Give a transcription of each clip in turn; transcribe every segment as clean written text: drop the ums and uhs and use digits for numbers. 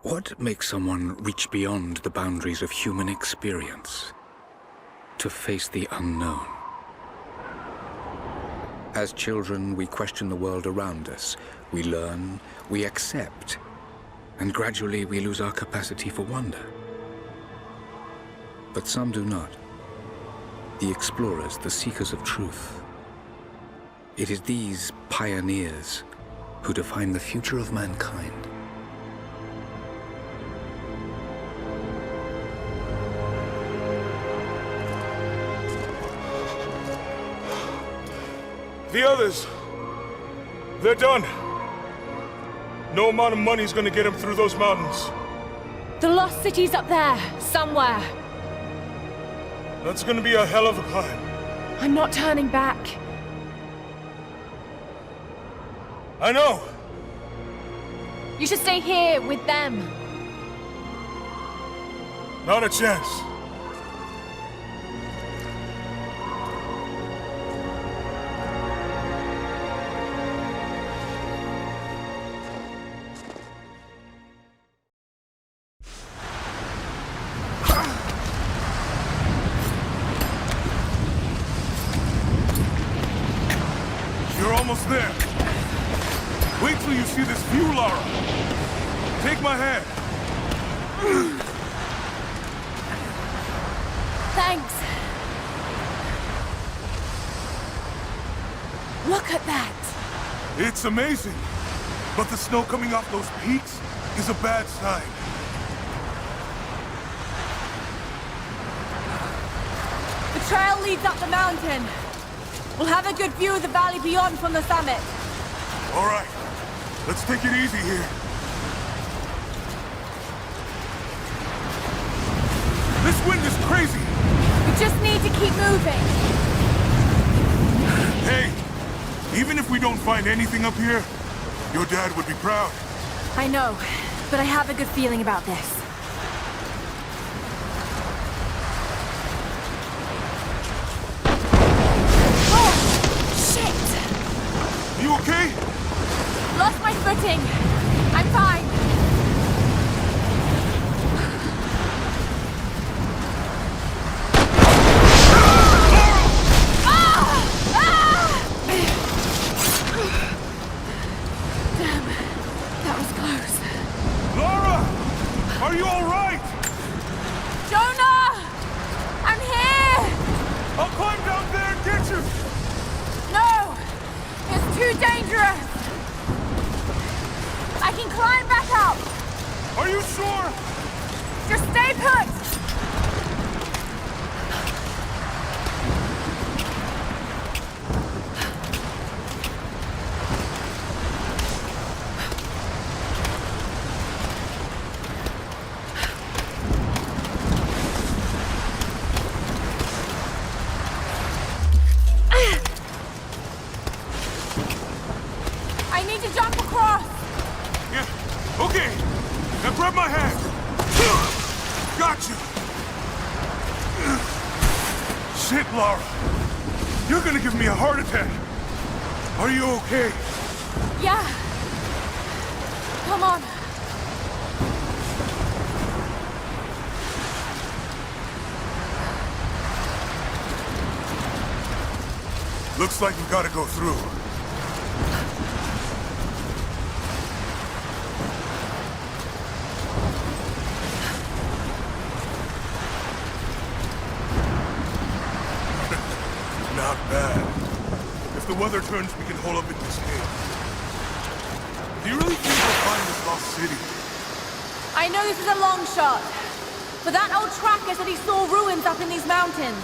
What makes someone reach beyond the boundaries of human experience to face the unknown? As children, we question the world around us. We learn, we accept, and gradually we lose our capacity for wonder. But some do not. The explorers, the seekers of truth. It is these pioneers who define the future of mankind. The others, they're done. No amount of money's gonna get them through those mountains. The lost city's up there, somewhere. That's gonna be a hell of a climb. I'm not turning back. I know. You should stay here with them. Not a chance. You're almost there. Wait till you see this view, Lara. Take my hand. Thanks. Look at that. It's amazing. But the snow coming off those peaks is a bad sign. The trail leads up the mountain. We'll have a good view of the valley beyond from the summit. All right. Let's take it easy here. This wind is crazy. We just need to keep moving. Hey, even if we don't find anything up here, your dad would be proud. I know, but I have a good feeling about this. You okay? Lost my footing. I'm fine. Damn, that was close. Lara! Are you all right? Jonah! I'm here! I'll climb down there and get you! No! It's too dangerous! I can climb back up! Are you sure? Just stay put! I need to jump across! Yeah, okay. Now grab my hand. Gotcha. Shit, Lara. You're gonna give me a heart attack. Are you okay? Yeah. Come on. Looks like we gotta go through. Not bad. If the weather turns, we can hole up in this cave. Do you really think we'll find this lost city? I know this is a long shot, but that old tracker said he saw ruins up in these mountains.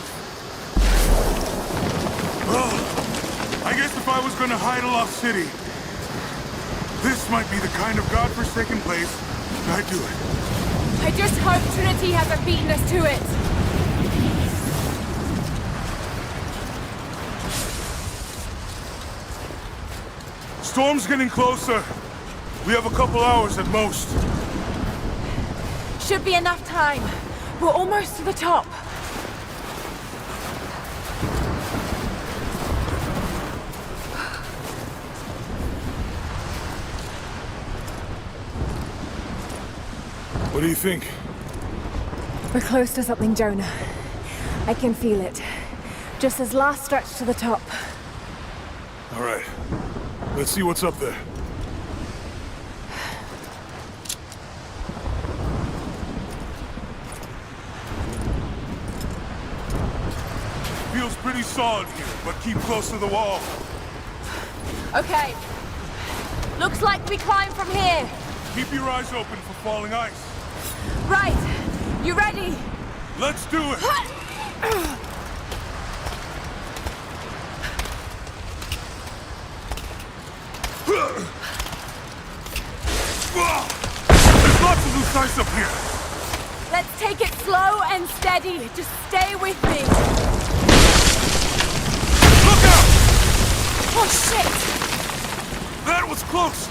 Well, I guess if I was gonna hide a lost city, this might be the kind of godforsaken place I'd do it. I just hope Trinity hasn't beaten us to it. Storm's getting closer. We have a couple hours at most. Should be enough time. We're almost to the top. What do you think? We're close to something, Jonah. I can feel it. Just this last stretch to the top. All right. Let's see what's up there. Feels pretty solid here, but keep close to the wall. Okay. Looks like we climb from here. Keep your eyes open for falling ice. Right. You ready? Let's do it! There's lots of loose ice up here. Let's take it slow and steady. Just stay with me. Look out! Oh, shit! That was close.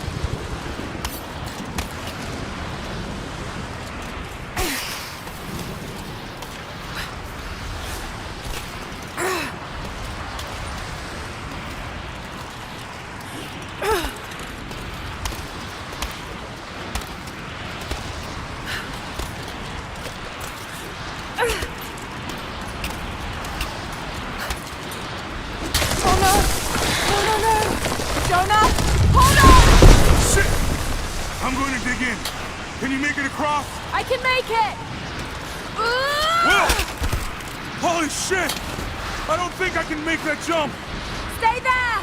Can you make it across? I can make it! Will! Holy shit! I don't think I can make that jump! Stay there!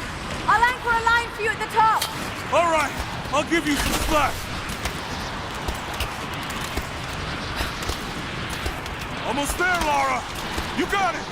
I'll anchor a line for you at the top! Alright, I'll give you some slack. Almost there, Lara! You got it!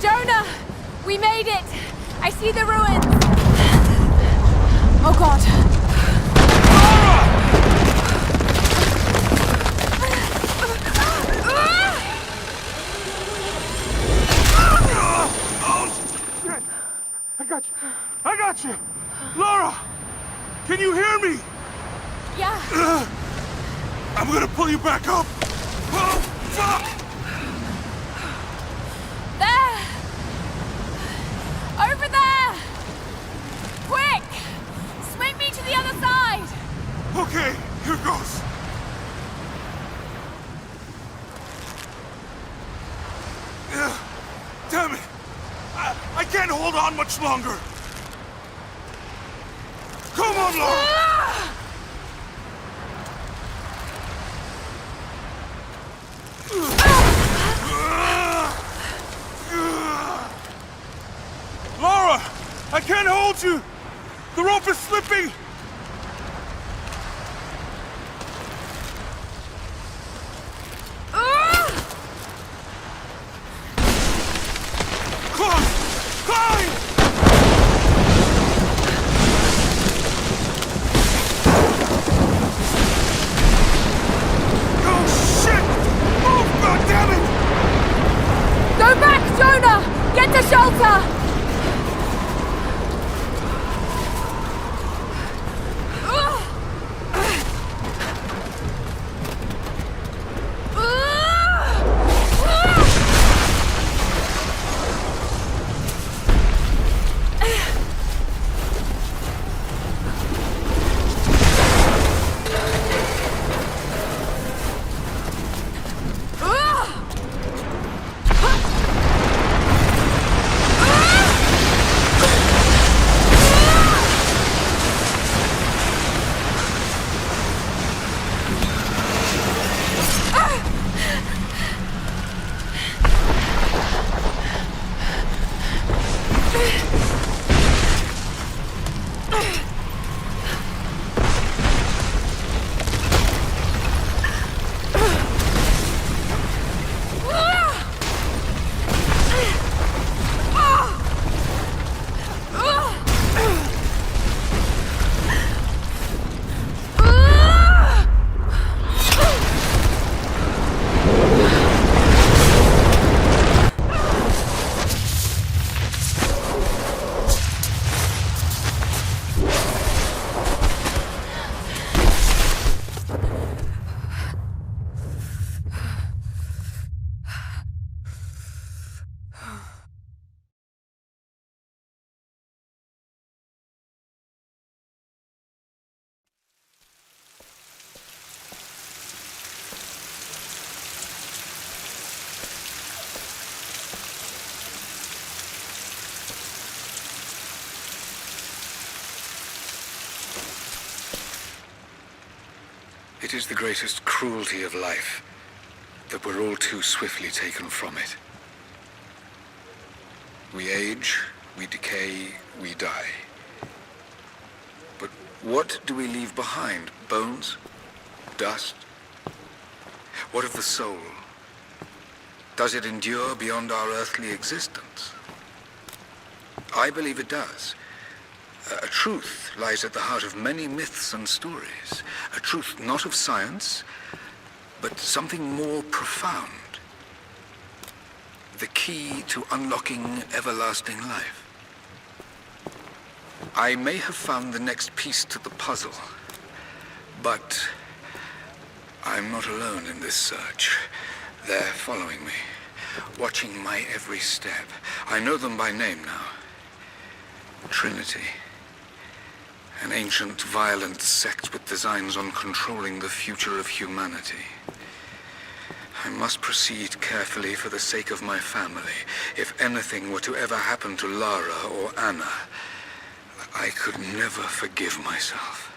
Jonah! We made it! I see the ruins! Oh god! I got you! Lara! Can you hear me? Yeah! I'm gonna pull you back up! Oh, fuck! There! Over there! Quick! Swing me to the other side! Okay, here goes. Damn it! I can't hold on much longer! Come on, Lara! Lara! I can't hold you! The rope is slipping! It is the greatest cruelty of life that we're all too swiftly taken from it. We age, we decay, we die. But what do we leave behind? Bones? Dust? What of the soul? Does it endure beyond our earthly existence? I believe it does. A truth lies at the heart of many myths and stories. A truth not of science, but something more profound. The key to unlocking everlasting life. I may have found the next piece to the puzzle, but I'm not alone in this search. They're following me, watching my every step. I know them by name now. Trinity. An ancient, violent sect with designs on controlling the future of humanity. I must proceed carefully for the sake of my family. If anything were to ever happen to Lara or Anna, I could never forgive myself.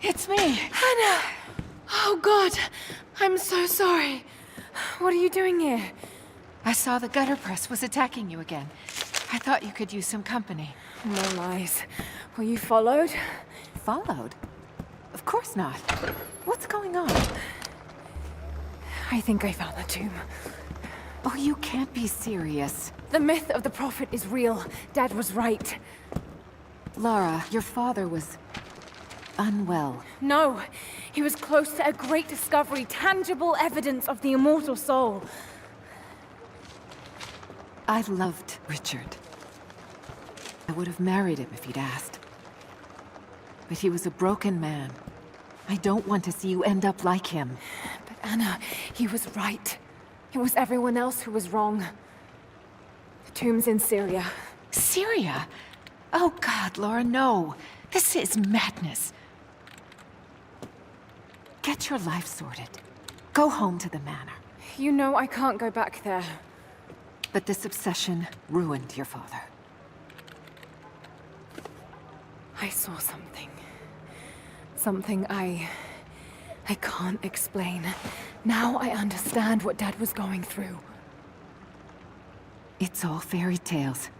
It's me. Hannah! Oh, God. I'm so sorry. What are you doing here? I saw the gutter press was attacking you again. I thought you could use some company. No lies. Were you followed? Followed? Of course not. What's going on? I think I found the tomb. Oh, you can't be serious. The myth of the prophet is real. Dad was right. Lara, your father was unwell. No, he was close to a great discovery, tangible evidence of the immortal soul. I loved Richard. I would have married him if he'd asked. But he was a broken man. I don't want to see you end up like him. But Anna, he was right. It was everyone else who was wrong. The tomb's in Syria. Syria? Oh God, Laura, no. This is madness. Get your life sorted. Go home to the manor. You know I can't go back there. But this obsession ruined your father. I saw something. Something I can't explain. Now I understand what Dad was going through. It's all fairy tales.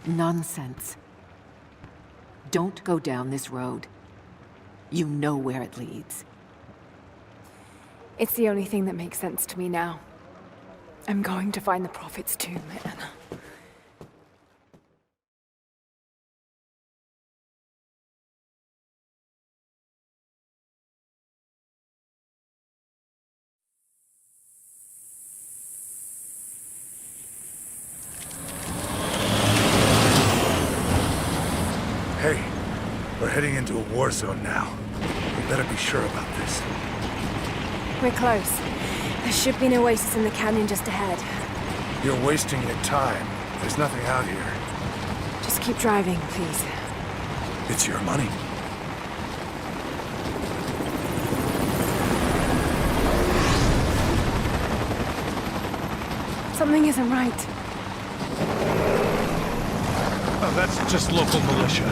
Nonsense. Don't go down this road. You know where it leads. It's the only thing that makes sense to me now. I'm going to find the Prophet's tomb, Anna. Hey, we're heading into a war zone now. We better be sure about this. We're close. There should be an oasis in the canyon just ahead. You're wasting your time. There's nothing out here. Just keep driving, please. It's your money. Something isn't right. Oh, that's just local militia.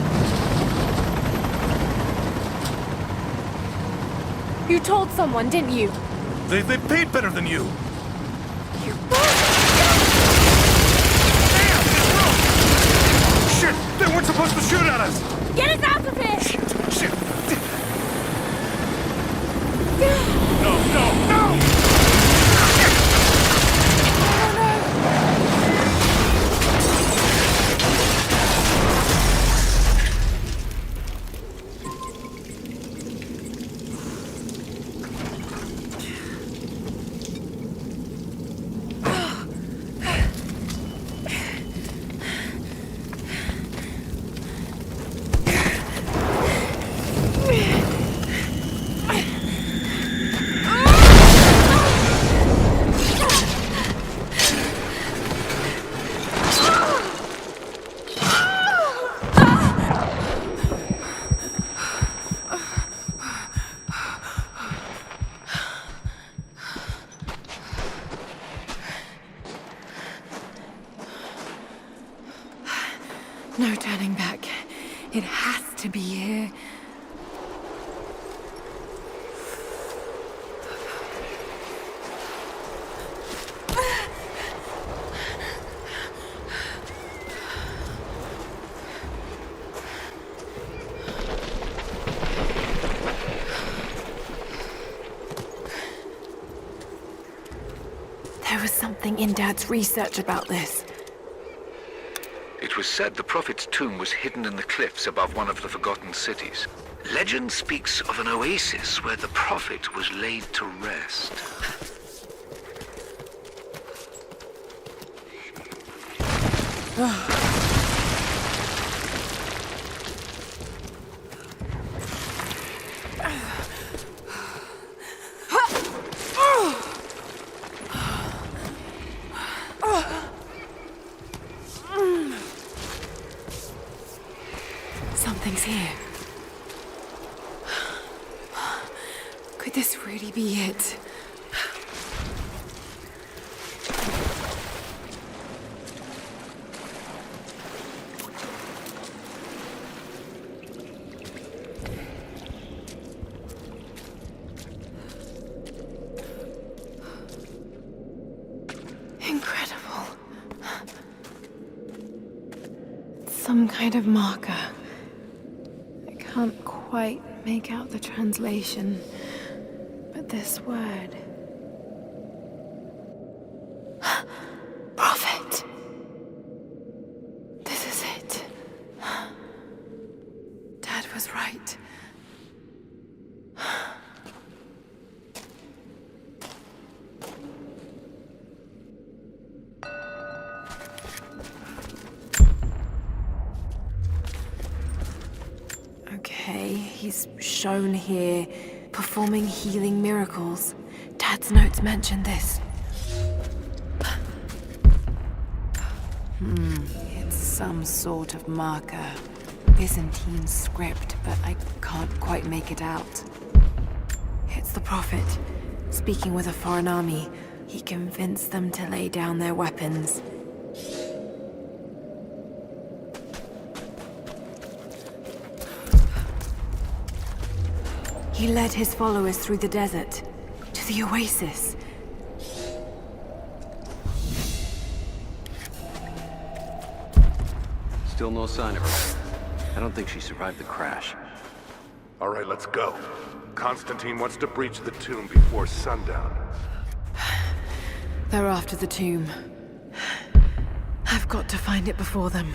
You told someone, didn't you? They paid better than you. You... Damn, this road! wants to shoot at us! Get us out of here! Shit! No, no, no! No turning back. It has to be here. There was something in Dad's research about this. It was said the Prophet's tomb was hidden in the cliffs above one of the forgotten cities. Legend speaks of an oasis where the Prophet was laid to rest. Something's here. Could this really be it? Incredible. Some kind of marker. Can't quite make out the translation, but this word... Prophet! This is it. Dad was right. He's shown here, performing healing miracles. Dad's notes mention this. It's some sort of marker. Byzantine script, but I can't quite make it out. It's the Prophet, speaking with a foreign army. He convinced them to lay down their weapons. He led his followers through the desert, to the oasis. Still no sign of her. I don't think she survived the crash. All right, let's go. Constantine wants to breach the tomb before sundown. They're after the tomb. I've got to find it before them.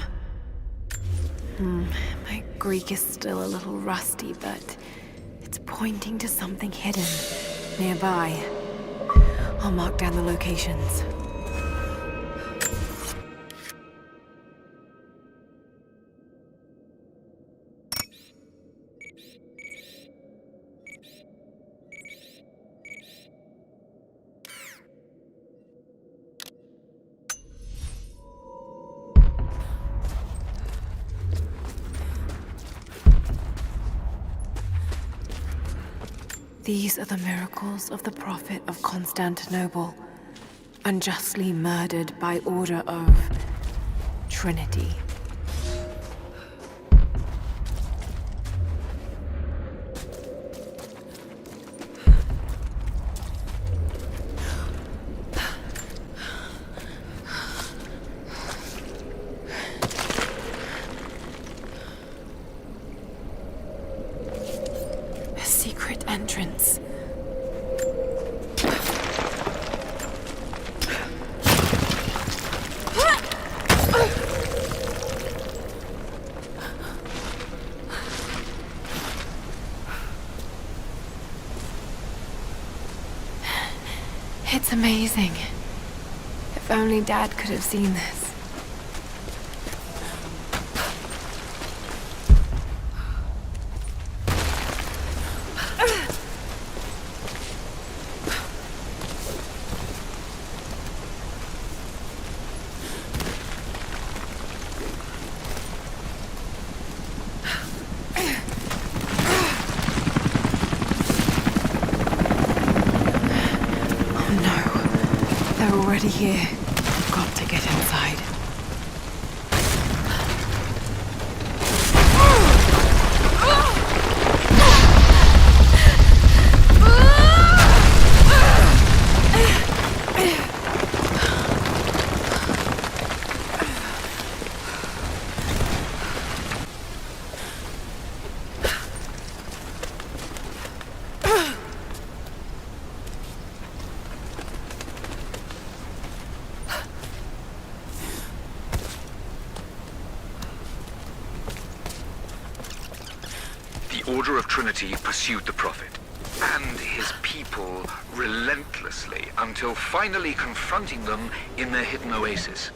My Greek is still a little rusty, but... it's pointing to something hidden nearby. I'll mark down the locations. These are the miracles of the Prophet of Constantinople, unjustly murdered by order of Trinity. entrance. It's amazing. If only Dad could have seen this. Here. I've got to get inside. The Order of Trinity pursued the Prophet and his people relentlessly until finally confronting them in their hidden oasis.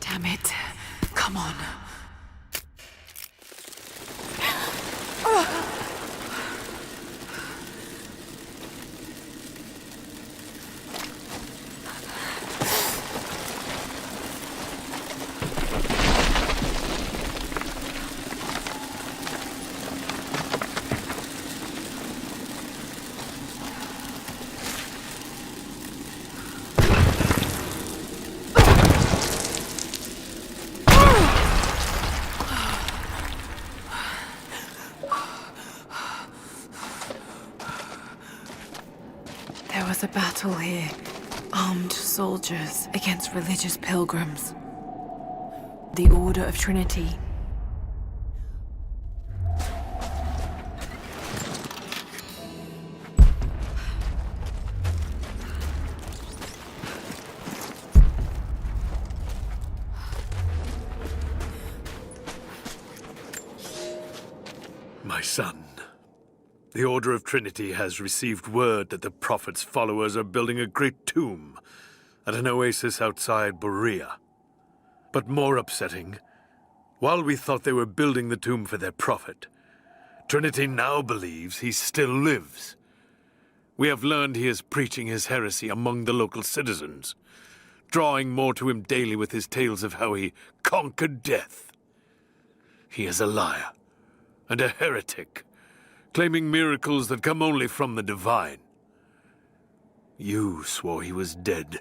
Damn it. Come on. There was a battle here. Armed soldiers against religious pilgrims. The Order of Trinity. My son, the Order of Trinity has received word that the Prophet's followers are building a great tomb at an oasis outside Berea. But more upsetting, while we thought they were building the tomb for their Prophet, Trinity now believes he still lives. We have learned he is preaching his heresy among the local citizens, drawing more to him daily with his tales of how he conquered death. He is a liar and a heretic, claiming miracles that come only from the divine. You swore he was dead.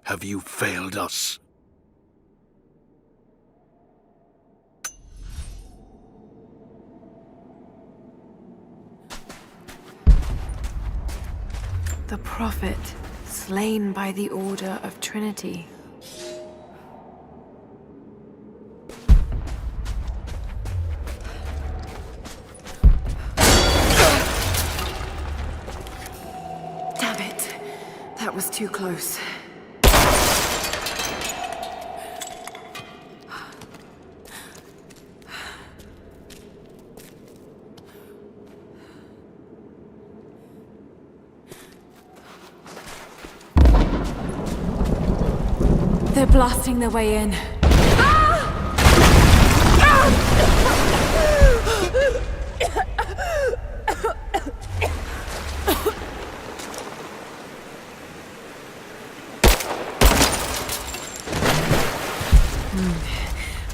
Have you failed us? The Prophet, slain by the Order of Trinity. Damn it. That was too close. They're blasting their way in.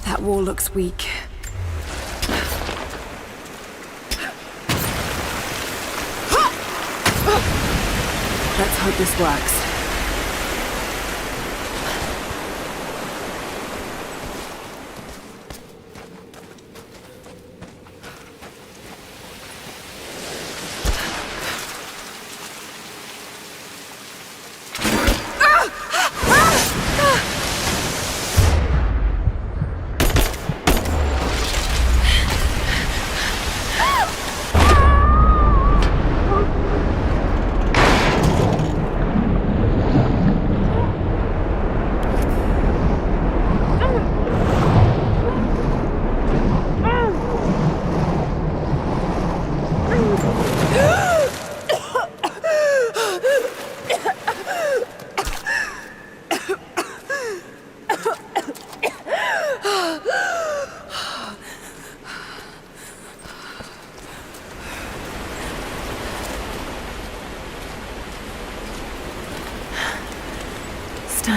That wall looks weak. Let's hope this works.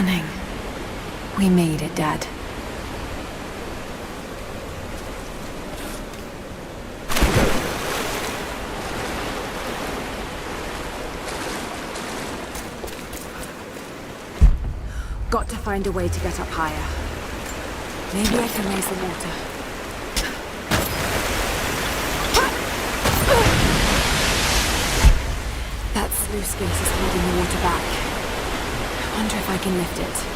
Stunning. We made it, Dad. Got to find a way to get up higher. Maybe I can raise the water. That sluice gate is holding the water back. I wonder if I can lift it.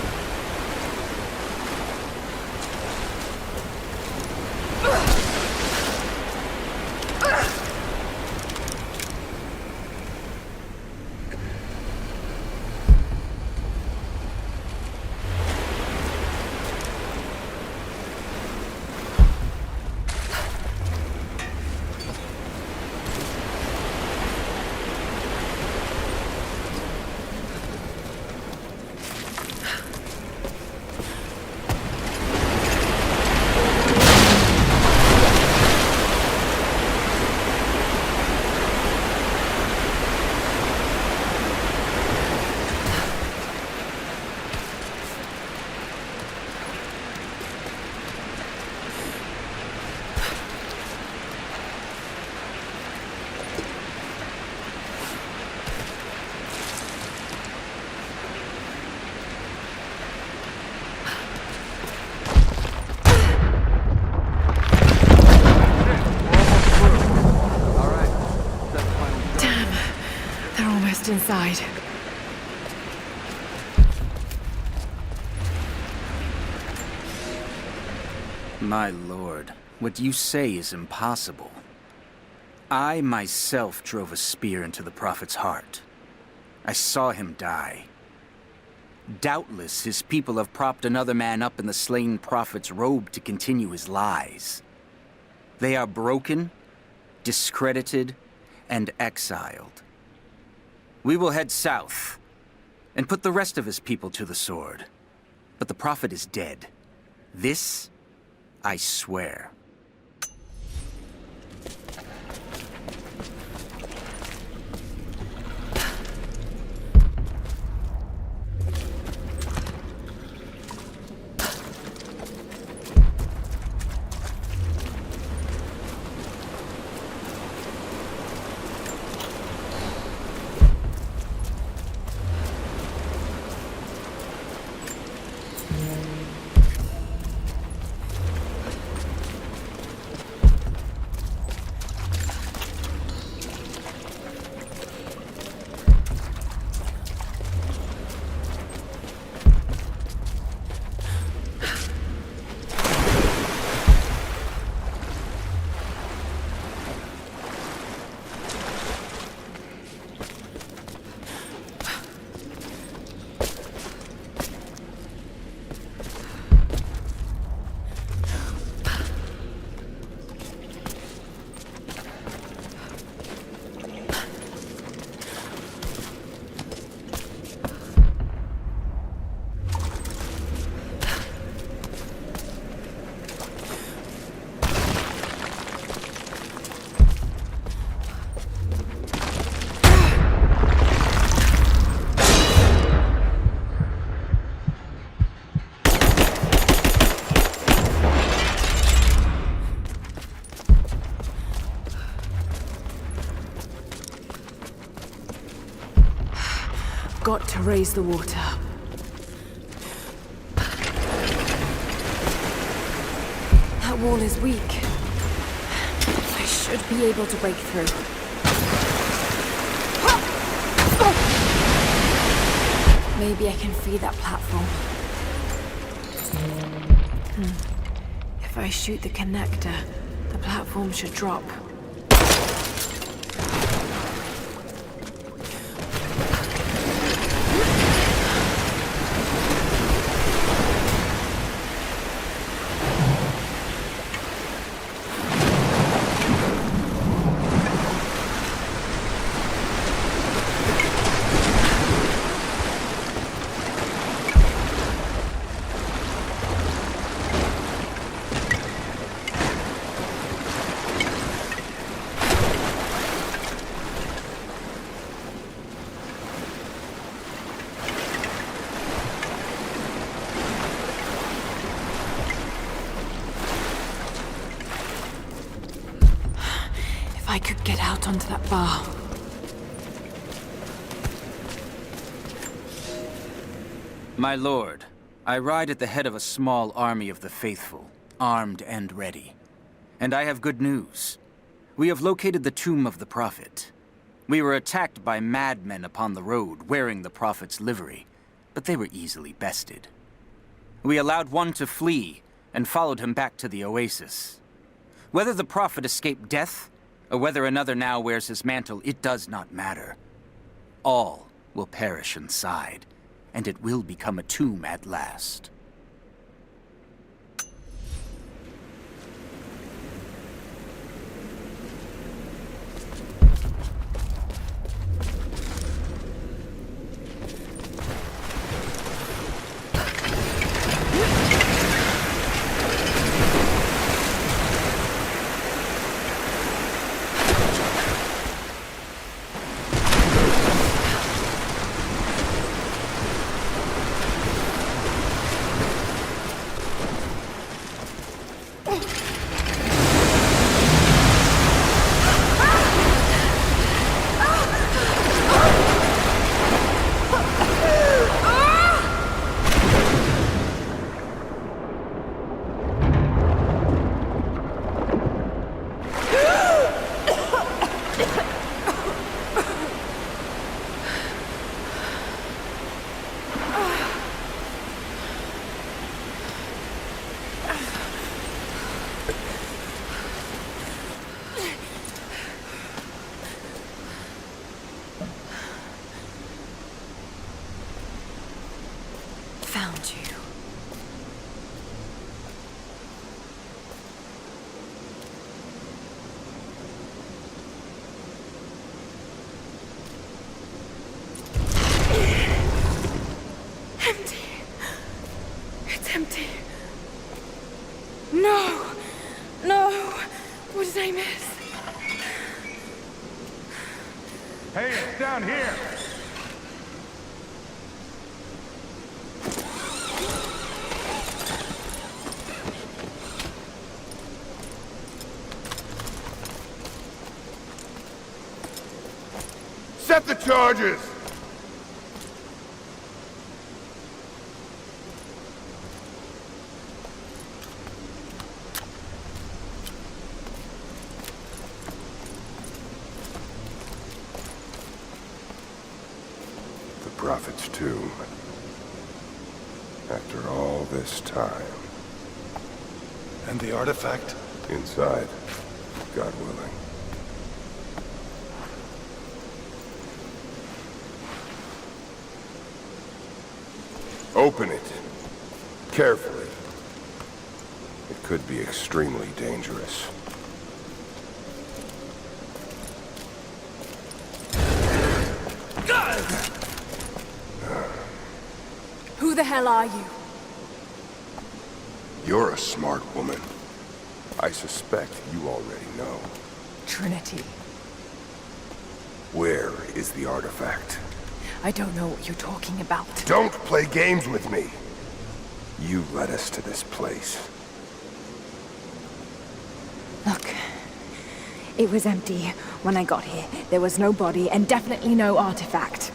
Inside. My lord, what you say is impossible. I myself drove a spear into the Prophet's heart. I saw him die. Doubtless his people have propped another man up in the slain Prophet's robe to continue his lies. They are broken, discredited, and exiled. We will head south, and put the rest of his people to the sword. But the Prophet is dead. This, I swear. Got to raise the water. That wall is weak. I should be able to break through. Maybe I can free that platform. If I shoot the connector, the platform should drop. I could get out onto that bar. My lord, I ride at the head of a small army of the faithful, armed and ready. And I have good news. We have located the tomb of the Prophet. We were attacked by madmen upon the road, wearing the Prophet's livery, but they were easily bested. We allowed one to flee, and followed him back to the oasis. Whether the Prophet escaped death, or whether another now wears his mantle, it does not matter. All will perish inside, and it will become a tomb at last. Found you. Empty. It's empty. No. No. What did I miss? Hey, it's down here! Set the charges! The Prophet's tomb. After all this time. And the artifact? Inside, God willing. Open it. Carefully. It could be extremely dangerous. Who the hell are you? You're a smart woman. I suspect you already know. Trinity. Where is the artifact? I don't know what you're talking about. Don't play games with me! You led us to this place. Look. It was empty when I got here. There was no body and definitely no artifact.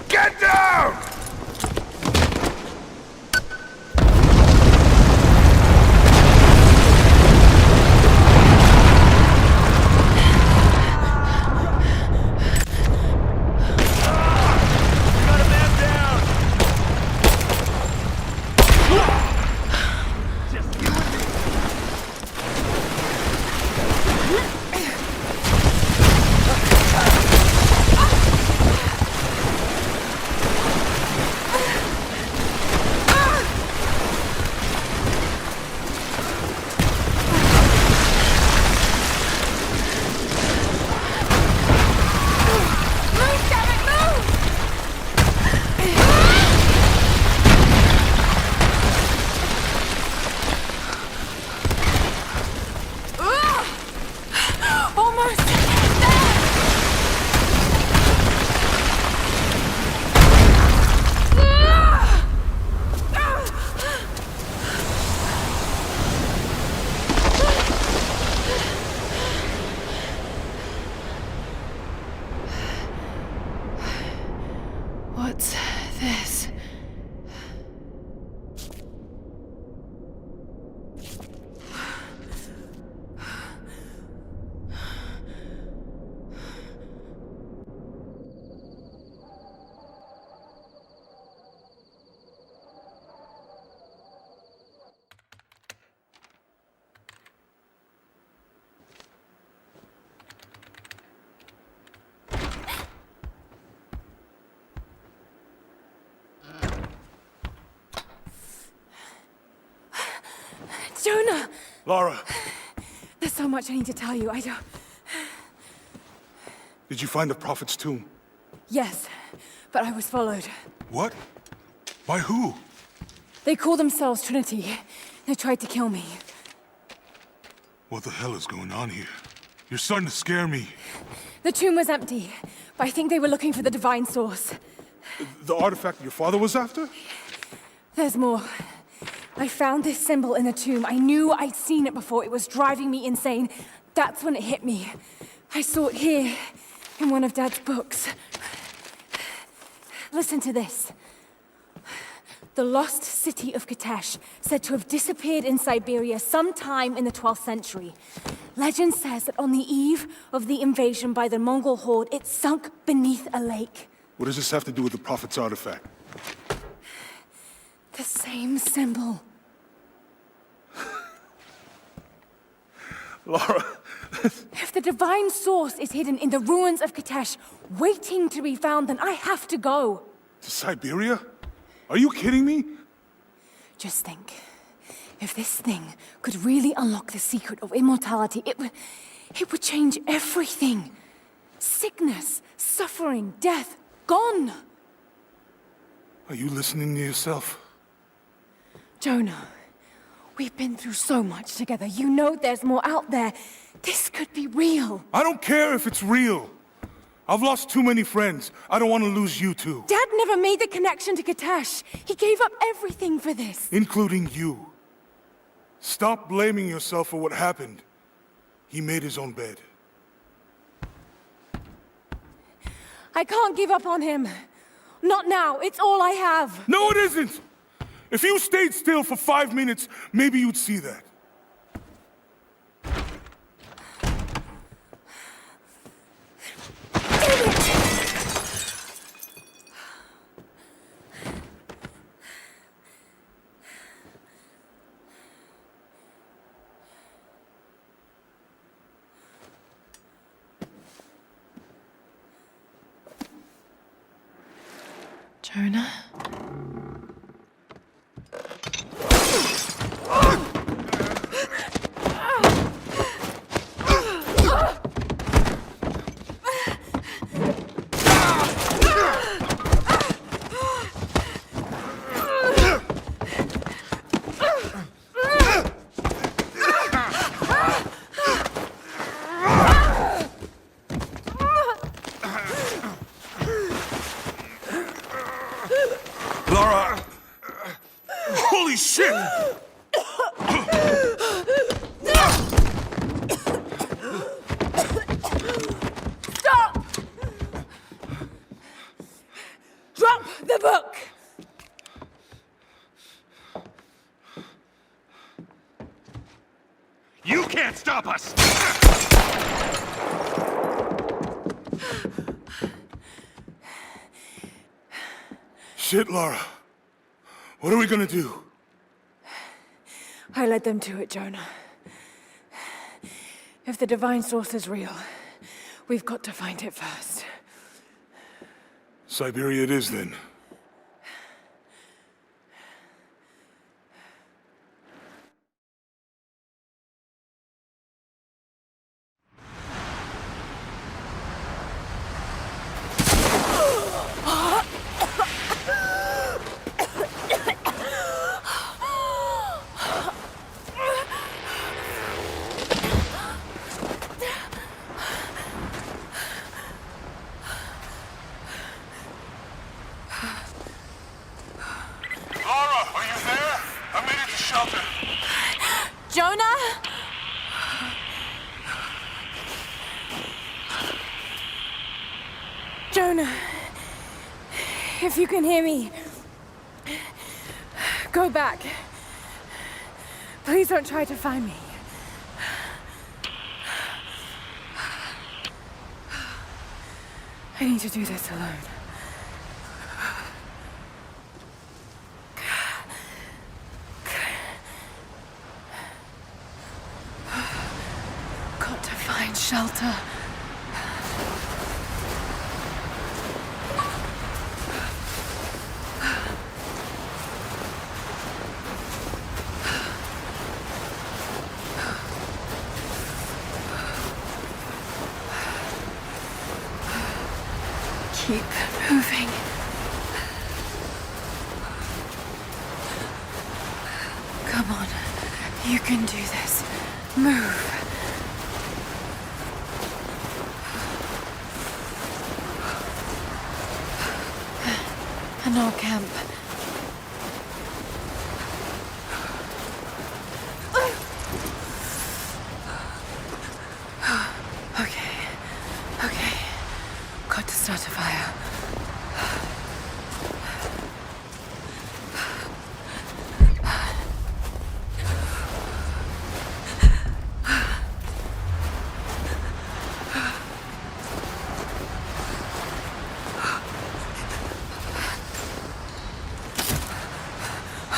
Get down! What's this? Jonah! Lara, There's so much I need to tell you. I don't... did you find the Prophet's tomb? Yes, but I was followed. What? By who? They call themselves Trinity. They tried to kill me. What the hell is going on here? You're starting to scare me. The tomb was empty, but I think they were looking for the divine source. The artifact your father was after? There's more. I found this symbol in the tomb. I knew I'd seen it before. It was driving me insane. That's when it hit me. I saw it here, in one of Dad's books. Listen to this. The lost city of Kitesh, said to have disappeared in Siberia sometime in the 12th century. Legend says that on the eve of the invasion by the Mongol horde, it sunk beneath a lake. What does this have to do with the Prophet's artifact? The same symbol. Lara... If the divine source is hidden in the ruins of Kitesh, waiting to be found, then I have to go. To Siberia? Are you kidding me? Just think. If this thing could really unlock the secret of immortality, it would change everything. Sickness, suffering, death, gone. Are you listening to yourself? Jonah, we've been through so much together. You know there's more out there. This could be real. I don't care if it's real. I've lost too many friends. I don't want to lose you too. Dad never made the connection to Kitesh. He gave up everything for this. Including you. Stop blaming yourself for what happened. He made his own bed. I can't give up on him. Not now. It's all I have. No, it isn't! If you stayed still for 5 minutes, maybe you'd see that. Jonah? Lara! Holy shit! Stop! Drop the book! You can't stop us! Shit, Lara. What are we gonna do? I led them to it, Jonah. If the divine source is real, we've got to find it first. Siberia it is, then. If you can hear me, go back. Please don't try to find me. I need to do this alone. Got to find shelter. Keep moving. Come on, you can do this. Move. An old camp. Okay. Got to start a fire.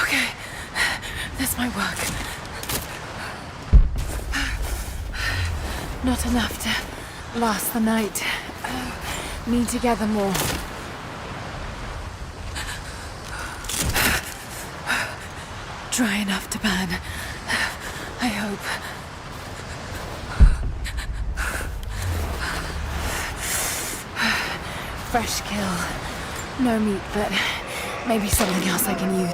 Okay, this might work. Not enough to last the night. Need to gather more. Dry enough to burn. I hope. Fresh kill. No meat, but maybe something else I can use.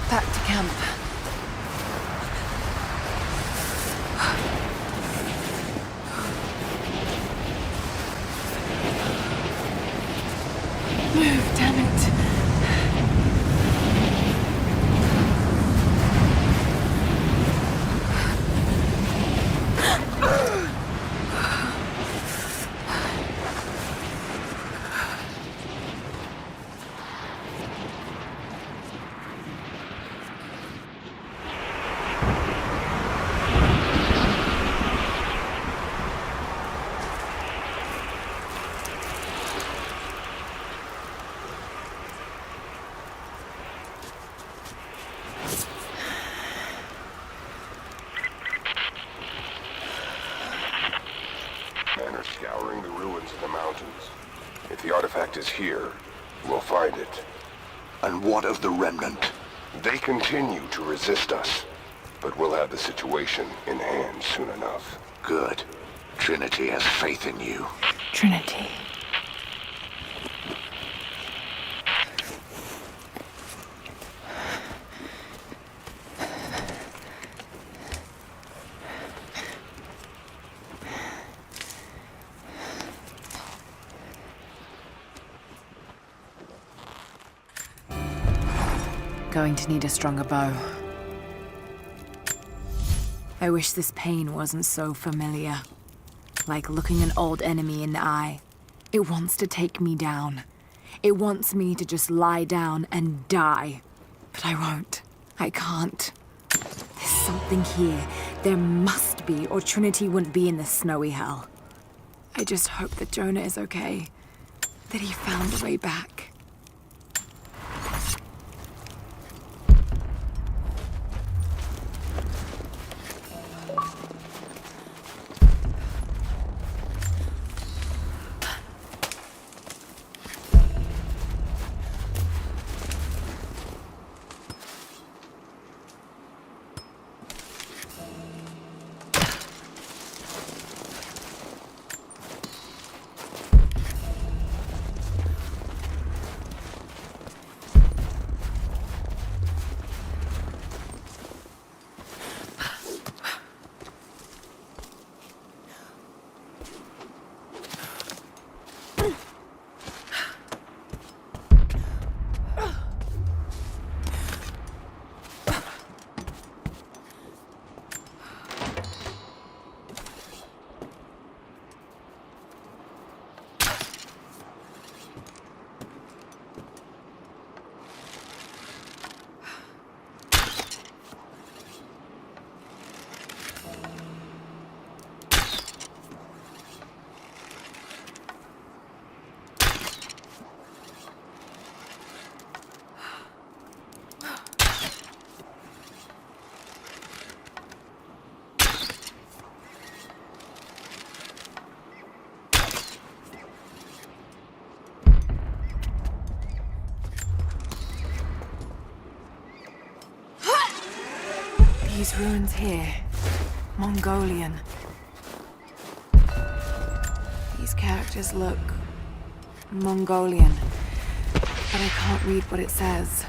Back to camp. Move, damn it. Men are scouring the ruins of the mountains. If the artifact is here, we'll find it. And what of the remnant? They continue to resist us, but we'll have the situation in hand soon enough. Good. Trinity has faith in you. Trinity. Going to need a stronger bow. I wish this pain wasn't so familiar. Like looking an old enemy in the eye. It wants to take me down. It wants me to just lie down and die. But I won't. I can't. There's something here. There must be, or Trinity wouldn't be in this snowy hell. I just hope that Jonah is okay. That he found a way back. These ruins here. Mongolian. These characters look... Mongolian. But I can't read what it says.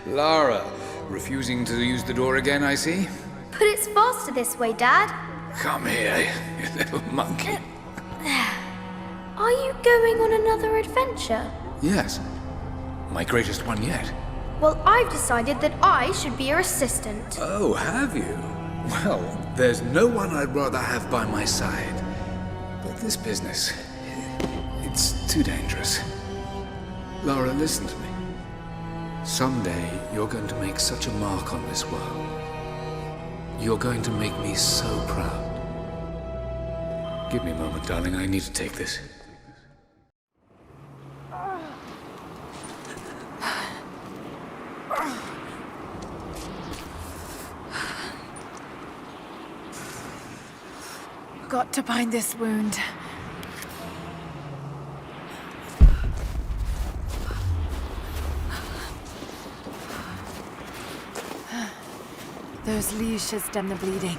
Lara, refusing to use the door again, I see? But it's faster this way, Dad. Come here, you little monkey. Are you going on another adventure? Yes, my greatest one yet. Well, I've decided that I should be your assistant. Oh, have you? Well, there's no one I'd rather have by my side. But this business, it's too dangerous. Lara, listen to me. Someday, you're going to make such a mark on this world. You're going to make me so proud. Give me a moment, darling. I need to take this. Got to bind this wound. Those leaves should stem the bleeding.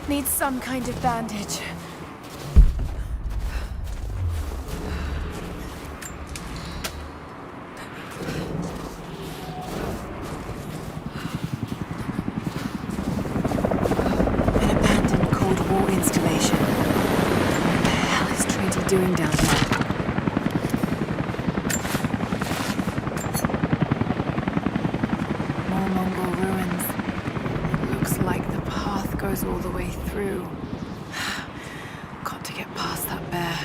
Need some kind of bandage. An abandoned Cold War installation. What the hell is Trinity doing down there? All the way through. Got to get past that bear.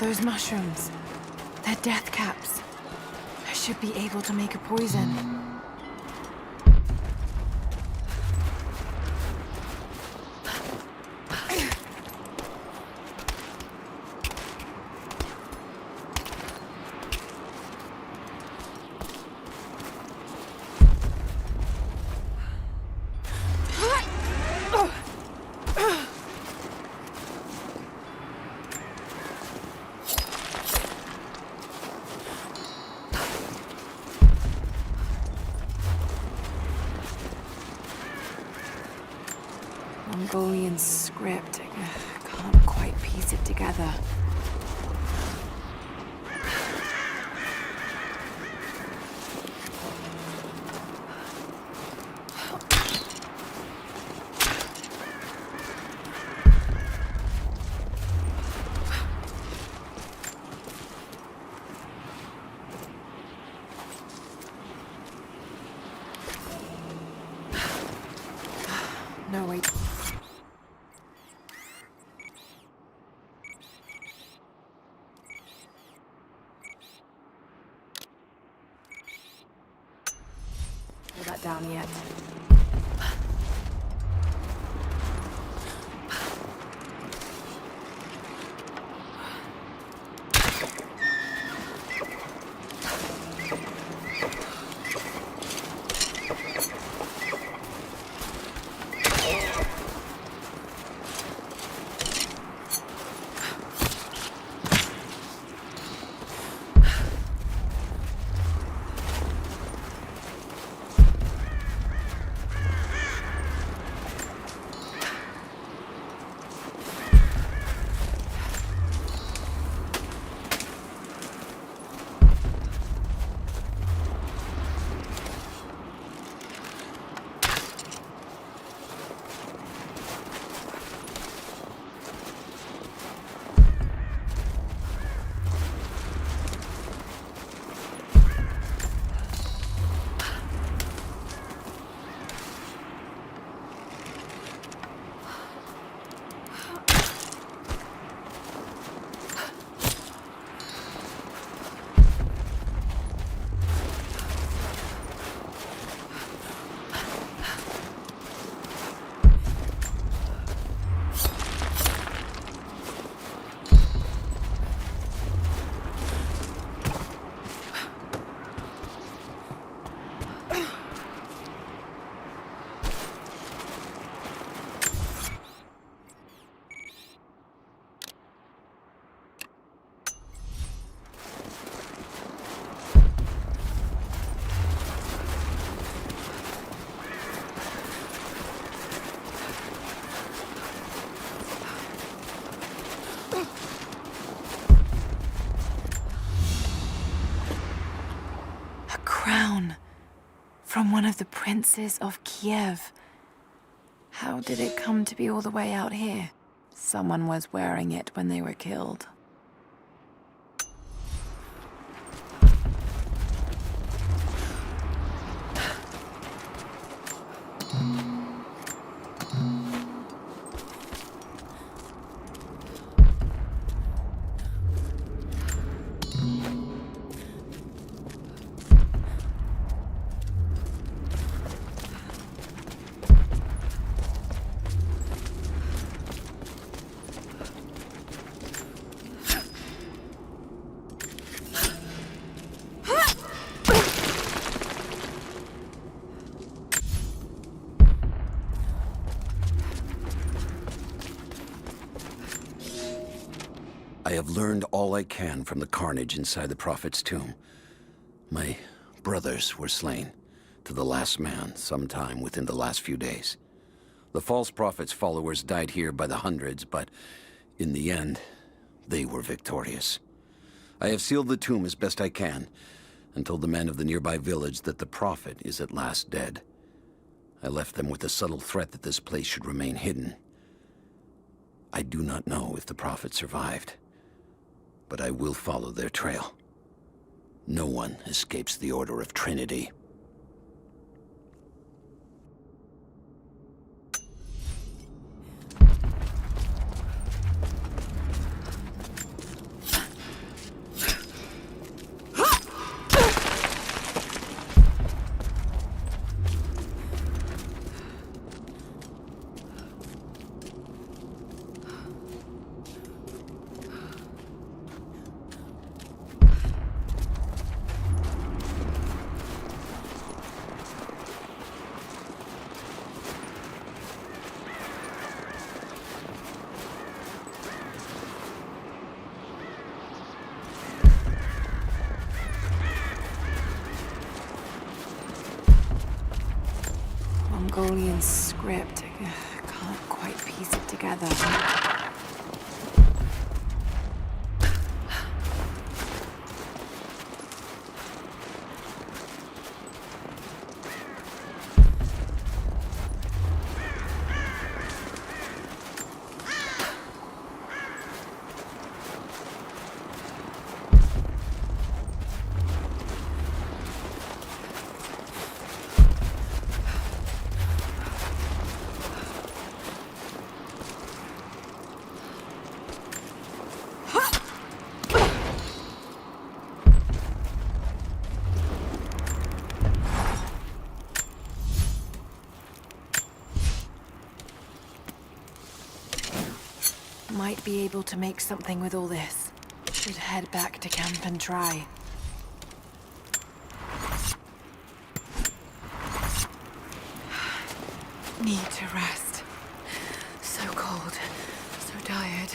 Those mushrooms, they're death caps. Should be able to make a poison. Mongolian script. I can't quite piece it together. No, wait. Pull that down yet. Crown from one of the princes of Kiev. How did it come to be all the way out here? Someone was wearing it when they were killed. I have learned all I can from the carnage inside the Prophet's tomb. My brothers were slain, to the last man, sometime within the last few days. The false Prophet's followers died here by the hundreds, but in the end, they were victorious. I have sealed the tomb as best I can, and told the men of the nearby village that the Prophet is at last dead. I left them with the subtle threat that this place should remain hidden. I do not know if the Prophet survived, but I will follow their trail. No one escapes the Order of Trinity. Mongolian script. I can't quite piece it together. Might be able to make something with all this. Should head back to camp and try. Need to rest. So cold, so tired.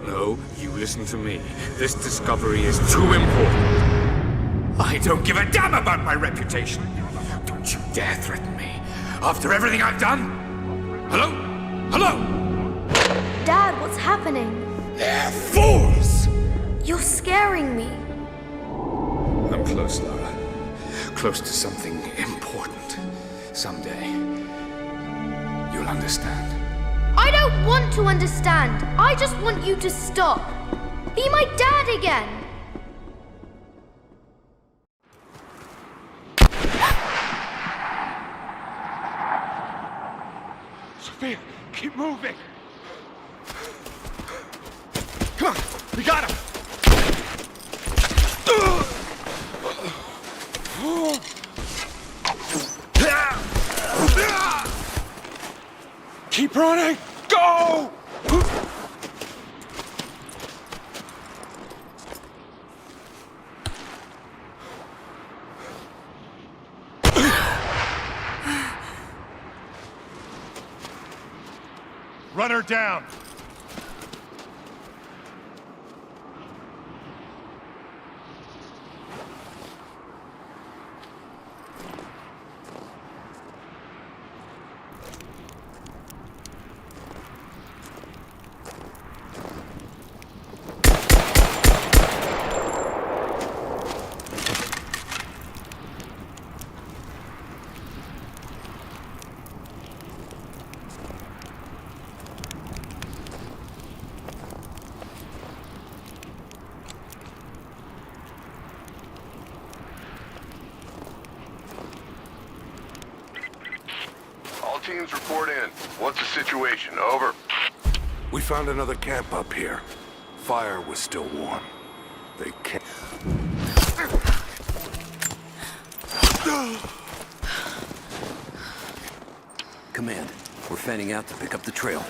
No, you listen to me. This discovery is too important. I don't give a damn about my reputation. Don't you dare threaten me. After everything I've done? Hello? Hello? Dad, what's happening? They're fools! You're scaring me. I'm close, Lara. Close to something important. Someday, you'll understand. I don't want to understand. I just want you to stop. Be my dad again. Sophia, keep moving. Come on, we got him. Keep running. Go! Run her down! Teams report in. What's the situation? Over. We found another camp up here. Fire was still warm. They can't... Command, we're fanning out to pick up the trail.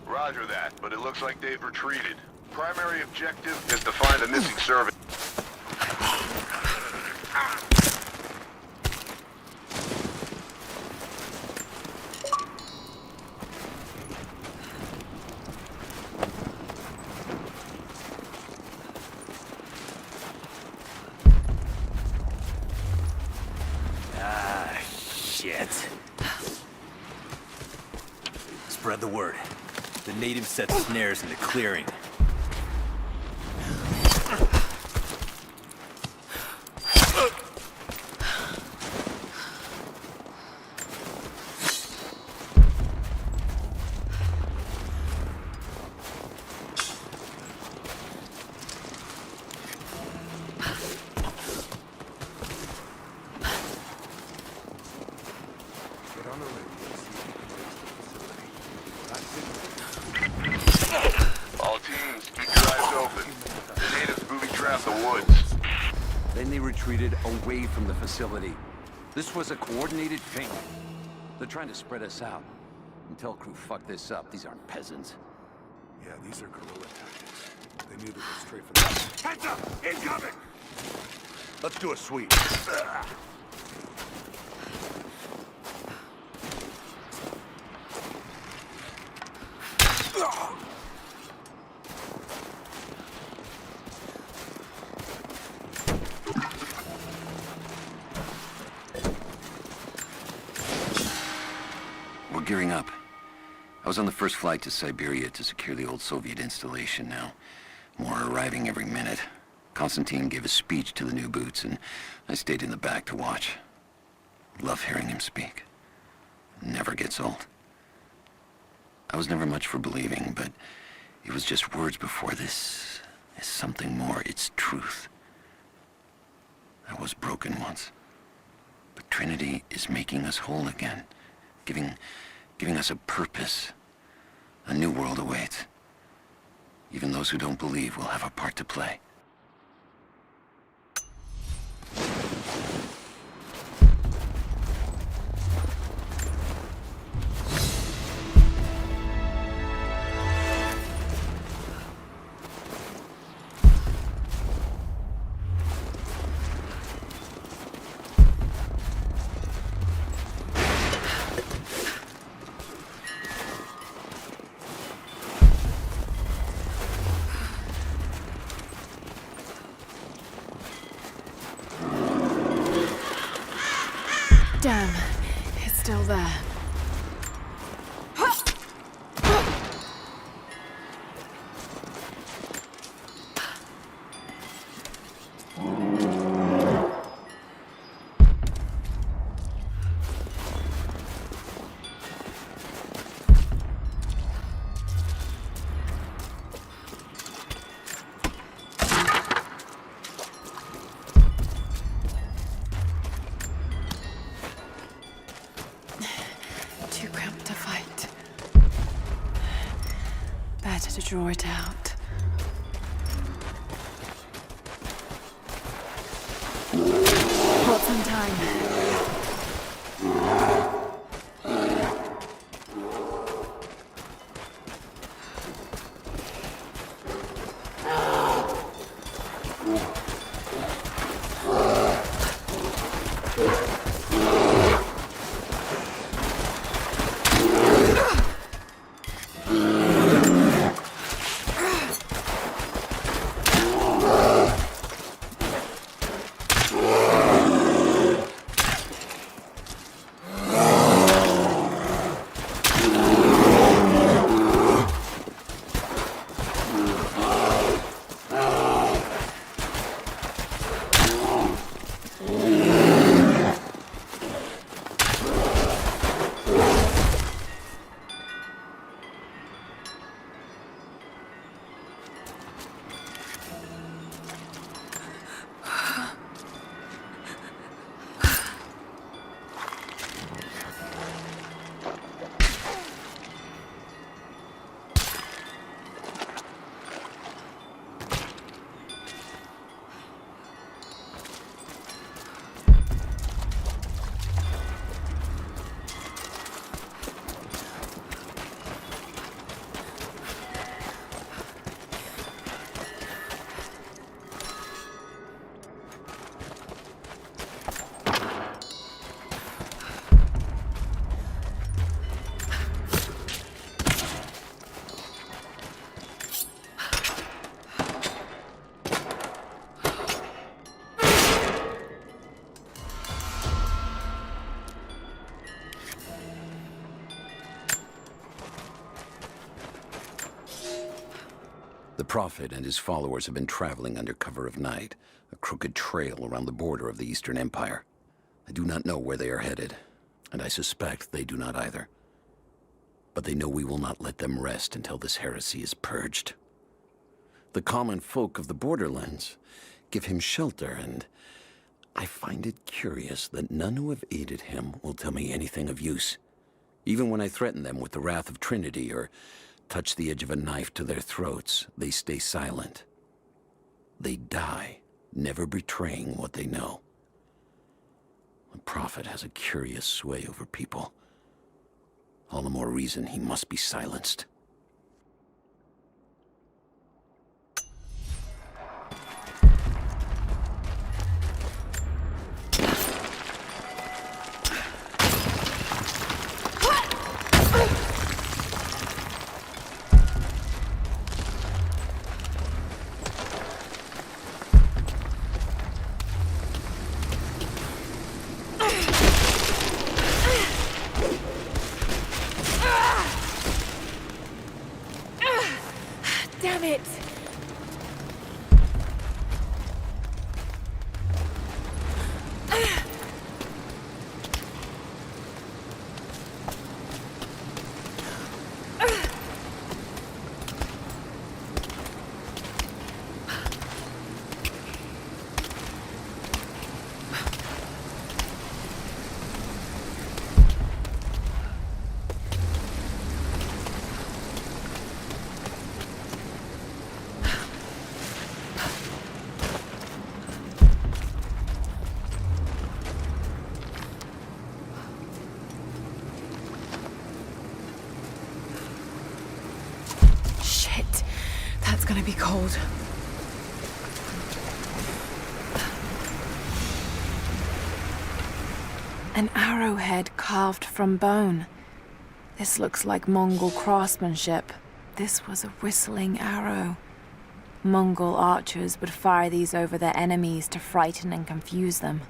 Roger that, but it looks like they've retreated. Primary objective is to find the missing servant. Spread the word. The natives set snares in the clearing. All teams, keep your eyes open. The natives booby-trapped the woods. Then they retreated away from the facility. This was a coordinated feint. They're trying to spread us out. Until crew fuck this up, these aren't peasants. Yeah, these are guerrilla tactics. They knew they were straight for the... Heads up! Incoming! Let's do a sweep. I was on the first flight to Siberia to secure the old Soviet installation now. More are arriving every minute. Konstantin gave a speech to the new boots, and I stayed in the back to watch. Love hearing him speak. Never gets old. I was never much for believing, but it was just words before. This is something more. It's truth. I was broken once. But Trinity is making us whole again. Giving us a purpose. A new world awaits. Even those who don't believe will have a part to play. Damn, it's still there. To draw it out. Got some time. The Prophet and his followers have been traveling under cover of night, a crooked trail around the border of the Eastern Empire. I do not know where they are headed, and I suspect they do not either. But they know we will not let them rest until this heresy is purged. The common folk of the borderlands give him shelter, and I find it curious that none who have aided him will tell me anything of use. Even when I threaten them with the wrath of Trinity or touch the edge of a knife to their throats, they stay silent. They die, never betraying what they know. The Prophet has a curious sway over people. All the more reason he must be silenced. Damn it! That's gonna be cold. An arrowhead carved from bone. This looks like Mongol craftsmanship. This was a whistling arrow. Mongol archers would fire these over their enemies to frighten and confuse them.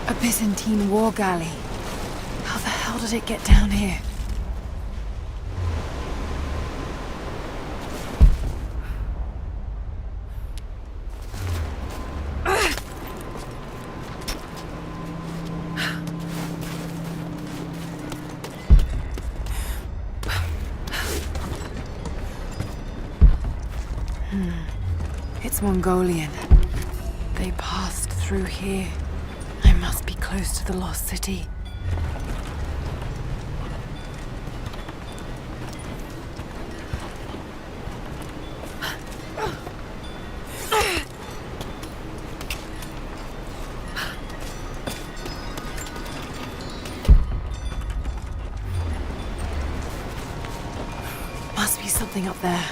A Byzantine war galley. How the hell did it get down here? It's Mongolian. They passed through here. I must be close to the lost city. Must be something up there.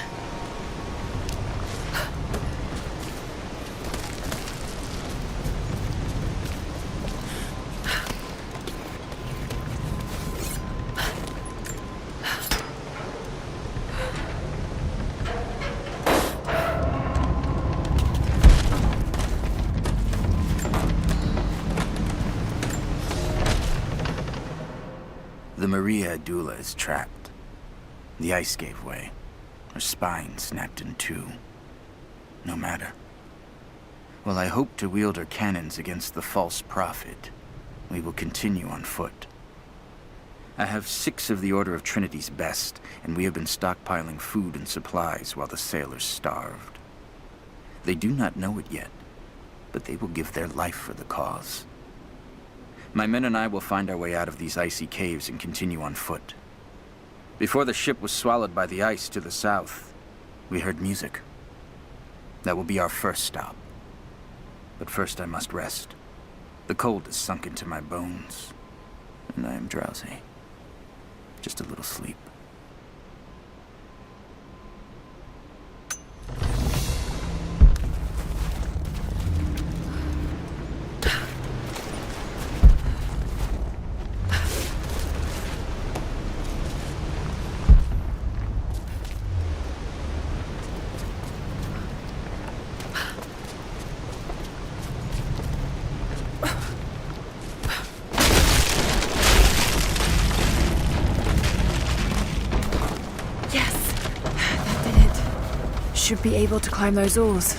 The Maria Adula is trapped. The ice gave way. Her spine snapped in two. No matter. While I hope to wield her cannons against the false prophet, we will continue on foot. I have 6 of the Order of Trinity's best, and we have been stockpiling food and supplies while the sailors starved. They do not know it yet, but they will give their life for the cause. My men and I will find our way out of these icy caves and continue on foot. Before the ship was swallowed by the ice to the south, we heard music. That will be our first stop. But first I must rest. The cold has sunk into my bones, and I am drowsy. Just a little sleep. Should be able to climb those oars.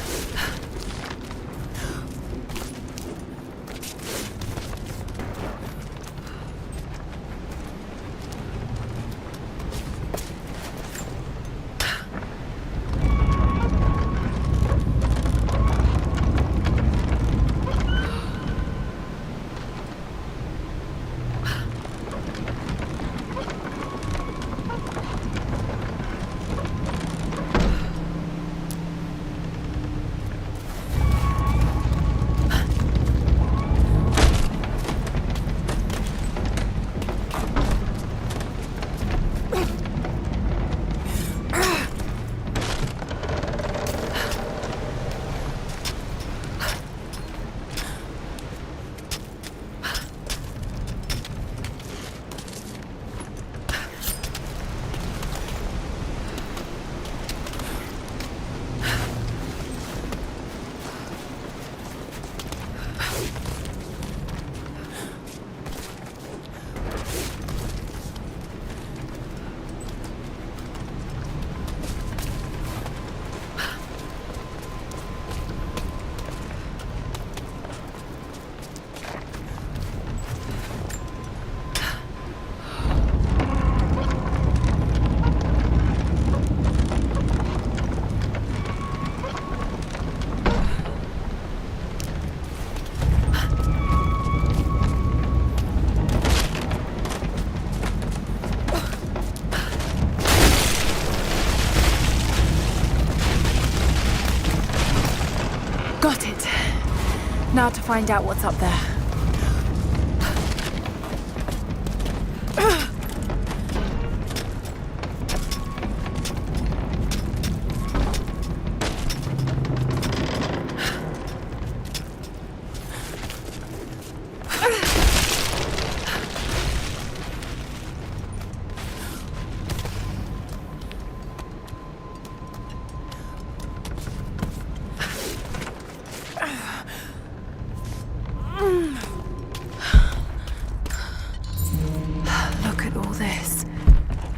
Got it. Now to find out what's up there.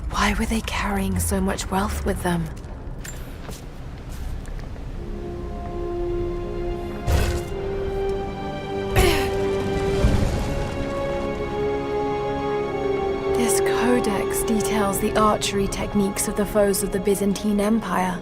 Why were they carrying so much wealth with them? This codex details the archery techniques of the foes of the Byzantine Empire.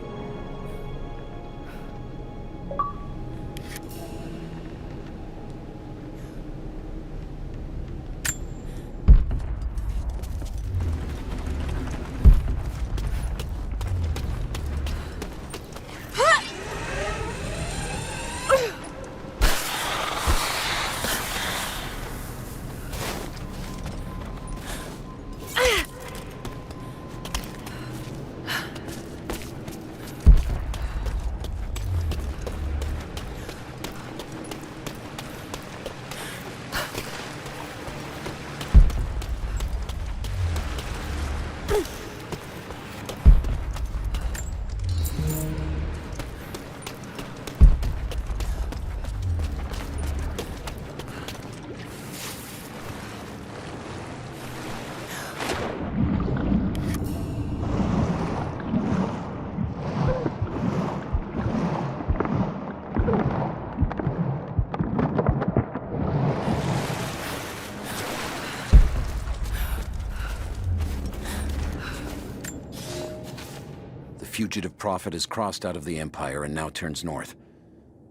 Fugitive prophet has crossed out of the Empire and now turns north.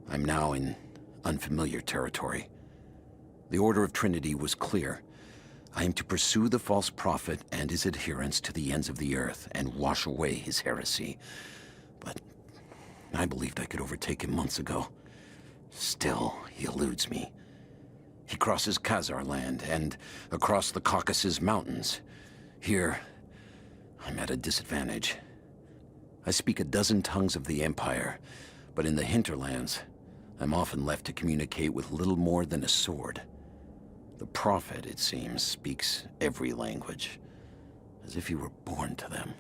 I'm now in unfamiliar territory. The Order of Trinity was clear. I am to pursue the false prophet and his adherents to the ends of the earth and wash away his heresy. But I believed I could overtake him months ago. Still, he eludes me. He crosses Khazar land and across the Caucasus Mountains. Here, I'm at a disadvantage. I speak a dozen tongues of the Empire, but in the hinterlands, I'm often left to communicate with little more than a sword. The Prophet, it seems, speaks every language, as if he were born to them.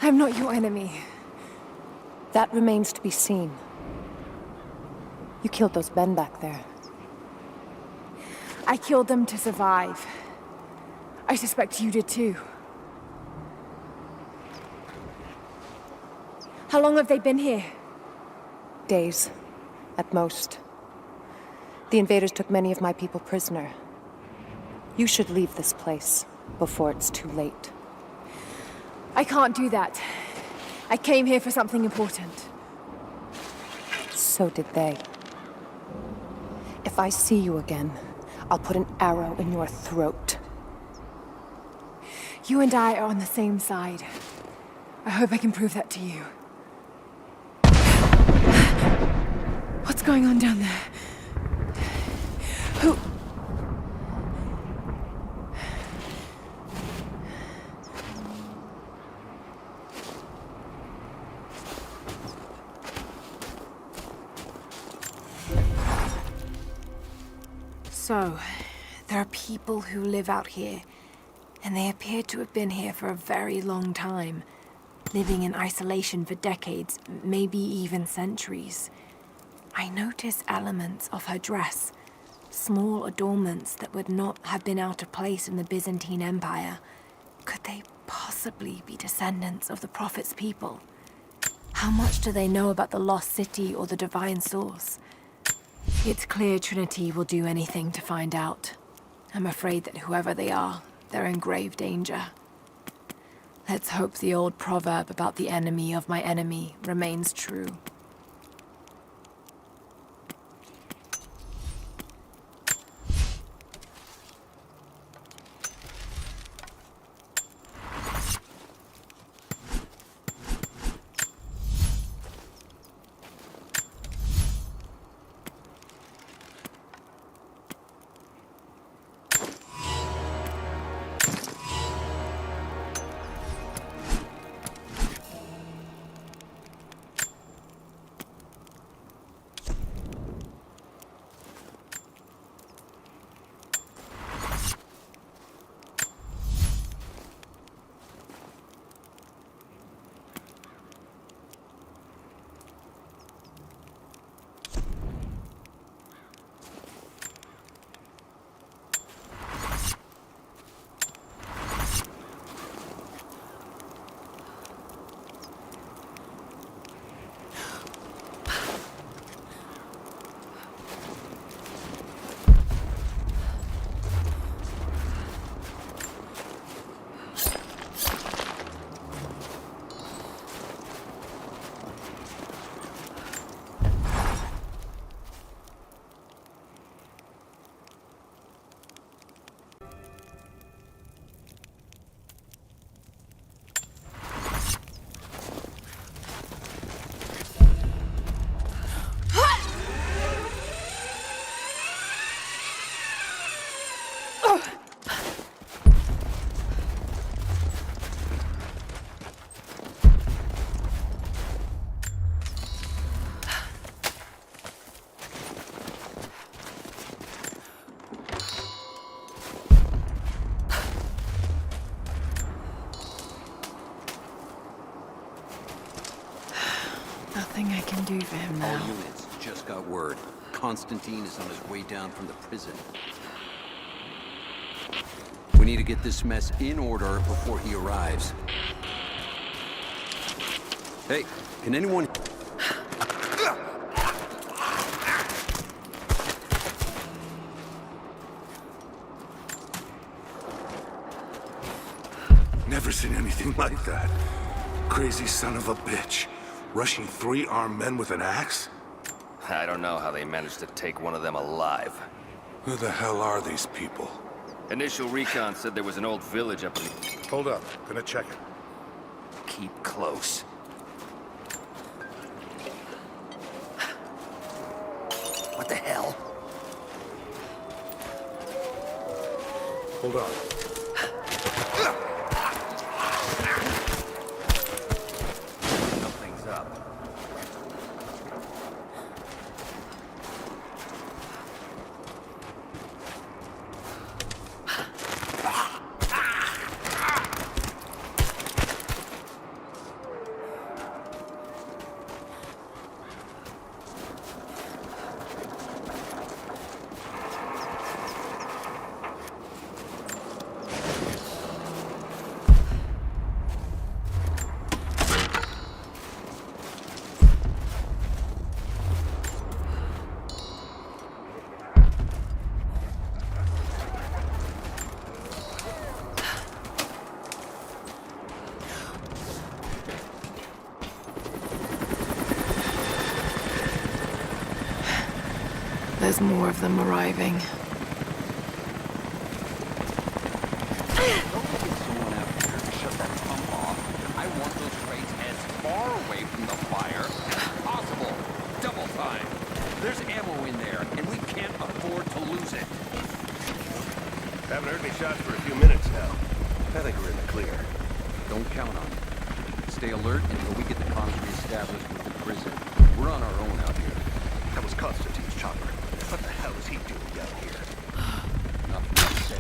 I'm not your enemy. That remains to be seen. You killed those men back there. I killed them to survive. I suspect you did too. How long have they been here? Days, at most. The invaders took many of my people prisoner. You should leave this place before it's too late. I can't do that. I came here for something important. So did they. If I see you again, I'll put an arrow in your throat. You and I are on the same side. I hope I can prove that to you. What's going on down there? Who... So, there are people who live out here, and they appear to have been here for a very long time, living in isolation for decades, maybe even centuries. I notice elements of her dress, small adornments that would not have been out of place in the Byzantine Empire. Could they possibly be descendants of the Prophet's people? How much do they know about the lost city or the divine source? It's clear Trinity will do anything to find out. I'm afraid that whoever they are, they're in grave danger. Let's hope the old proverb about the enemy of my enemy remains true. Nothing I can do for him now. All units, just got word. Constantine is on his way down from the prison. We need to get this mess in order before he arrives. Hey, can anyone... Never seen anything like that. Crazy son of a bitch. Rushing 3 armed men with an axe? I don't know how they managed to take one of them alive. Who the hell are these people? Initial recon said there was an old village up in... Hold up, gonna check it. Keep close. What the hell? Hold on. Something's up. there's more of them arriving. Someone out here to shut that pump off. I want those crates as far away from the fire as possible. Double time. There's ammo in there, and we can't afford to lose it. Haven't heard any shots for a few minutes now. I think we're in the clear. Don't count on it. Stay alert until we get the comms reestablished with the prison. We're on our own out here. That was Constantine's chopper. What the hell is he doing down here? Nothing to say.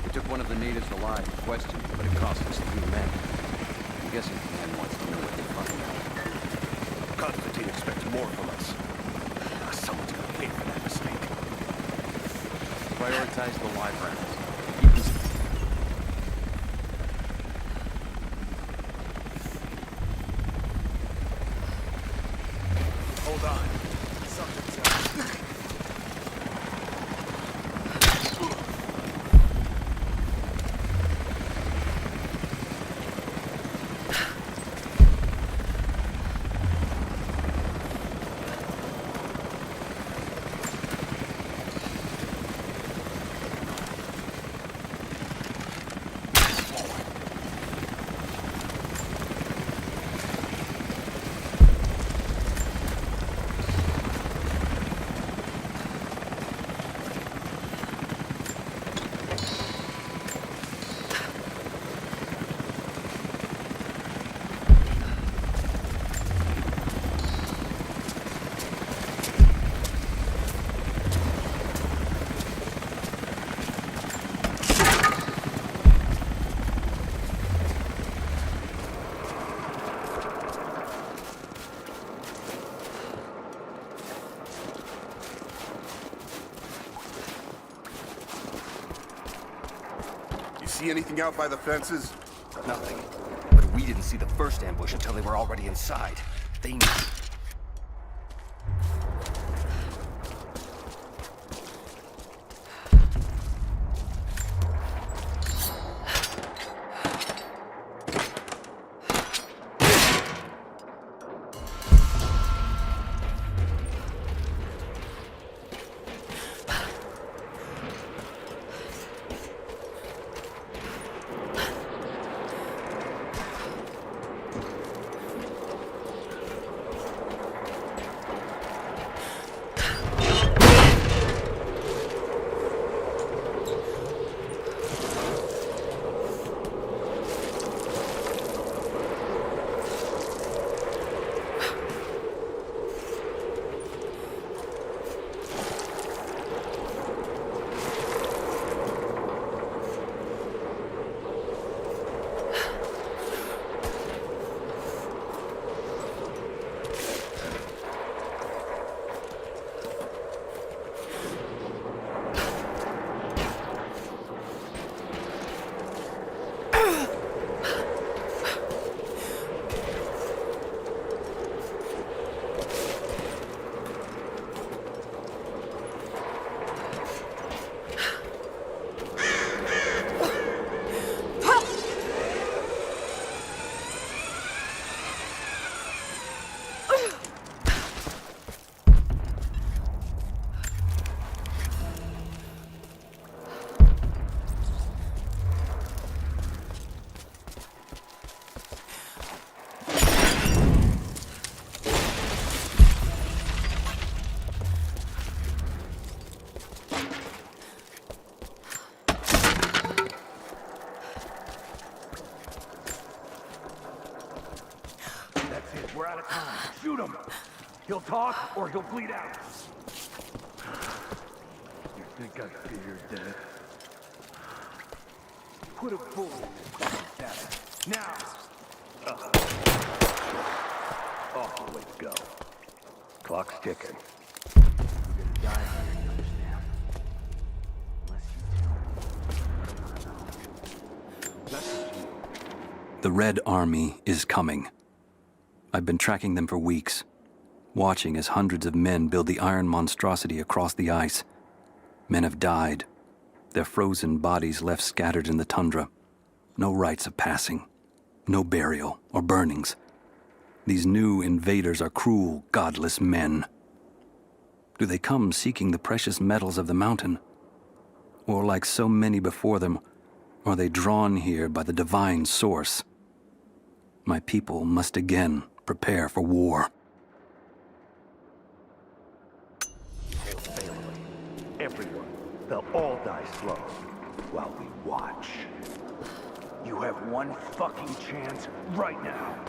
We took one of the natives alive, questioned, but it cost us 3 men. I'm guessing the man wants to know what they find out. Constantine expects more from us. Someone's gonna pay for that mistake. Prioritize the live rounds. Keep them. Hold on. Something's up. See anything out by the fences? Nothing. But we didn't see the first ambush until they were already inside. They knew. We're out of time. Shoot him! He'll talk, or he'll bleed out. You think I fear your death? Put a bullet in his fucking cabin. Now! Off the way to go. Clock's ticking. You're gonna die here, you understand? Unless you tell me. The Red Army is coming. I've been tracking them for weeks, watching as hundreds of men build the iron monstrosity across the ice. Men have died, their frozen bodies left scattered in the tundra. No rites of passing, no burial or burnings. These new invaders are cruel, godless men. Do they come seeking the precious metals of the mountain? Or like so many before them, are they drawn here by the divine source? My people must again prepare for war. Family, everyone, they'll all die slow while we watch. You have one fucking chance right now.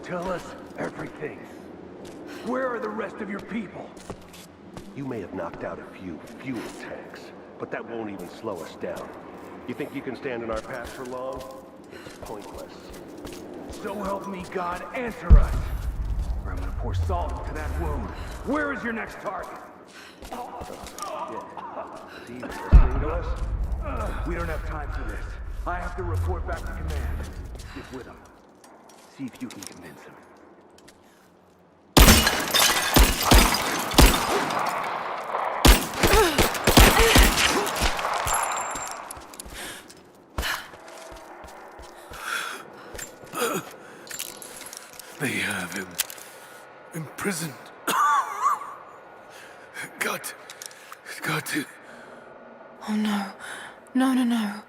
Tell us everything. Where are the rest of your people? You may have knocked out a few fuel tanks, but that won't even slow us down. You think you can stand in our path for long? It's pointless. So help me God, answer us! Or I'm gonna pour salt into that wound. Where is your next target? See, you're listening to us? We don't have time for this. I have to report back to command. Get with him. See if you can convince him. They have him imprisoned. Got to. Oh no. No.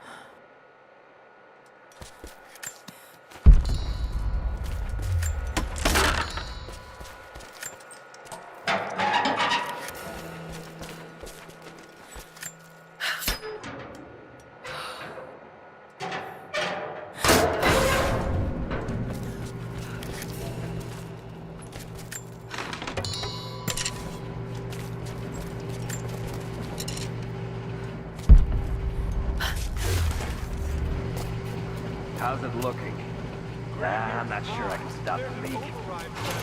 How's it looking? I'm not sure I can stop the leak.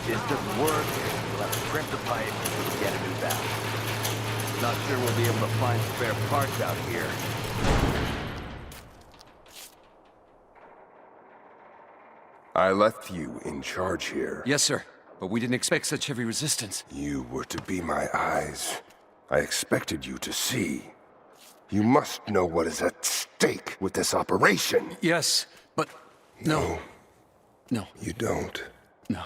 This doesn't work, we'll have to crimp the pipe and get a new valve. Not sure we'll be able to find spare parts out here. I left you in charge here. Yes, sir. But we didn't expect such heavy resistance. You were to be my eyes. I expected you to see. You must know what is at stake with this operation. Yes, but... No. You don't. No.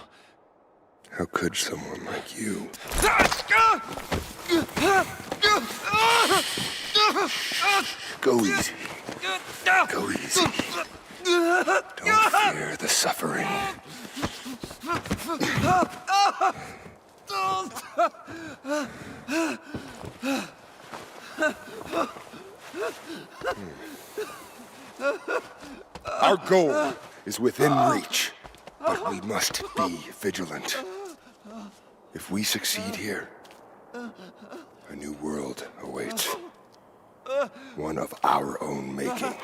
How could someone like you? Go easy. Go easy. Don't fear the suffering. Our goal is within reach, but we must be vigilant. If we succeed here, a new world awaits. One of our own making.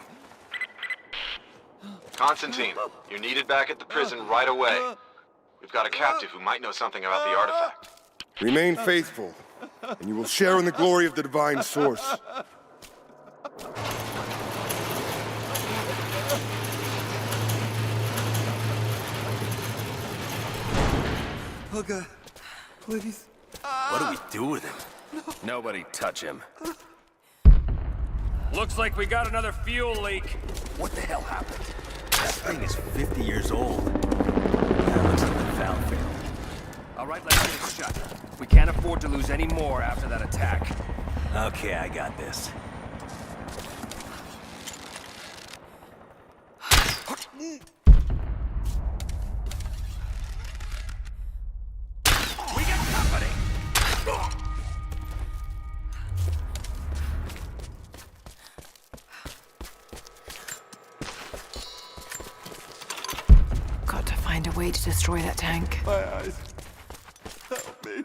Constantine, you're needed back at the prison right away. We've got a captive who might know something about the artifact. Remain faithful, and you will share in the glory of the divine source. Oh God, please. What do we do with him? Nobody touch him. Looks like we got another fuel leak. What the hell happened? That thing is 50 years old. Yeah, looks like the valve failed. All right, let's get it shut. We can't afford to lose any more after that attack. Okay, I got this. We got company! Got to find a way to destroy that tank. My eyes. Help me.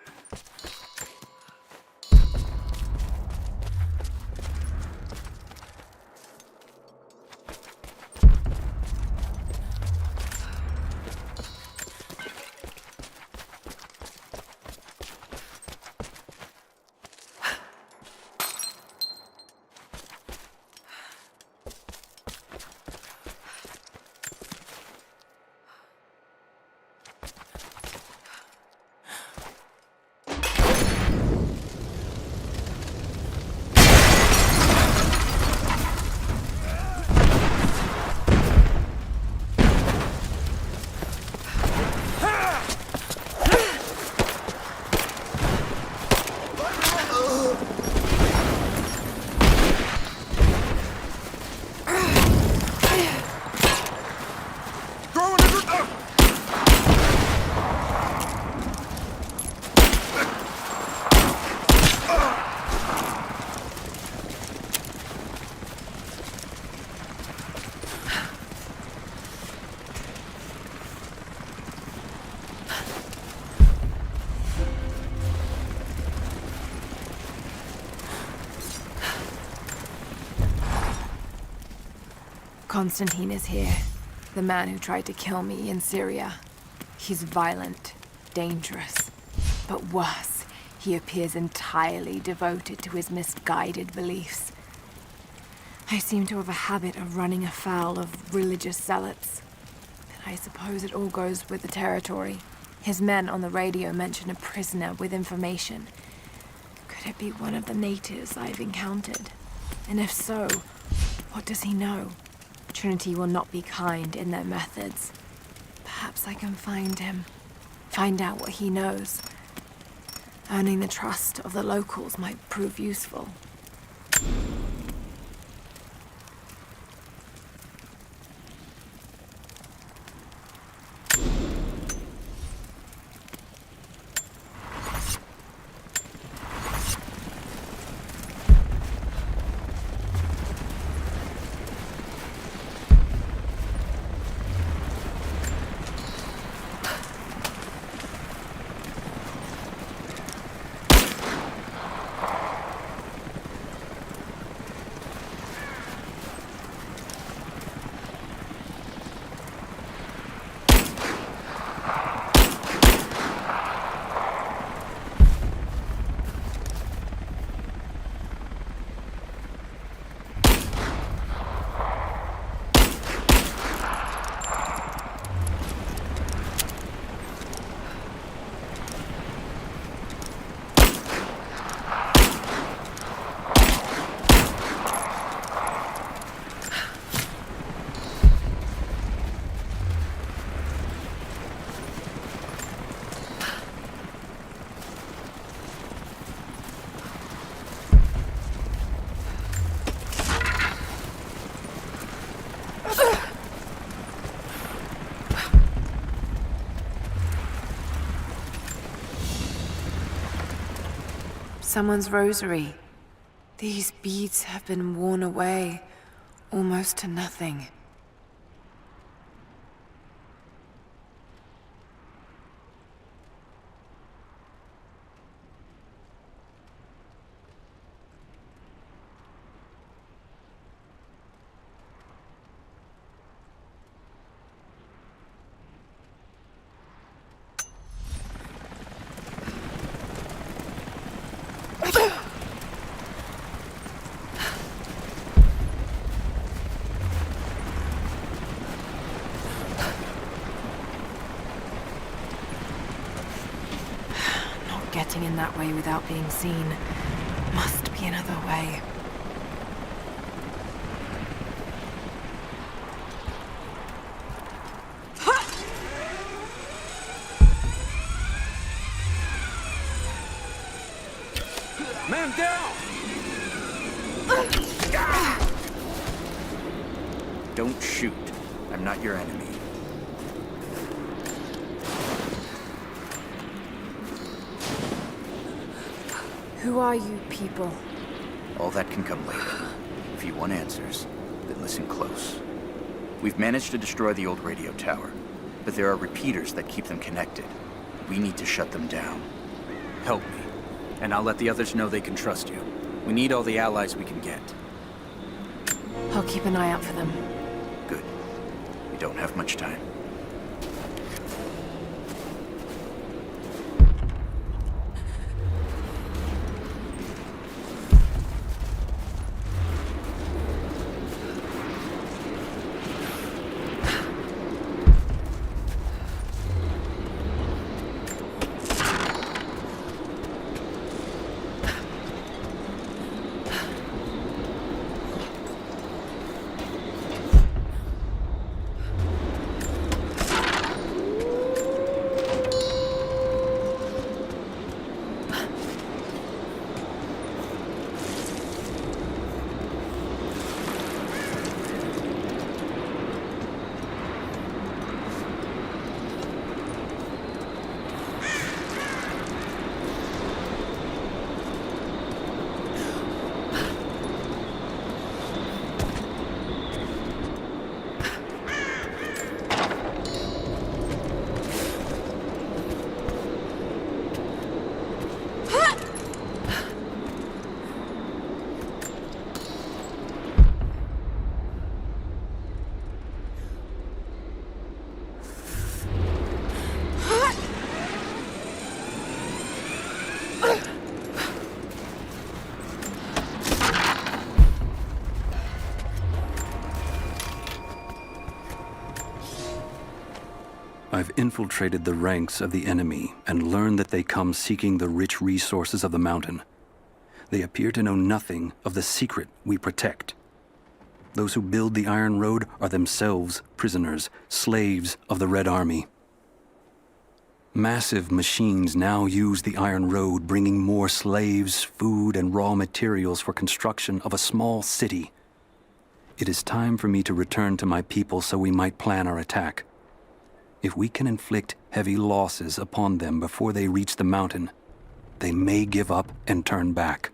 Constantine is here. The man who tried to kill me in Syria. He's violent, dangerous. But worse, he appears entirely devoted to his misguided beliefs. I seem to have a habit of running afoul of religious zealots. But I suppose it all goes with the territory. His men on the radio mention a prisoner with information. Could it be one of the natives I've encountered? And if so, what does he know? Trinity will not be kind in their methods. Perhaps I can find him. Find out what he knows. Earning the trust of the locals might prove useful. Someone's rosary. These beads have been worn away, almost to nothing. Getting in that way without being seen. Must be another way. Man down! Don't shoot. I'm not your enemy. Who are you people? All that can come later. If you want answers, then listen close. We've managed to destroy the old radio tower, but there are repeaters that keep them connected. We need to shut them down. Help me, and I'll let the others know they can trust you. We need all the allies we can get. I'll keep an eye out for them. Good. We don't have much time. I've infiltrated the ranks of the enemy and learned that they come seeking the rich resources of the mountain. They appear to know nothing of the secret we protect. Those who build the Iron Road are themselves prisoners, slaves of the Red Army. Massive machines now use the Iron Road, bringing more slaves, food, and raw materials for construction of a small city. It is time for me to return to my people so we might plan our attack. If we can inflict heavy losses upon them before they reach the mountain, they may give up and turn back.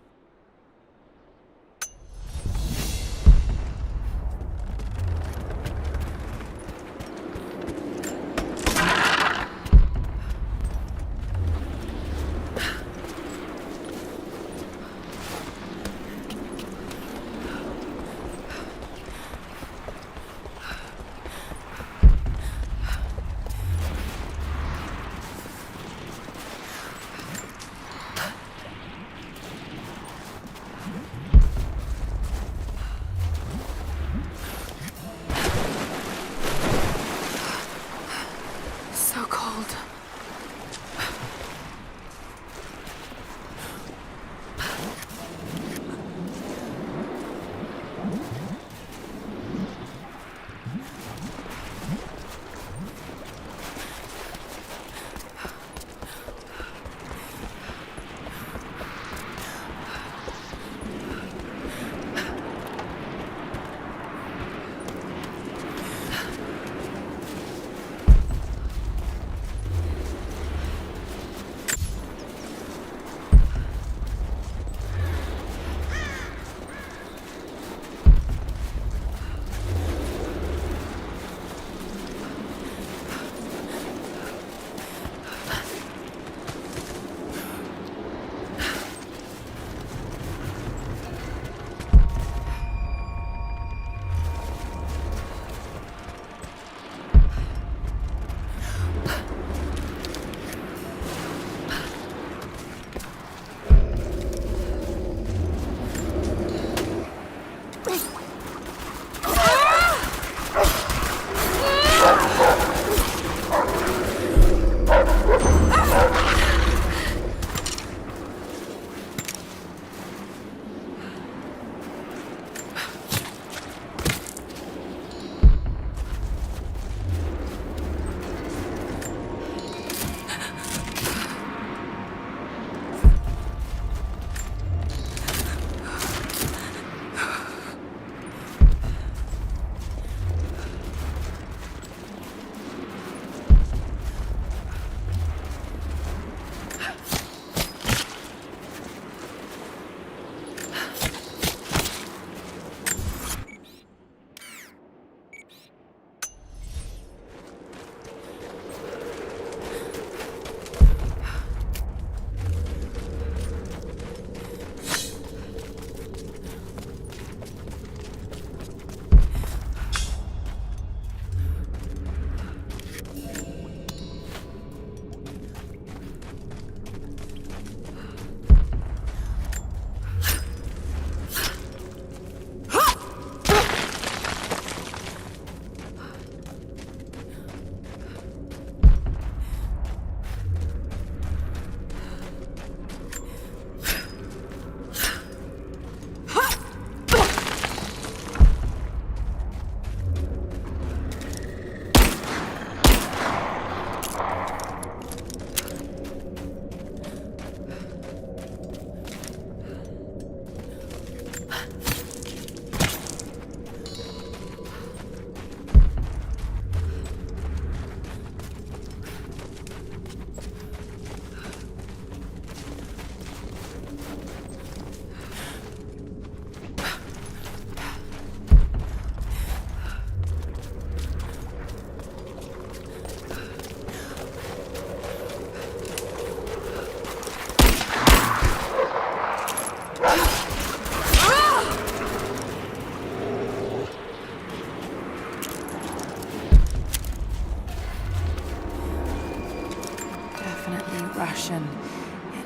Russian.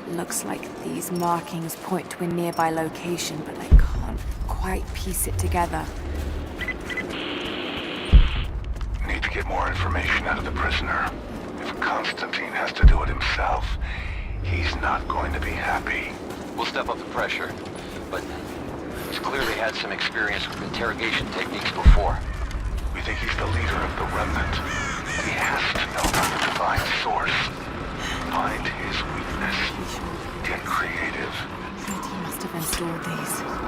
It looks like these markings point to a nearby location, but I can't quite piece it together. Need to get more information out of the prisoner. If Constantine has to do it himself, he's not going to be happy. We'll step up the pressure, but he's clearly had some experience with interrogation techniques before. We think he's the leader of the Remnant. He has to know about the divine source. Find his weakness. Get creative. He must have installed these.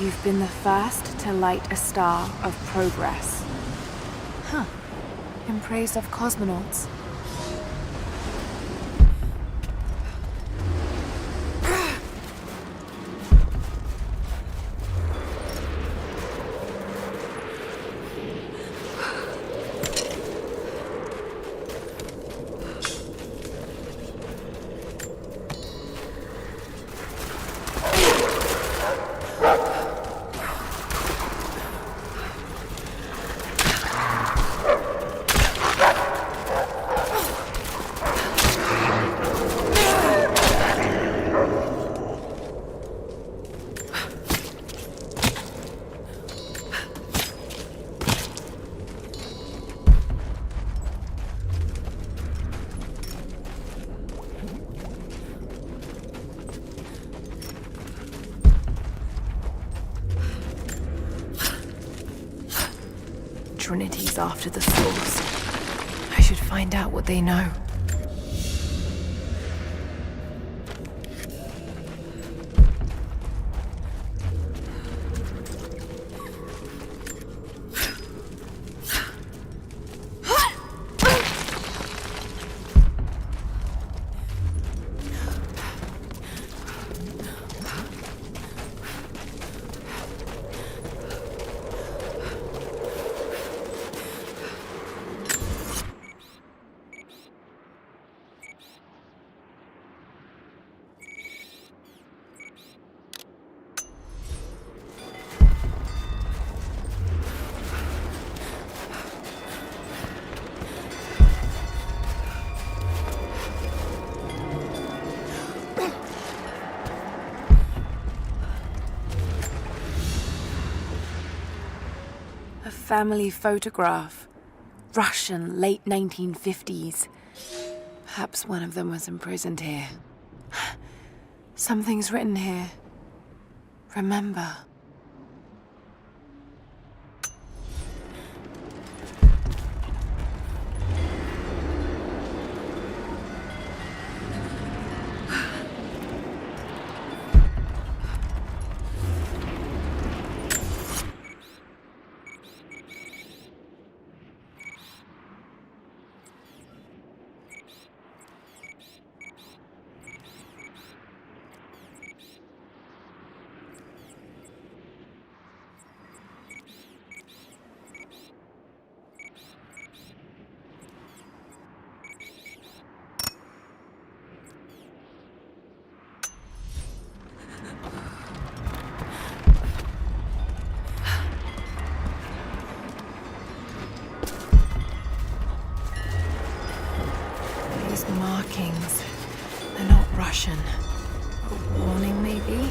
You've been the first to light a star of progress. Huh. In praise of cosmonauts. Trinity's after the source. I should find out what they know. Family photograph. Russian, late 1950s. Perhaps one of them was imprisoned here. Something's written here. Remember. Markings. They're not Russian. A warning, maybe?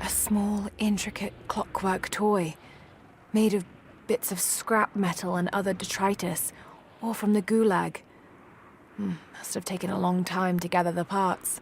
Small, intricate clockwork toy, made of bits of scrap metal and other detritus, all from the gulag. Must have taken a long time to gather the parts.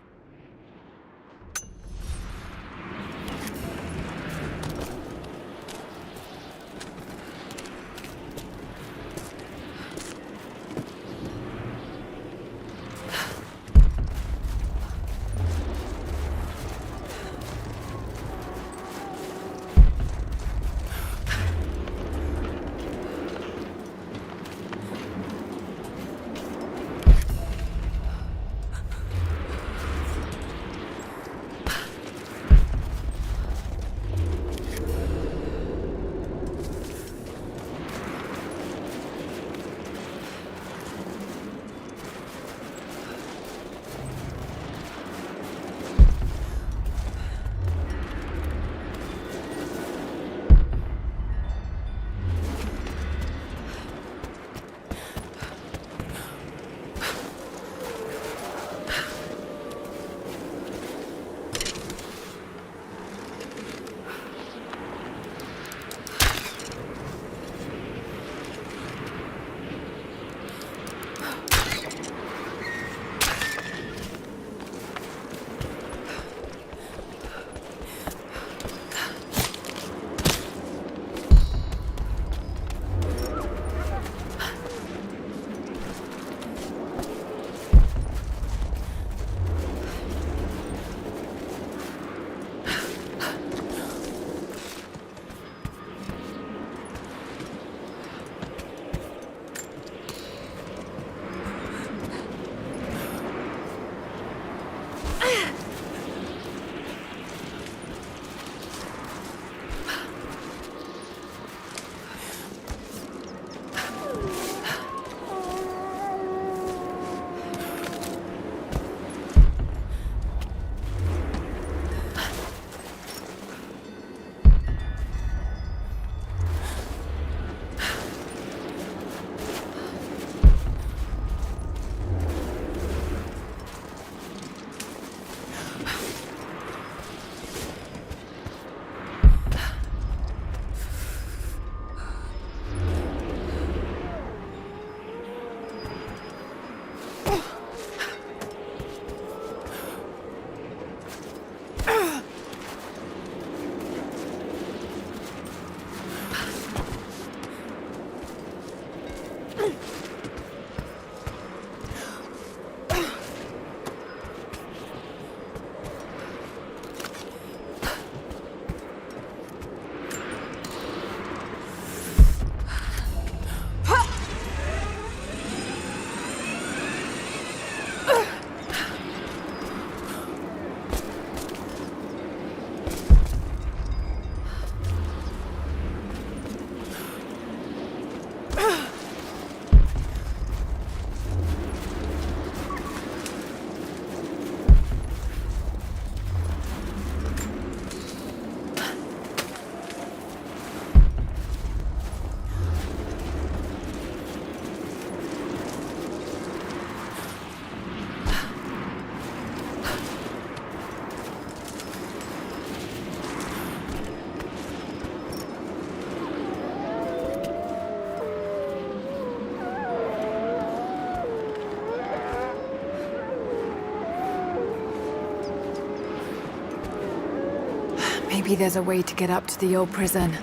Maybe there's a way to get up to the old prison.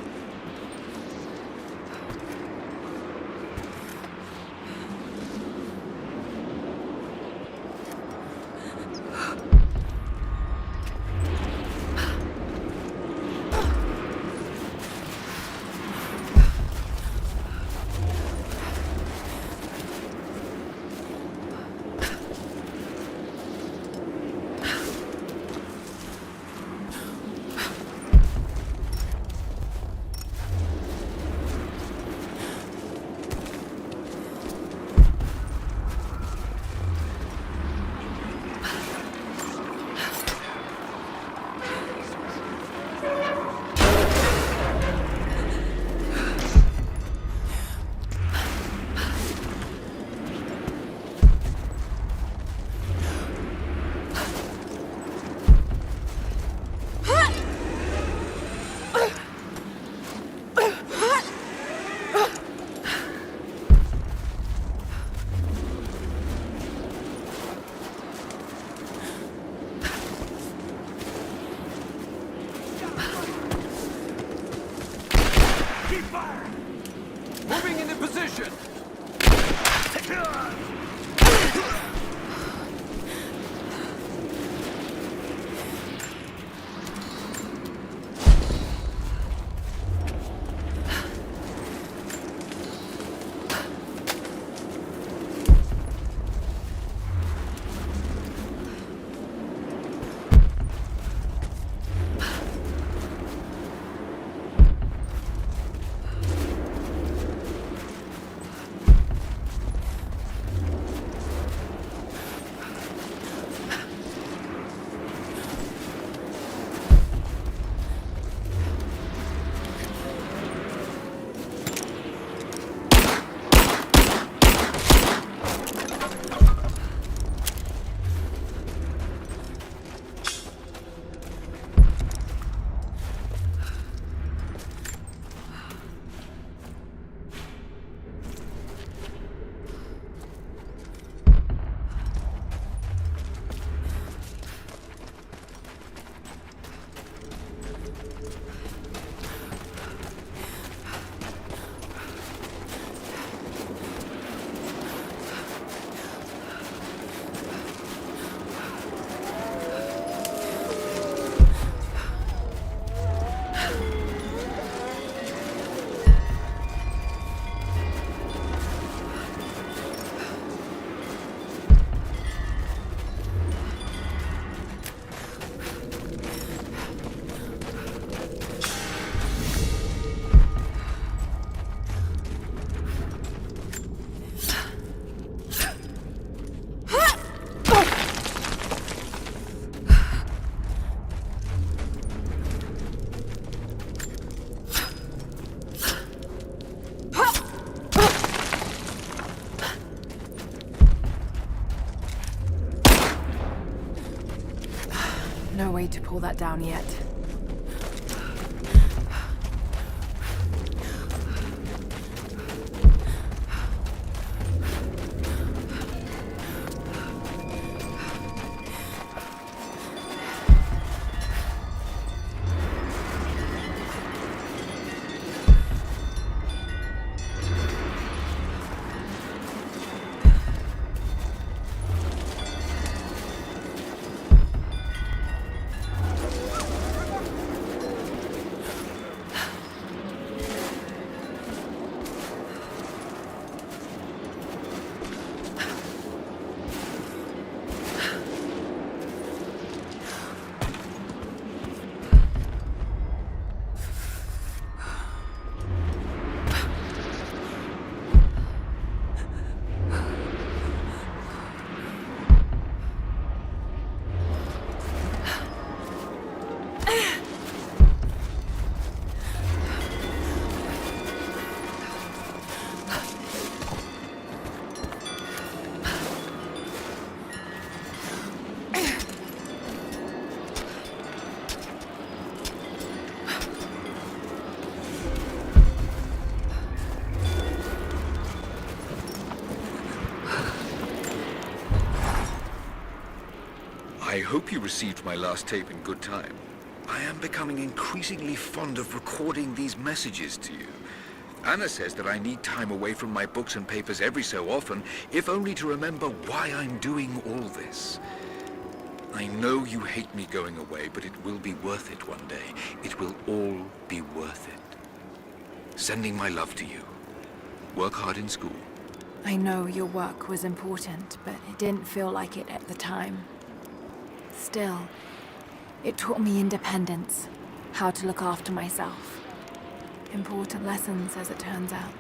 Moving into position! No way to pull that down yet. I hope you received my last tape in good time. I am becoming increasingly fond of recording these messages to you. Anna says that I need time away from my books and papers every so often, if only to remember why I'm doing all this. I know you hate me going away, but it will be worth it one day. It will all be worth it. Sending my love to you. Work hard in school. I know your work was important, but it didn't feel like it at the time. Still, it taught me independence, how to look after myself. Important lessons, as it turns out.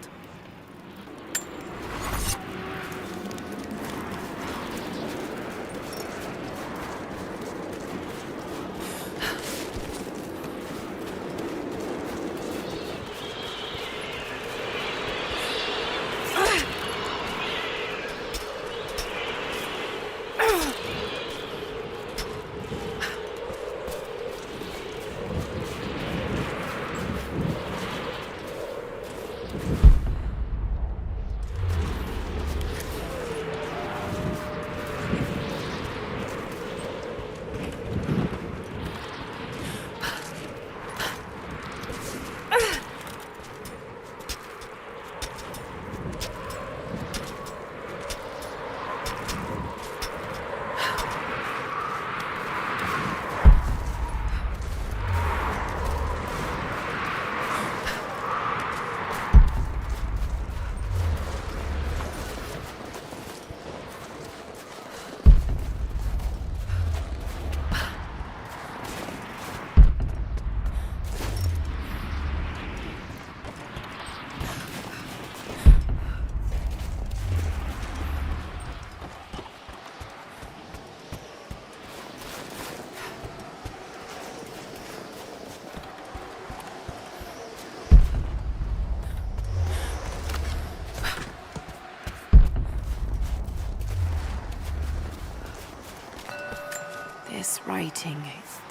This writing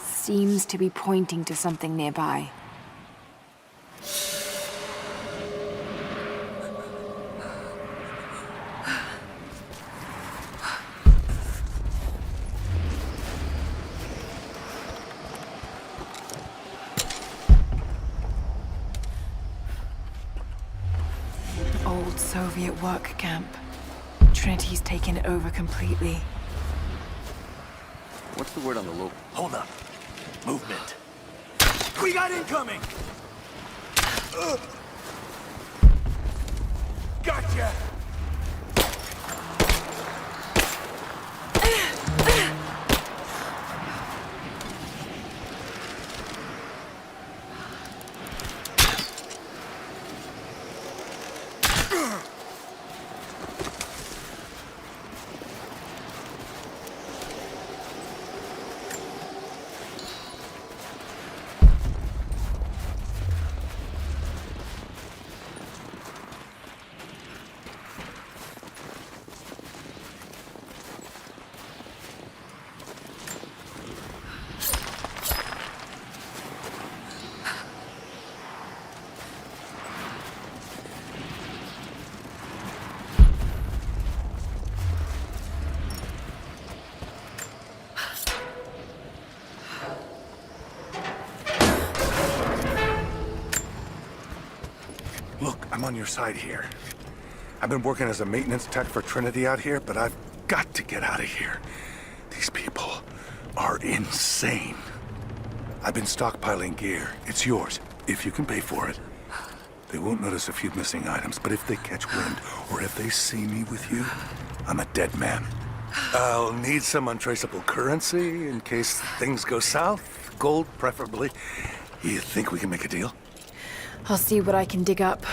seems to be pointing to something nearby. Old Soviet work camp. Trinity's taken it over completely. What's the word on the local? Hold up. Movement. We got incoming! Gotcha! Look, I'm on your side here. I've been working as a maintenance tech for Trinity out here, but I've got to get out of here. These people are insane. I've been stockpiling gear. It's yours, if you can pay for it. They won't notice a few missing items, but if they catch wind, or if they see me with you, I'm a dead man. I'll need some untraceable currency in case things go south. Gold, preferably. You think we can make a deal? I'll see what I can dig up.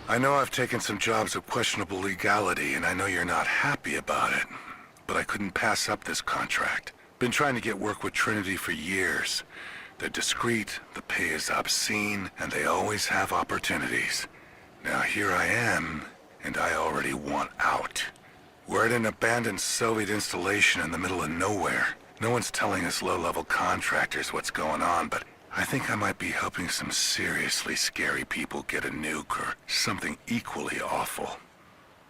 I know I've taken some jobs of questionable legality, and I know you're not happy about it. But I couldn't pass up this contract. Been trying to get work with Trinity for years. They're discreet, the pay is obscene, and they always have opportunities. Now here I am, and I already want out. We're at an abandoned Soviet installation in the middle of nowhere. No one's telling us low-level contractors what's going on, but I think I might be helping some seriously scary people get a nuke or something equally awful.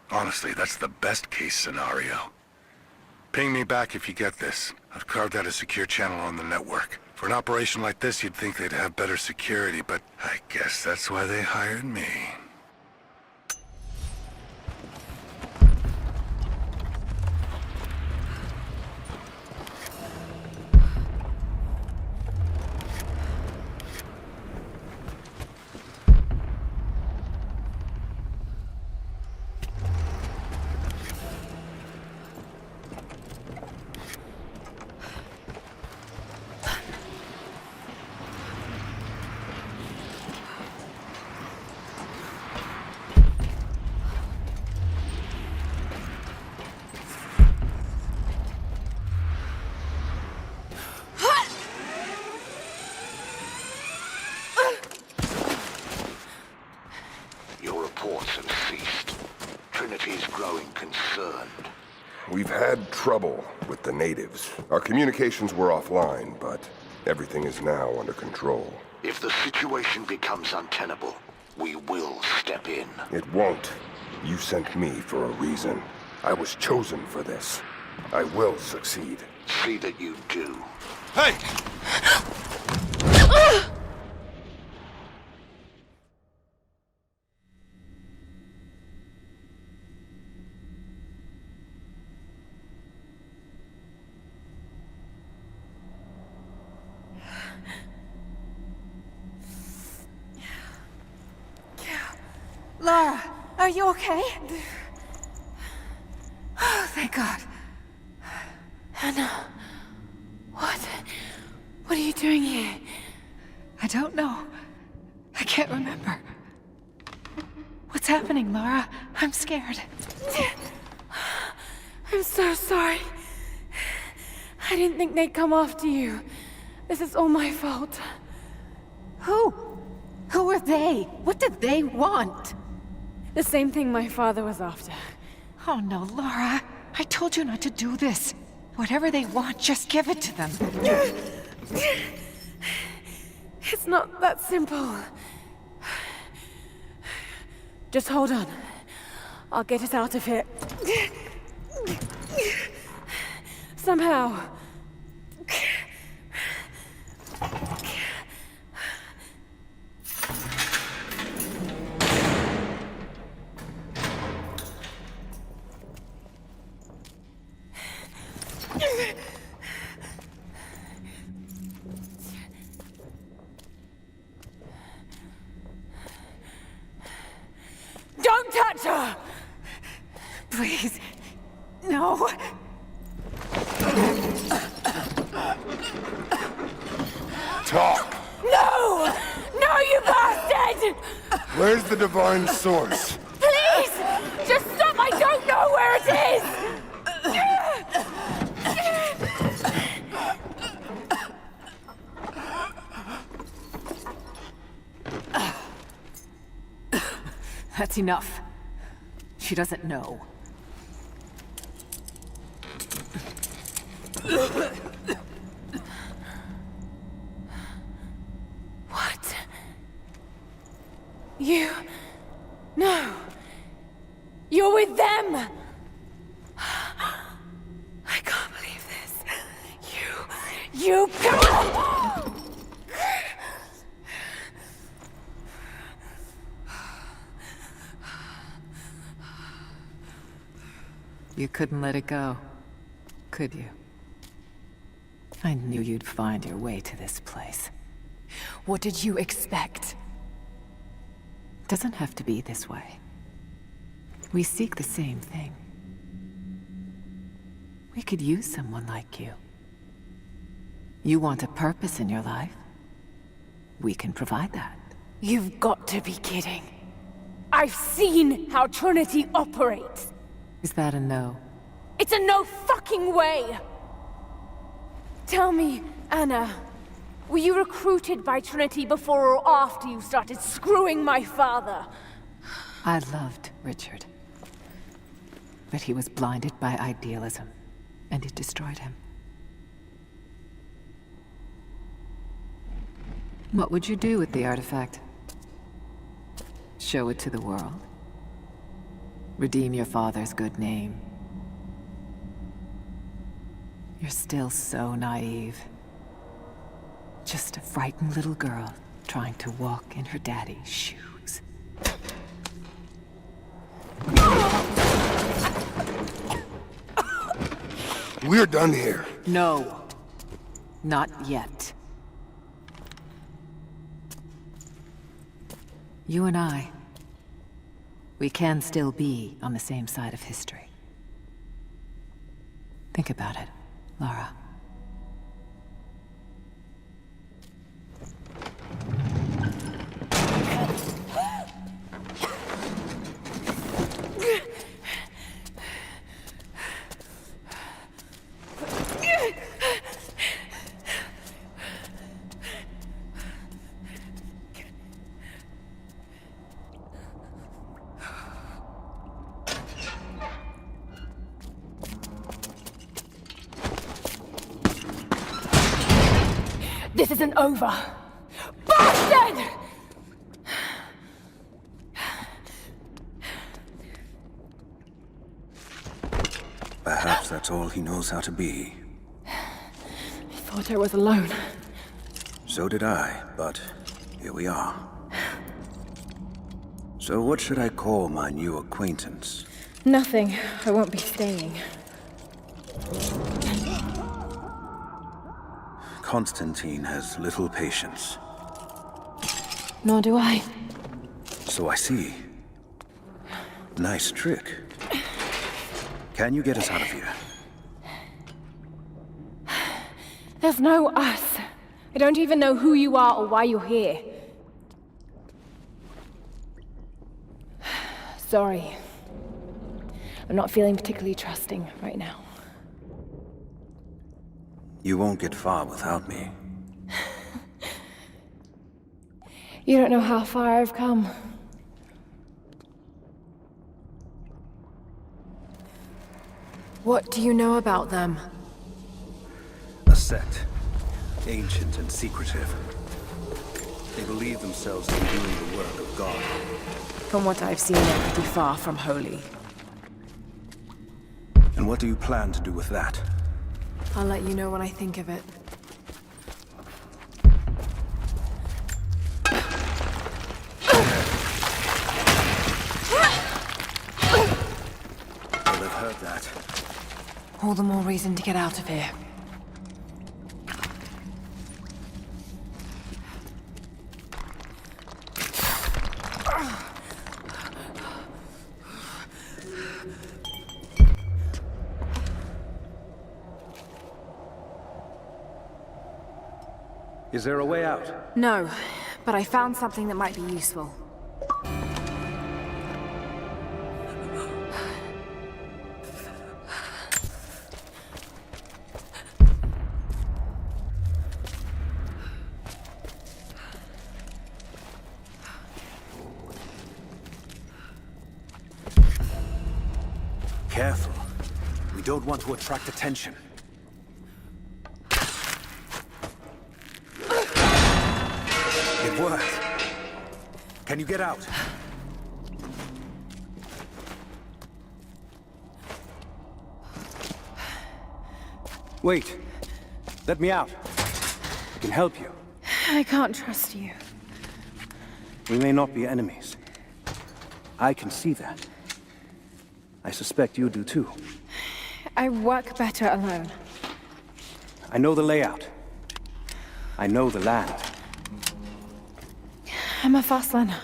Honestly, that's the best-case scenario. Ping me back if you get this. I've carved out a secure channel on the network. For an operation like this, you'd think they'd have better security, but I guess that's why they hired me. We've had trouble with the natives. Our communications were offline, but everything is now under control. If the situation becomes untenable, we will step in. It won't. You sent me for a reason. I was chosen for this. I will succeed. See that you do. Hey! Lara, are you okay? Oh, thank God. Anna, what are you doing here? I don't know. I can't remember. What's happening, Lara? I'm scared. I'm so sorry. I didn't think they'd come after you. This is all my fault. Who? Who are they? What did they want? The same thing my father was after. Oh no, Lara. I told you not to do this. Whatever they want, just give it to them. It's not that simple. Just hold on. I'll get us out of here. Somehow. Don't touch her! Please. No. Talk! No! No, you bastard! Where's the divine source? Please! Just stop! I don't know where it is! That's enough. She doesn't know. What? You... No. You're with them! I can't believe this. You... You couldn't let it go, could you? I knew you'd find your way to this place. What did you expect? Doesn't have to be this way. We seek the same thing. We could use someone like you. You want a purpose in your life? We can provide that. You've got to be kidding. I've seen how Trinity operates. Is that a no? It's a no fucking way! Tell me, Anna, Were you recruited by Trinity before or after you started screwing my father? I loved Richard. But he was blinded by idealism, and it destroyed him. What would you do with the artifact? Show it to the world? Redeem your father's good name? You're still so naive. Just a frightened little girl trying to walk in her daddy's shoes. We're done here. No. Not yet. You and I, we can still be on the same side of history. Think about it, Lara. This isn't over! Bastard! Perhaps that's all he knows how to be. I thought I was alone. So did I, but here we are. So what should I call my new acquaintance? Nothing. I won't be staying. Constantine has little patience. Nor do I. So I see. Nice trick. Can you get us out of here? There's no us. I don't even know who you are or why you're here. Sorry. I'm not feeling particularly trusting right now. You won't get far without me. You don't know how far I've come. What do you know about them? A sect. Ancient and secretive. They believe themselves to be doing the work of God. From what I've seen, they're pretty far from holy. And what do you plan to do with that? I'll let you know when I think of it. Well, I've heard that. All the more reason to get out of here. Is there a way out? No, but I found something that might be useful. Careful. We don't want to attract attention. It worked. Can you get out? Wait. Let me out. I can help you. I can't trust you. We may not be enemies. I can see that. I suspect you do too. I work better alone. I know the layout. I know the land. I'm a fast learner.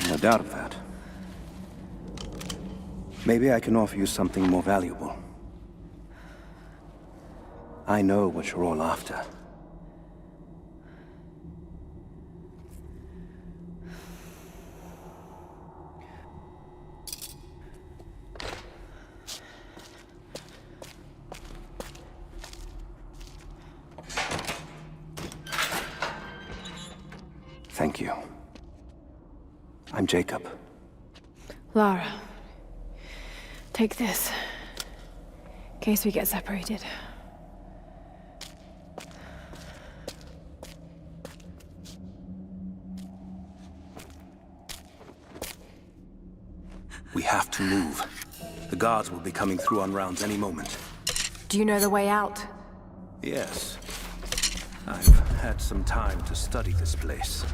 No doubt of that. Maybe I can offer you something more valuable. I know what you're all after. Thank you. I'm Jacob. Lara, take this. In case we get separated. We have to move. The guards will be coming through on rounds any moment. Do you know the way out? Yes. I've had some time to study this place.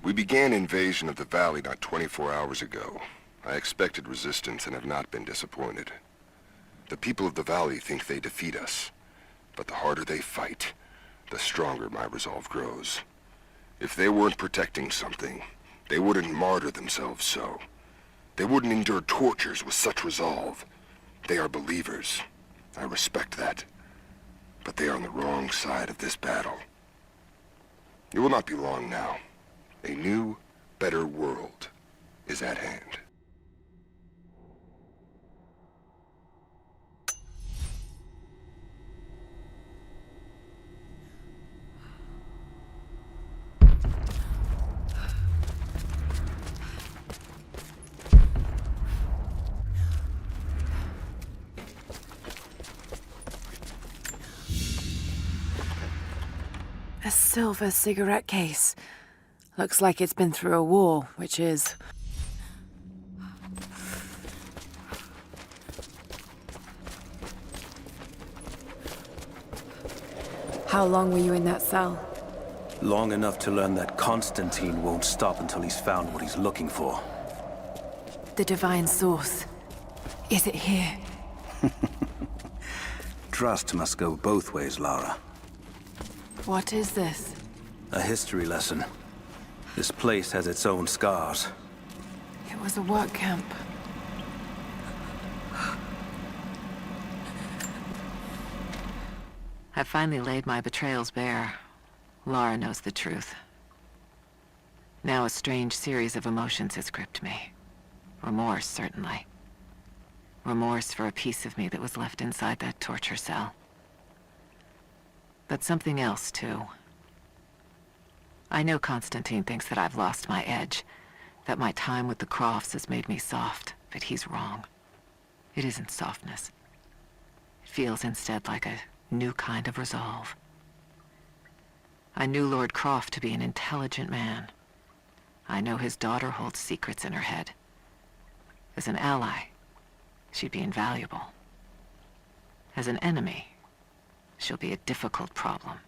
We began invasion of the valley not 24 hours ago. I expected resistance and have not been disappointed. The people of the valley think they defeat us, but the harder they fight, the stronger my resolve grows. If they weren't protecting something, they wouldn't martyr themselves so. They wouldn't endure tortures with such resolve. They are believers. I respect that. But they are on the wrong side of this battle. It will not be long now. A new, better world is at hand. A silver cigarette case. Looks like it's been through a war, which is... How long were you in that cell? Long enough to learn that Constantine won't stop until he's found what he's looking for. The divine source. Is it here? Trust must go both ways, Lara. What is this? A history lesson. This place has its own scars. It was a work camp. I finally laid my betrayals bare. Lara knows the truth. Now a strange series of emotions has gripped me. Remorse, certainly. Remorse for a piece of me that was left inside that torture cell. But something else, too. I know Constantine thinks that I've lost my edge, that my time with the Crofts has made me soft, but he's wrong. It isn't softness. It feels instead like a new kind of resolve. I knew Lord Croft to be an intelligent man. I know his daughter holds secrets in her head. As an ally, she'd be invaluable. As an enemy, she'll be a difficult problem.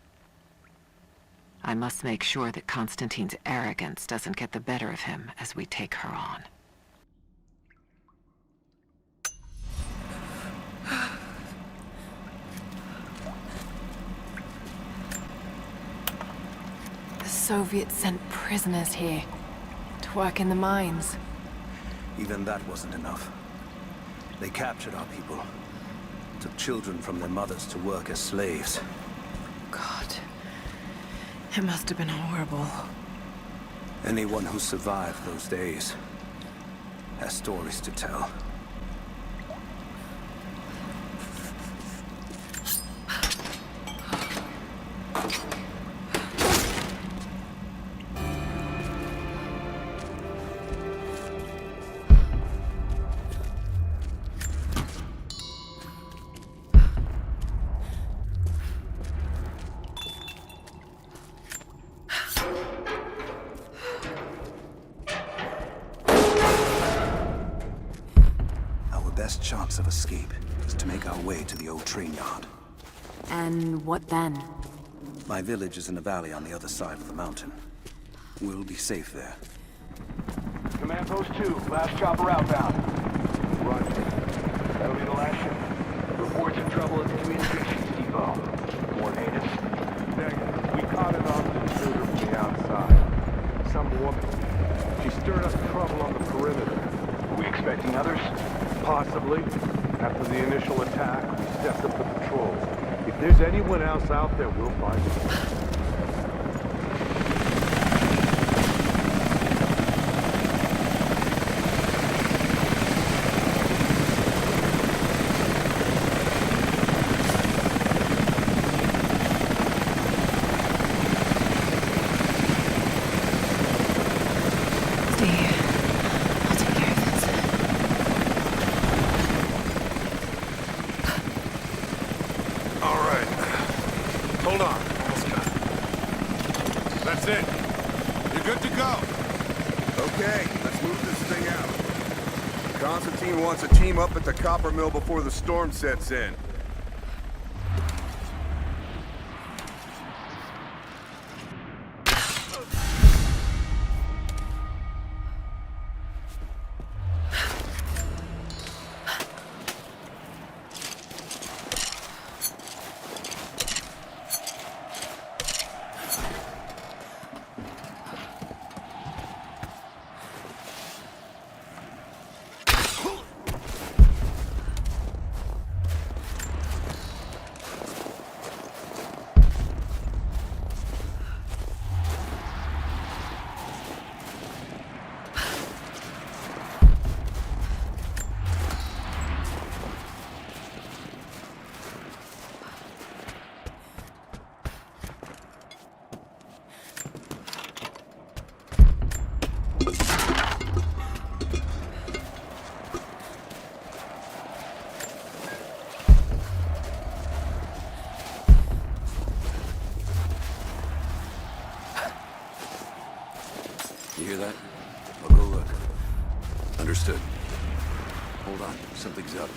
I must make sure that Constantine's arrogance doesn't get the better of him as we take her on. The Soviets sent prisoners here to work in the mines. Even that wasn't enough. They captured our people, took children from their mothers to work as slaves. God. It must have been horrible. Anyone who survived those days has stories to tell. Best chance of escape is to make our way to the old train yard. And what then? My village is in a valley on the other side of the mountain. We'll be safe there. Command Post 2, last chopper outbound. Run. That'll be the last ship. Reports of trouble at the communications depot. More natives? Negative. We caught an armed intruder from the outside. Some woman. She stirred up trouble on the perimeter. Are we expecting others? Possibly. After the initial attack, we stepped up the patrol. If there's anyone else out there, we'll find them. team wants a team up at the copper mill before the storm sets in. You hear that? I'll go look. Understood. Hold on, something's up.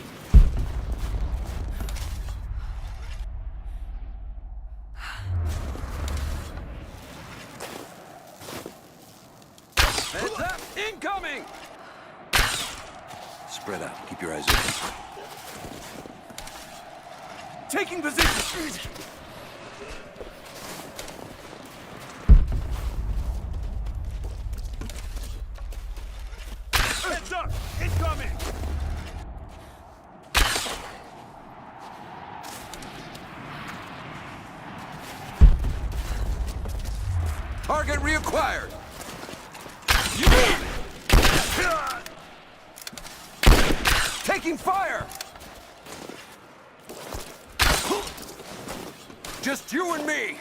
Heads up! Incoming! Spread out. Keep your eyes open. Taking position! Heads up! Incoming! Target reacquired! Taking fire! Just you and me!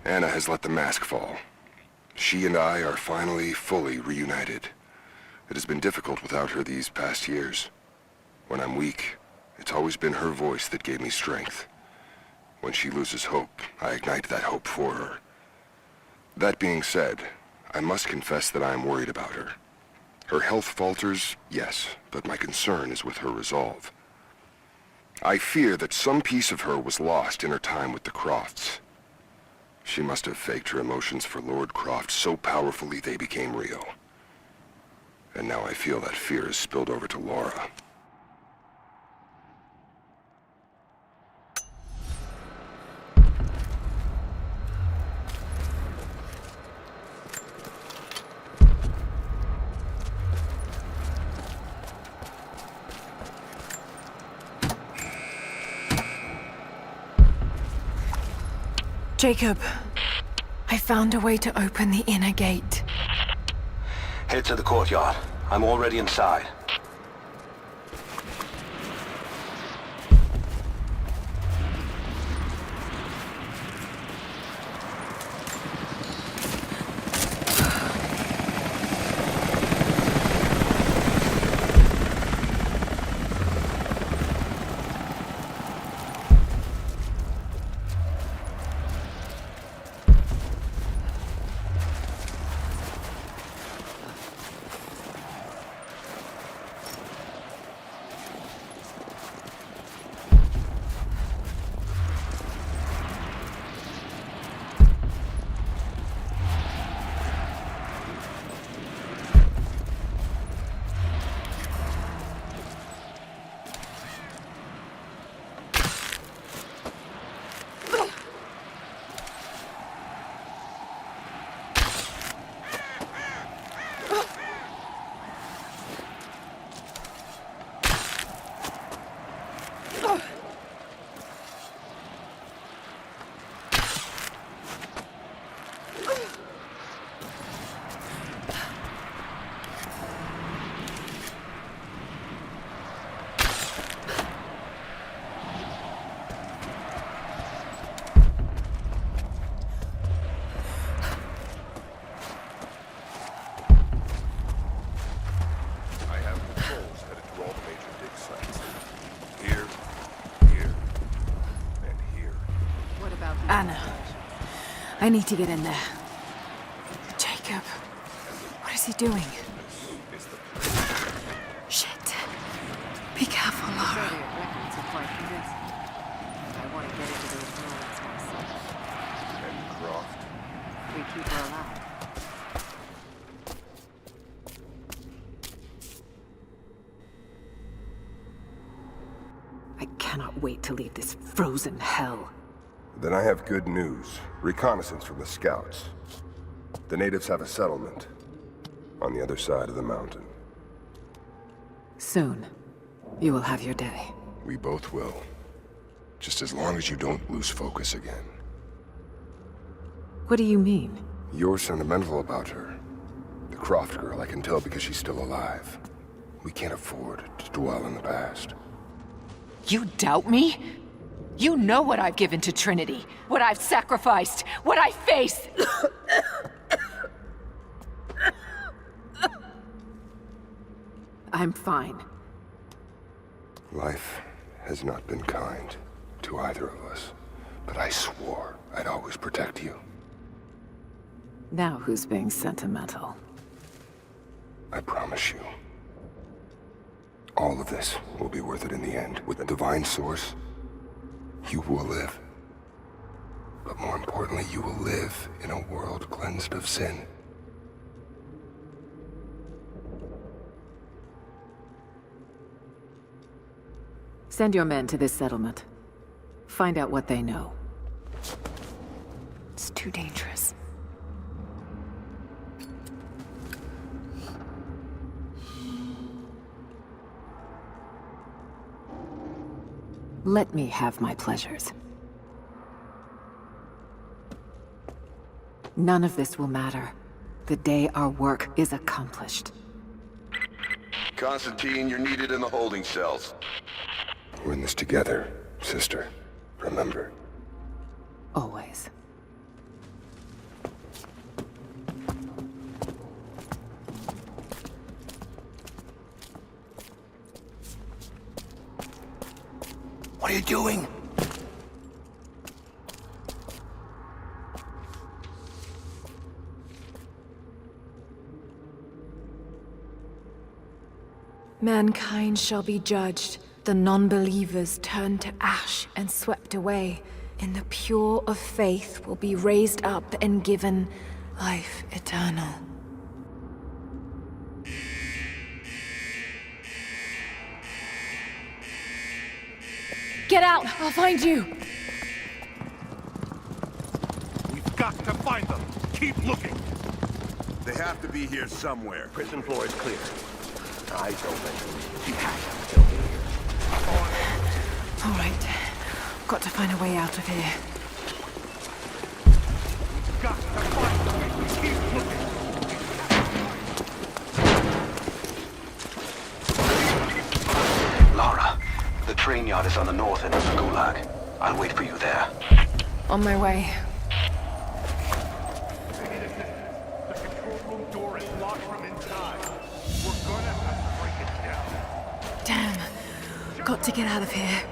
Anna has let the mask fall. She and I are finally fully reunited. It has been difficult without her these past years. When I'm weak, it's always been her voice that gave me strength. When she loses hope, I ignite that hope for her. That being said, I must confess that I am worried about her. Her health falters, yes, but my concern is with her resolve. I fear that some piece of her was lost in her time with the Crofts. She must have faked her emotions for Lord Croft so powerfully they became real. And now I feel that fear has spilled over to Lara. Jacob, I found a way to open the inner gate. Head to the courtyard. I'm already inside. I need to get in there. Jacob, what is he doing? Shit. Be careful, Lara. Records are quite convincing. I want to get into those ruins myself. And Croft. We keep her alive. I cannot wait to leave this frozen hell. Then I have good news. Reconnaissance from the scouts. The natives have a settlement on the other side of the mountain. Soon, you will have your day. We both will. Just as long as you don't lose focus again. What do you mean? You're sentimental about her. The Croft girl, I can tell because she's still alive. We can't afford to dwell in the past. You doubt me? You know what I've given to Trinity, what I've sacrificed, what I face! I'm fine. Life has not been kind to either of us, but I swore I'd always protect you. Now who's being sentimental? I promise you. All of this will be worth it in the end. With a divine source, you will live. But more importantly, you will live in a world cleansed of sin. Send your men to this settlement. Find out what they know. It's too dangerous. Let me have my pleasures. None of this will matter. The day our work is accomplished. Constantine, you're needed in the holding cells. We're in this together, sister. Remember. Always. What are you doing? Mankind shall be judged. The non-believers turned to ash and swept away. And the pure of faith will be raised up and given life eternal. Get out! I'll find you! We've got to find them. Keep looking. They have to be here somewhere. Prison floor is clear. Eyes open. She has to still be here. All right. Got to find a way out of here. We've got to find them. Keep looking. Lara, the train yard is on the north end of the Gulag. I'll wait for you there. On my way. The control room door is locked from inside. We're gonna have to break it down. Damn. Got to get out of here.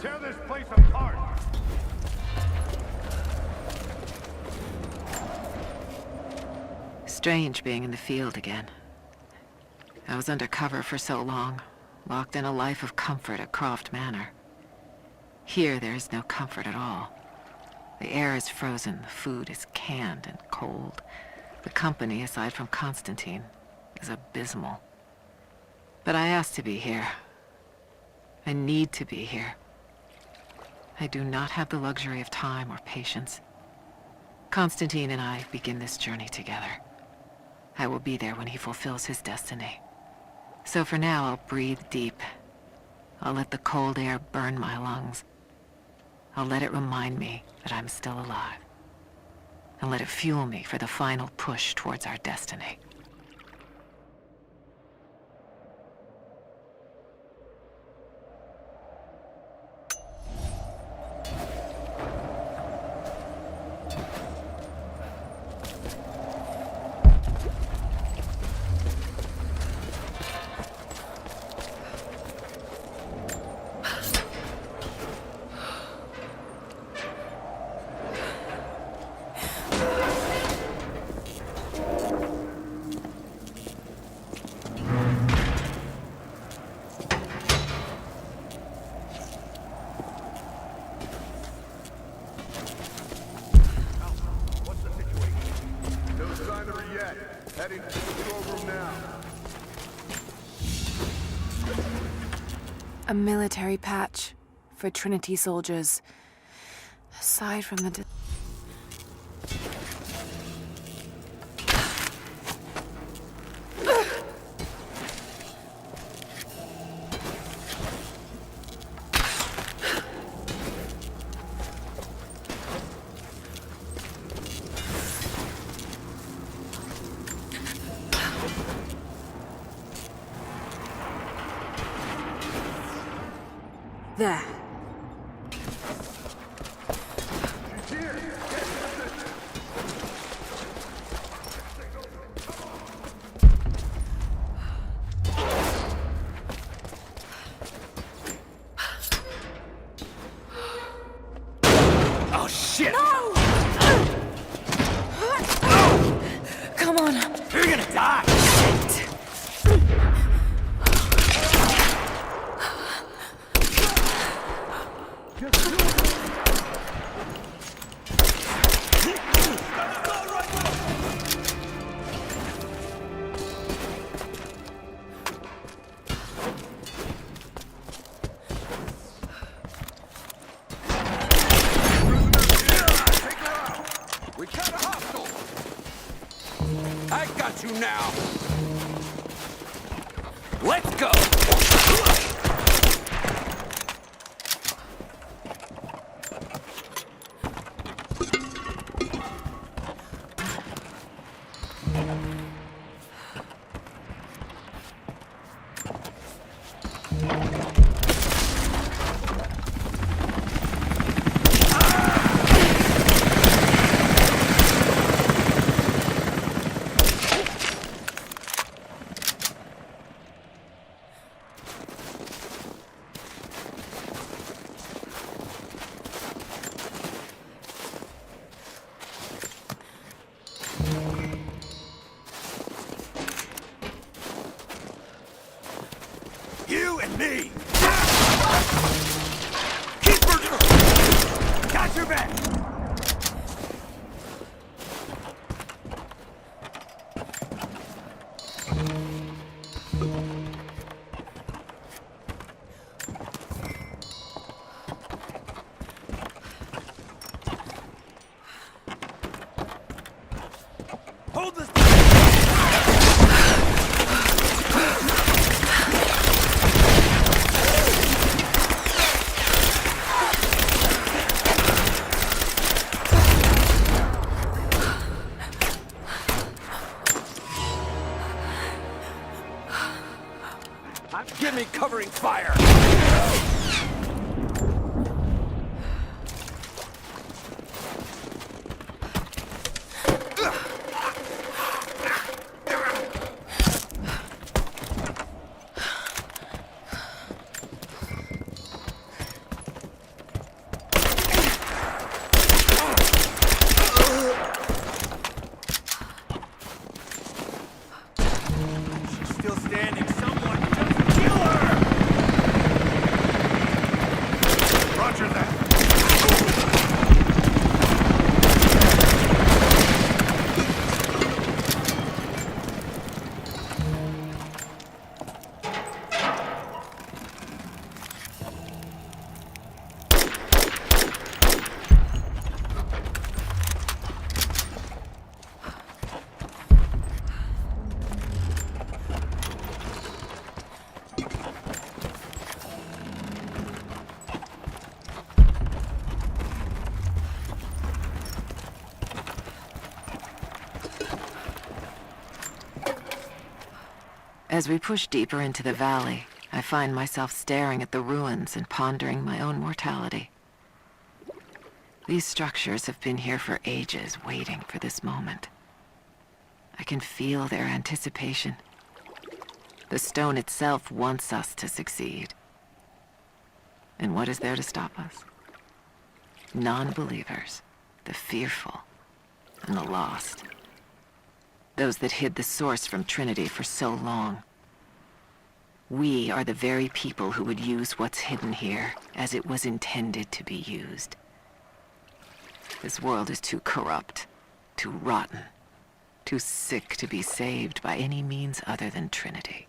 Tear this place apart. Strange being in the field again. I was under cover for so long, locked in a life of comfort at Croft Manor. Here, there is no comfort at all. The air is frozen, the food is canned and cold. The company, aside from Constantine, is abysmal. But I asked to be here. I need to be here. I do not have the luxury of time or patience. Constantine and I begin this journey together. I will be there when he fulfills his destiny. So for now, I'll breathe deep. I'll let the cold air burn my lungs. I'll let it remind me that I'm still alive. And let it fuel me for the final push towards our destiny. A military patch for Trinity soldiers. Aside from the... There. Oh, shit! No! Come on. You're gonna die! We got a hostile! I got you now! Let's go! You and me! Keep her! Got your back! Hold this! Give me covering fire! She's still standing. Someone just kill her! Roger that. As we push deeper into the valley, I find myself staring at the ruins and pondering my own mortality. These structures have been here for ages, waiting for this moment. I can feel their anticipation. The stone itself wants us to succeed. And what is there to stop us? Non-believers, the fearful, and the lost. Those that hid the source from Trinity for so long. We are the very people who would use what's hidden here as it was intended to be used. This world is too corrupt, too rotten, too sick to be saved by any means other than Trinity.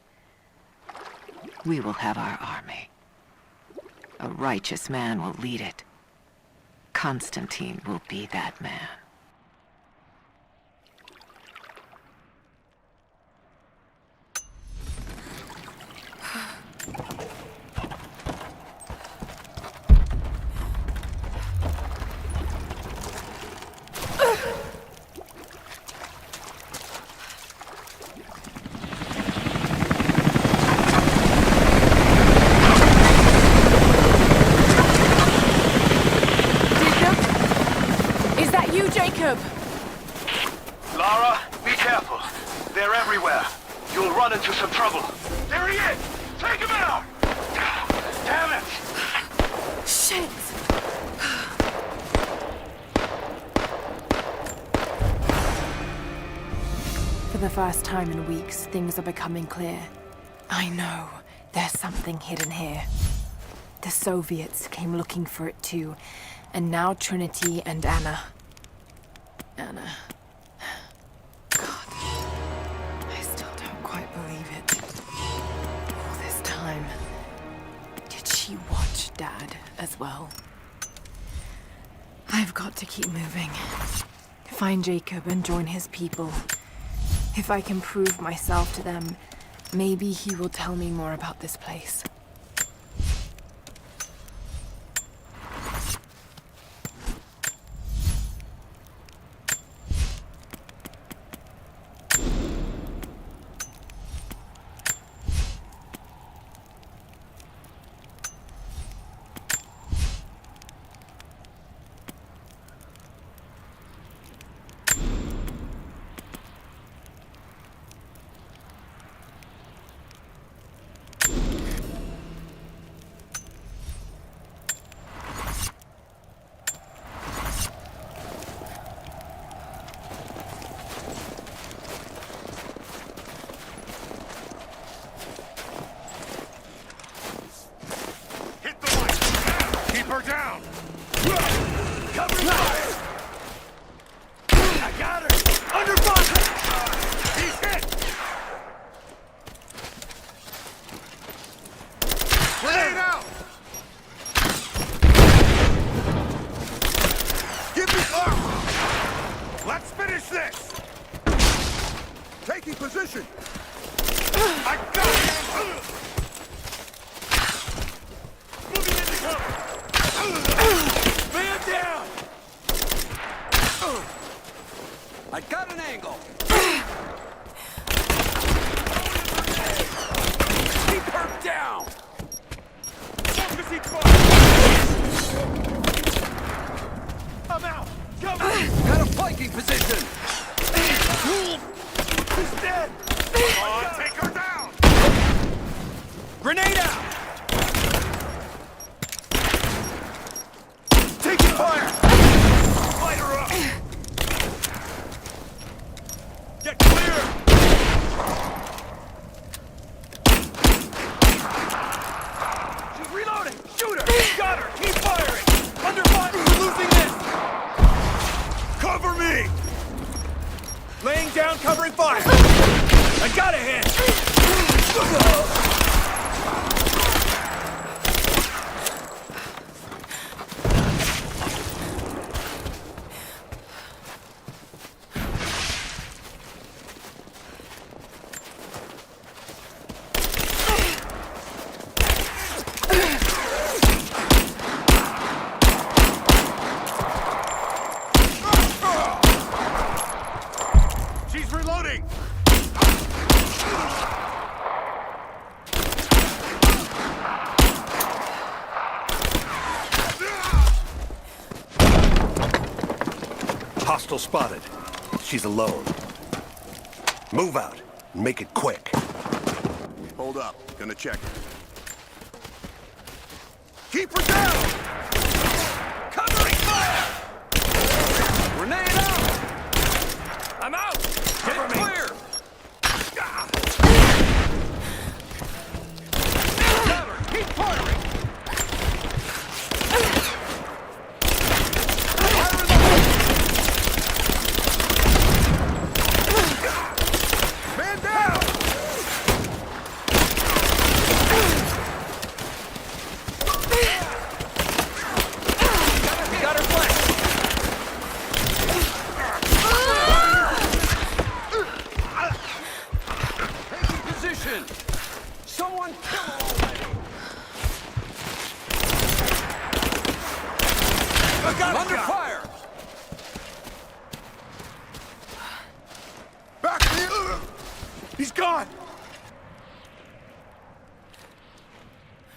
We will have our army, A righteous man will lead it. Constantine will be that man. Lara, be careful. They're everywhere. You'll run into some trouble. There he is! Take him out! Damn it! Shit! For the first time in weeks, things are becoming clear. I know. There's something hidden here. The Soviets came looking for it too, and now Trinity and Anna. Anna. God. I still don't quite believe it. All this time. Did she watch Dad as well? I've got to keep moving. Find Jacob and join his people. If I can prove myself to them, maybe he will tell me more about this place. Hostile spotted. She's alone. Move out and make it quick. Hold up. Gonna check her. Keep her down! Covering fire! Grenade out! I'm out! Get clear! Got her! Keep firing! Man down! I'm under fire! Back me! He's gone!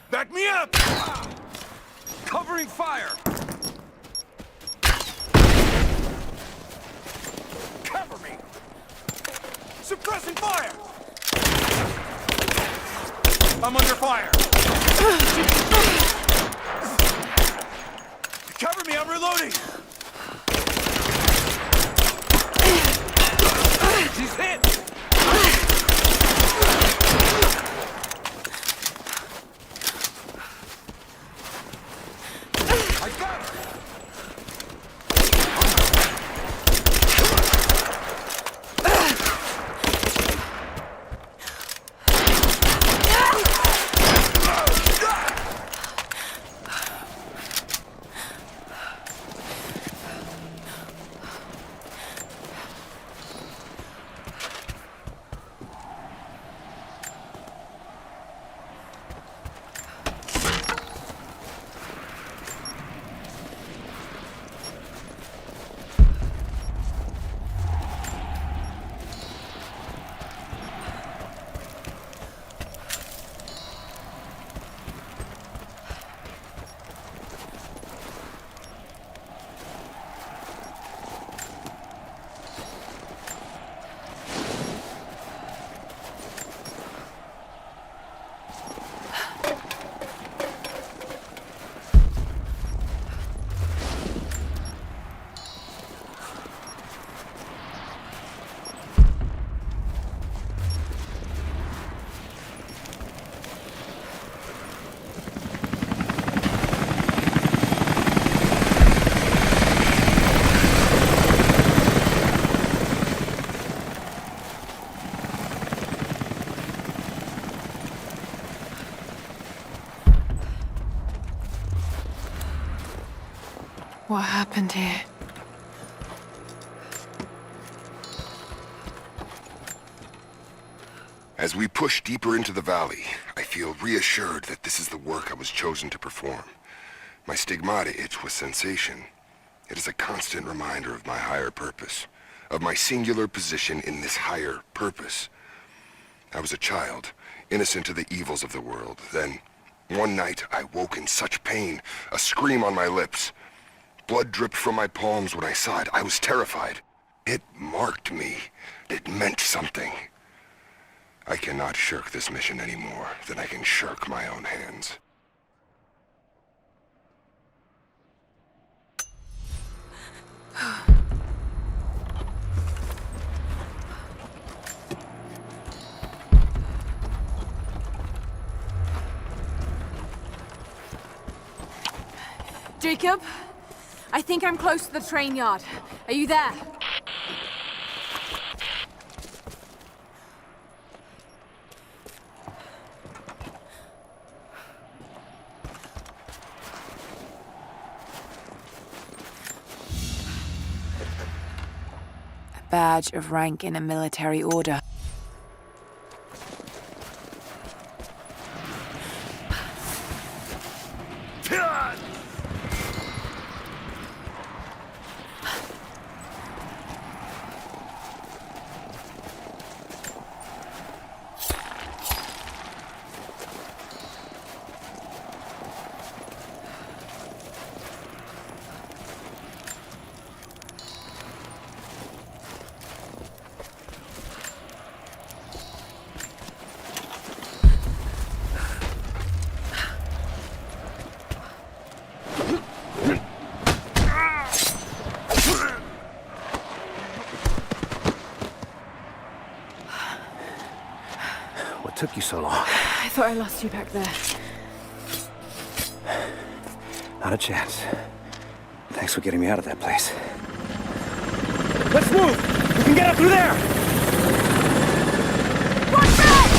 Back me up! Covering fire! Cover me! Suppressing fire! I'm under fire! Cover me, I'm reloading! She's hit! I got her! What happened here? As we push deeper into the valley, I feel reassured that this is the work I was chosen to perform. My stigmata itch with sensation. It is a constant reminder of my higher purpose, of my singular position in this higher purpose. I was a child, innocent to the evils of the world. Then, one night, I woke in such pain, a scream on my lips. Blood dripped from my palms when I saw it. I was terrified. It marked me. It meant something. I cannot shirk this mission any more than I can shirk my own hands. Jacob, I think I'm close to the train yard. Are you there? A badge of rank in a military order. Took you so long? I thought I lost you back there. Not a chance. Thanks for getting me out of that place. Let's move! We can get up through there! Watch out!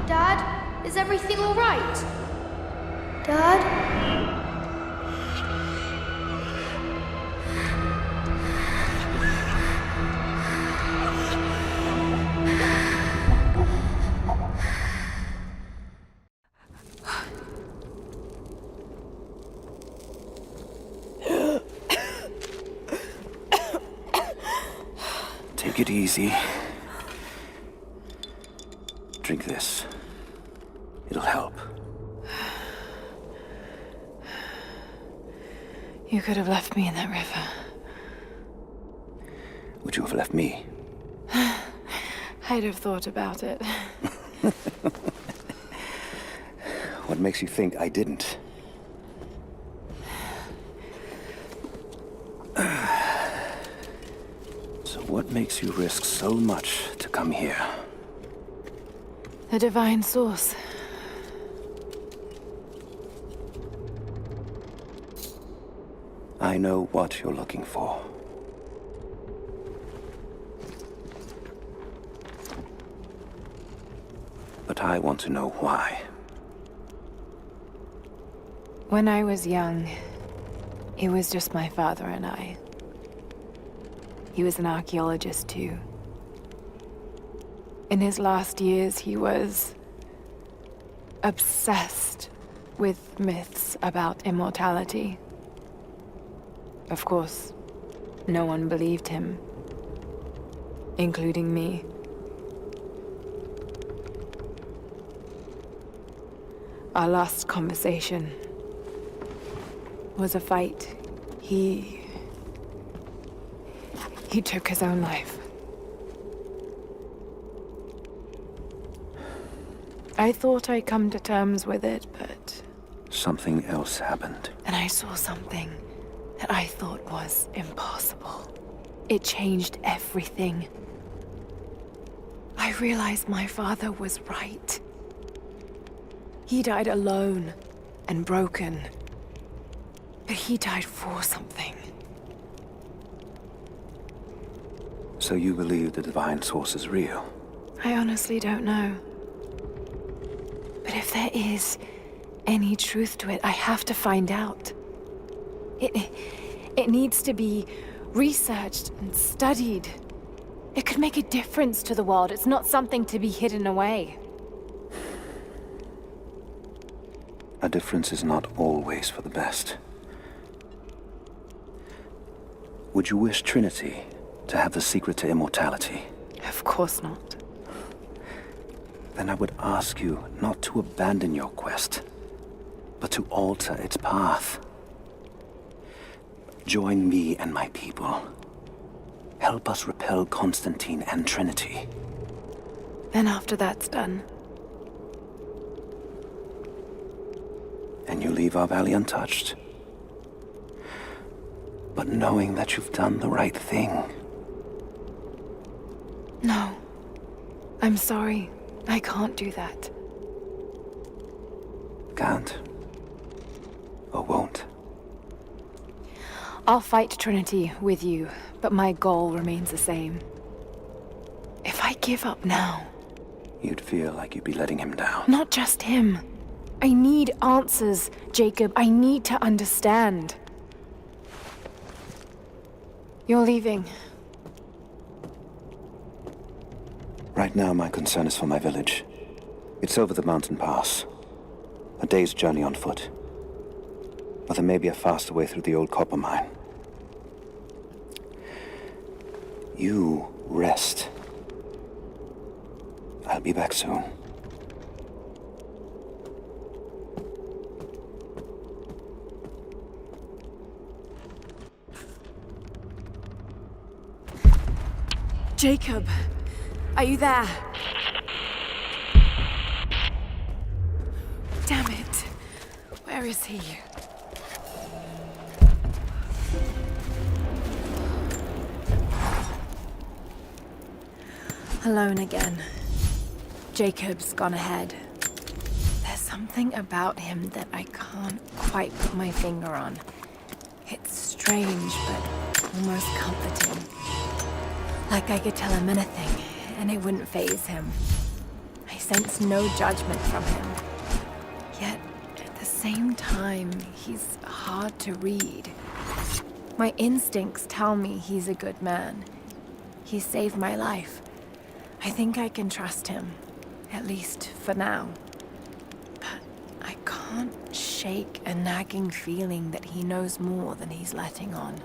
Dad, is everything all right? Dad? Take it easy. Drink this. It'll help. You could have left me in that river. Would you have left me? I'd have thought about it. What makes you think I didn't? So what makes you risk so much to come here? The divine source. I know what you're looking for. But I want to know why. When I was young, it was just my father and I. He was an archaeologist too. In his last years, he was obsessed with myths about immortality. Of course, no one believed him, including me. Our last conversation was a fight. He took his own life. I thought I'd come to terms with it, but... Something else happened. And I saw something that I thought was impossible. It changed everything. I realized my father was right. He died alone and broken. But he died for something. So you believe the divine source is real? I honestly don't know. But if there is any truth to it, I have to find out. It needs to be researched and studied. It could make a difference to the world. It's not something to be hidden away. A difference is not always for the best. Would you wish Trinity to have the secret to immortality? Of course not. Then I would ask you not to abandon your quest, but to alter its path. Join me and my people. Help us repel Constantine and Trinity. Then after that's done... And you leave our valley untouched. But knowing that you've done the right thing. No. I'm sorry. I can't do that. can't. Or won't. I'll fight Trinity with you, but my goal remains the same. If I give up now... You'd feel like you'd be letting him down. Not just him. I need answers, Jacob. I need to understand. You're leaving. Right now, my concern is for my village. It's over the mountain pass. A day's journey on foot. But there may be a faster way through the old copper mine. You rest. I'll be back soon. Jacob, are you there? Damn it. Where is he? Alone again. Jacob's gone ahead. There's something about him that I can't quite put my finger on. It's strange, but almost comforting. Like I could tell him anything, and it wouldn't faze him. I sense no judgment from him. Yet, at the same time, he's hard to read. My instincts tell me he's a good man. He saved my life. I think I can trust him, at least for now. But I can't shake a nagging feeling that he knows more than he's letting on.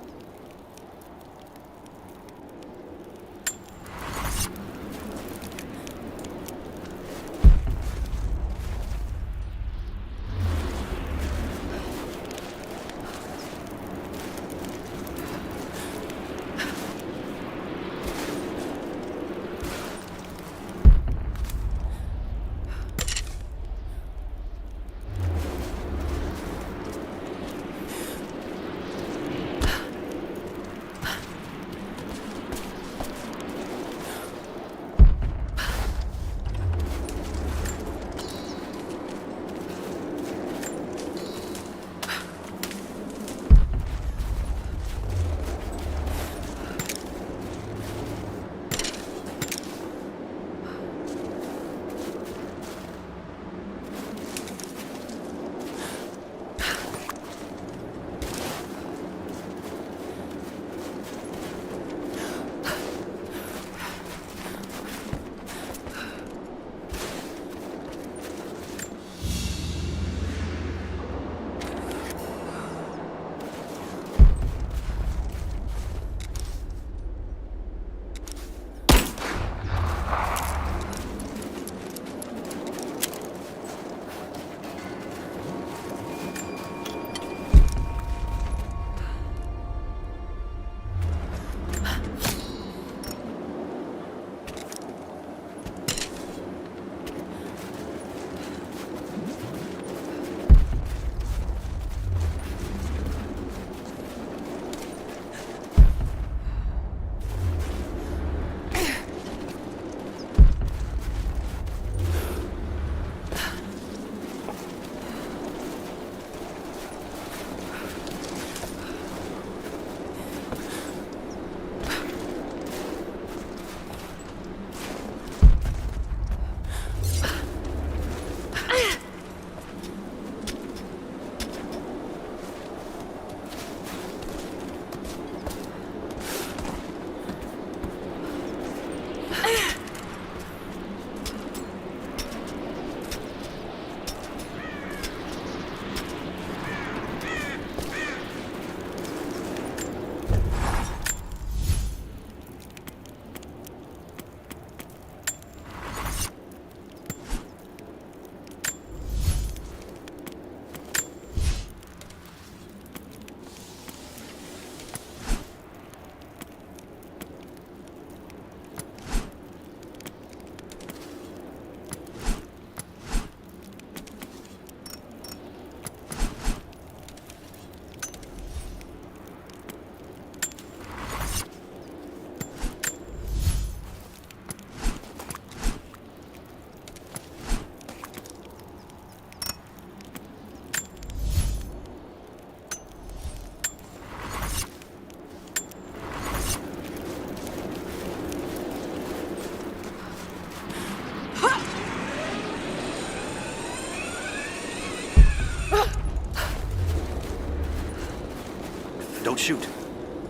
Don't shoot.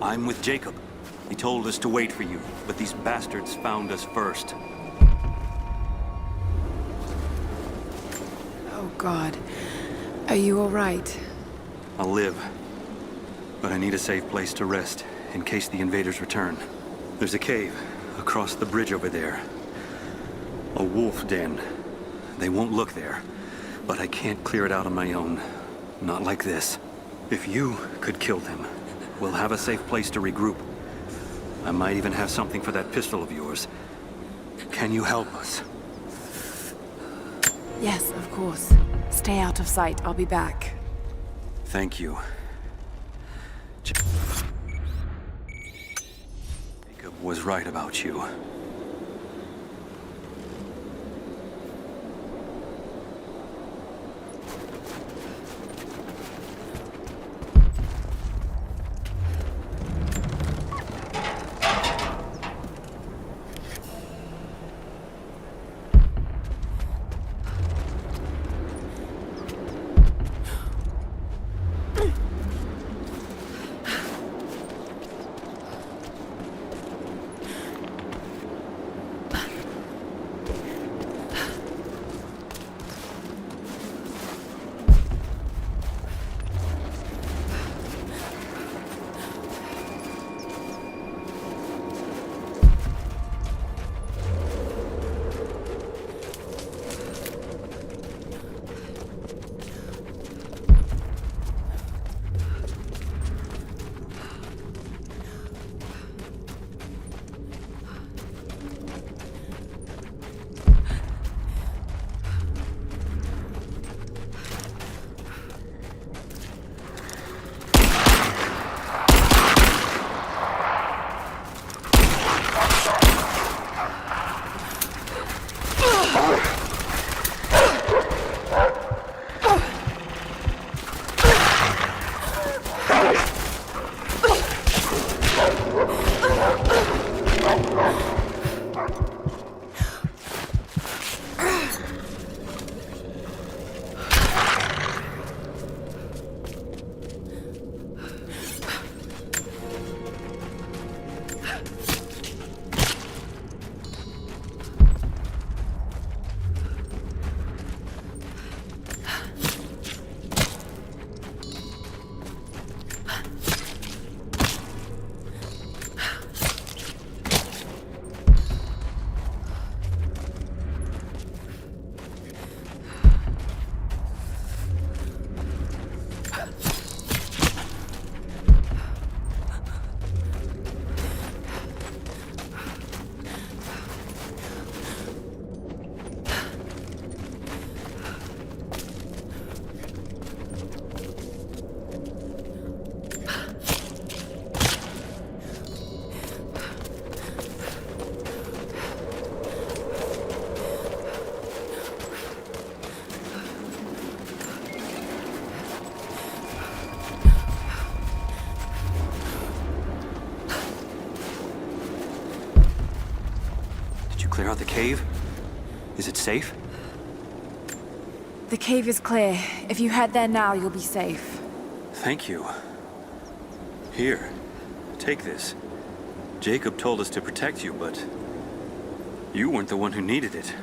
I'm with Jacob. He told us to wait for you, but these bastards found us first. Oh, God. Are you all right? I'll live. But I need a safe place to rest, in case the invaders return. There's a cave across the bridge over there. A wolf den. They won't look there, but I can't clear it out on my own. Not like this. If you could kill them, we'll have a safe place to regroup. I might even have something for that pistol of yours. Can you help us? Yes, of course. Stay out of sight. I'll be back. Thank you. Jacob was right about you. Clear out the cave? Is it safe? The cave is clear. If you head there now, you'll be safe. Thank you. Here, take this. Jacob told us to protect you, but you weren't the one who needed it.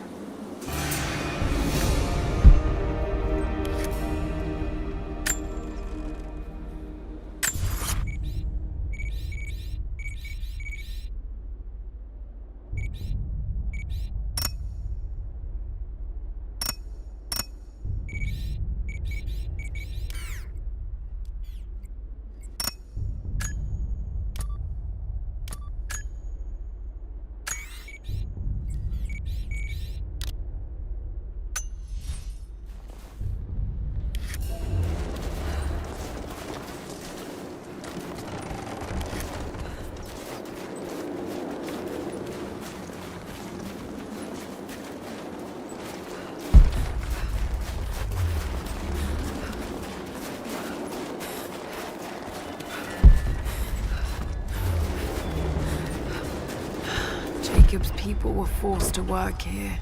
Jacob's people were forced to work here.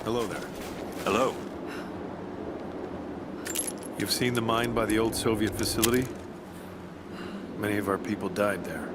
Hello there. Hello. You've seen the mine by the old Soviet facility? Many of our people died there.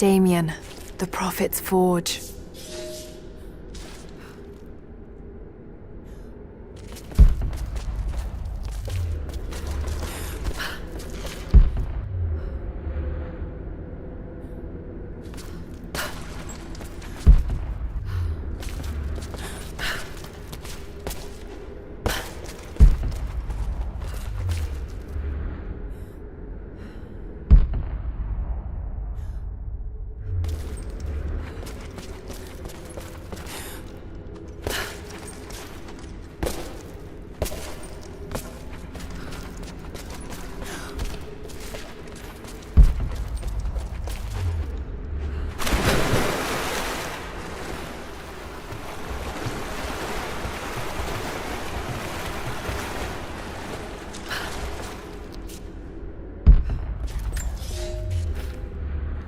Damien, the Prophet's Forge.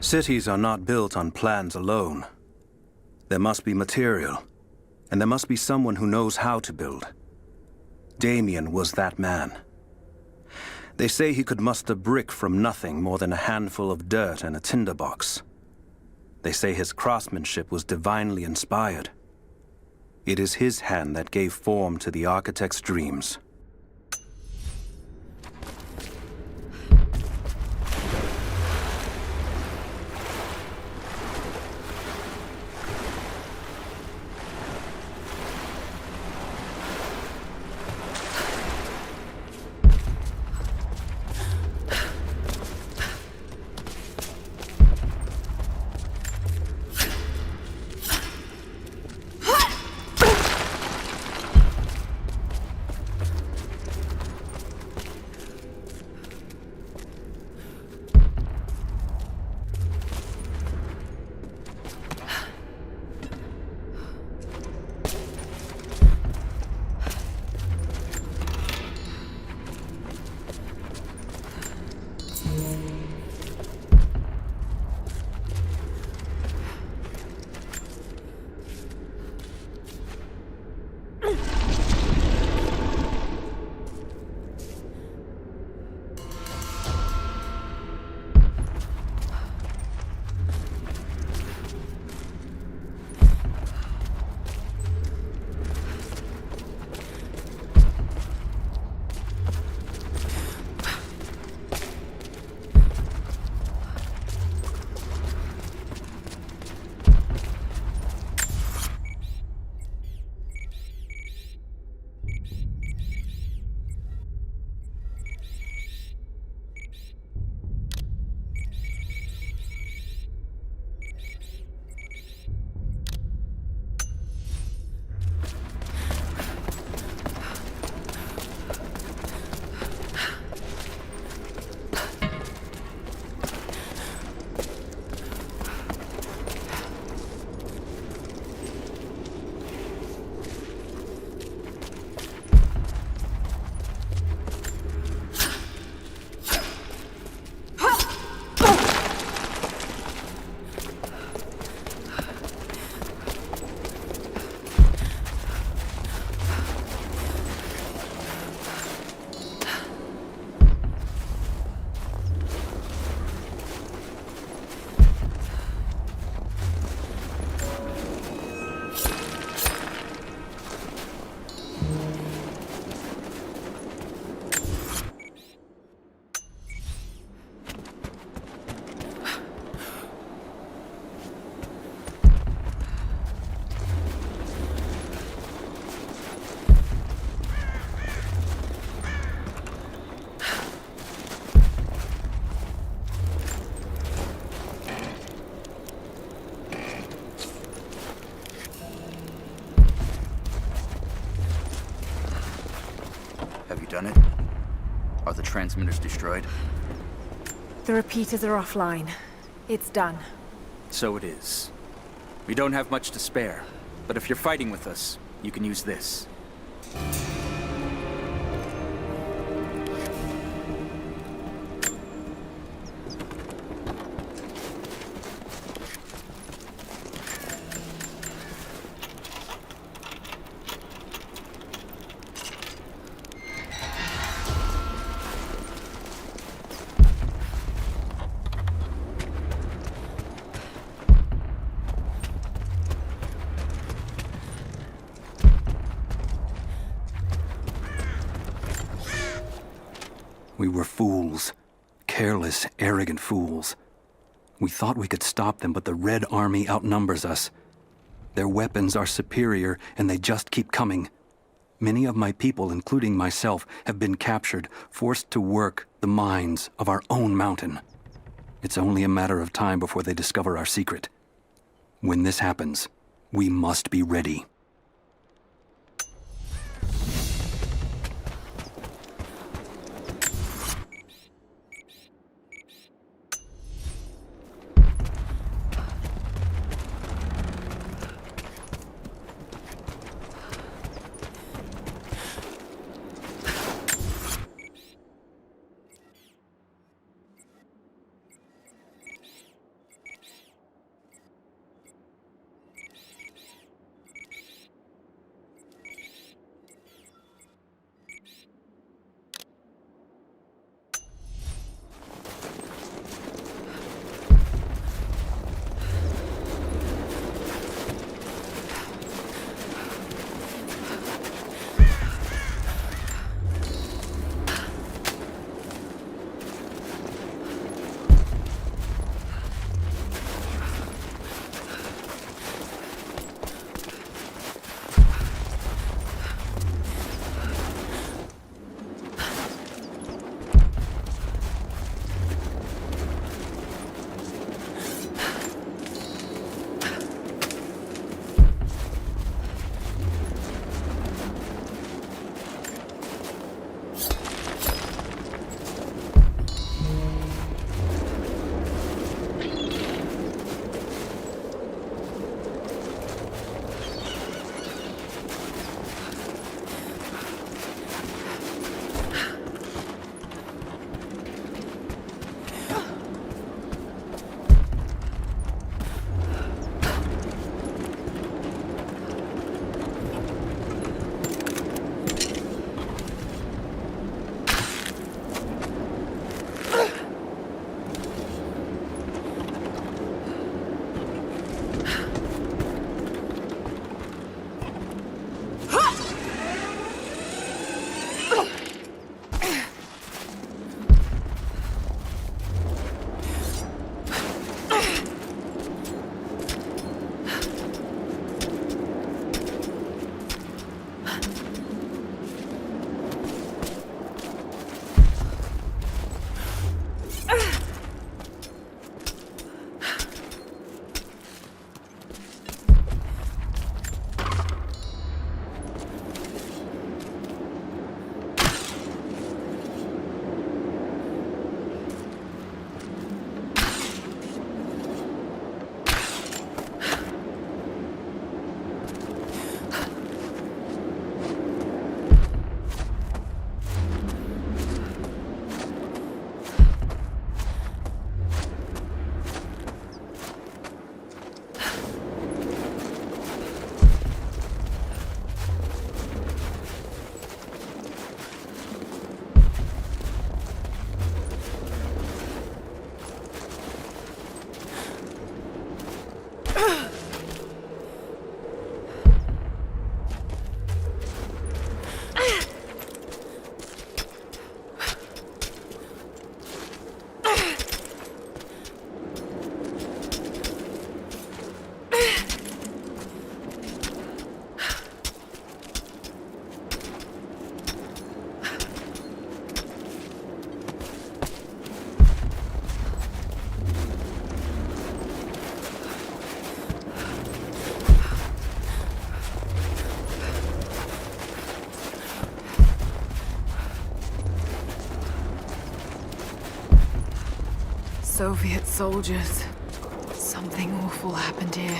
Cities are not built on plans alone. There must be material, and there must be someone who knows how to build. Damien was that man. They say he could muster brick from nothing more than a handful of dirt and a tinderbox. They say his craftsmanship was divinely inspired. It is his hand that gave form to the architect's dreams. you done it? Are the transmitters destroyed? The repeaters are offline. It's done. So it is. We don't have much to spare, but if you're fighting with us, you can use this. We were fools. Careless, arrogant fools. We thought we could stop them, but the Red Army outnumbers us. Their weapons are superior, and they just keep coming. Many of my people, including myself, have been captured, forced to work the mines of our own mountain. It's only a matter of time before they discover our secret. When this happens, we must be ready. Soviet soldiers. Something awful happened here.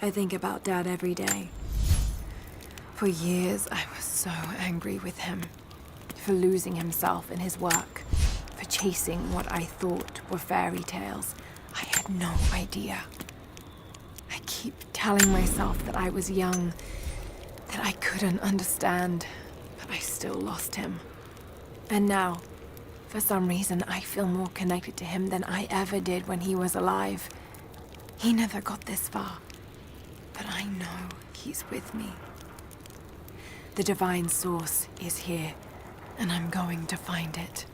I think about Dad every day. For years, I was so angry with him. For losing himself in his work. For chasing what I thought were fairy tales. I had no idea. I keep telling myself that I was young, that I couldn't understand, but I still lost him. And now, for some reason, I feel more connected to him than I ever did when he was alive. He never got this far. But I know he's with me. The divine source is here, and I'm going to find it.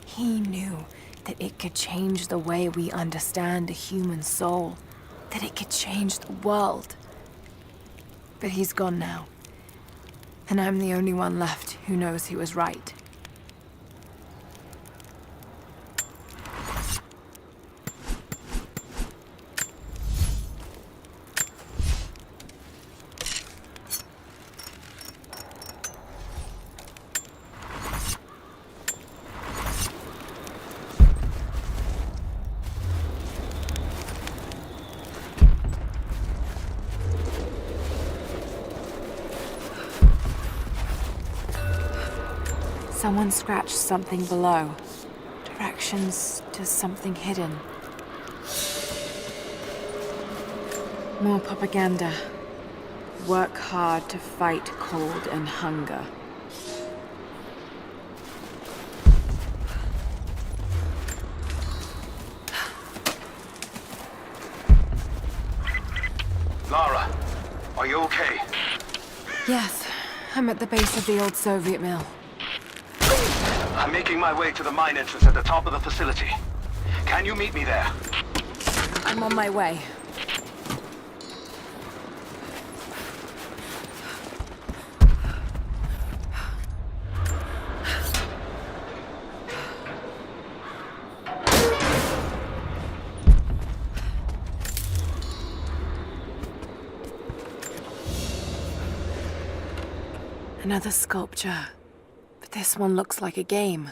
He knew that it could change the way we understand a human soul, that it could change the world. But he's gone now, and I'm the only one left who knows he was right. Someone scratched something below. Directions to something hidden. More propaganda. Work hard to fight cold and hunger. Lara, are you okay? Yes, I'm at the base of the old Soviet mill. I'm making my way to the mine entrance at the top of the facility. Can you meet me there? I'm on my way. Another sculpture. But this one looks like a game.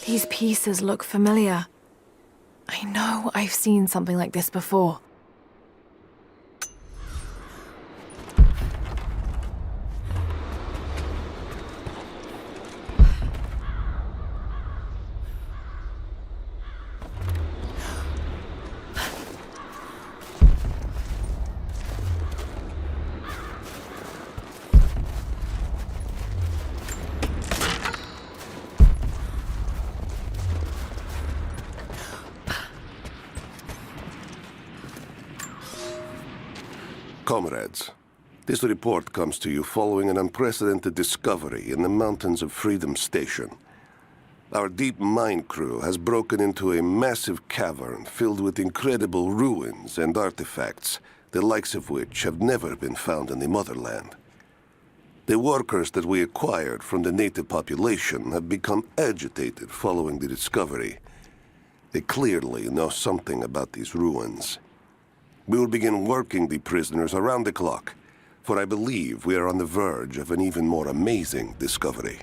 These pieces look familiar. I know I've seen something like this before. Comrades, this report comes to you following an unprecedented discovery in the mountains of Freedom Station. Our deep mine crew has broken into a massive cavern filled with incredible ruins and artifacts, the likes of which have never been found in the motherland. The workers that we acquired from the native population have become agitated following the discovery. They clearly know something about these ruins. We will begin working the prisoners around the clock, for I believe we are on the verge of an even more amazing discovery.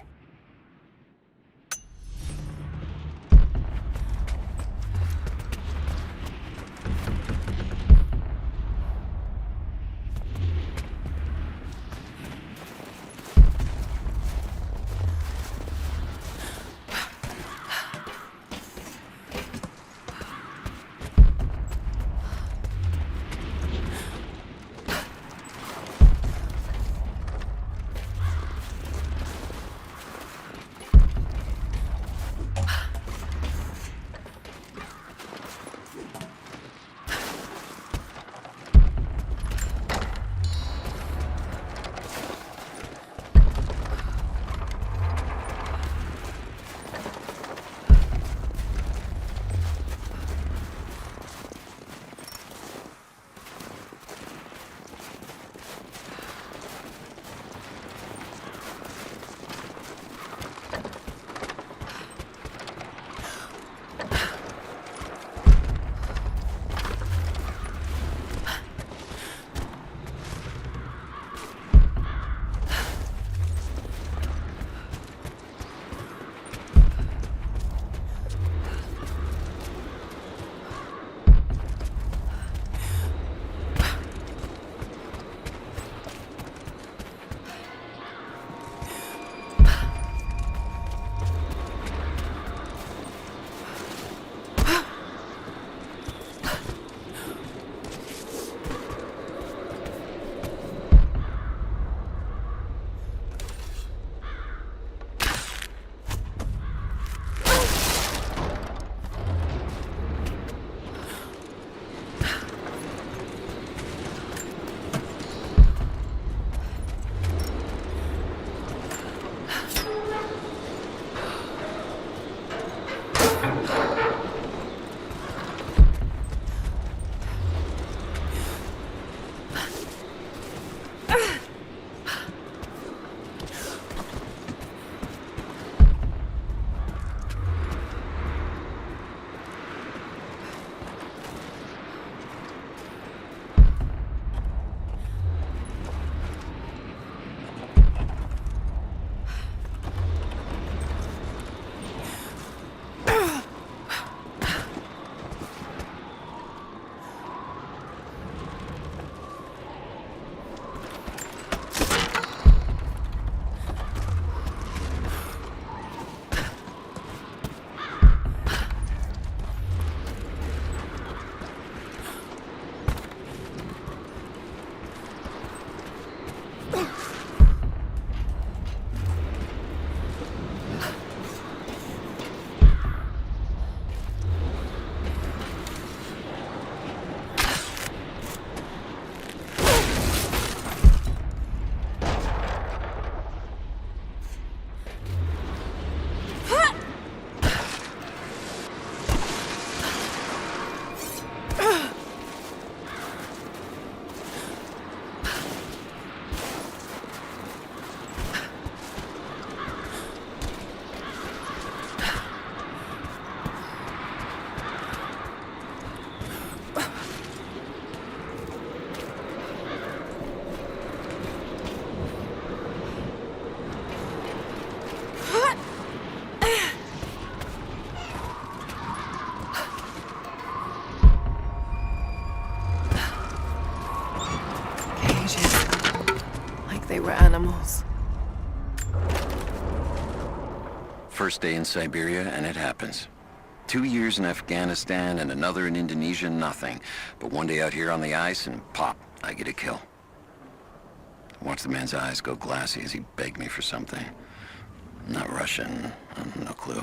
animals. First day in Siberia, and it happens. 2 years in Afghanistan and another in Indonesia, nothing. But one day out here on the ice, and pop, I get a kill. I watch the man's eyes go glassy as he begged me for something. Not Russian, no clue.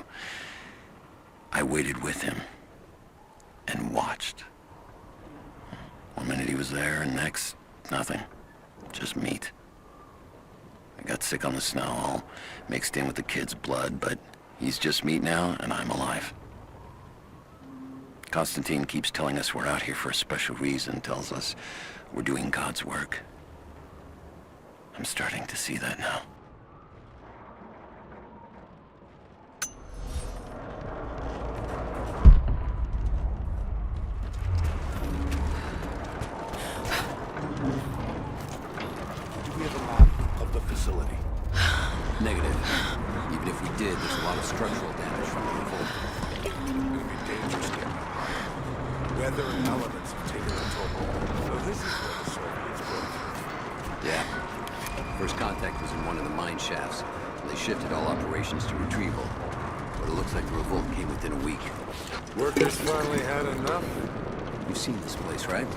I waited with him and watched. 1 minute he was there, and next, nothing. Just meat. I got sick on the snow, all mixed in with the kid's blood, but he's just meat now, and I'm alive. Constantine keeps telling us we're out here for a special reason, tells us we're doing God's work. I'm starting to see that now. Do we have a map of the facility? Negative. Even if we did, there's a lot of structural damage from the revolt. It's gonna be dangerous getting up high. Weather and elements have taken a toll. So this is where the Soviets broke. Yeah. First contact was in one of the mine shafts. They shifted all operations to retrieval. But it looks like the revolt came within a week. Workers finally had enough? You've seen this place, right?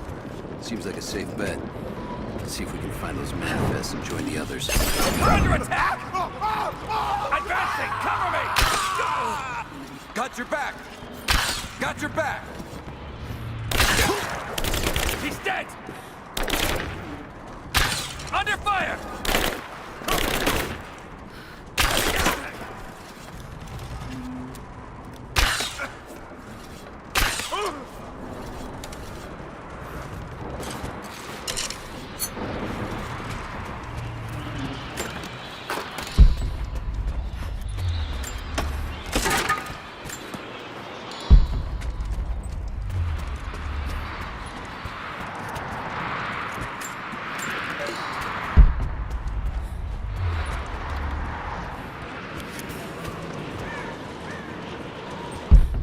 Seems like a safe bet. Let's see if we can find those manifests and join the others. We're under attack! Advancing! Cover me! Got your back! Got your back! He's dead! Under fire!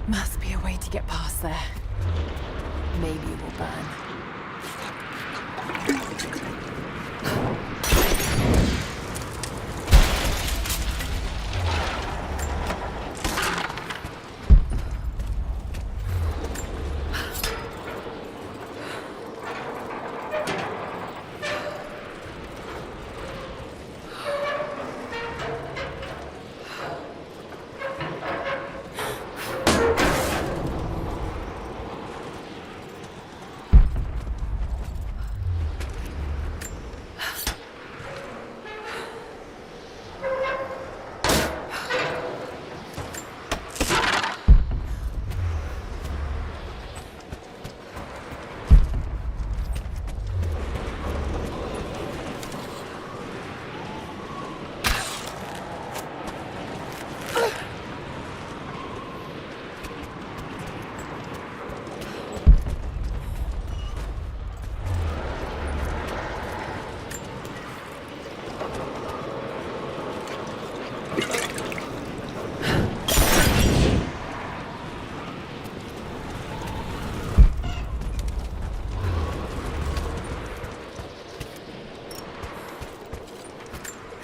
Must be a way to get past there. Maybe it will burn.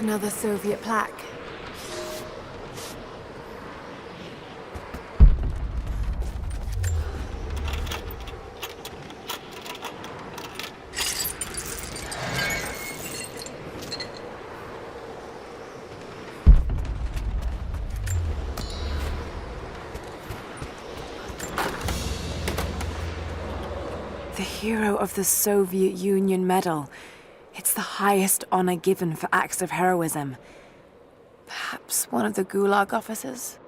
Another Soviet plaque. The Hero of the Soviet Union Medal. It's the highest honor given for acts of heroism. Perhaps one of the Gulag officers?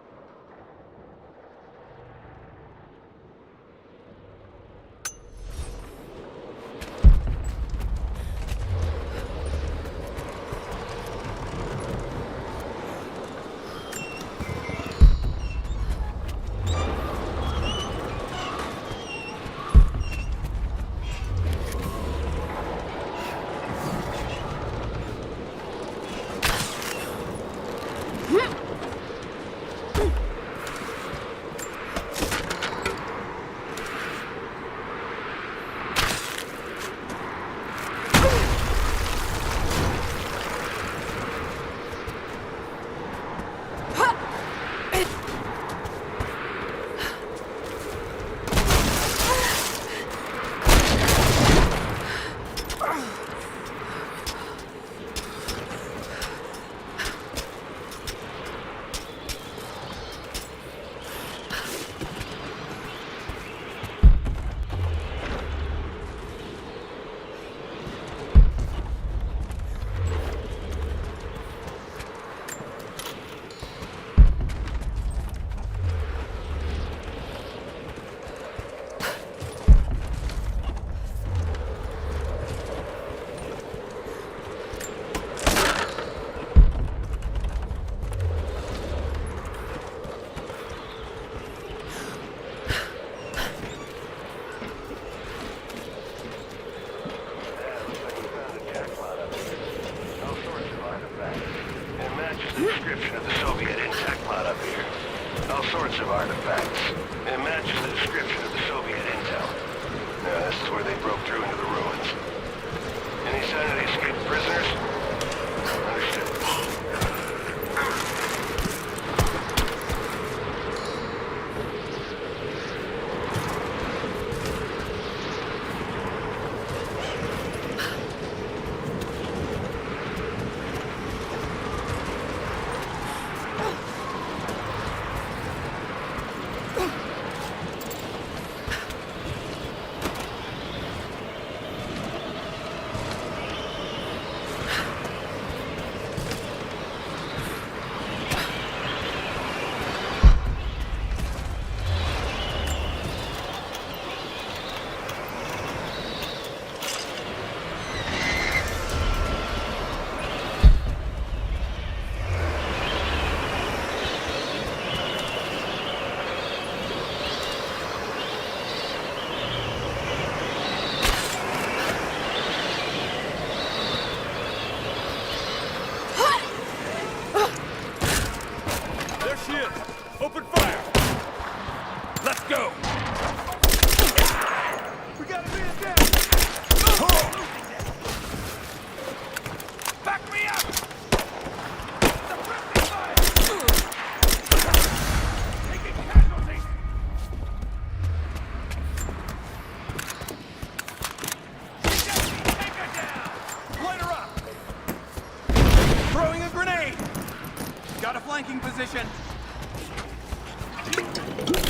Taking position.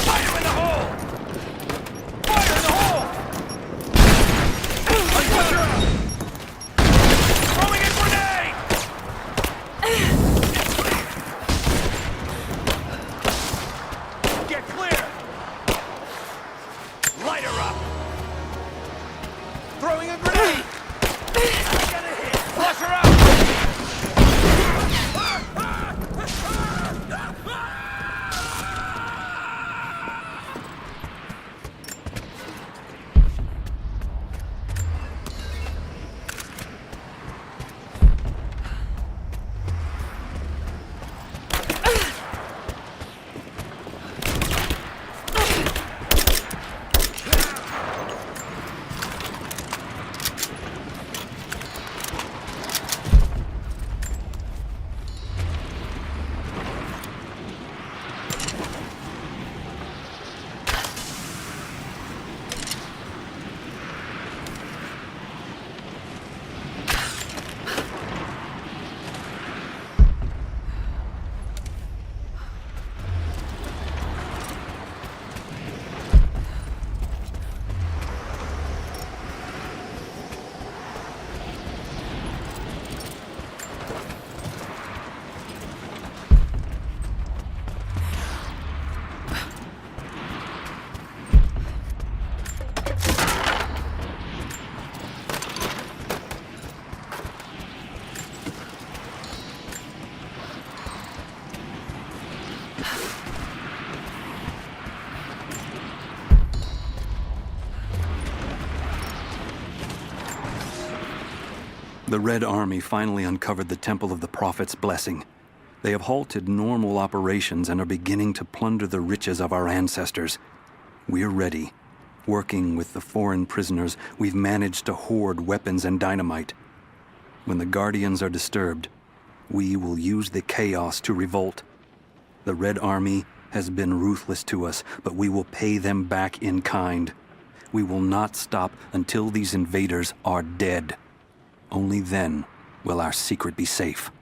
Fire in the hole! Fire in the hole! Throwing a grenade! Get clear! Light her up! Throwing a grenade! I got a hit! Flush her out! The Red Army finally uncovered the Temple of the Prophet's blessing. They have halted normal operations and are beginning to plunder the riches of our ancestors. We're ready. Working with the foreign prisoners, we've managed to hoard weapons and dynamite. When the Guardians are disturbed, we will use the chaos to revolt. The Red Army has been ruthless to us, but we will pay them back in kind. We will not stop until these invaders are dead. Only then will our secret be safe.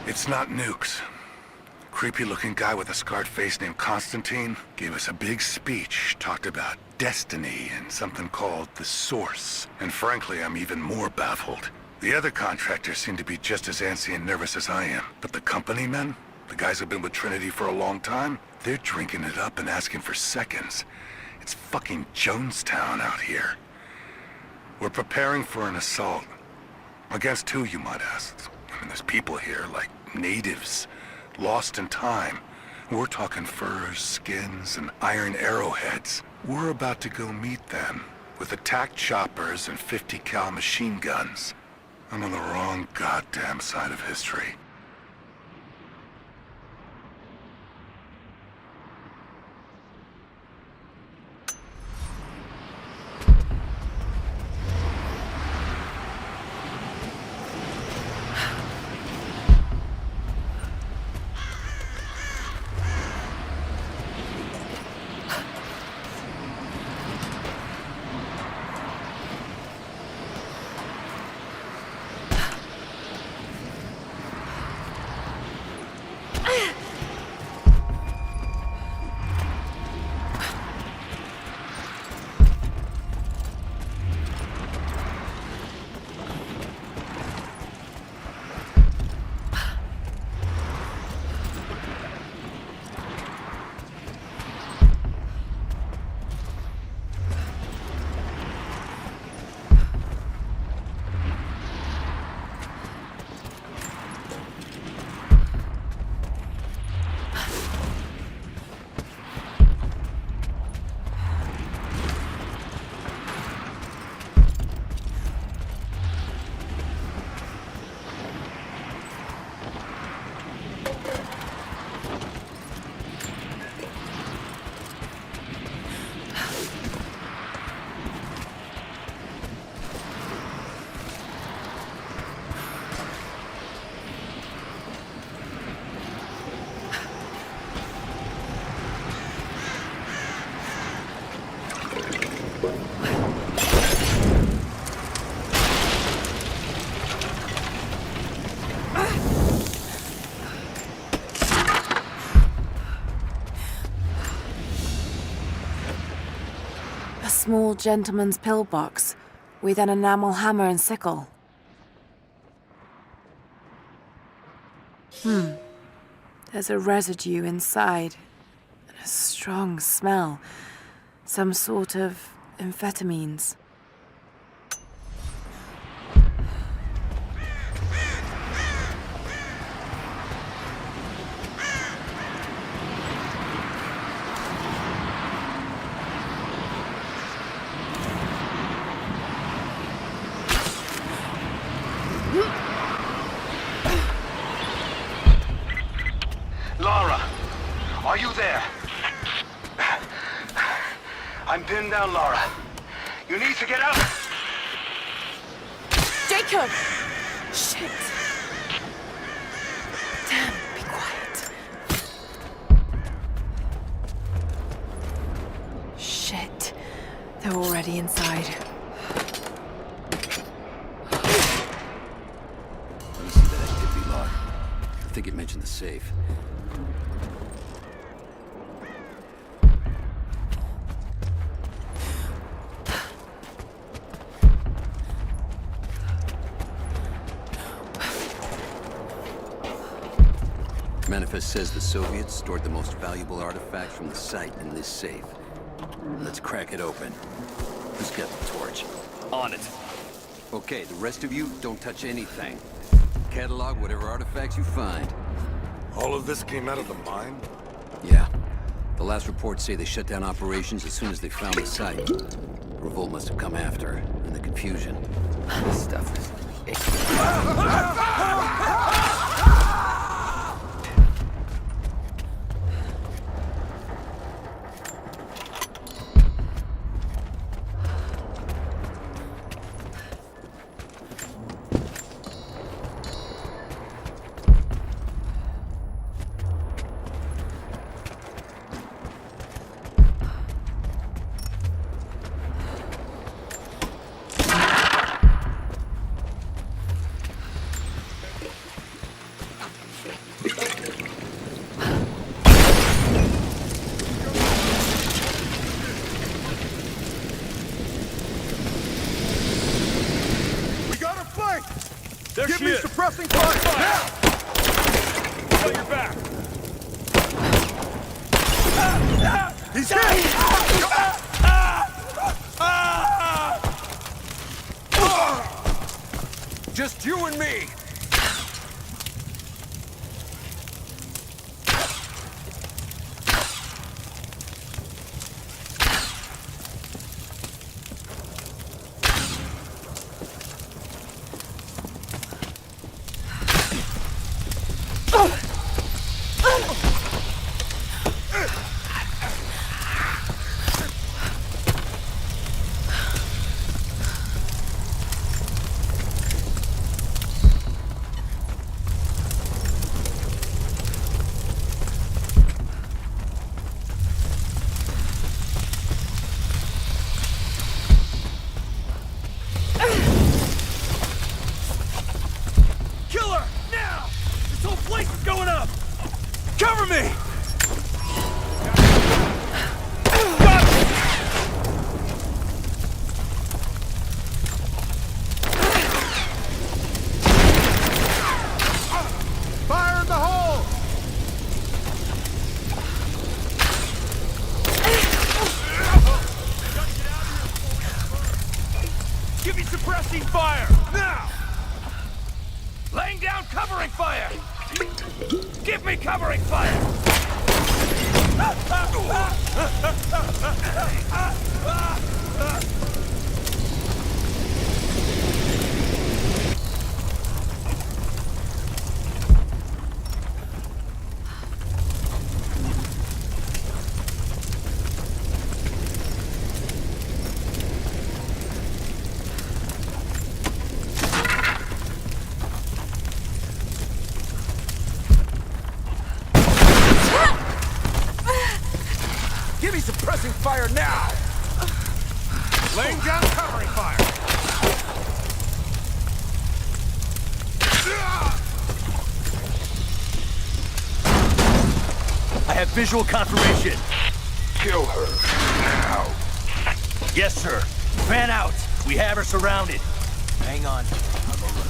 It's not nukes. Creepy-looking guy with a scarred face named Constantine gave us a big speech, talked about destiny and something called the Source. And frankly, I'm even more baffled. The other contractors seem to be just as antsy and nervous as I am. But the company men, the guys who've been with Trinity for a long time, they're drinking it up and asking for seconds. It's fucking Jonestown out here. We're preparing for an assault. Against who, you might ask? I mean, there's people here, like natives, lost in time. We're talking furs, skins, and iron arrowheads. We're about to go meet them with attack choppers and 50 cal machine guns. I'm on the wrong goddamn side of history. A small gentleman's pillbox with an enamel hammer and sickle. There's a residue inside, and a strong smell. Some sort of amphetamines. Lara, are you there? I'm pinned down, Lara. You need to get out. Jacob! Shit. Damn, be quiet. Shit. They're already inside. Let me see that activity log. I think it mentioned the safe. Manifest says the Soviets stored the most valuable artifacts from the site in this safe. Let's crack it open. Who's got the torch? On it. Okay, the rest of you, don't touch anything. Catalog whatever artifacts you find. All of this came out of the mine? Yeah. The last reports say they shut down operations as soon as they found the site. Revolt must have come after, in the confusion. This stuff is... There Give me suppressing fire! Now! Got your back! He's hit! Just you and me! Cover me! Fire in the hole! Give me suppressing fire! Now! Laying down covering fire! Give me covering fire! Give me suppressing fire now! Laying down covering fire! I have visual confirmation. Kill her. Now. Yes, sir. Fan out. We have her surrounded. Hang on. I'm over.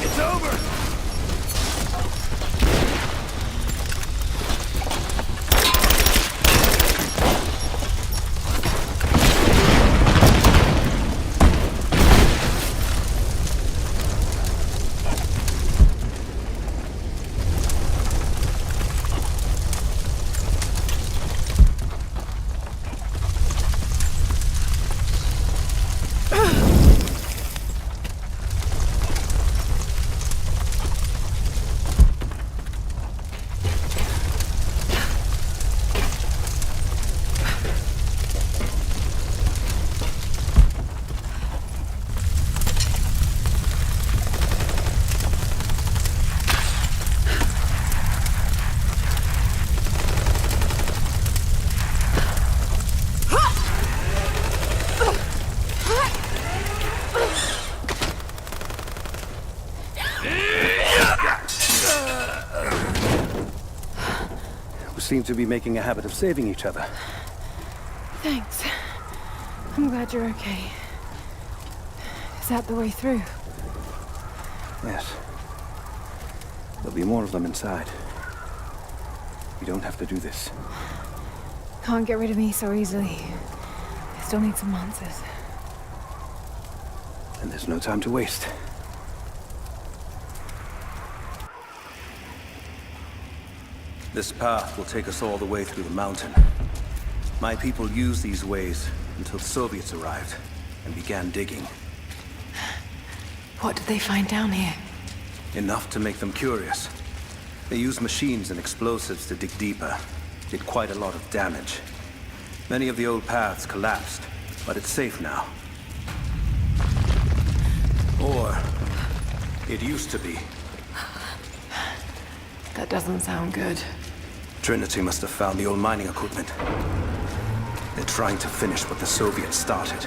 It's over. Seem to be making a habit of saving each other. Thanks. I'm glad you're okay. Is that the way through? Yes. There'll be more of them inside. We don't have to do this. Can't get rid of me so easily. I still need some answers. And there's no time to waste. This path will take us all the way through the mountain. My people used these ways until the Soviets arrived and began digging. What did they find down here? Enough to make them curious. They used machines and explosives to dig deeper. Did quite a lot of damage. Many of the old paths collapsed, but it's safe now. Or it used to be. That doesn't sound good. Trinity must have found the old mining equipment. They're trying to finish what the Soviets started.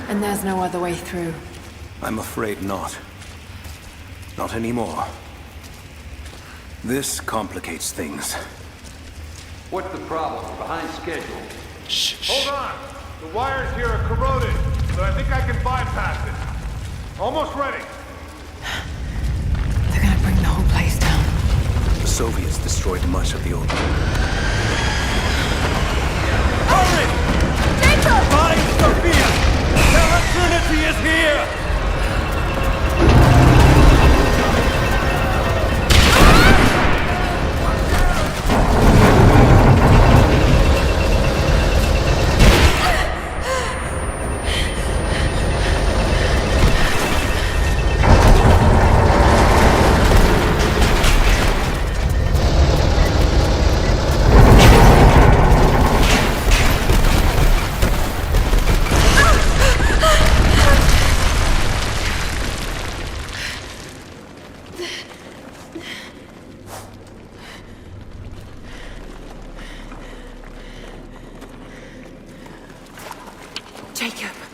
And there's no other way through? I'm afraid not. Not anymore. This complicates things. What's the problem? Behind schedule. Hold on! The wires here are corroded, but I think I can bypass it. Almost ready. They're gonna bring the whole place down. The Soviets destroyed much of the old... Hurry! Jacob! Find Sophia! Tell her Trinity is here!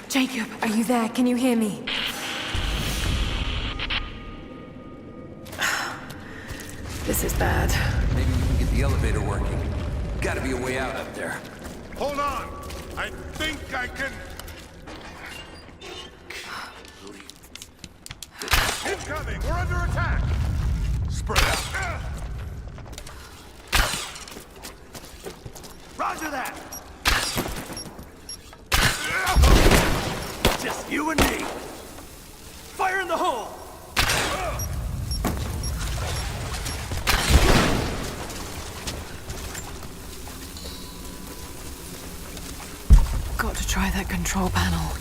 Jacob, are you there? Can you hear me? This is bad. Maybe we can get the elevator working. Gotta be a way out up there. Hold on! I think I can... Incoming! We're under attack! Spread out! Roger that! Just you and me! Fire in the hole! Got to try that control panel.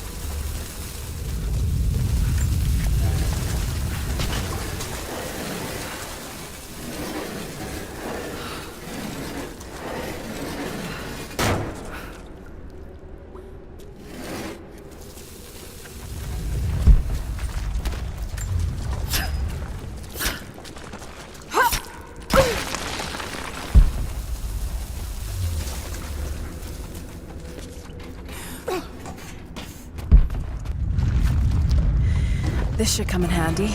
This should come in handy.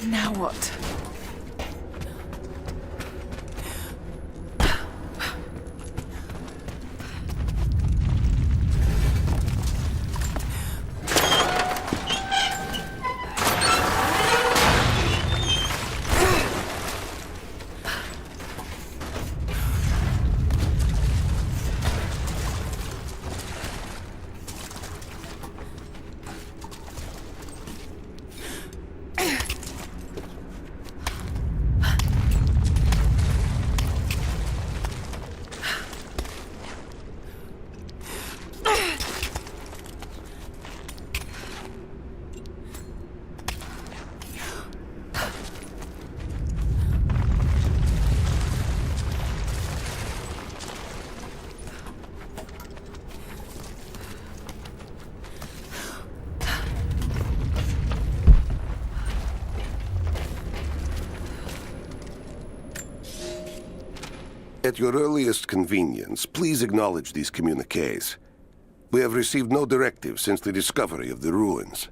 Now what? At your earliest convenience, please acknowledge these communiques. We have received no directive since the discovery of the ruins.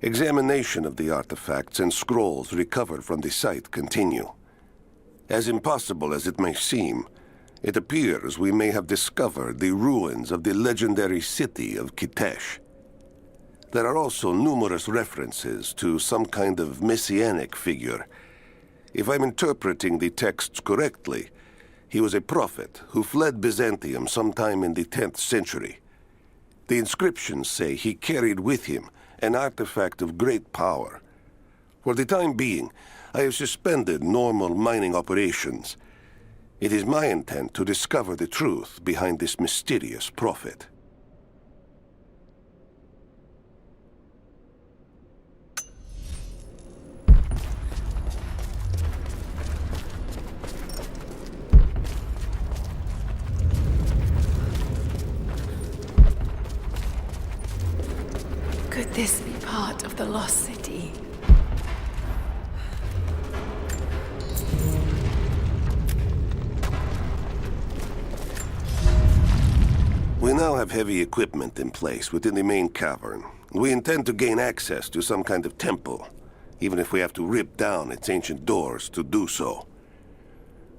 Examination of the artifacts and scrolls recovered from the site continue. As impossible as it may seem, it appears we may have discovered the ruins of the legendary city of Kitesh. There are also numerous references to some kind of messianic figure. If I'm interpreting the texts correctly, he was a prophet who fled Byzantium sometime in the 10th century. The inscriptions say he carried with him an artifact of great power. For the time being, I have suspended normal mining operations. It is my intent to discover the truth behind this mysterious prophet. Could this be part of the lost city? We now have heavy equipment in place within the main cavern. We intend to gain access to some kind of temple, even if we have to rip down its ancient doors to do so.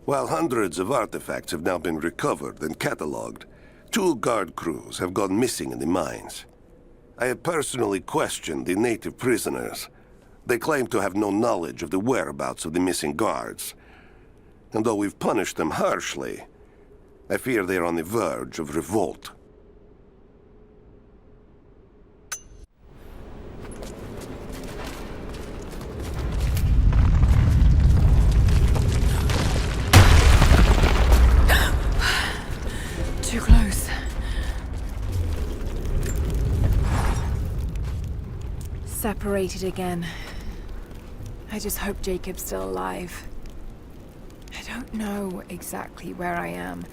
While hundreds of artifacts have now been recovered and catalogued, 2 guard crews have gone missing in the mines. I have personally questioned the native prisoners. They claim to have no knowledge of the whereabouts of the missing guards. And though we've punished them harshly, I fear they are on the verge of revolt. Too close. Separated again. I just hope Jacob's still alive. I don't know exactly where I am.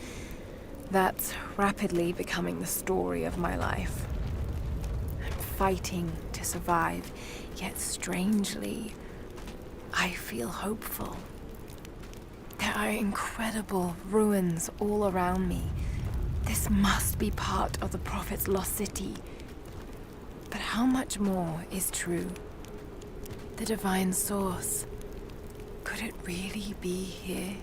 That's rapidly becoming the story of my life. I'm fighting to survive, yet strangely, I feel hopeful. There are incredible ruins all around me. This must be part of the Prophet's lost city. But how much more is true? The divine source. Could it really be here?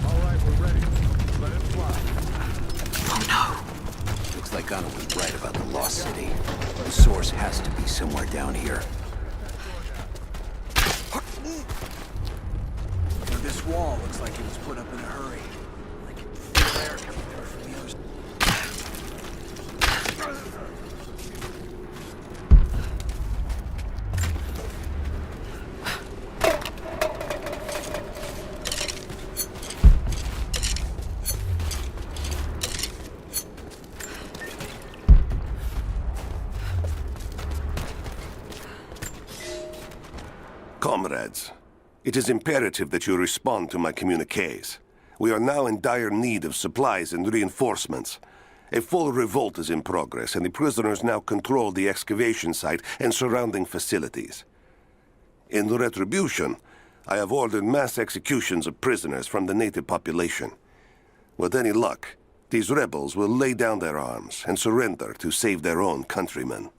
All right, we're ready. Let it fly. Oh no! Looks like Anna was right about the lost city. The source has to be somewhere down here. This wall looks like it was put up in a hurry. I can feel air coming through from the other side. Comrades, it is imperative that you respond to my communiques. We are now in dire need of supplies and reinforcements. A full revolt is in progress, and the prisoners now control the excavation site and surrounding facilities. In retribution, I have ordered mass executions of prisoners from the native population. With any luck, these rebels will lay down their arms and surrender to save their own countrymen.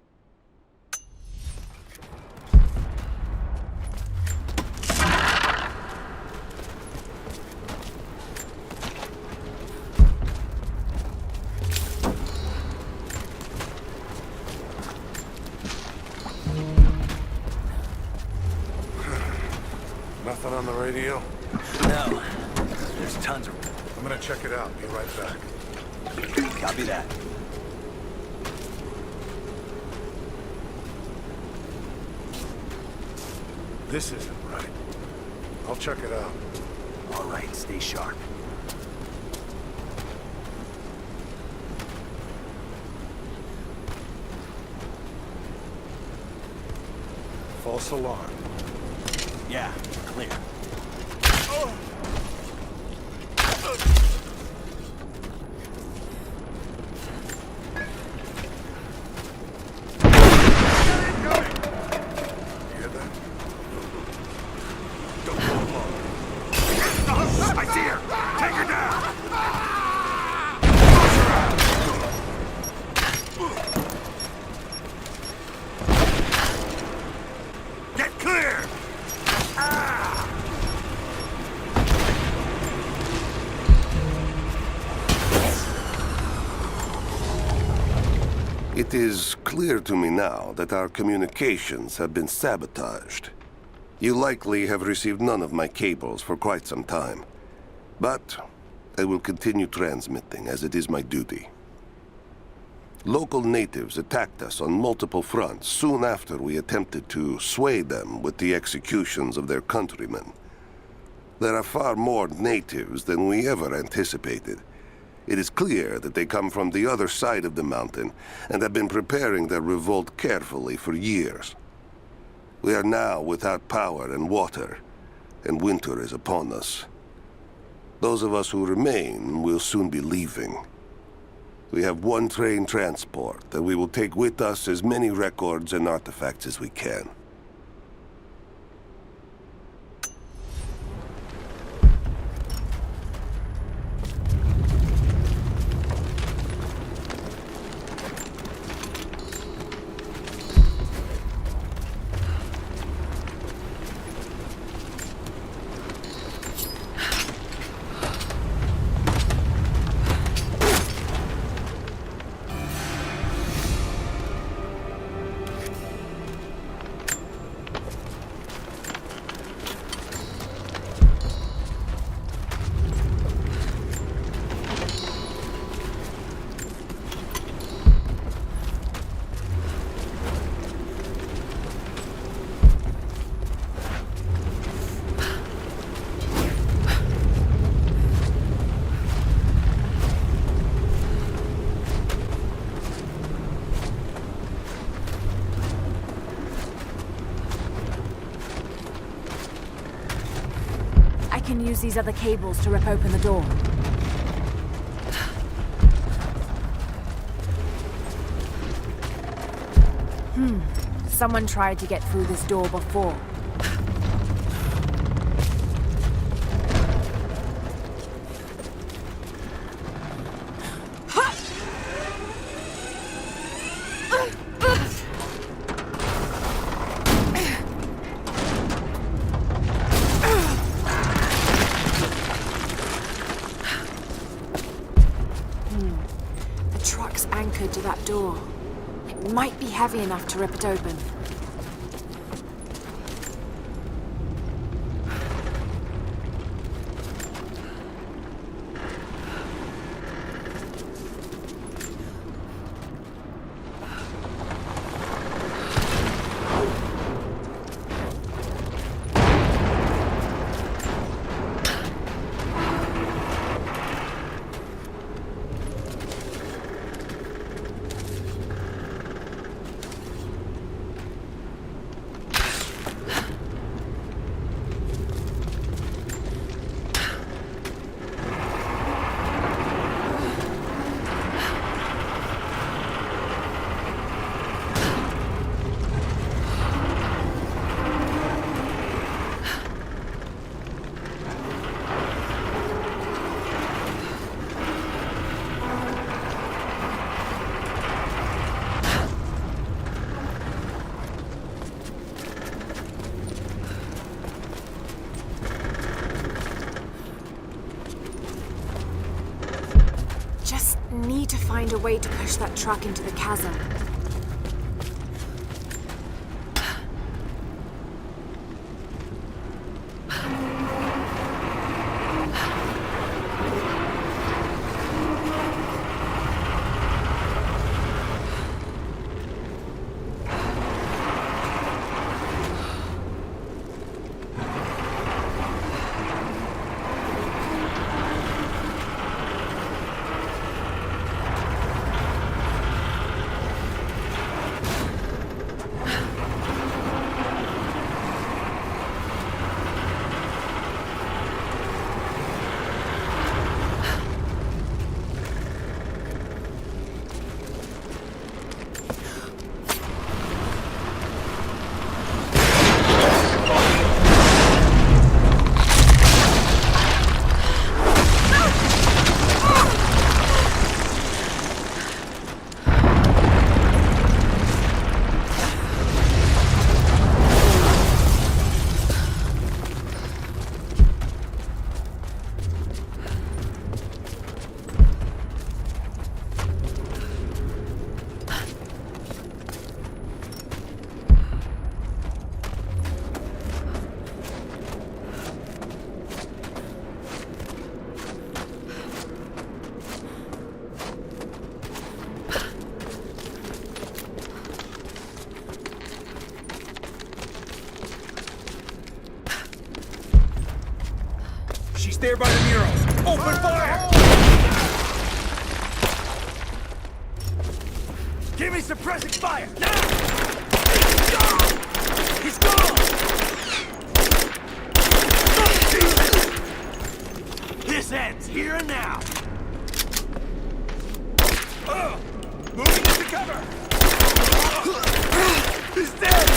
Nothing on the radio? No. There's tons of... I'm gonna check it out. Be right back. Copy that. This isn't right. I'll check it out. All right, stay sharp. False alarm. Yeah, clear. It is clear to me now that our communications have been sabotaged. You likely have received none of my cables for quite some time. But I will continue transmitting, as it is my duty. Local natives attacked us on multiple fronts soon after we attempted to sway them with the executions of their countrymen. There are far more natives than we ever anticipated. It is clear that they come from the other side of the mountain and have been preparing their revolt carefully for years. We are now without power and water, and winter is upon us. Those of us who remain will soon be leaving. We have one train transport, and we will take with us as many records and artifacts as we can. I can use these other cables to rip open the door. Someone tried to get through this door before. To that door. It might be heavy enough to rip it open. need to find a way to push that truck into the chasm. There by the murals. Open fire! Give me suppressing fire! Now! He's gone! This ends here and now. Moving into cover! He's dead!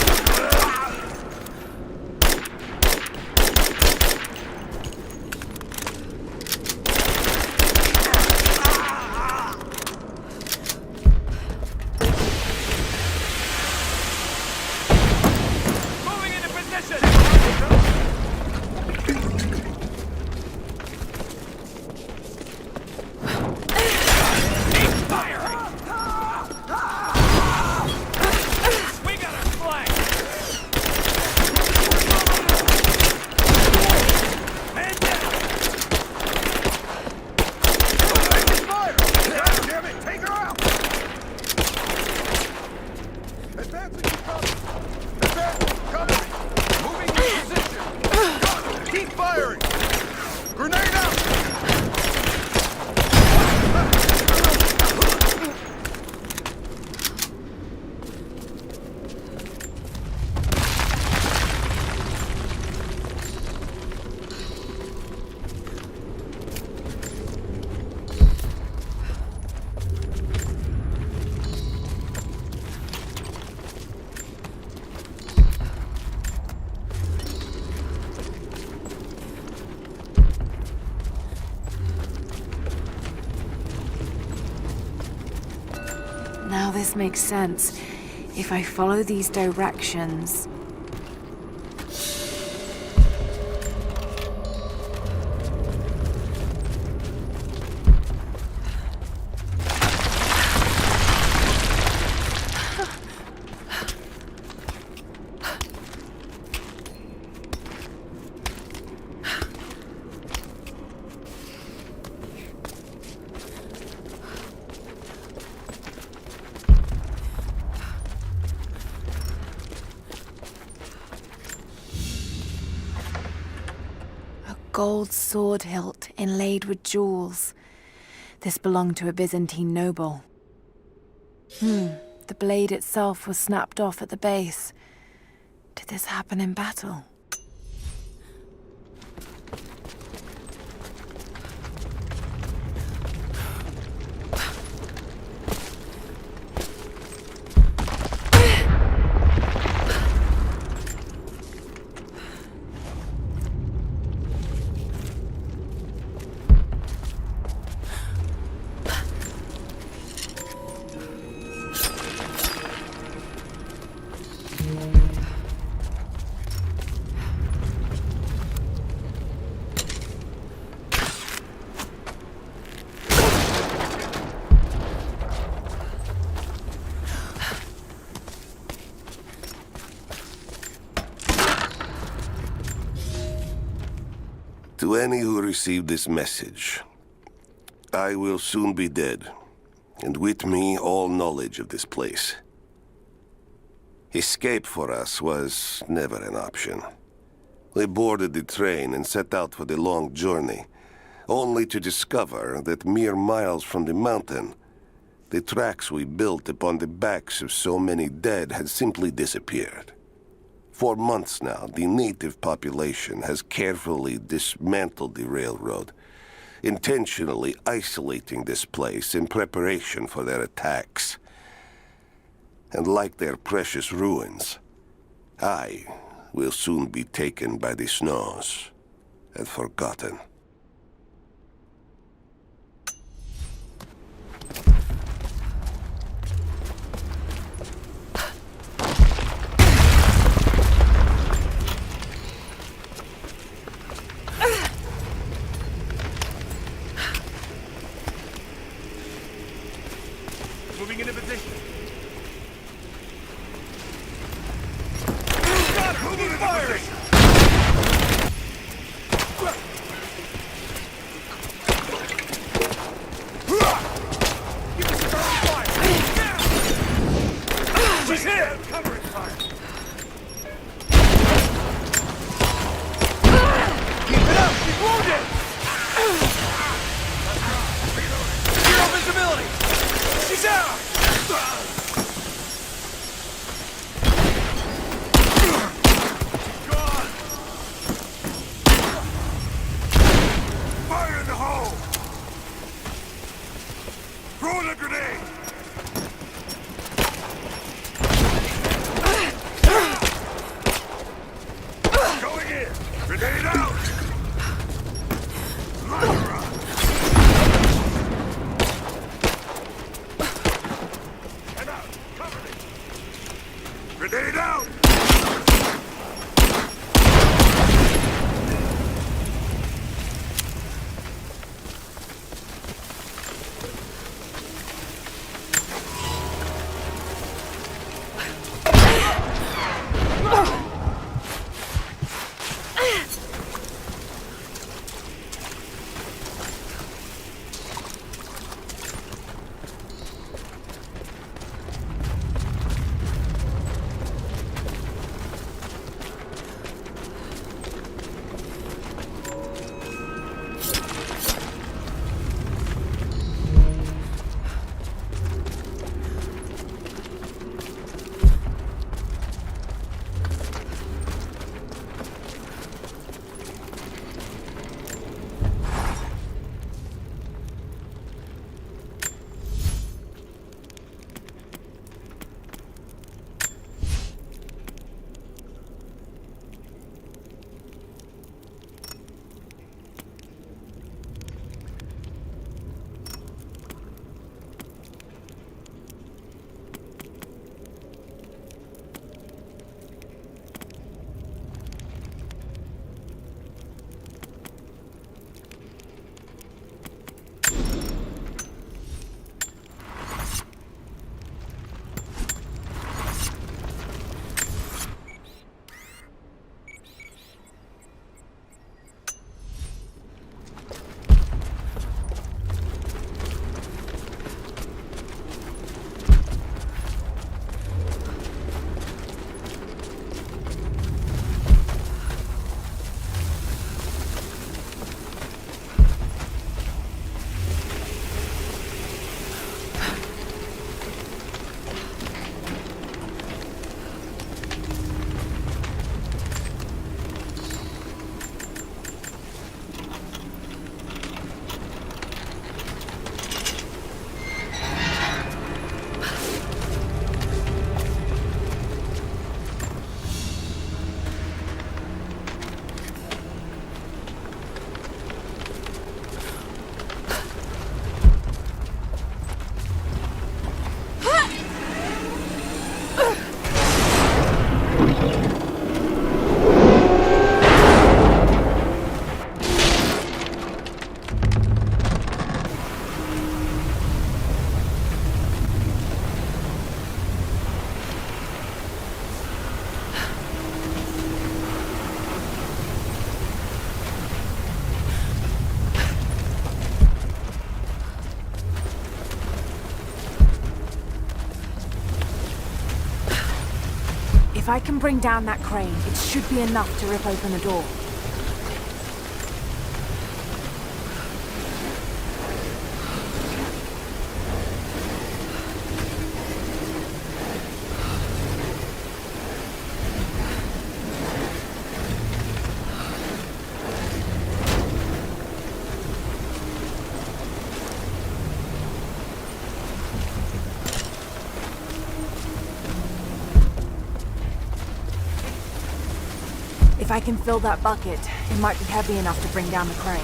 Now this makes sense. If I follow these directions... Gold sword hilt inlaid with jewels. This belonged to a Byzantine noble. The blade itself was snapped off at the base. Did this happen in battle? To any who received this message, I will soon be dead, and with me all knowledge of this place. Escape for us was never an option. We boarded the train and set out for the long journey, only to discover that mere miles from the mountain, the tracks we built upon the backs of so many dead had simply disappeared. For months now, the native population has carefully dismantled the railroad, intentionally isolating this place in preparation for their attacks. And like their precious ruins, I will soon be taken by the snows and forgotten. Moving into position. Moving fire! If I can bring down that crane, it should be enough to rip open the door. If I can fill that bucket, it might be heavy enough to bring down the crane.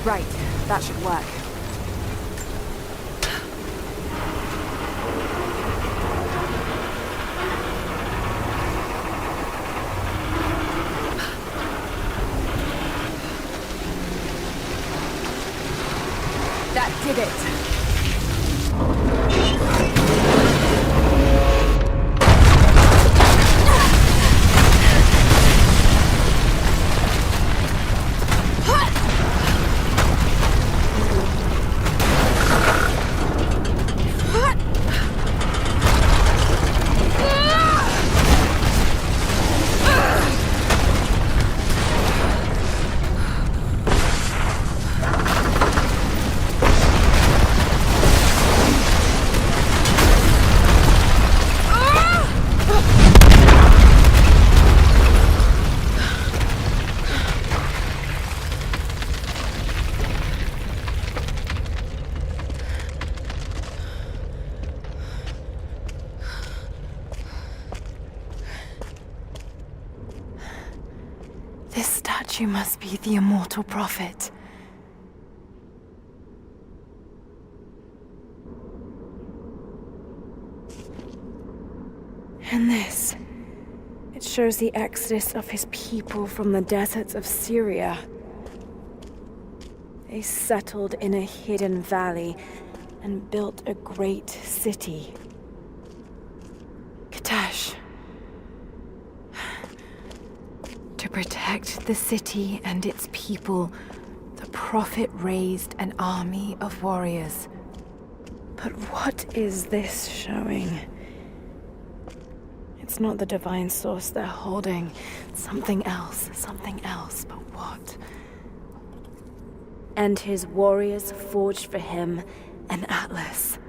Right, that should work. That did it. This statue must be the immortal prophet. And this, it shows the exodus of his people from the deserts of Syria. They settled in a hidden valley and built a great city. Katash. To protect the city and its people, the prophet raised an army of warriors. But what is this showing? It's not the divine source they're holding. Something else, but what? And his warriors forged for him an atlas,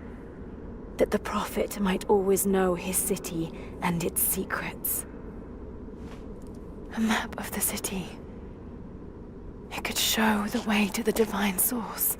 that the prophet might always know his city and its secrets. A map of the city. It could show the way to the divine source.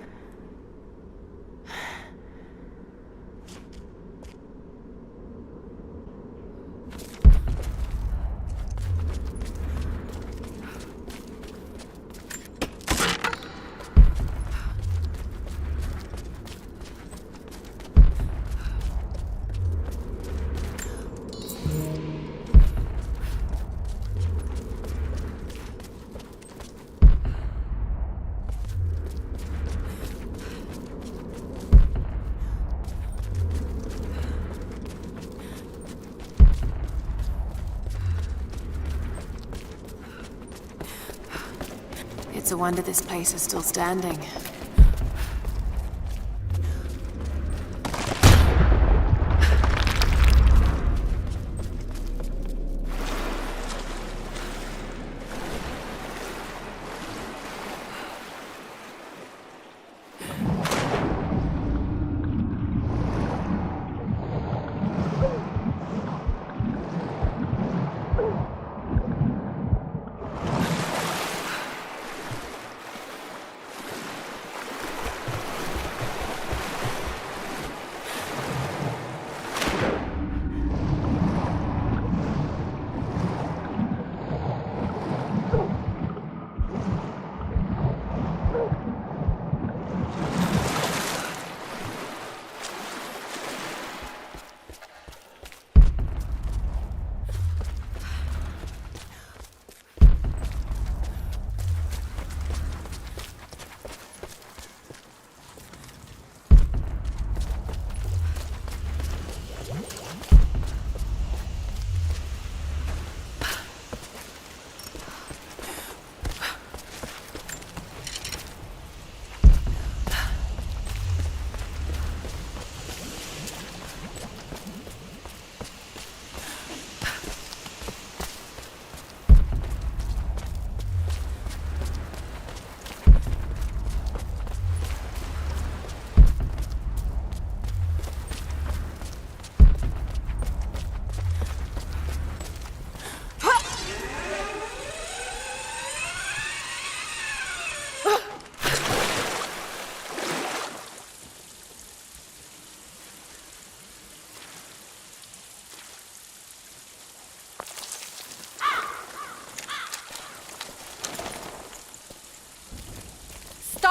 It's a wonder this place is still standing.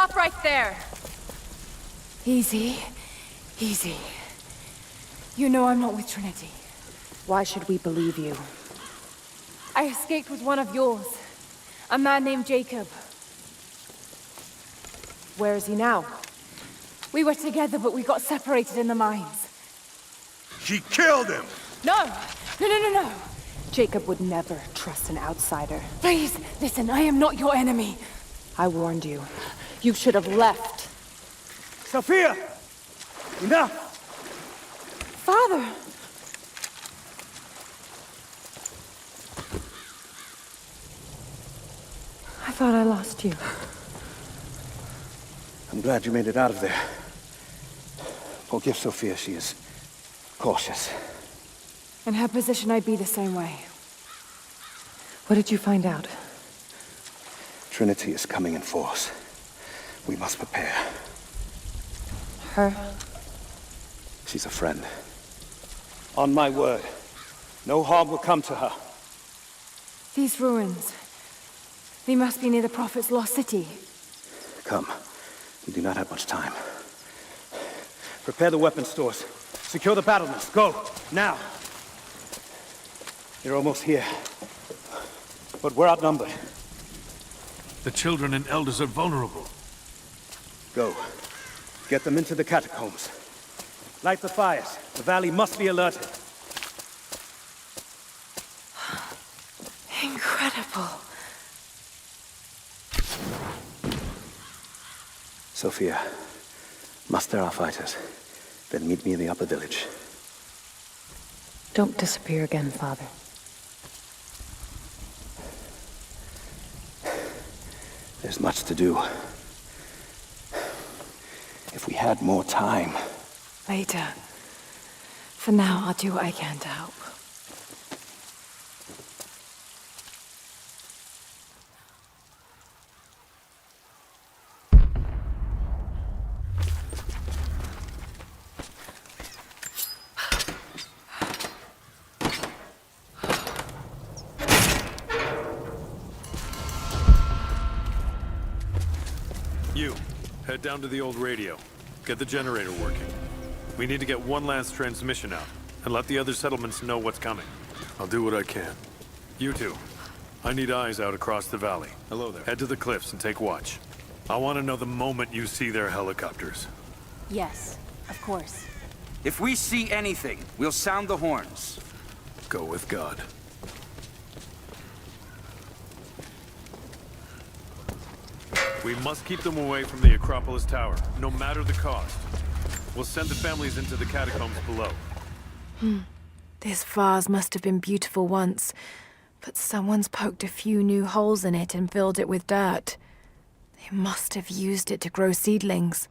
Stop right there! Easy. Easy. You know I'm not with Trinity. Why should we believe you? I escaped with one of yours. A man named Jacob. Where is he now? We were together, but we got separated in the mines. She killed him! No! No! Jacob would never trust an outsider. Please, listen, I am not your enemy. I warned you. You should have left. Sophia! Enough! Father! I thought I lost you. I'm glad you made it out of there. Forgive Sophia, she is cautious. In her position, I'd be the same way. What did you find out? Trinity is coming in force. We must prepare. Her? She's a friend. On my word, no harm will come to her. These ruins, they must be near the Prophet's lost city. Come. We do not have much time. Prepare the weapon stores. Secure the battlements. Go! Now! You're almost here. But we're outnumbered. The children and elders are vulnerable. Go. Get them into the catacombs. Light the fires. The valley must be alerted. Incredible. Sophia, muster our fighters. Then meet me in the upper village. Don't disappear again, Father. There's much to do. If we had more time. Later. For now, I'll do what I can to help. You, head down to the old radio. Get the generator working. We need to get one last transmission out, and let the other settlements know what's coming. I'll do what I can. You two, I need eyes out across the valley. Hello there. Head to the cliffs and take watch. I want to know the moment you see their helicopters. Yes, of course. If we see anything, we'll sound the horns. Go with God. We must keep them away from the Acropolis Tower, no matter the cost. We'll send the families into the catacombs below. This vase must have been beautiful once, but someone's poked a few new holes in it and filled it with dirt. They must have used it to grow seedlings.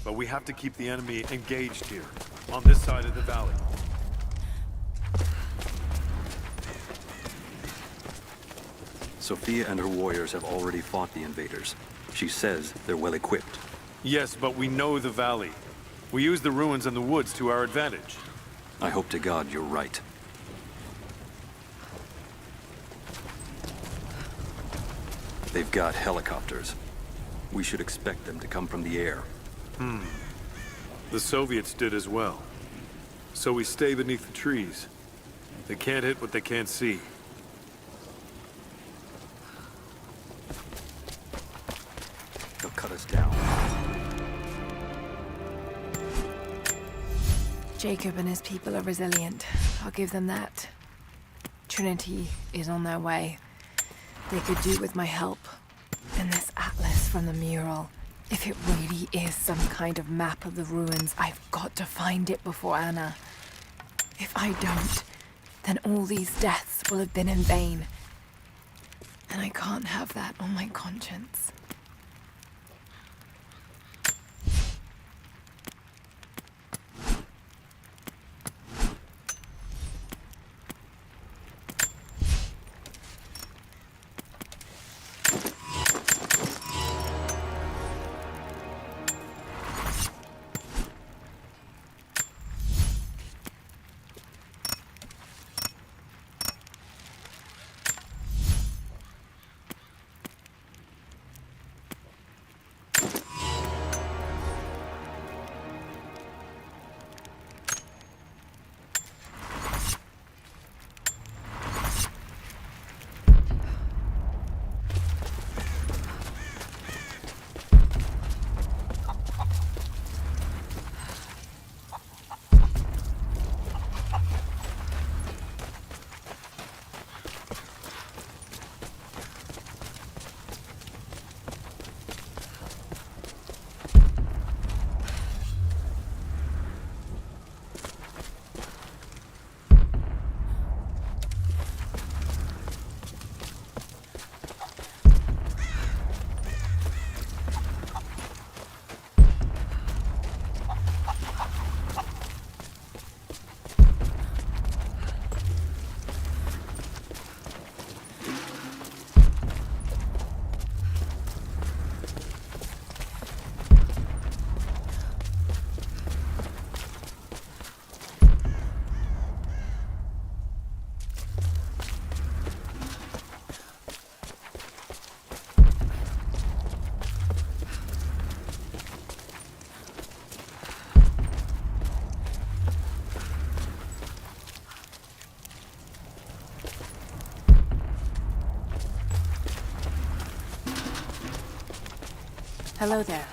But we have to keep the enemy engaged here, on this side of the valley. Sophia and her warriors have already fought the invaders. She says they're well equipped. Yes, but we know the valley. We use the ruins and the woods to our advantage. I hope to God you're right. They've got helicopters. We should expect them to come from the air. The Soviets did as well. So we stay beneath the trees. They can't hit what they can't see. They'll cut us down. Jacob and his people are resilient. I'll give them that. Trinity is on their way. They could do with my help. And this atlas from the mural. If it really is some kind of map of the ruins, I've got to find it before Anna. If I don't, then all these deaths will have been in vain. And I can't have that on my conscience. Hello there.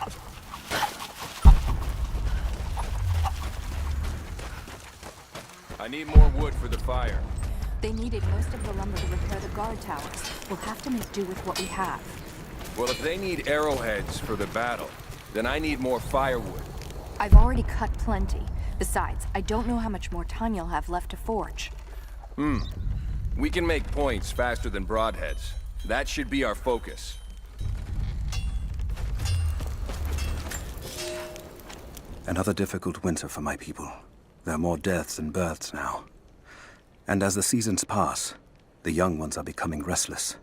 I need more wood for the fire. They needed most of the lumber to repair the guard towers. We'll have to make do with what we have. Well, if they need arrowheads for the battle, then I need more firewood. I've already cut plenty. Besides, I don't know how much more time you'll have left to forge. We can make points faster than broadheads. That should be our focus. Another difficult winter for my people. There are more deaths than births now. And as the seasons pass, the young ones are becoming restless.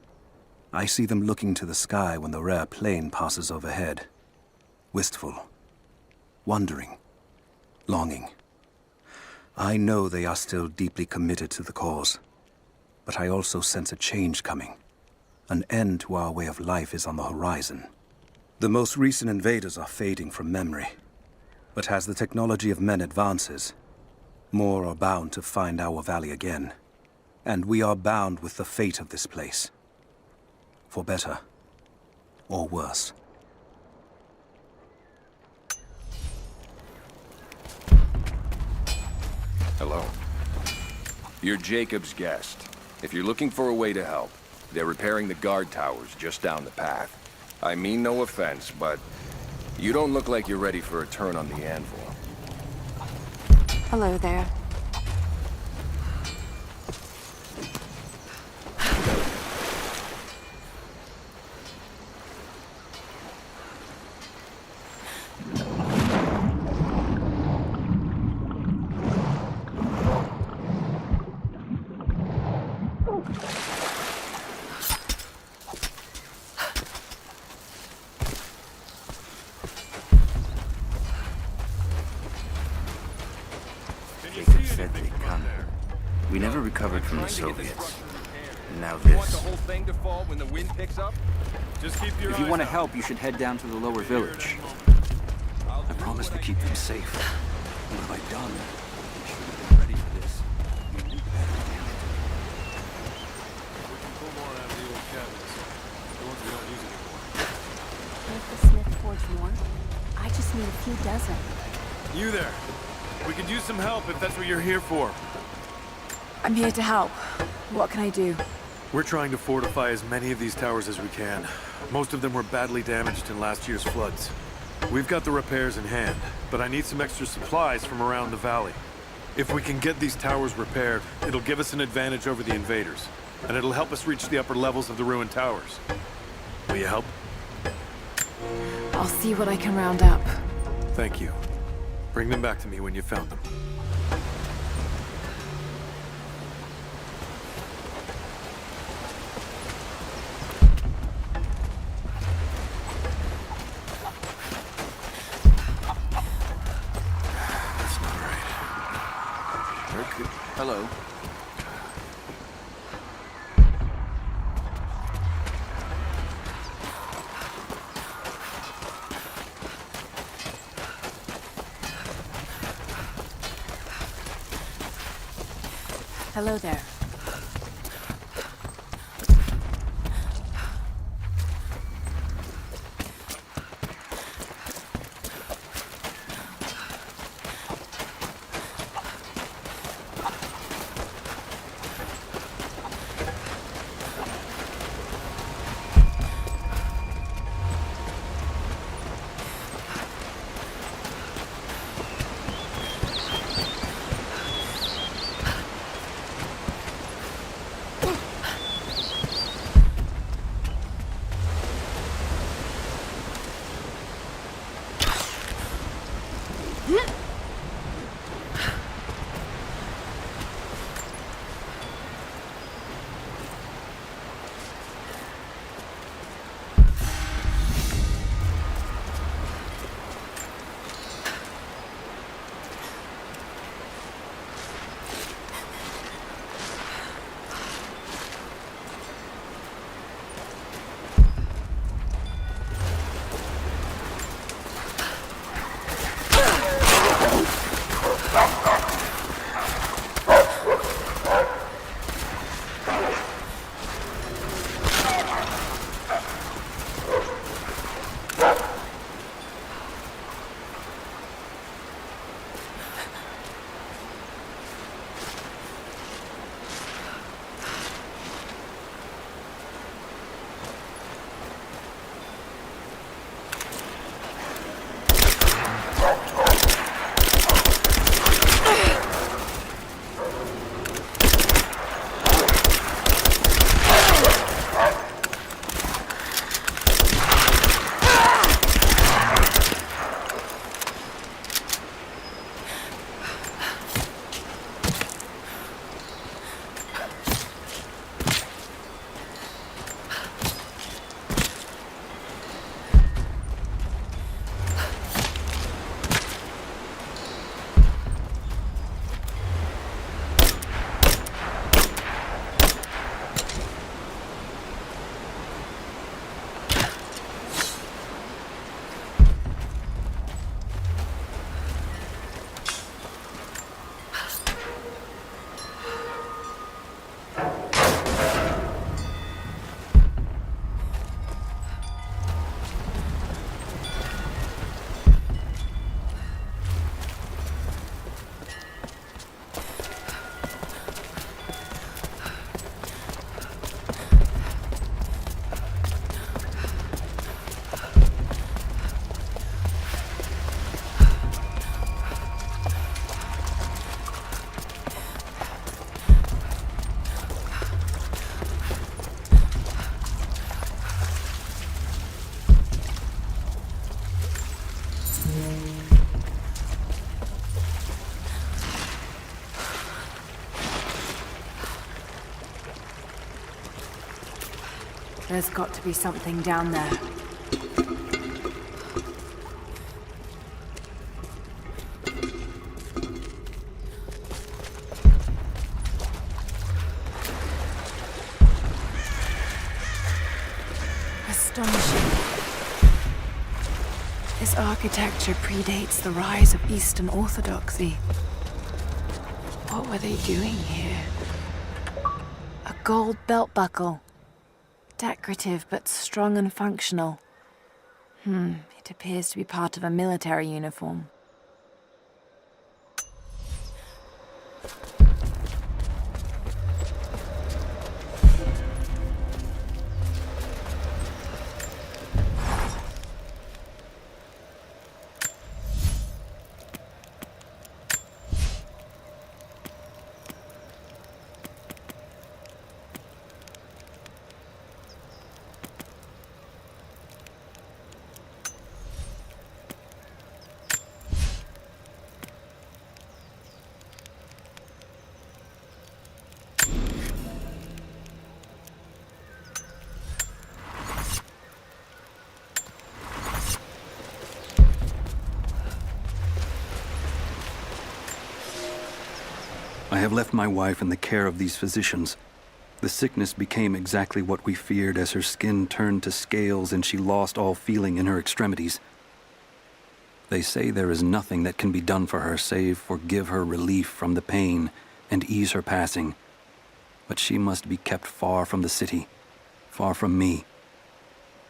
I see them looking to the sky when the rare plane passes overhead. Wistful. Wondering. Longing. I know they are still deeply committed to the cause. But I also sense a change coming. An end to our way of life is on the horizon. The most recent invaders are fading from memory. But as the technology of men advances, more are bound to find our valley again. And we are bound with the fate of this place. For better or worse. Hello. You're Jacob's guest. If you're looking for a way to help, they're repairing the guard towers just down the path. I mean no offense, but you don't look like you're ready for a turn on the anvil. Hello there. Jacob said they'd come. We never recovered from the Soviets. And now this. Want the whole thing to fall when the wind picks up? Just keep your If you want to help, you should head down to the lower village. I promised to keep them safe. What have I done? I should have been ready for this. We knew better, damn it. We can pull more out of the old cabinets. The ones we don't use anymore. Make the smith forge more? I just need a few dozen. You there. We could use some help if that's what you're here for. I'm here to help. What can I do? We're trying to fortify as many of these towers as we can. Most of them were badly damaged in last year's floods. We've got the repairs in hand, but I need some extra supplies from around the valley. If we can get these towers repaired, it'll give us an advantage over the invaders, and it'll help us reach the upper levels of the ruined towers. Will you help? I'll see what I can round up. Thank you. Bring them back to me when you've found them. That's not right. Hello. Hello there. There's got to be something down there. Astonishing. This architecture predates the rise of Eastern Orthodoxy. What were they doing here? A gold belt buckle. Decorative, but strong and functional. It appears to be part of a military uniform. I have left my wife in the care of these physicians. The sickness became exactly what we feared as her skin turned to scales and she lost all feeling in her extremities. They say there is nothing that can be done for her save for give her relief from the pain and ease her passing. But she must be kept far from the city, far from me.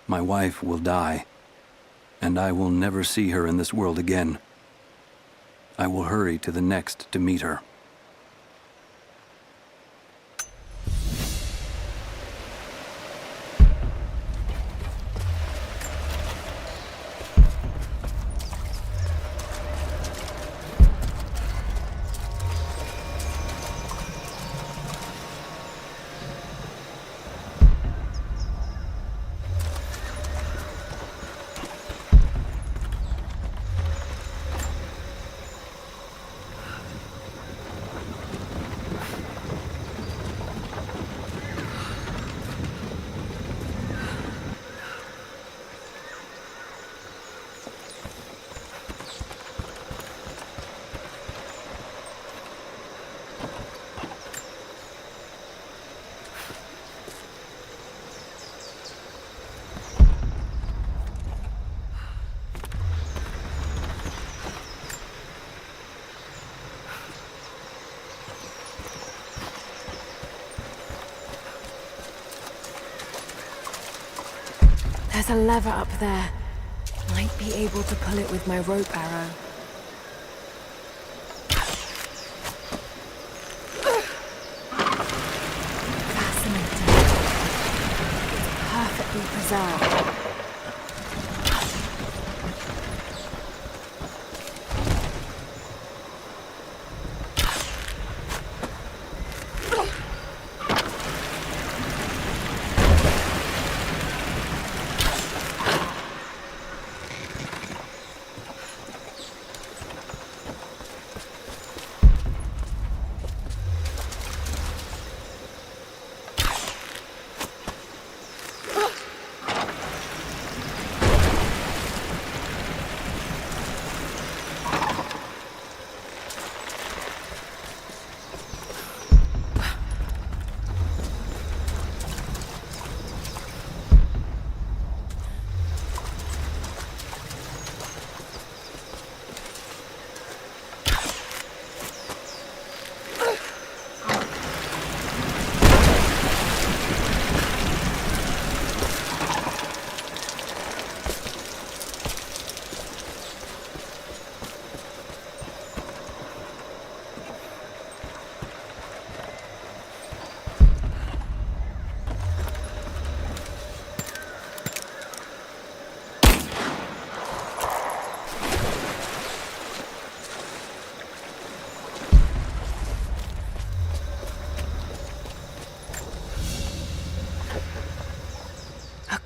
My wife will die, and I will never see her in this world again. I will hurry to the next to meet her. There's a lever up there. Might be able to pull it with my rope arrow. Fascinating. It's perfectly preserved.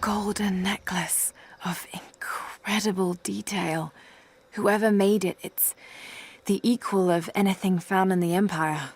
Golden necklace of incredible detail. Whoever made it, it's the equal of anything found in the Empire.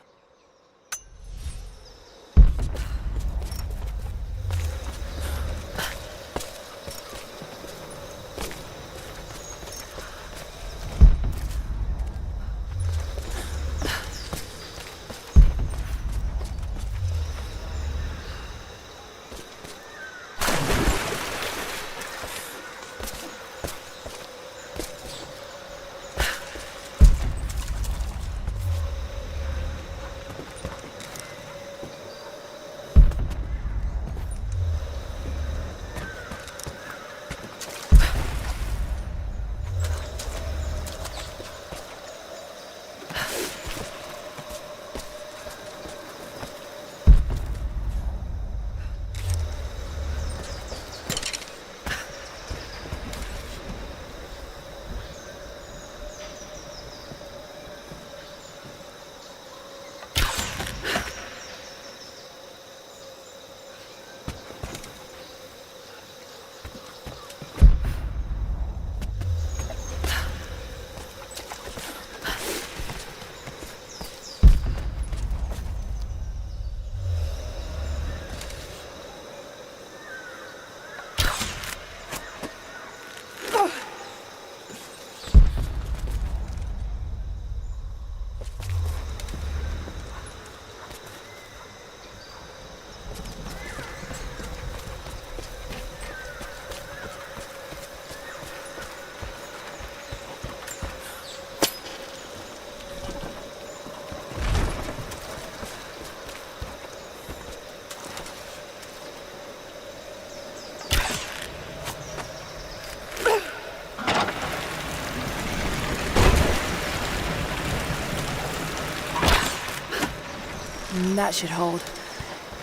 That should hold.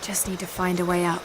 Just need to find a way up.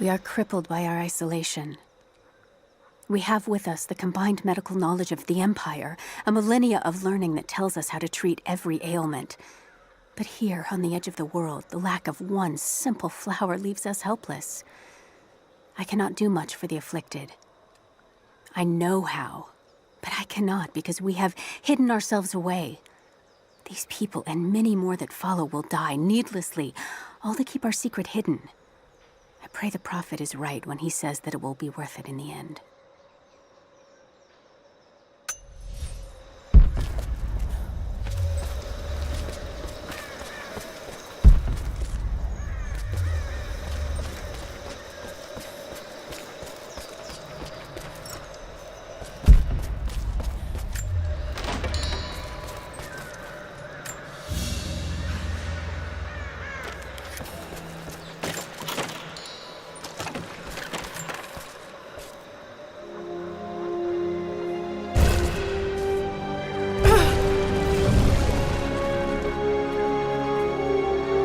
We are crippled by our isolation. We have with us the combined medical knowledge of the Empire, a millennia of learning that tells us how to treat every ailment. But here, on the edge of the world, the lack of one simple flower leaves us helpless. I cannot do much for the afflicted. I know how, but I cannot because we have hidden ourselves away. These people and many more that follow will die needlessly, all to keep our secret hidden. I pray the Prophet is right when he says that it will be worth it in the end.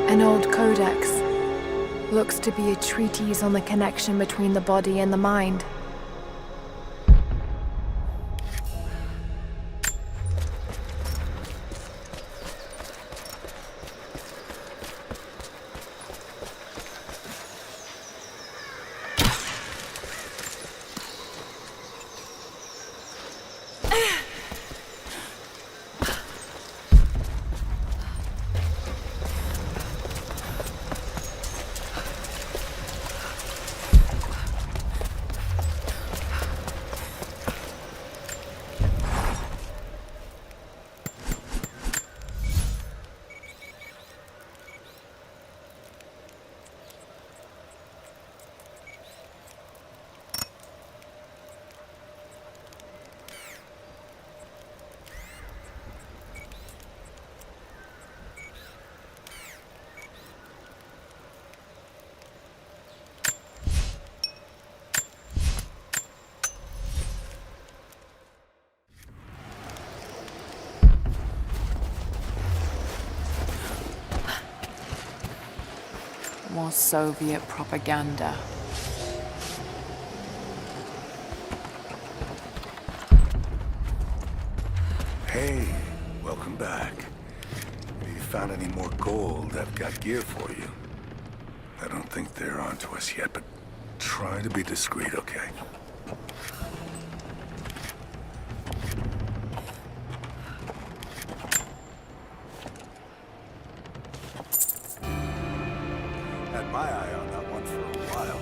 An old codex. Looks to be a treatise on the connection between the body and the mind. More Soviet propaganda. Hey, welcome back. If you found any more gold, I've got gear for you. I don't think they're onto us yet, but try to be discreet, okay? Had my eye on that one for a while.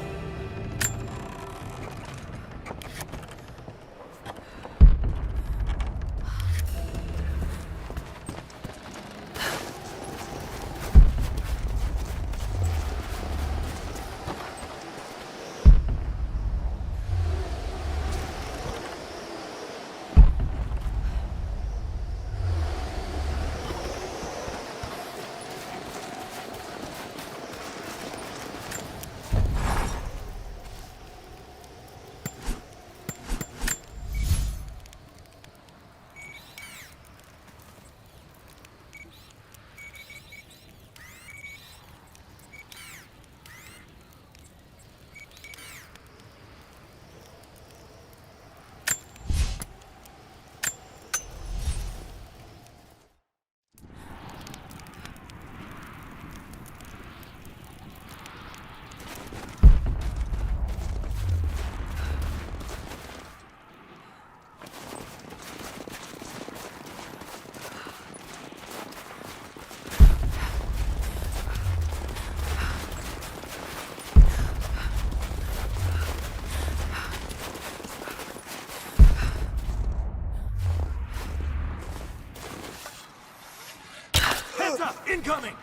Incoming!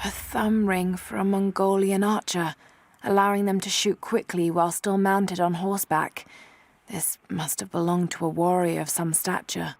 A thumb ring for a Mongolian archer, allowing them to shoot quickly while still mounted on horseback. This must have belonged to a warrior of some stature.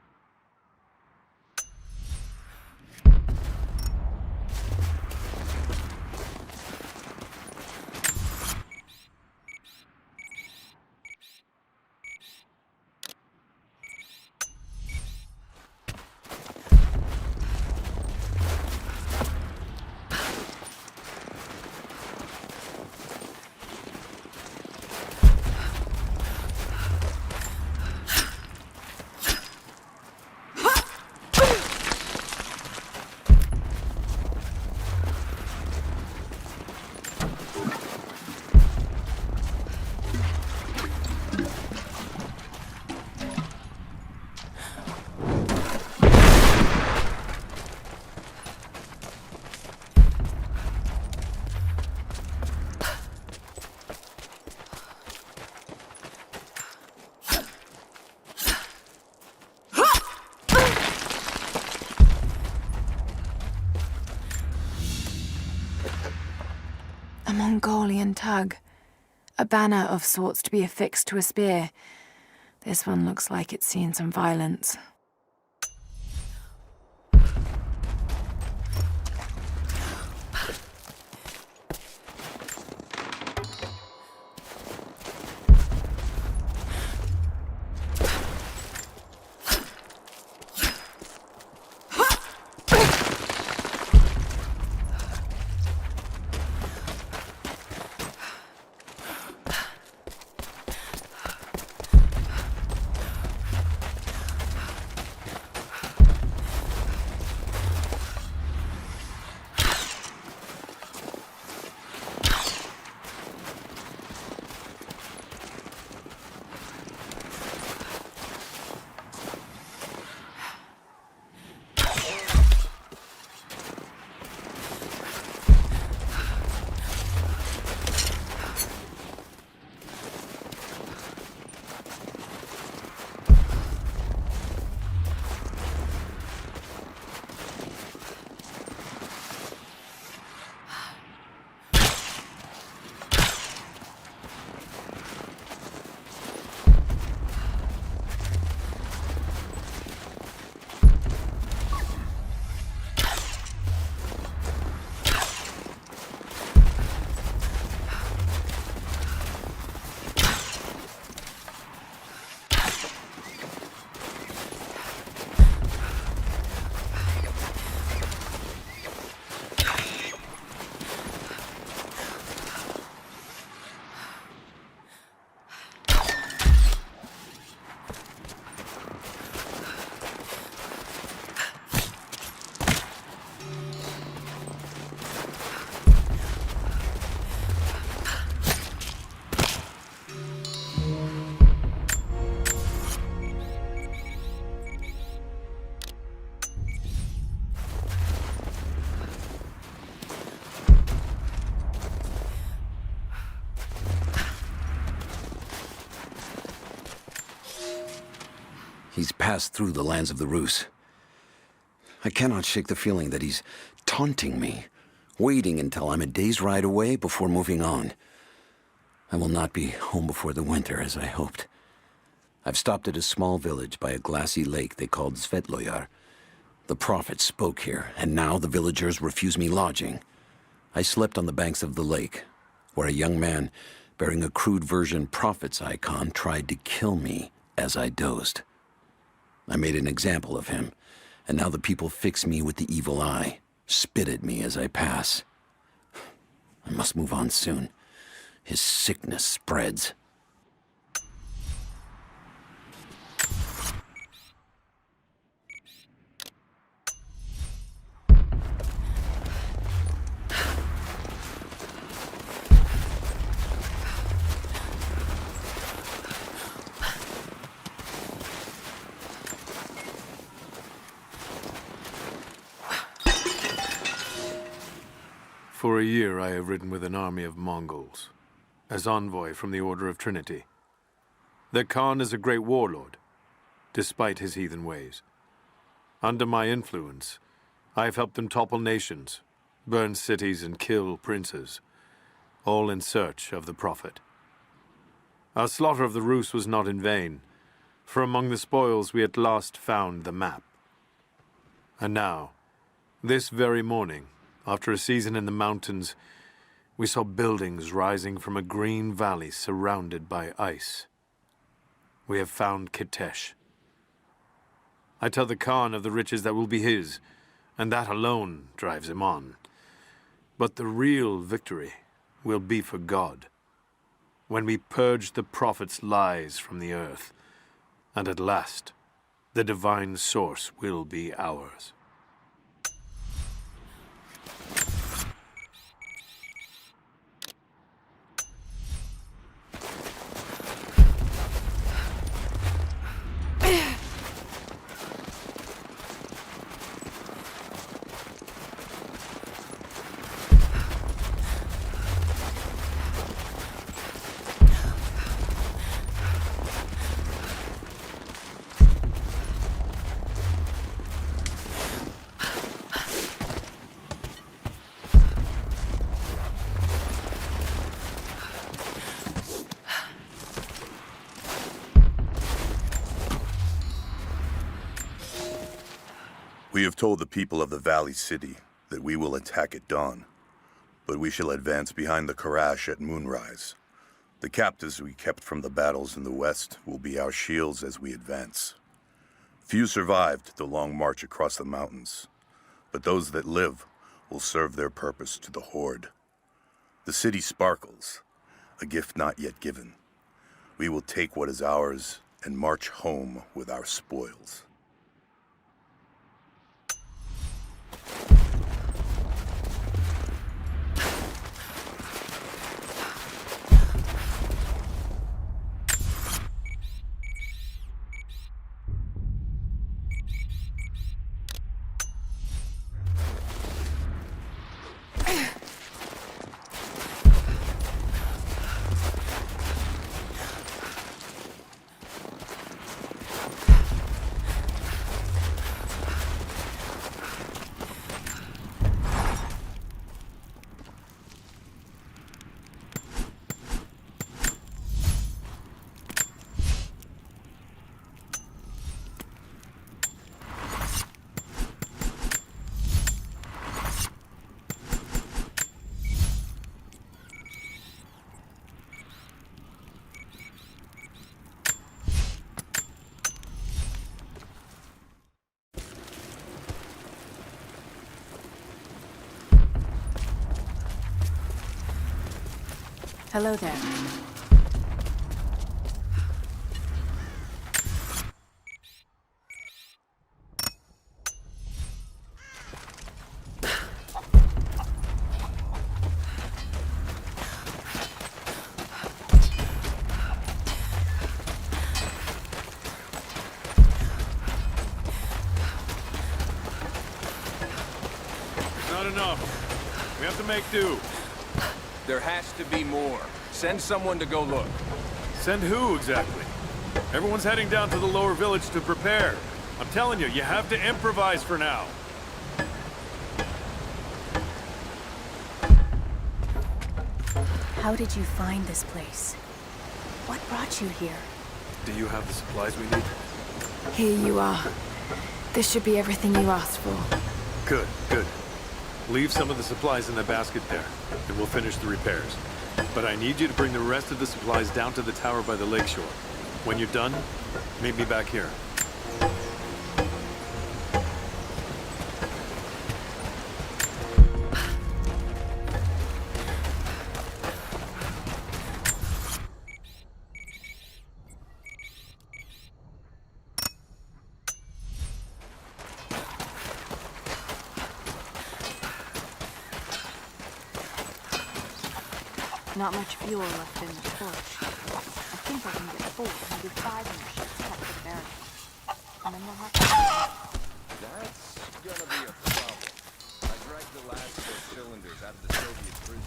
A Mongolian tug. A banner of sorts to be affixed to a spear. This one looks like it's seen some violence. He's passed through the lands of the Rus. I cannot shake the feeling that he's taunting me, waiting until I'm a day's ride away before moving on. I will not be home before the winter, as I hoped. I've stopped at a small village by a glassy lake they called Svetloyar. The prophet spoke here, and now the villagers refuse me lodging. I slept on the banks of the lake, where a young man bearing a crude version prophet's icon tried to kill me as I dozed. I made an example of him, and now the people fix me with the evil eye, spit at me as I pass. I must move on soon. His sickness spreads. For a year I have ridden with an army of Mongols, as envoy from the Order of Trinity. Their Khan is a great warlord, despite his heathen ways. Under my influence, I have helped them topple nations, burn cities and kill princes, all in search of the Prophet. Our slaughter of the Rus was not in vain, for among the spoils we at last found the map. And now, this very morning, after a season in the mountains, we saw buildings rising from a green valley surrounded by ice. We have found Kitesh. I tell the Khan of the riches that will be his, and that alone drives him on. But the real victory will be for God, when we purge the prophet's lies from the earth, and at last, the divine source will be ours. We have told the people of the Valley City that we will attack at dawn, but we shall advance behind the Karash at moonrise. The captives we kept from the battles in the west will be our shields as we advance. Few survived the long march across the mountains, but those that live will serve their purpose to the Horde. The city sparkles, a gift not yet given. We will take what is ours and march home with our spoils. Hello there. Not enough. We have to make do. There has to be more. Send someone to go look. Send who, exactly? Everyone's heading down to the lower village to prepare. I'm telling you, you have to improvise for now. How did you find this place? What brought you here? Do you have the supplies we need? Here you are. This should be everything you asked for. Good, good. Leave some of the supplies in the basket there, and we'll finish the repairs. But I need you to bring the rest of the supplies down to the tower by the lakeshore. When you're done, meet me back here. Not much fuel left in the torch. I think I can get 4, maybe 5 more ships cut for the barricade. And then we'll have to... That's gonna be a problem. I dragged the last of those cylinders out of the Soviet prison.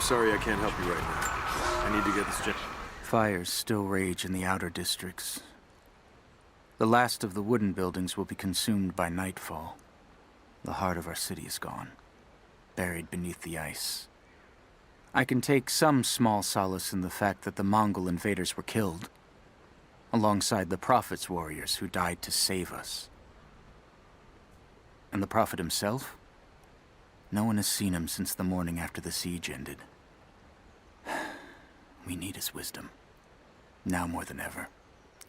Sorry I can't help you right now. I need to get this gen- Fires still rage in the outer districts. The last of the wooden buildings will be consumed by nightfall. The heart of our city is gone, buried beneath the ice. I can take some small solace in the fact that the Mongol invaders were killed, alongside the Prophet's warriors who died to save us. And the Prophet himself? No one has seen him since the morning after the siege ended. We need his wisdom. Now more than ever.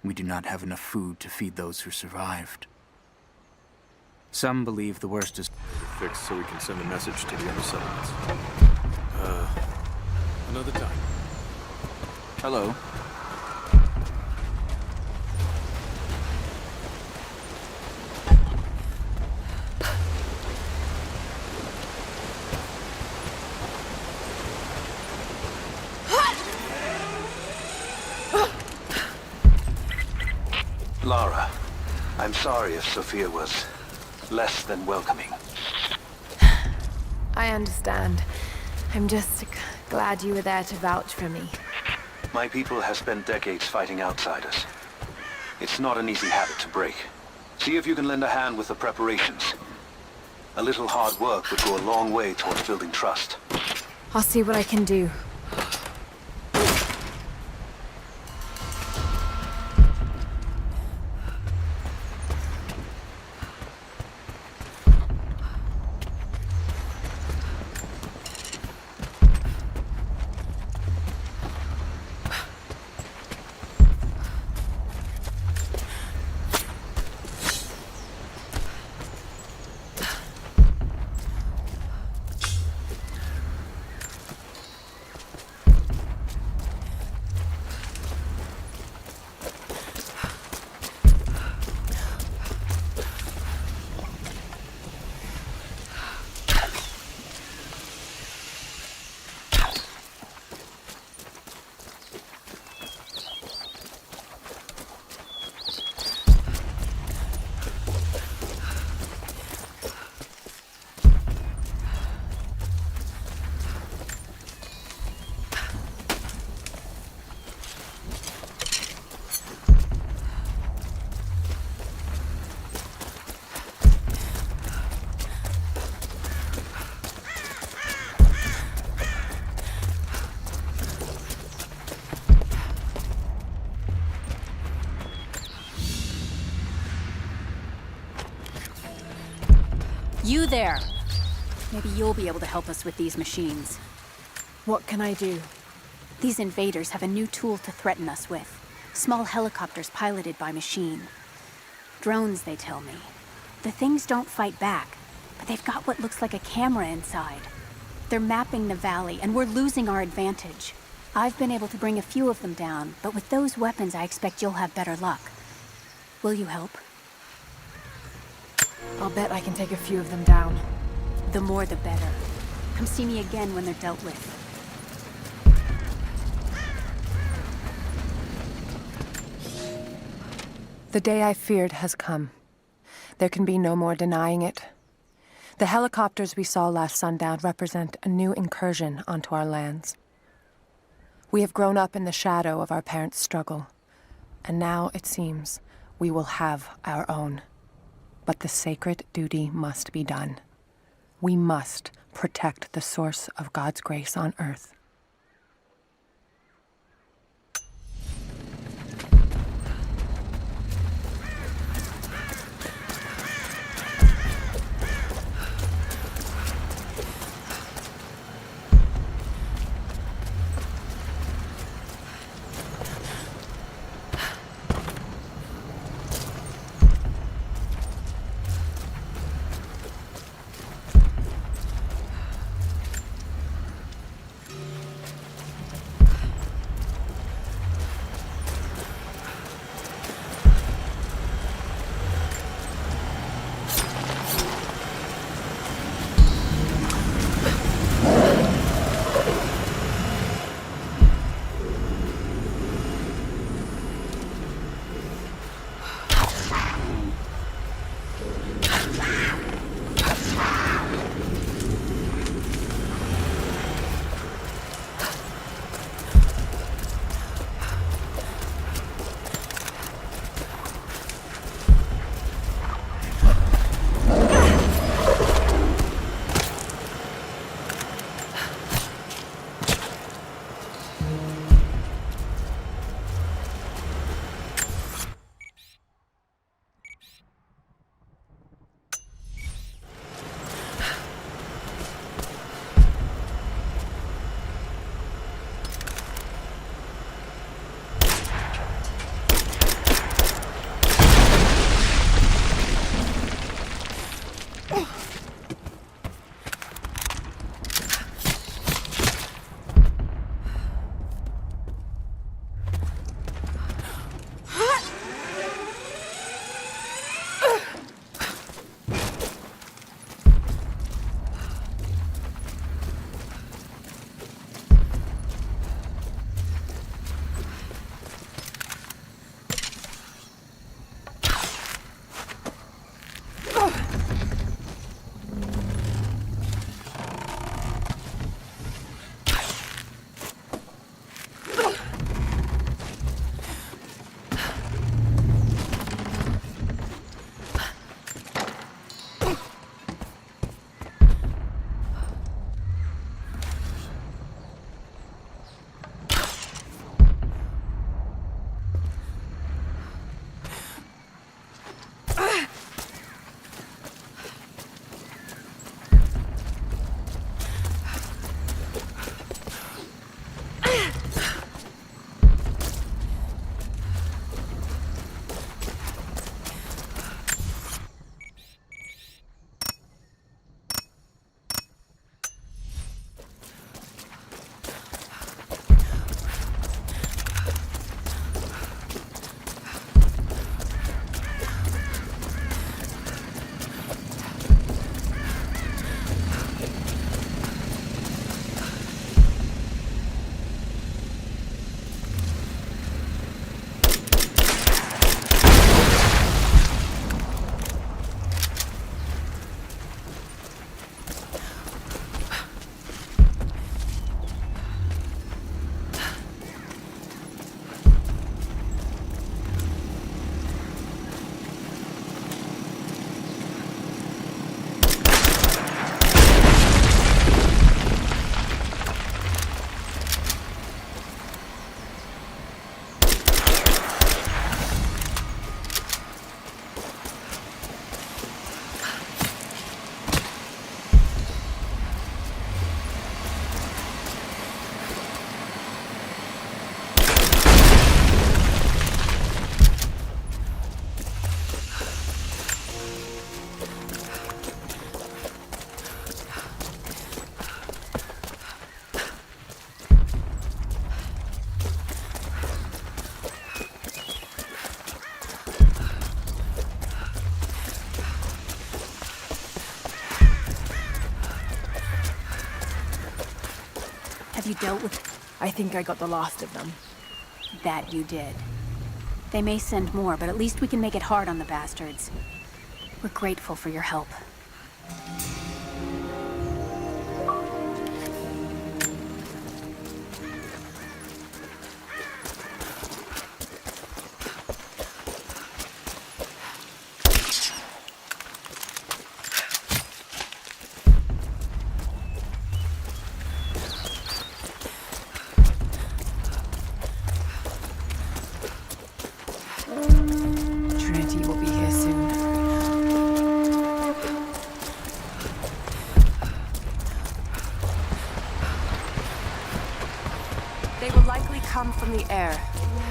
We do not have enough food to feed those who survived. Some believe the worst is fixed so we can send a message to the other settlements. Another time. Hello. Lara, I'm sorry if Sophia was less than welcoming. I understand. I'm just glad you were there to vouch for me. My people have spent decades fighting outsiders. It's not an easy habit to break. See if you can lend a hand with the preparations. A little hard work would go a long way towards building trust. I'll see what I can do. You there! Maybe you'll be able to help us with these machines. What can I do? These invaders have a new tool to threaten us with. Small helicopters piloted by machine. Drones, they tell me. The things don't fight back, but they've got what looks like a camera inside. They're mapping the valley, and we're losing our advantage. I've been able to bring a few of them down, but with those weapons, I expect you'll have better luck. Will you help? I'll bet I can take a few of them down. The more the better. Come see me again when they're dealt with. The day I feared has come. There can be no more denying it. The helicopters we saw last sundown represent a new incursion onto our lands. We have grown up in the shadow of our parents' struggle, and now, it seems, we will have our own. But the sacred duty must be done. We must protect the source of God's grace on earth. You dealt with... I think I got the last of them. That you did. They may send more, but at least we can make it hard on the bastards. We're grateful for your help. Trinity will be here soon. They will likely come from the air.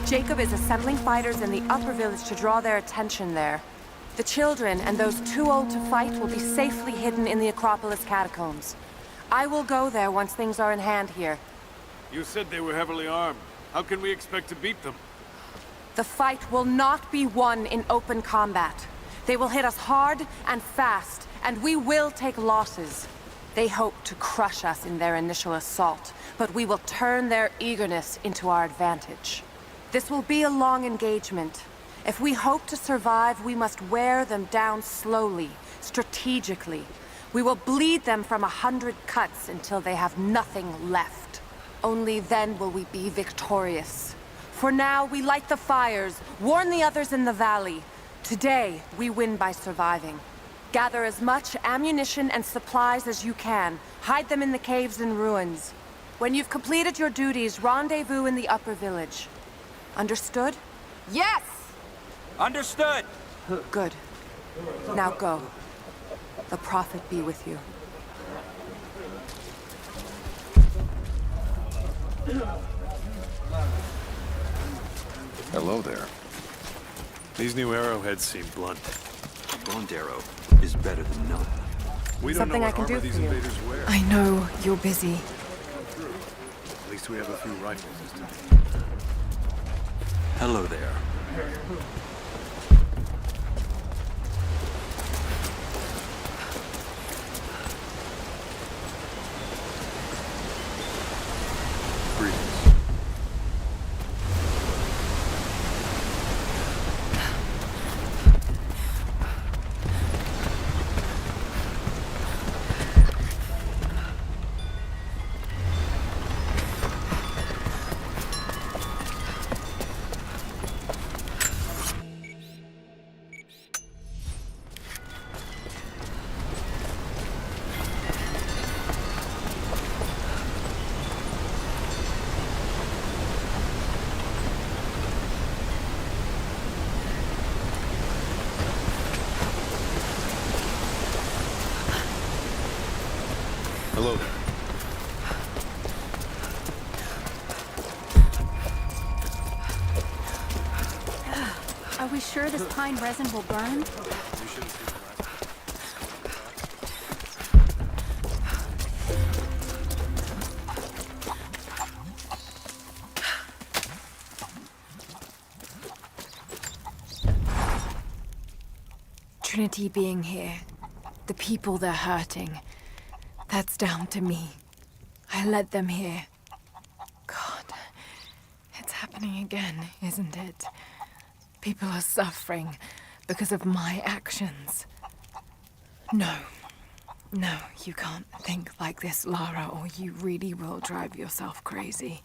Jacob is assembling fighters in the upper village to draw their attention there. The children and those too old to fight will be safely hidden in the Acropolis catacombs. I will go there once things are in hand here. You said they were heavily armed. How can we expect to beat them? The fight will not be won in open combat. They will hit us hard and fast, and we will take losses. They hope to crush us in their initial assault, but we will turn their eagerness into our advantage. This will be a long engagement. If we hope to survive, we must wear them down slowly, strategically. We will bleed them from 100 cuts until they have nothing left. Only then will we be victorious. For now, we light the fires, warn the others in the valley. Today, we win by surviving. Gather as much ammunition and supplies as you can. Hide them in the caves and ruins. When you've completed your duties, rendezvous in the upper village. Understood? Yes! Understood! Good. Now go. The Prophet be with you. Hello there. These new arrowheads seem blunt. A blunt arrow is better than none. We don't Something know I what can armor do these for you. invaders wear. I know, you're busy. At least we have a few rifles this time. Hello there. Hello there. Are we sure this pine resin will burn? Trinity being here, the people they're hurting, that's down to me. I led them here. God, it's happening again, isn't it? People are suffering because of my actions. No, you can't think like this, Lara, or you really will drive yourself crazy.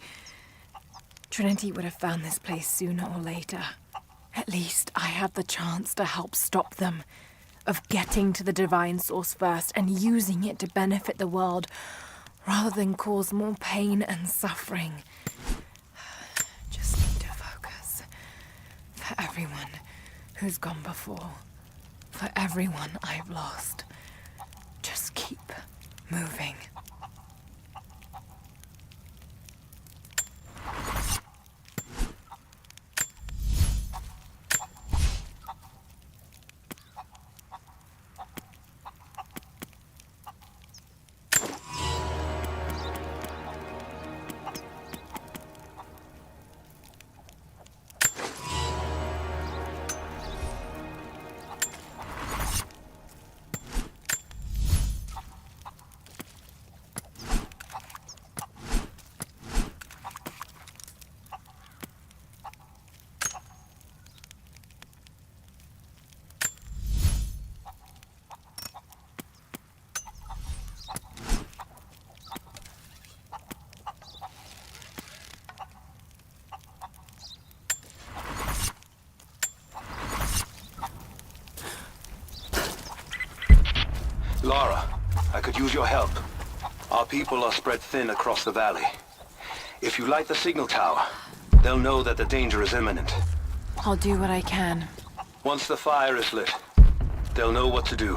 Trinity would have found this place sooner or later. At least I have the chance to help stop them. Of getting to the divine source first and using it to benefit the world, rather than cause more pain and suffering. Just need to focus. For everyone who's gone before. For everyone I've lost. Just keep moving. Lara, I could use your help. Our people are spread thin across the valley. If you light the signal tower, they'll know that the danger is imminent. I'll do what I can. Once the fire is lit, they'll know what to do.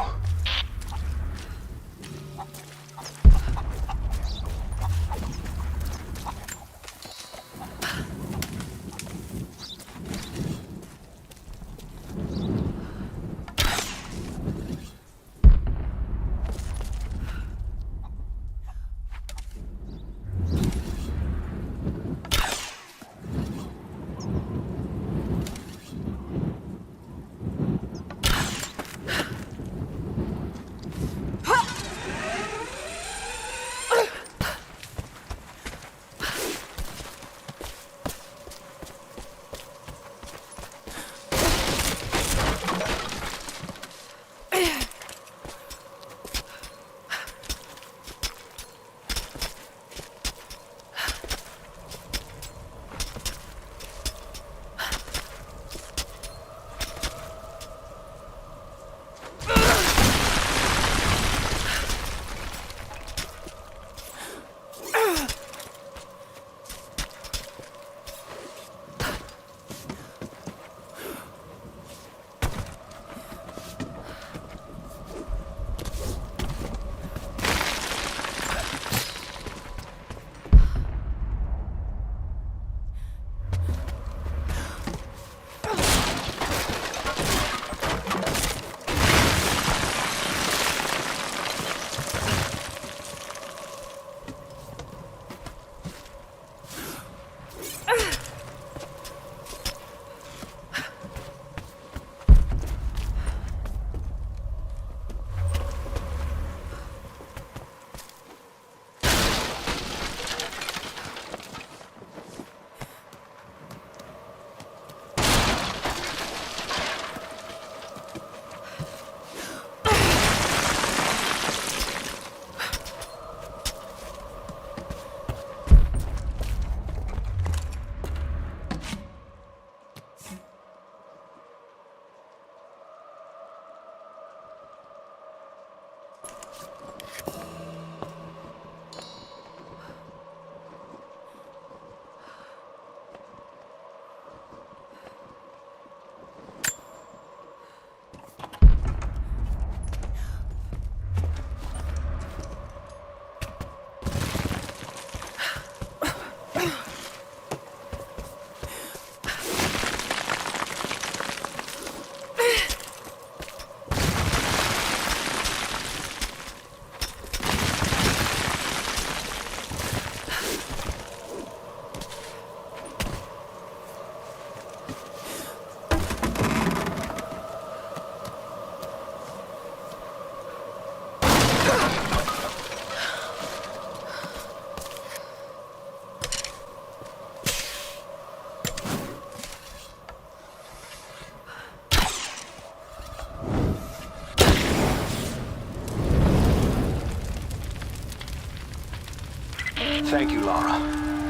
Thank you, Lara.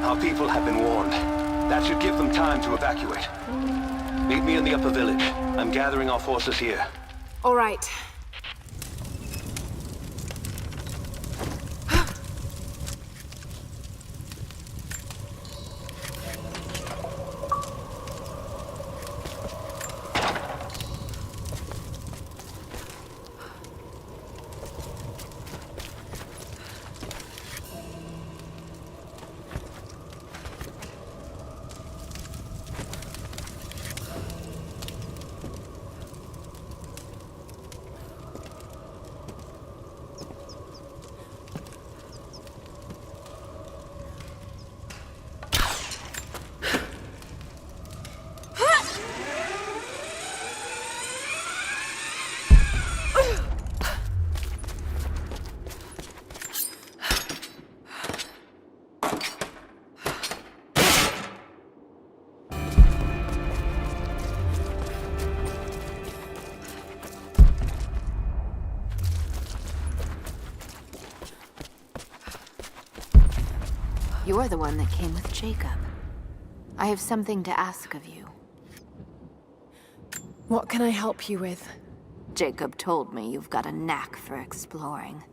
Our people have been warned. That should give them time to evacuate. Meet me in the upper village. I'm gathering our forces here. All right. You're the one that came with Jacob. I have something to ask of you. What can I help you with? Jacob told me you've got a knack for exploring.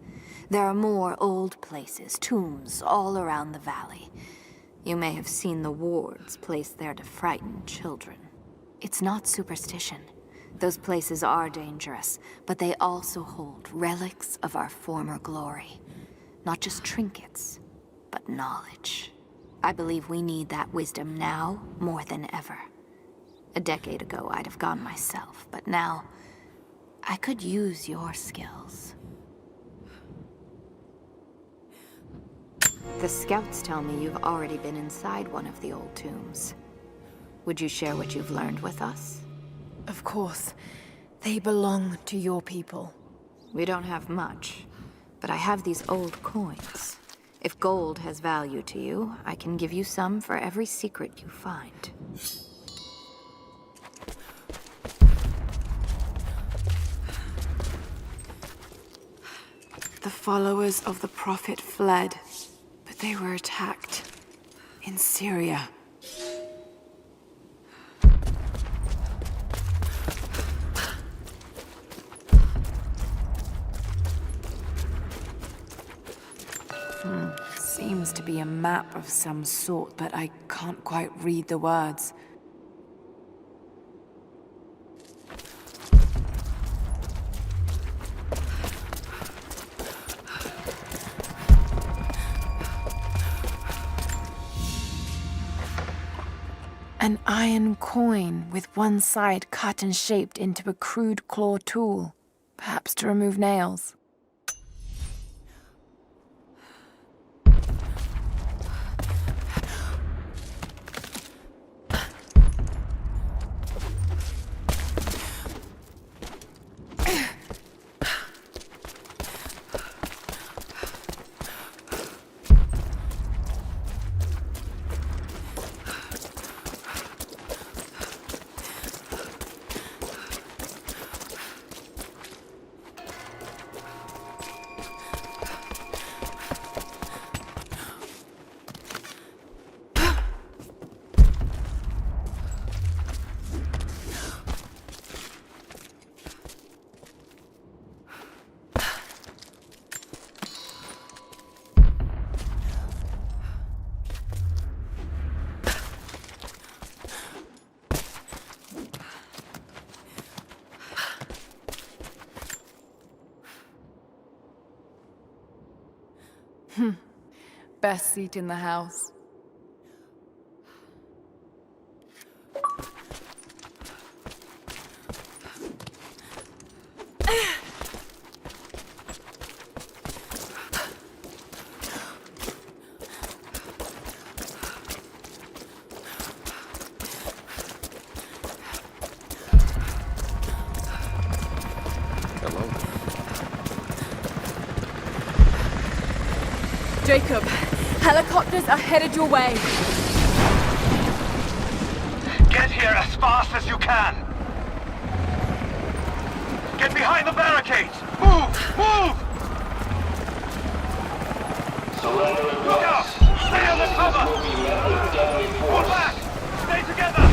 There are more old places, tombs, all around the valley. You may have seen the wards placed there to frighten children. It's not superstition. Those places are dangerous, but they also hold relics of our former glory. Not just trinkets, but knowledge. I believe we need that wisdom now more than ever. A decade ago, I'd have gone myself, but now, I could use your skills. The scouts tell me you've already been inside one of the old tombs. Would you share what you've learned with us? Of course. They belong to your people. We don't have much, but I have these old coins. If gold has value to you, I can give you some for every secret you find. The followers of the Prophet fled, but they were attacked in Syria. Seems to be a map of some sort, but I can't quite read the words. An iron coin with one side cut and shaped into a crude claw tool, perhaps to remove nails. Best seat in the house. Jacob, helicopters are headed your way. Get here as fast as you can. Get behind the barricades. Move! Move! Look out! Stay on the cover! Pull back! Stay together!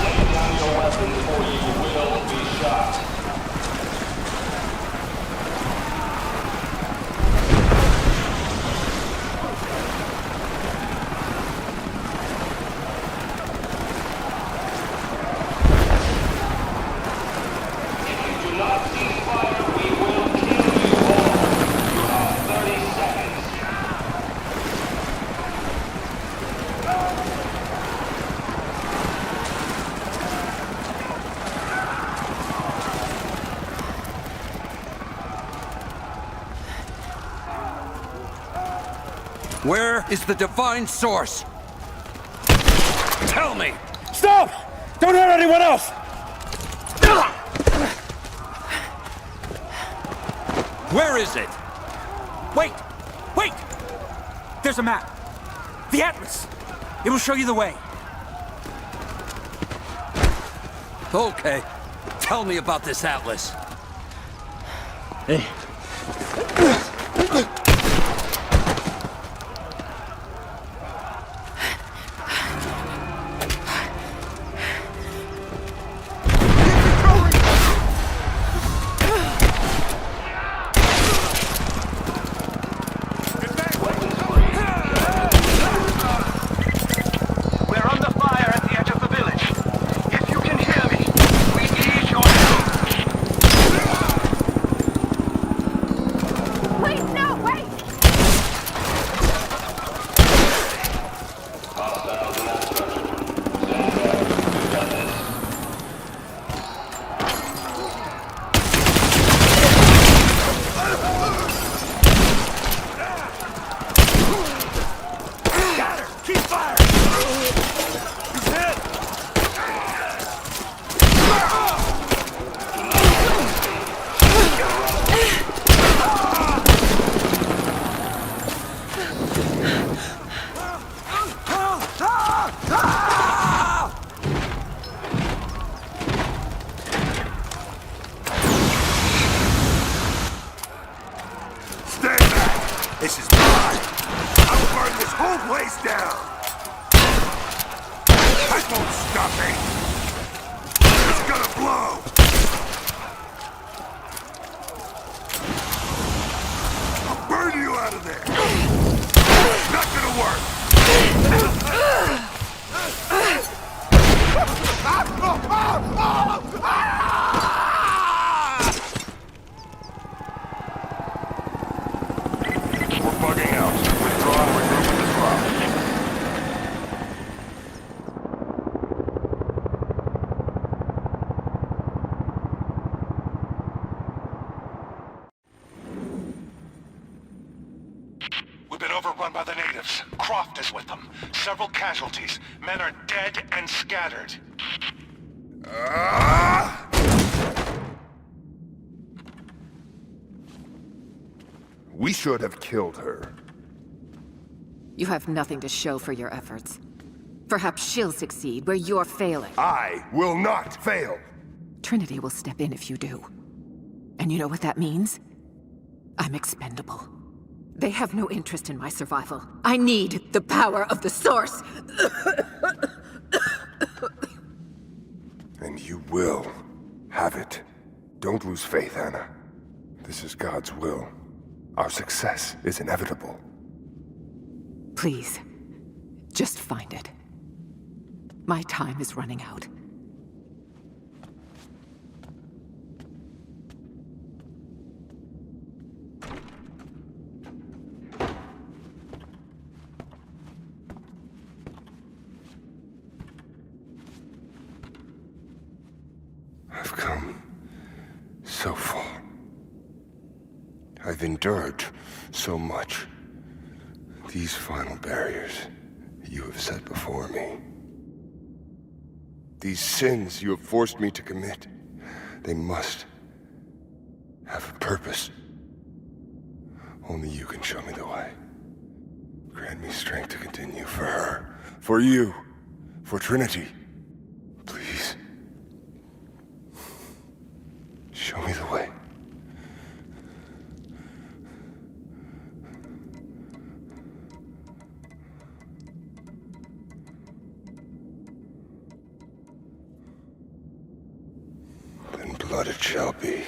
Lay down your weapons or you will be shot. Where is the divine source? Tell me! Stop! Don't hurt anyone else! Where is it? Wait! Wait! There's a map. The Atlas. It will show you the way. Okay. Tell me about this Atlas. Hey. captives. Croft is with them. Several casualties. Men are dead and scattered. We should have killed her. You have nothing to show for your efforts. Perhaps she'll succeed where you're failing. I will not fail! Trinity will step in if you do. And you know what that means? I'm expendable. They have no interest in my survival. I need the power of the Source! And you will have it. Don't lose faith, Anna. This is God's will. Our success is inevitable. Please, just find it. My time is running out. I've come so far. I've endured so much. These final barriers you have set before me. These sins you have forced me to commit, they must have a purpose. Only you can show me the way. Grant me strength to continue for her, for you, for Trinity. Please. Show me the way. Then blood it shall be.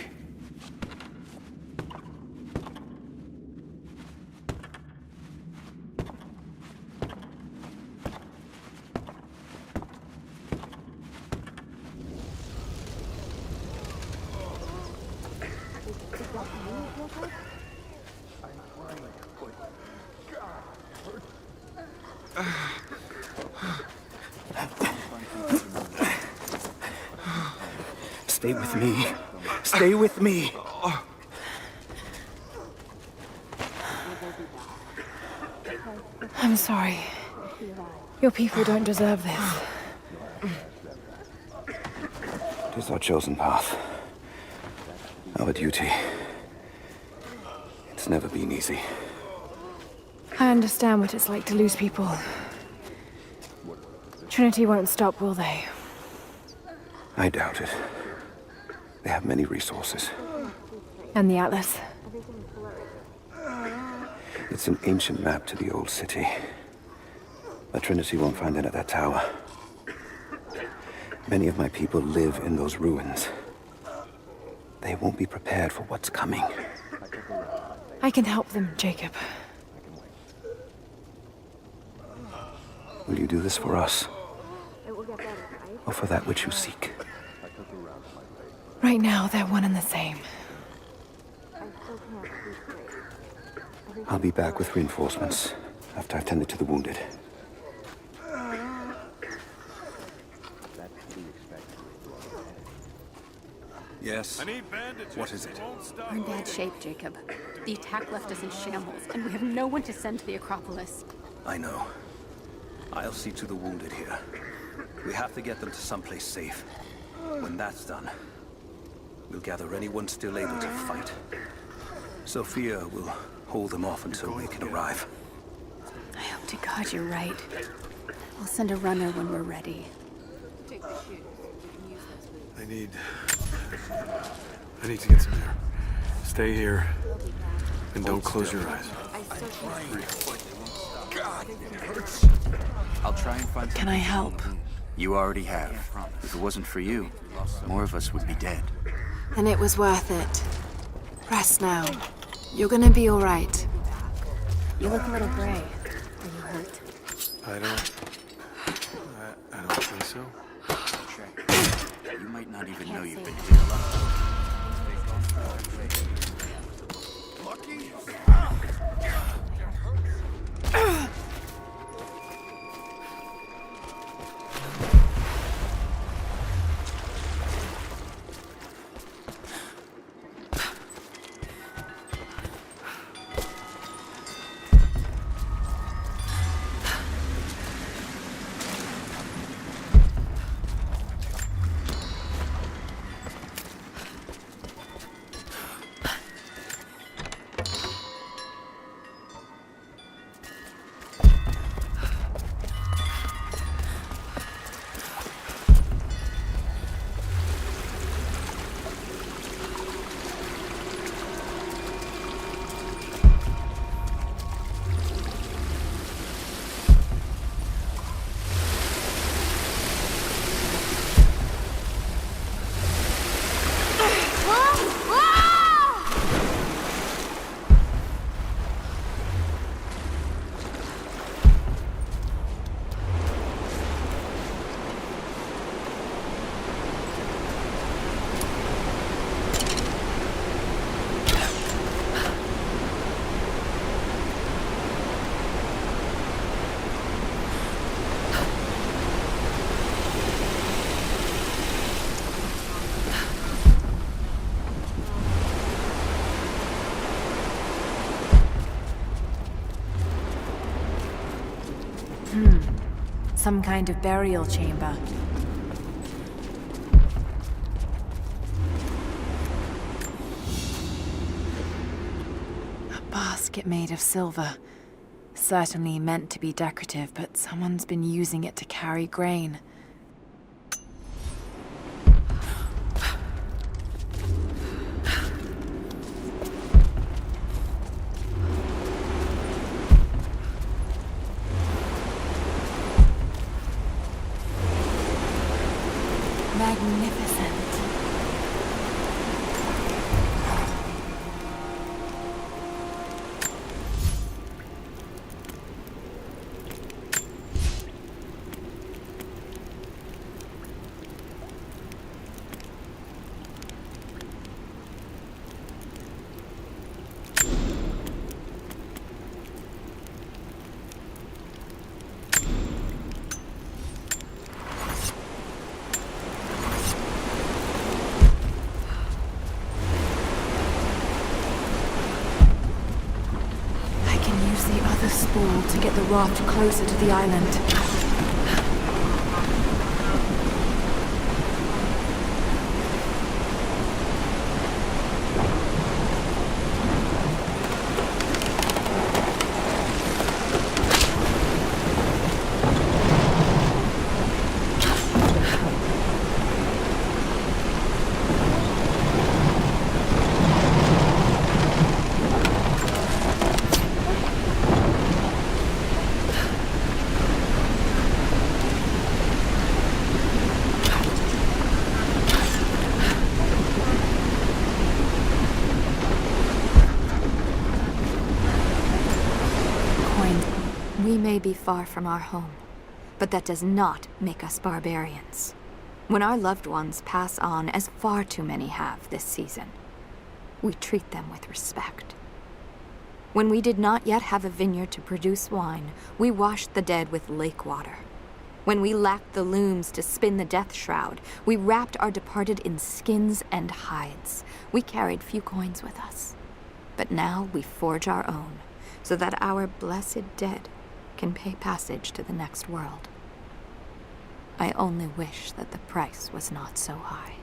Stay with me. Stay with me. I'm sorry. Your people don't deserve this. It is our chosen path. Our duty. It's never been easy. I understand what it's like to lose people. Trinity won't stop, will they? I doubt it. They have many resources. And the Atlas? It's an ancient map to the old city. But Trinity won't find it at that tower. Many of my people live in those ruins. They won't be prepared for what's coming. I can help them, Jacob. Will you do this for us? Or for that which you seek? Right now, they're one and the same. I'll be back with reinforcements after I've tended to the wounded. Yes? I need bandages. What is it? We're in bad shape, Jacob. The attack left us in shambles, and we have no one to send to the Acropolis. I know. I'll see to the wounded here. We have to get them to someplace safe. When that's done, we'll gather anyone still able to fight. Sophia will hold them off until we can arrive. I hope to God you're right. We'll send a runner when we're ready. I need to get some air. Stay here. And don't close your eyes. God, it hurts. I'll try and find. Can I help? You already have. If it wasn't for you, more of us would be dead. And it was worth it. Rest now. You're gonna be all right. You look a little gray. Are you hurt? I don't think so. You might not even know you've been hit. Lucky? Some kind of burial chamber. A basket made of silver. Certainly meant to be decorative, but someone's been using it to carry grain. Magnificent. To get the raft closer to the island. We may be far from our home, but that does not make us barbarians. When our loved ones pass on, as far too many have this season, we treat them with respect. When we did not yet have a vineyard to produce wine, we washed the dead with lake water. When we lacked the looms to spin the death shroud, we wrapped our departed in skins and hides. We carried few coins with us, but now we forge our own, so that our blessed dead can pay passage to the next world. I only wish that the price was not so high.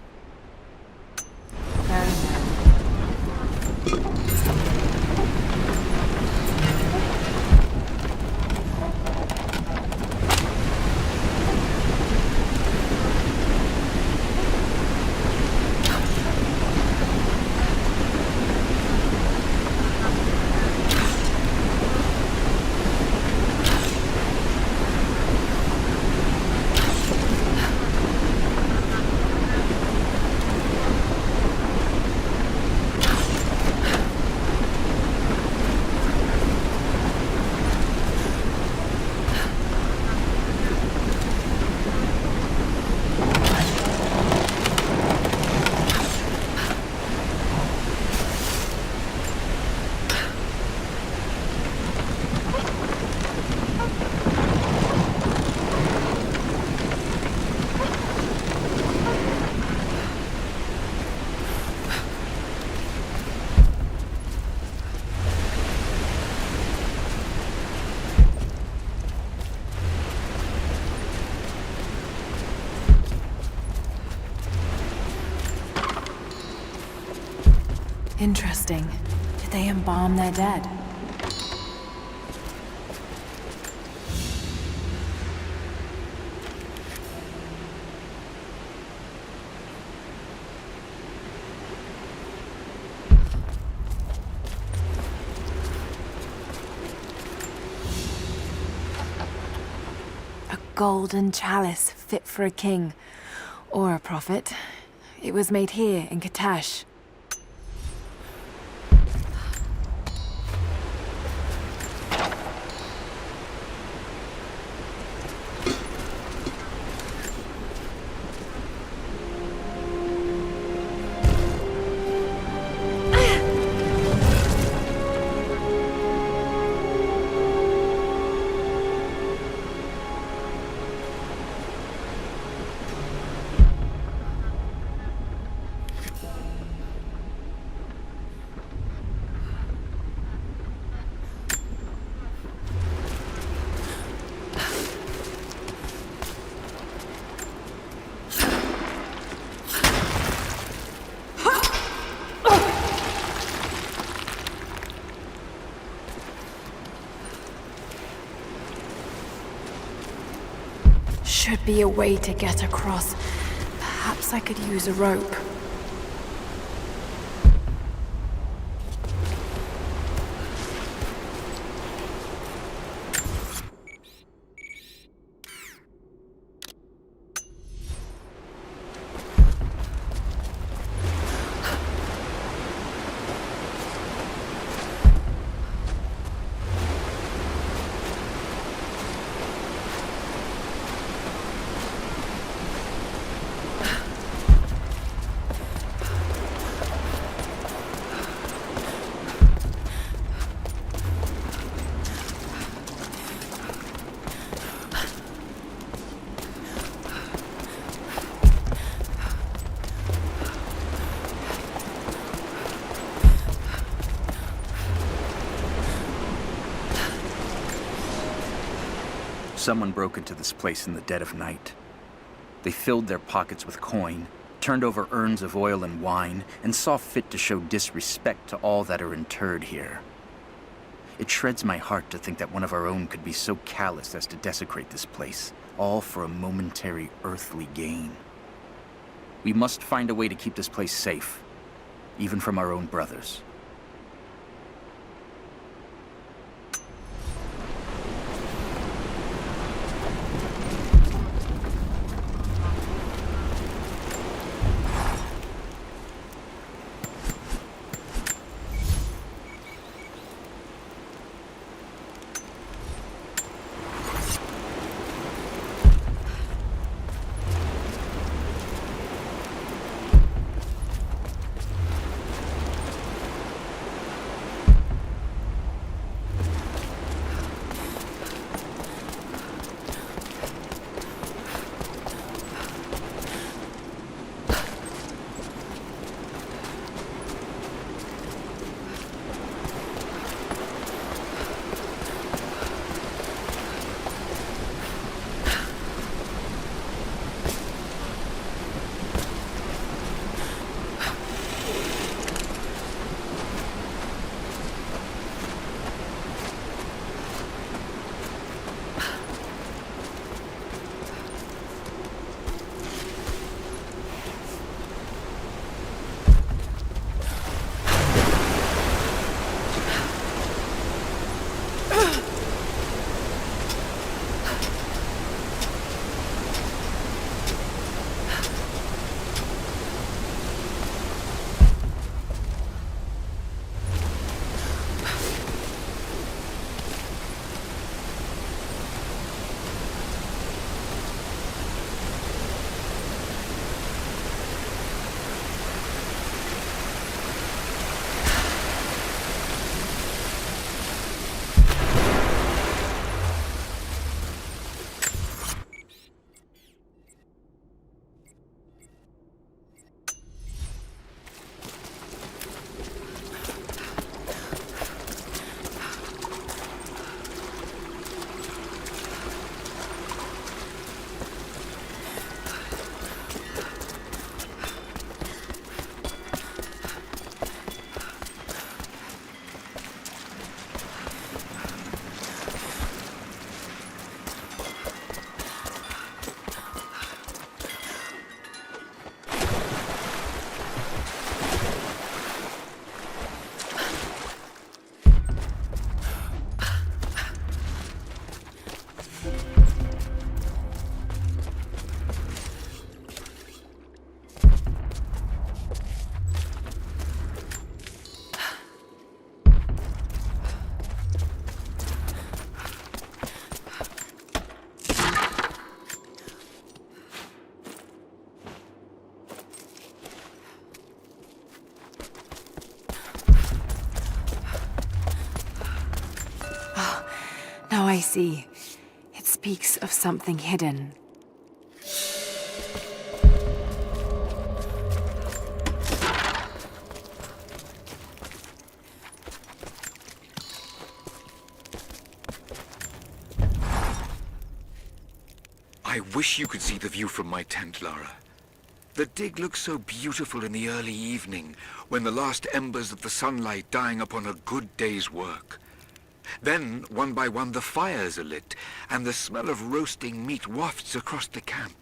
Interesting. Did they embalm their dead? A golden chalice fit for a king. Or a prophet. It was made here in Katash. be a way to get across. Perhaps I could use a rope. Someone broke into this place in the dead of night. They filled their pockets with coin, turned over urns of oil and wine, and saw fit to show disrespect to all that are interred here. It shreds my heart to think that one of our own could be so callous as to desecrate this place, all for a momentary earthly gain. We must find a way to keep this place safe, even from our own brothers. Now I see. It speaks of something hidden. I wish you could see the view from my tent, Lara. The dig looks so beautiful in the early evening, when the last embers of the sunlight dying upon a good day's work. Then, one by one, the fires are lit, and the smell of roasting meat wafts across the camp.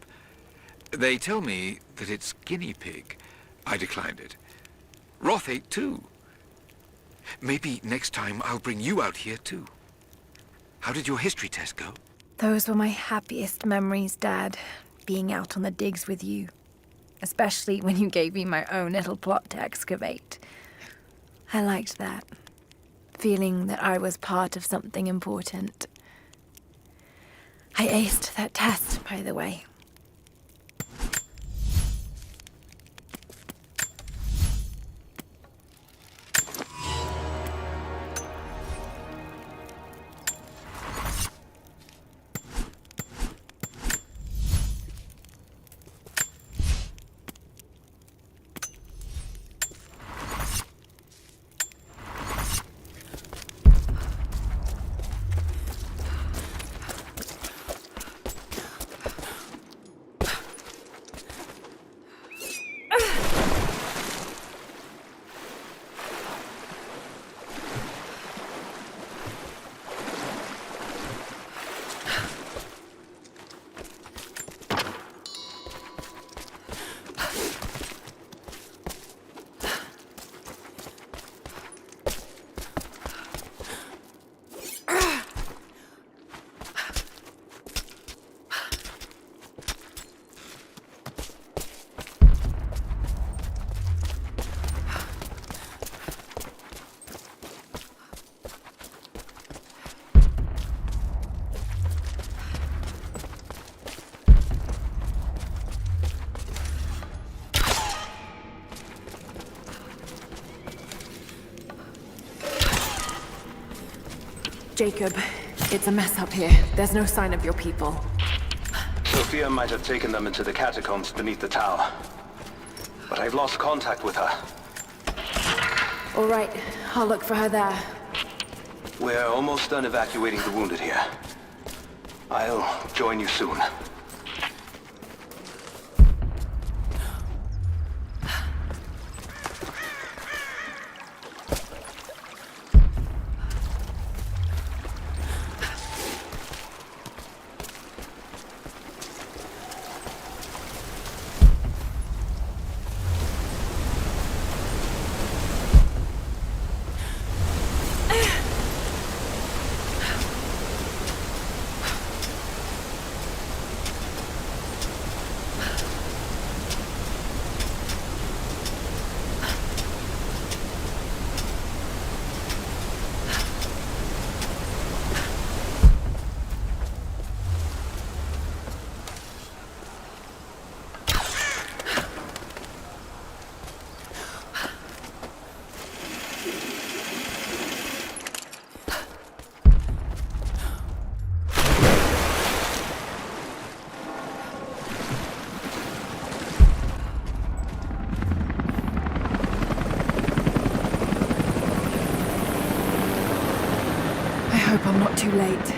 They tell me that it's guinea pig. I declined it. Roth ate too. Maybe next time I'll bring you out here too. How did your history test go? Those were my happiest memories, Dad. Being out on the digs with you. Especially when you gave me my own little plot to excavate. I liked that. Feeling that I was part of something important. I aced that test, by the way. Jacob, it's a mess up here. There's no sign of your people. Sophia might have taken them into the catacombs beneath the tower. But I've lost contact with her. All right, I'll look for her there. We're almost done evacuating the wounded here. I'll join you soon. I'm not too late.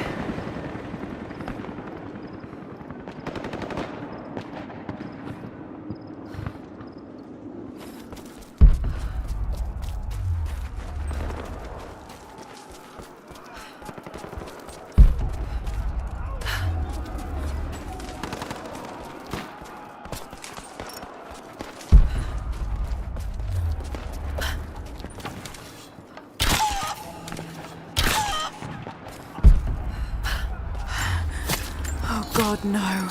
God, no.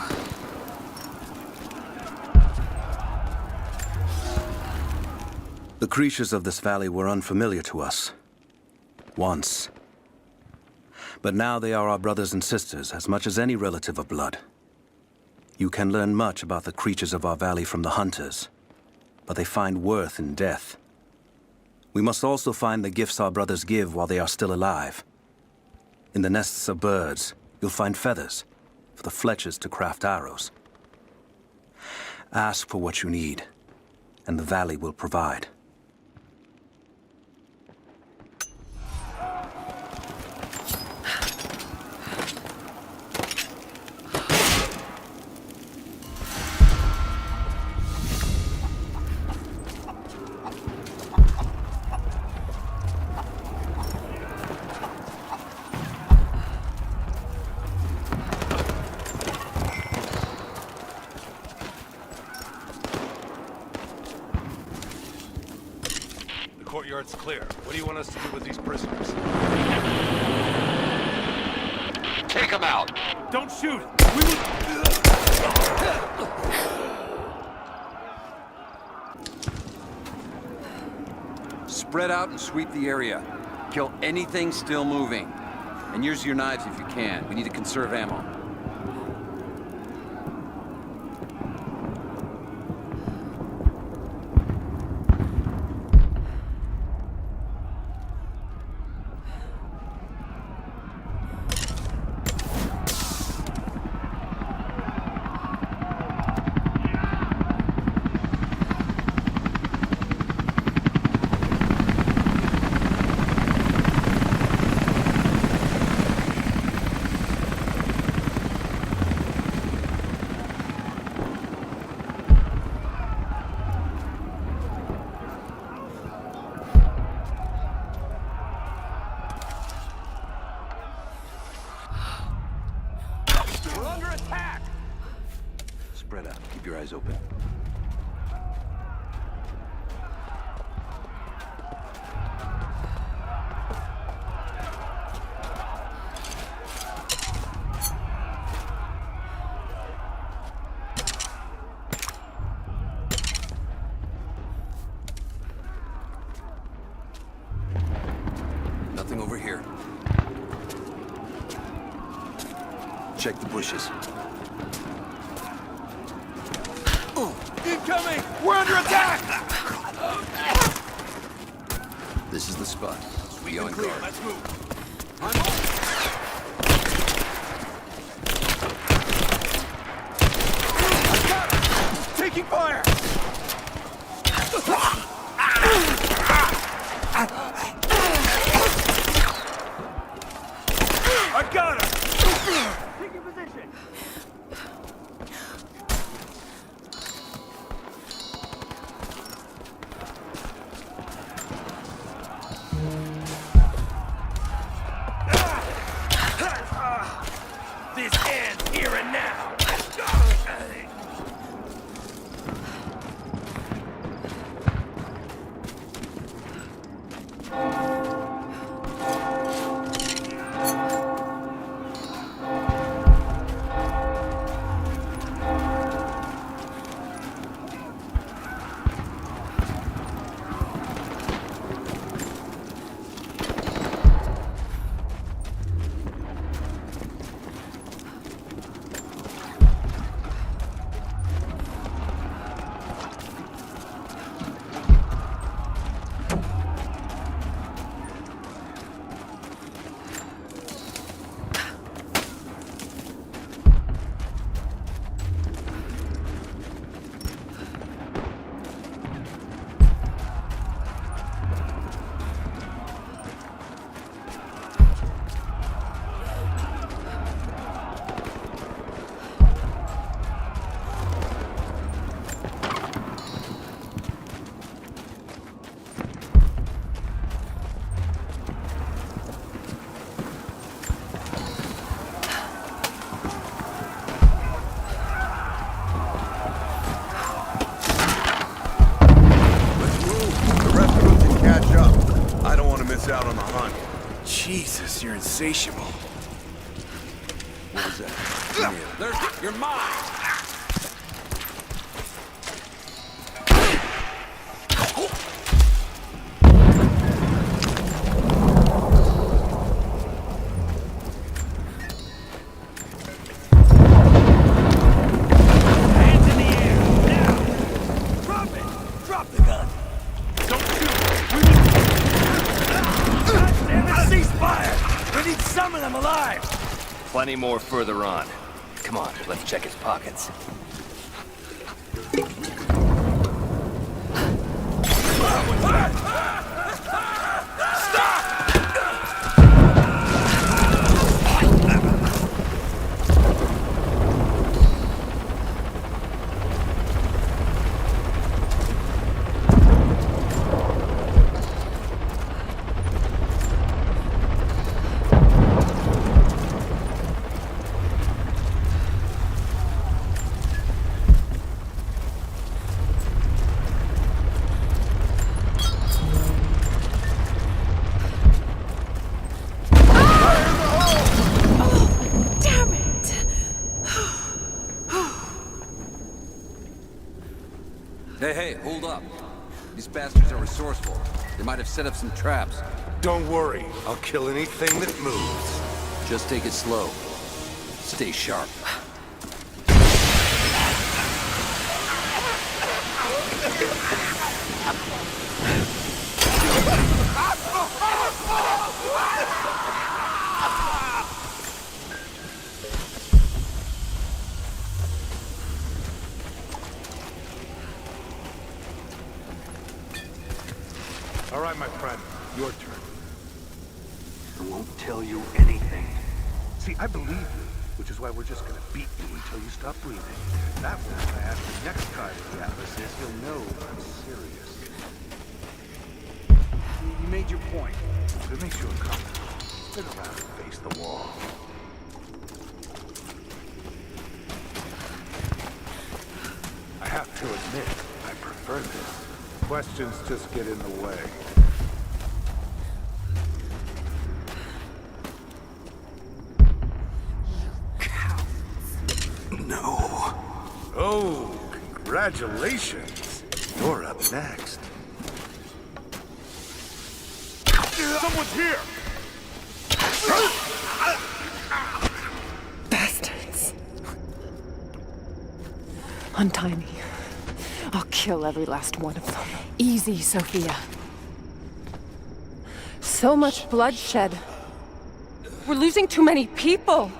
The creatures of this valley were unfamiliar to us. Once. But now they are our brothers and sisters as much as any relative of blood. You can learn much about the creatures of our valley from the hunters, but they find worth in death. We must also find the gifts our brothers give while they are still alive. In the nests of birds, you'll find feathers for the fletchers to craft arrows. Ask for what you need, and the valley will provide. courtyard's clear. What do you want us to do with these prisoners? Take them out! Don't shoot! We will... Spread out and sweep the area. Kill anything still moving. And use your knives if you can. We need to conserve ammo. Spread out. Keep your eyes open. Nothing over here. Check the bushes. Incoming! We're under attack! This is the spot. Be on guard. Let's move. Taking fire! I got her! Taking position! This ends here and now! Out on the hunt. Jesus, you're insatiable. What was that? You're mine! Hands in the air, now! Drop it! Drop the gun! Don't shoot! Cease fire! We need some of them alive! Plenty more further on. Come on, let's check his pockets. Hey, hold up. These bastards are resourceful. They might have set up some traps. Don't worry. I'll kill anything that moves. Just take it slow. Stay sharp. All right, my friend. Your turn. I won't tell you anything. See, I believe you, which is why we're just gonna beat you until you stop breathing. That way, when I ask the next guy what the Atlas is, he'll know I'm serious. You made your point. If it makes you uncomfortable, sit around and face the wall. I have to admit, I prefer this. Questions just get in the way. No. Oh, congratulations. You're up next. Someone's here! Bastards. Untie me. I'll kill every last one of them. Easy, Sophia. So much bloodshed. We're losing too many people.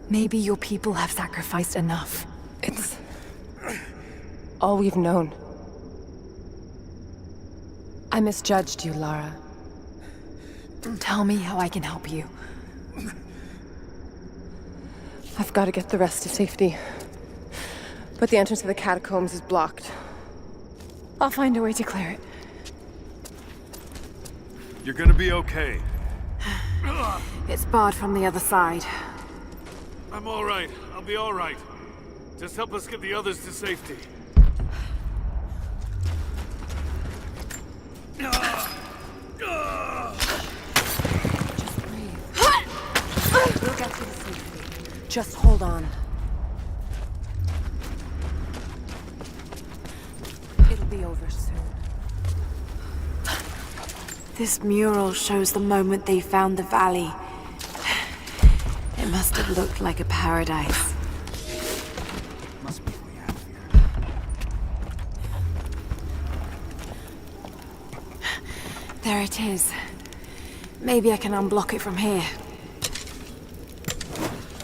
Maybe your people have sacrificed enough. It's all we've known. I misjudged you, Lara. Tell me how I can help you. I've got to get the rest to safety. But the entrance to the catacombs is blocked. I'll find a way to clear it. You're gonna be okay. It's barred from the other side. I'm all right. I'll be all right. Just help us get the others to safety. Just breathe. We'll get to the safety. Just hold on. It'll be over soon. This mural shows the moment they found the valley. It must have looked like a paradise. Must be a way out of here. There it is. Maybe I can unblock it from here.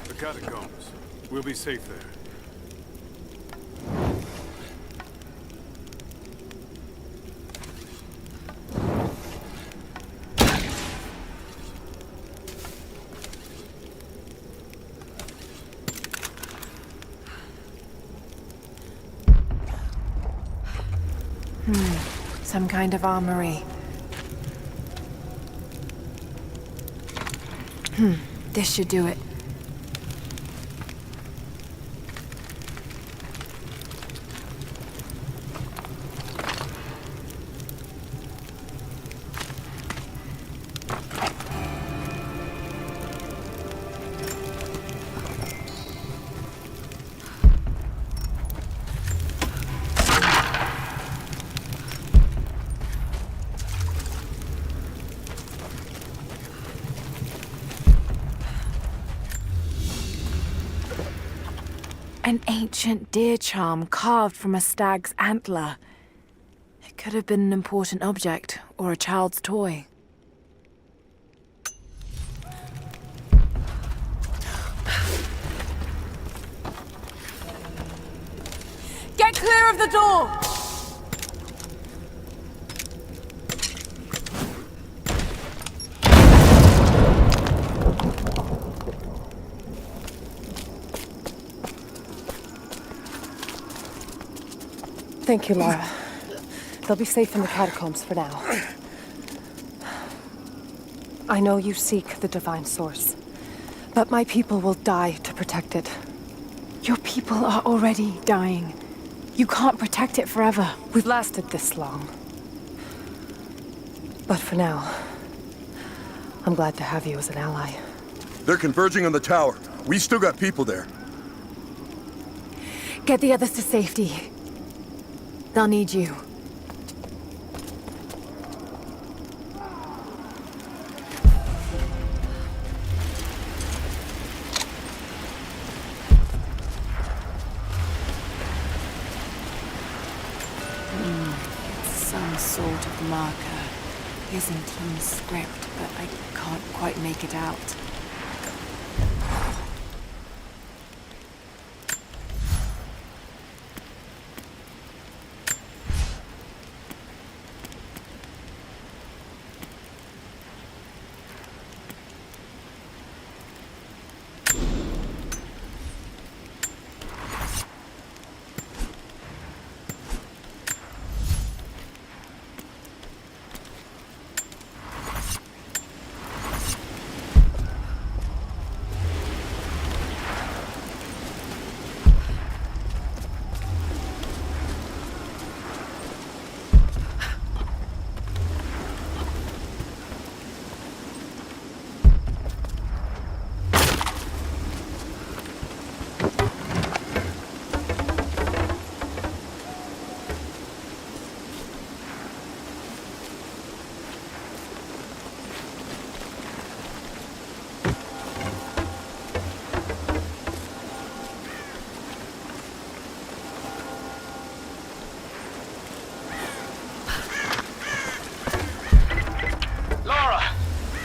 The catacombs. We'll be safe there. Some kind of armory. This should do it. An ancient deer charm carved from a stag's antler. It could have been an important object, or a child's toy. Get clear of the door! Thank you, Lara. They'll be safe in the catacombs for now. I know you seek the divine source, but my people will die to protect it. Your people are already dying. You can't protect it forever. We've lasted this long. But for now, I'm glad to have you as an ally. They're converging on the tower. We still got people there. Get the others to safety. They'll need you. It's some sort of marker. Byzantine script, but I can't quite make it out.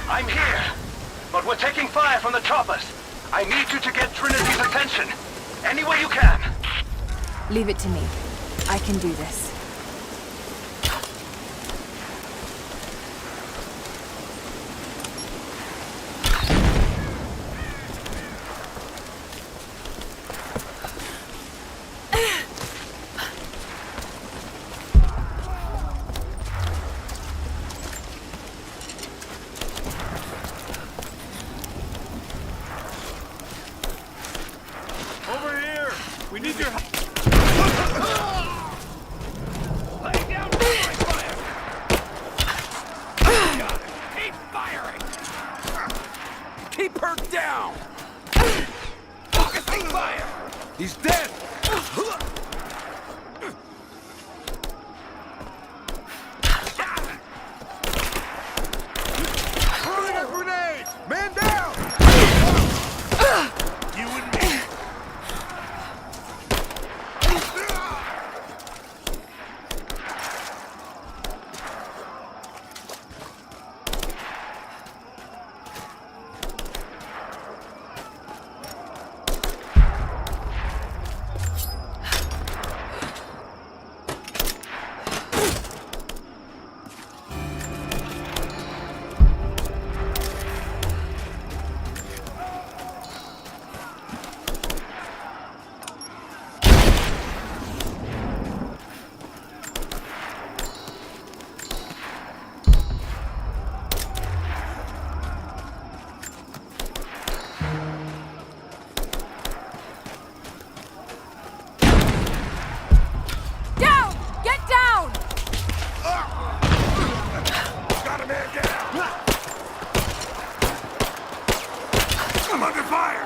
I'm here, but we're taking fire from the choppers. I need you to get Trinity's attention. Any way you can. Leave it to me. I can do this. We need your help. Lay down fire! Keep firing! Keep her down! Focusing fire! He's dead! Throwing a grenade! Man down! You and me. I'm under fire!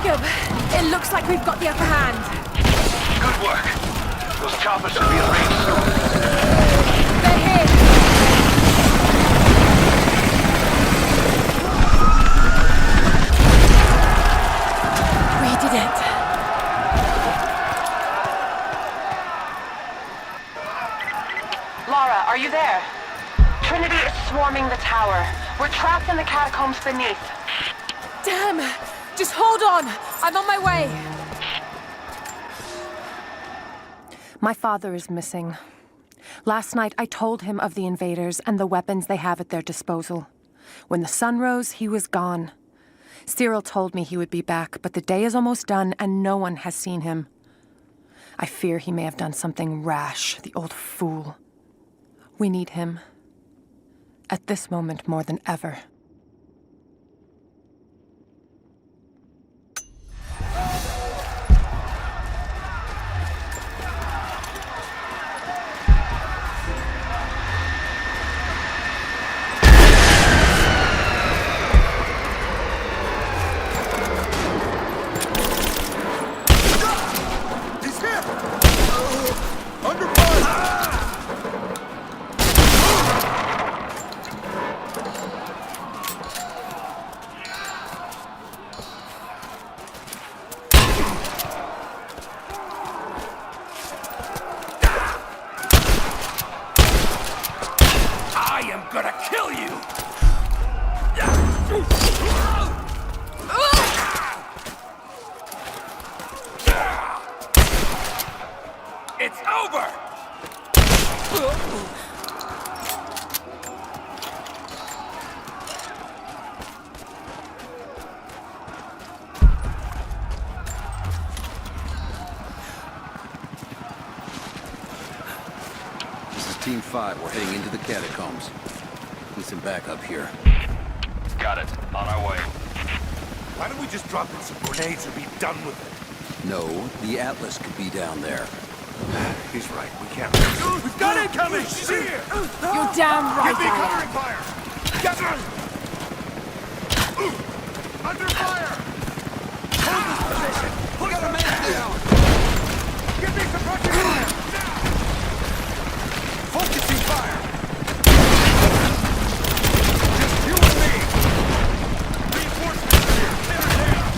Jacob, it looks like we've got the upper hand. Good work. Those choppers should be in range soon. They're here. We did it. Lara, are you there? Trinity is swarming the tower. We're trapped in the catacombs beneath. Damn! Just hold on! I'm on my way! My father is missing. Last night, I told him of the invaders and the weapons they have at their disposal. When the sun rose, he was gone. Cyril told me he would be back, but the day is almost done and no one has seen him. I fear he may have done something rash, the old fool. We need him. At this moment more than ever. It's over! This is Team 5. We're heading into the catacombs. Need some backup here. Got it. On our way. Why don't we just drop in some grenades and be done with it? No, the Atlas could be down there. He's right. We can't. We've got it coming! She's here! You're damn right. Give me covering fire! Get her! Under fire! Hold this position! We got a man down! Give me some rushing fire! Now! Focusing fire! Just you and me! Reinforcements here! Clear it down!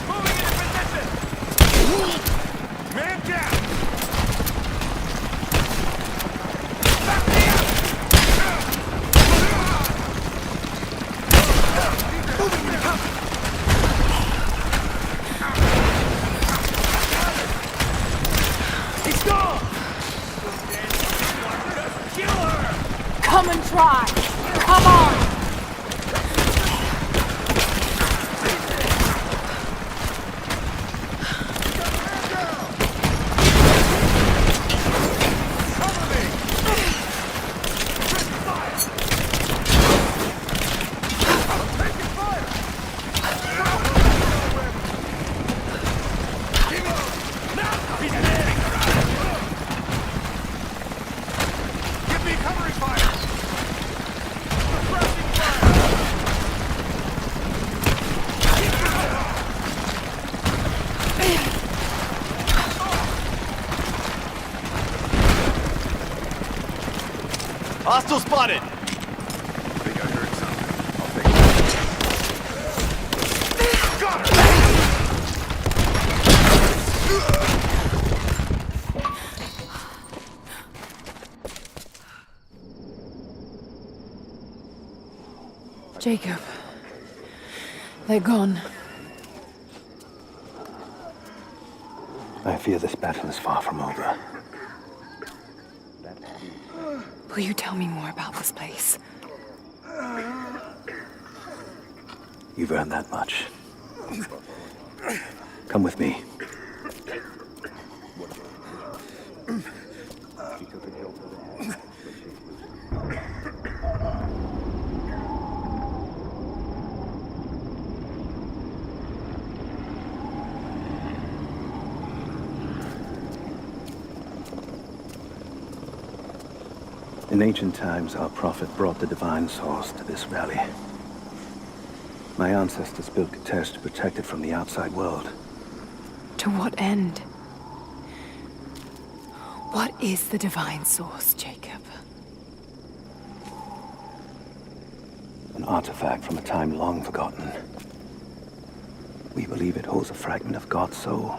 Moving into position! Man down! Back me up! Moving to cover! He's gone! Kill her! Come and try! Come on! Hostile spotted! I think I heard something. I'll take it. Jacob. They're gone. I fear this battle is far from over. Will you tell me more about this place? You've earned that much. Come with me. In ancient times, our prophet brought the divine source to this valley. My ancestors built Katesh to protect it from the outside world. To what end? What is the divine source, Jacob? An artifact from a time long forgotten. We believe it holds a fragment of God's soul.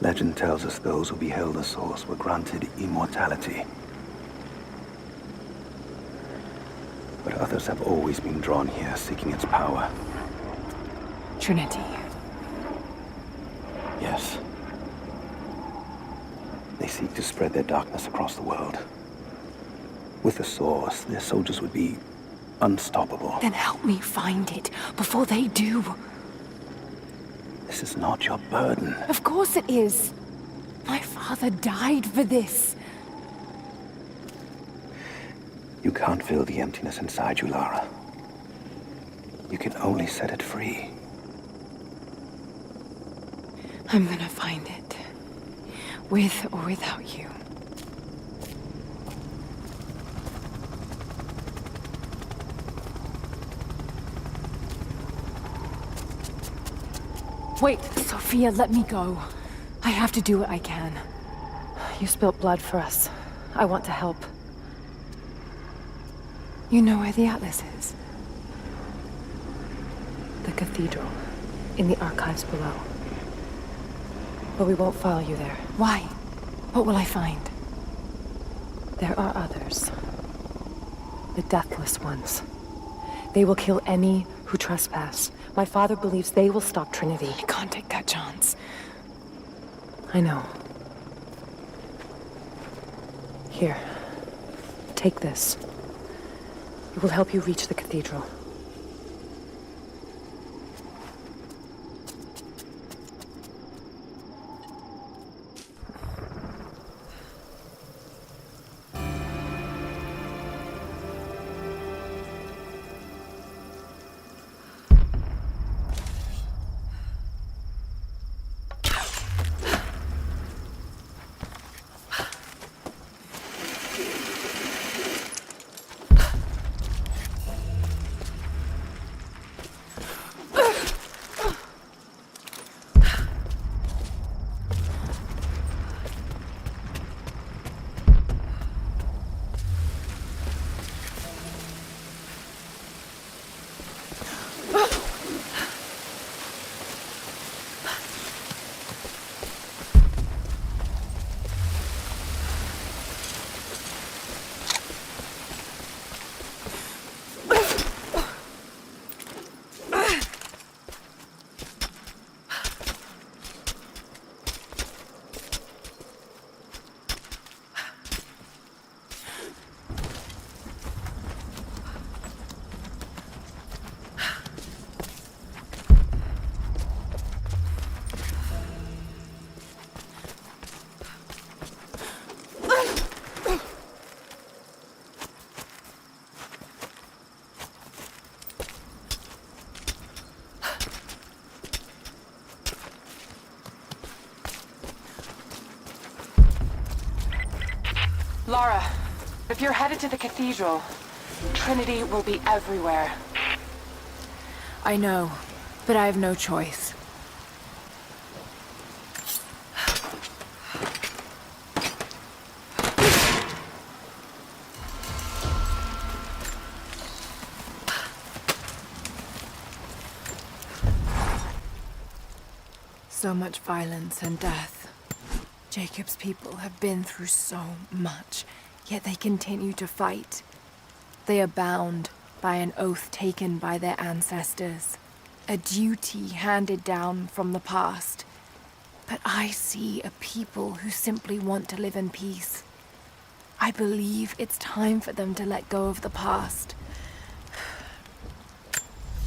Legend tells us those who beheld the source were granted immortality. But others have always been drawn here, seeking its power. Trinity. Yes. They seek to spread their darkness across the world. With the source, their soldiers would be unstoppable. Then help me find it before they do. This is not your burden. Of course it is. My father died for this. You can't fill the emptiness inside you, Lara. You can only set it free. I'm gonna find it. With or without you. Wait, Sophia, let me go. I have to do what I can. You spilt blood for us. I want to help. You know where the Atlas is? The cathedral. In the archives below. But we won't follow you there. Why? What will I find? There are others. The Deathless Ones. They will kill any who trespass. My father believes they will stop Trinity. I can't take that chance. I know. Here. Take this. It will help you reach the cathedral. Lara, if you're headed to the cathedral, Trinity will be everywhere. I know, but I have no choice. So much violence and death. Jacob's people have been through so much, yet they continue to fight. They are bound by an oath taken by their ancestors, a duty handed down from the past. But I see a people who simply want to live in peace. I believe it's time for them to let go of the past.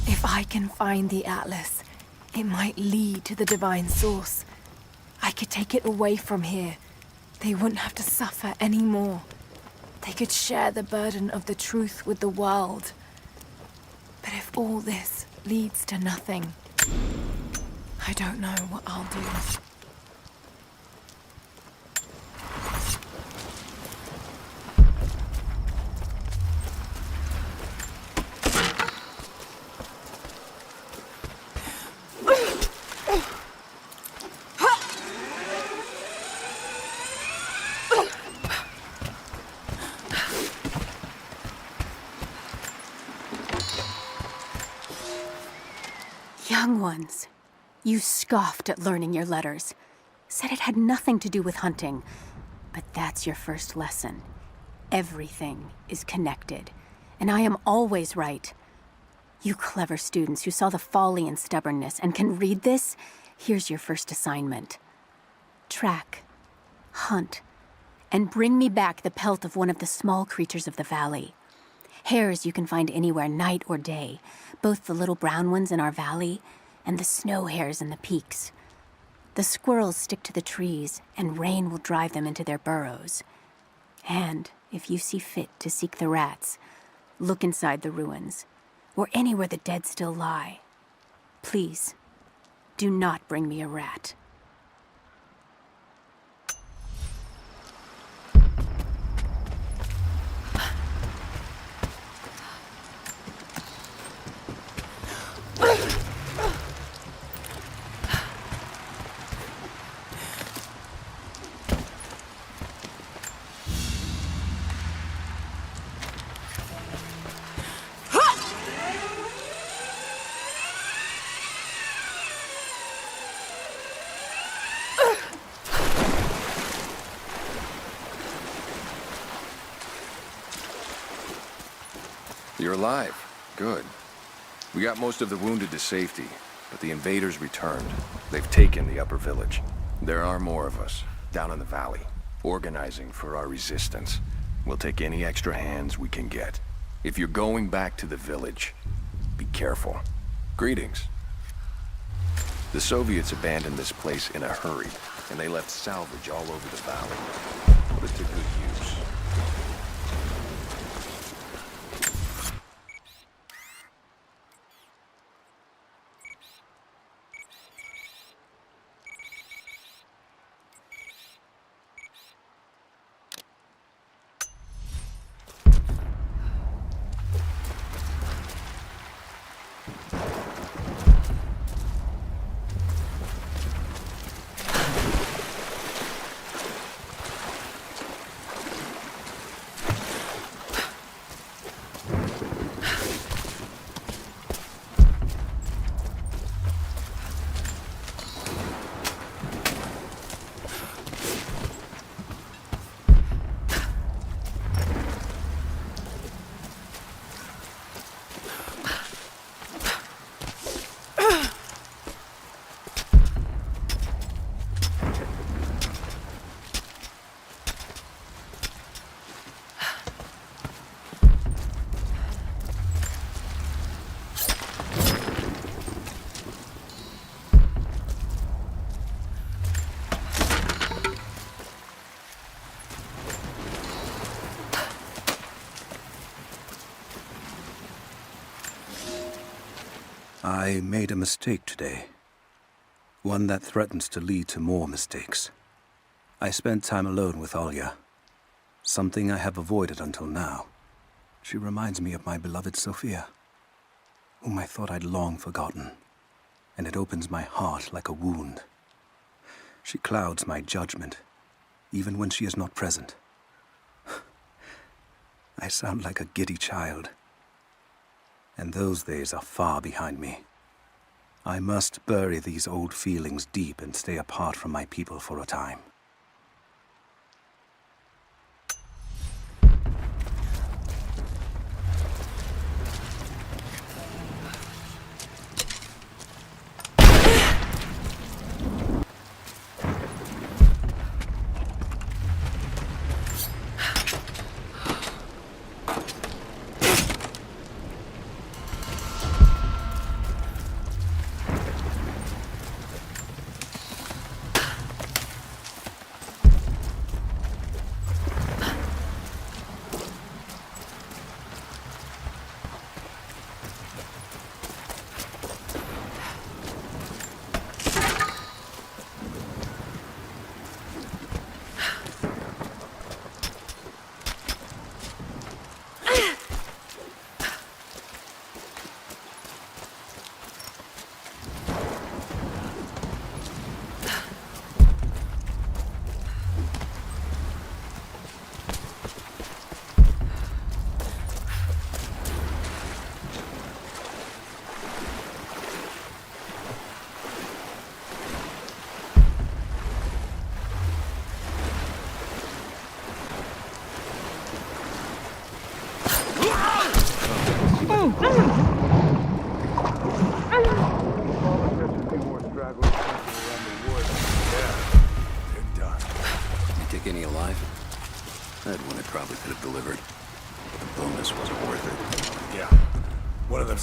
If I can find the Atlas, it might lead to the divine source. I could take it away from here. They wouldn't have to suffer anymore. They could share the burden of the truth with the world. But if all this leads to nothing, I don't know what I'll do. Young ones, you scoffed at learning your letters. Said it had nothing to do with hunting. But that's your first lesson. Everything is connected. And I am always right. You clever students who saw the folly and stubbornness and can read this, here's your first assignment. Track, hunt, and bring me back the pelt of one of the small creatures of the valley. Hares you can find anywhere, night or day, both the little brown ones in our valley and the snow hares in the peaks. The squirrels stick to the trees, and rain will drive them into their burrows. And if you see fit to seek the rats, look inside the ruins, or anywhere the dead still lie. Please, do not bring me a rat. You're alive. Good. We got most of the wounded to safety, but the invaders returned. They've taken the upper village. There are more of us, down in the valley, organizing for our resistance. We'll take any extra hands we can get. If you're going back to the village, be careful. Greetings. The Soviets abandoned this place in a hurry, and they left salvage all over the valley. Put it to good use. I made a mistake today. One that threatens to lead to more mistakes. I spent time alone with Olya. Something I have avoided until now. She reminds me of my beloved Sophia, whom I thought I'd long forgotten, and it opens my heart like a wound. She clouds my judgment, even when she is not present. I sound like a giddy child, and those days are far behind me. I must bury these old feelings deep and stay apart from my people for a time.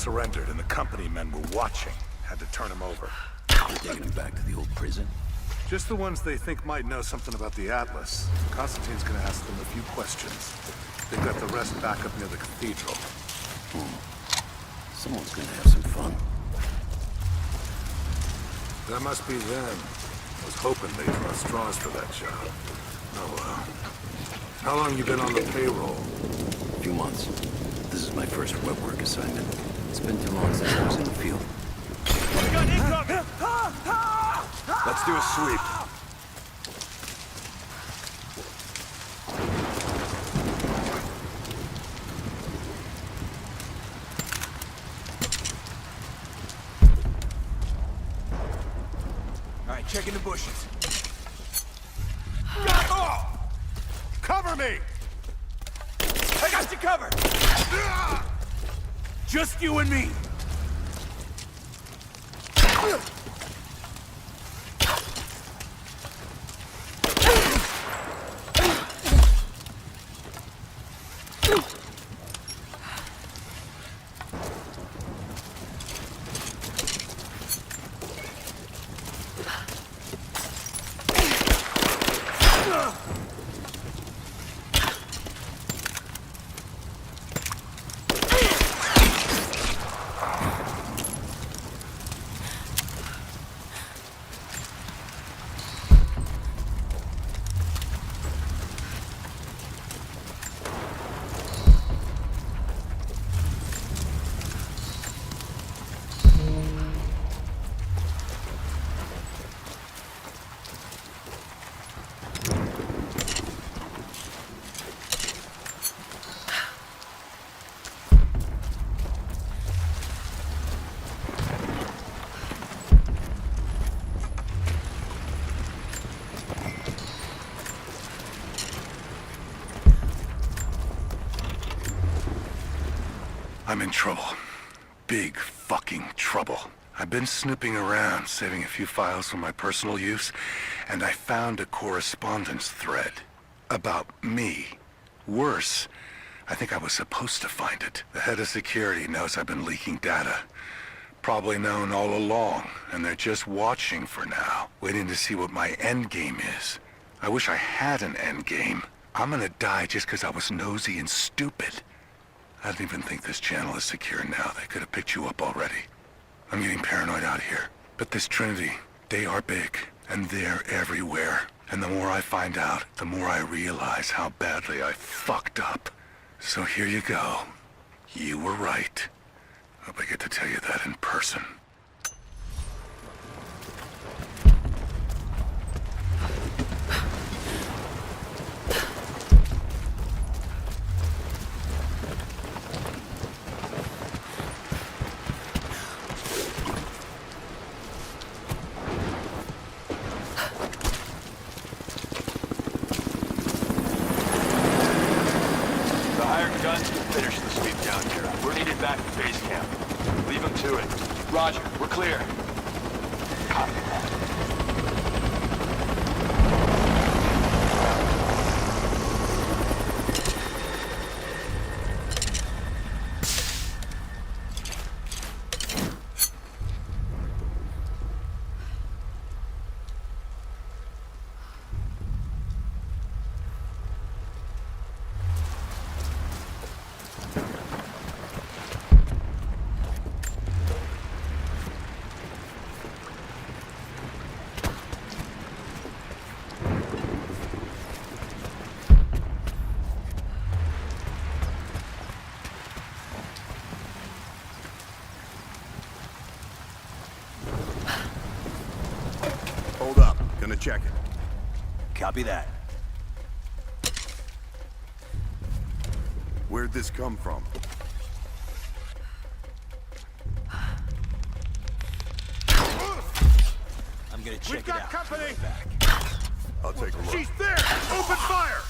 surrendered and the company men were watching. Had to turn him over. They're taking him back to the old prison? Just the ones they think might know something about the Atlas. Constantine's gonna ask them a few questions. They've got the rest back up near the cathedral. Someone's gonna have some fun. That must be them. I was hoping they'd draw straws for that job. Oh well. How long you been on the payroll? A few months. This is my first web work assignment. It's been too long since I was in the field. Let's do a sweep. All right, checking the bushes. Cover me! I got you covered! Just you and me! I'm in trouble. Big fucking trouble. I've been snooping around, saving a few files for my personal use, and I found a correspondence thread about me. Worse, I think I was supposed to find it. The head of security knows I've been leaking data. Probably known all along, and they're just watching for now, waiting to see what my end game is. I wish I had an end game. I'm gonna die just because I was nosy and stupid. I don't even think this channel is secure now. They could have picked you up already. I'm getting paranoid out here. But this Trinity, they are big, and they're everywhere. And the more I find out, the more I realize how badly I fucked up. So here you go. You were right. Hope I get to tell you that in person. Finish the sweep down here. We're needed back at base camp. Leave them to it. Roger, we're clear. Copy that. Hold up. Gonna check it. Copy that. Where'd this come from? I'm gonna check We've got company! I'll take a look. She's there! Open fire!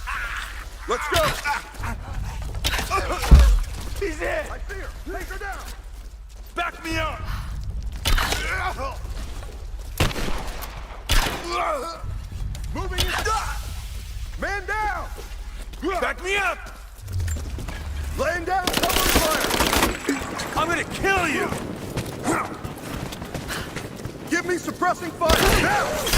Let's go! He's in! I see her! Take her down! Back me up! Moving in! Man down! Back me up! Laying down! Cover fire! I'm gonna kill you! Give me suppressing fire now!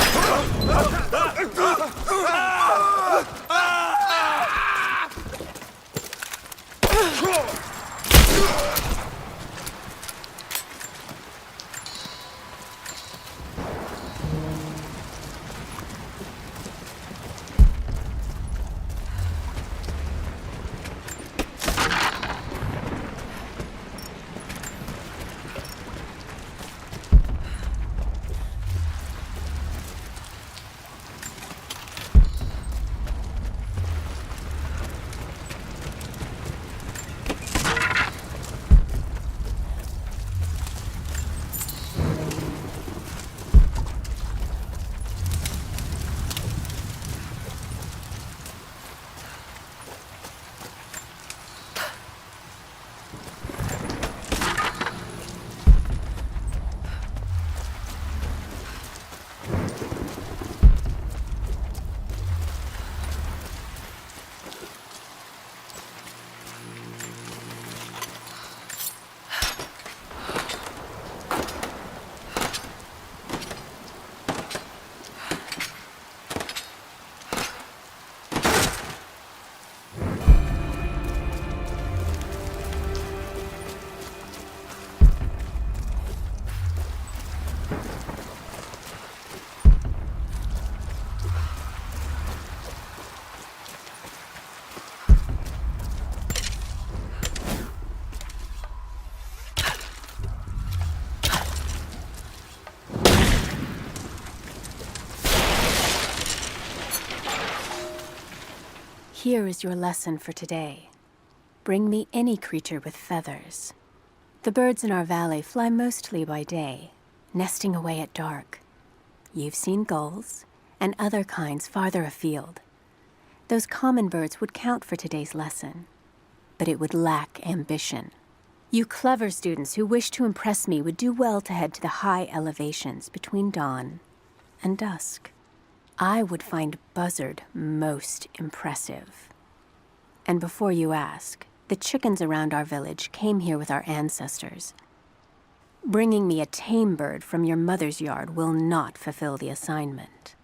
Here is your lesson for today. Bring me any creature with feathers. The birds in our valley fly mostly by day, nesting away at dark. You've seen gulls and other kinds farther afield. Those common birds would count for today's lesson, but it would lack ambition. You clever students who wish to impress me would do well to head to the high elevations between dawn and dusk. I would find Buzzard most impressive. And before you ask, the chickens around our village came here with our ancestors. Bringing me a tame bird from your mother's yard will not fulfill the assignment.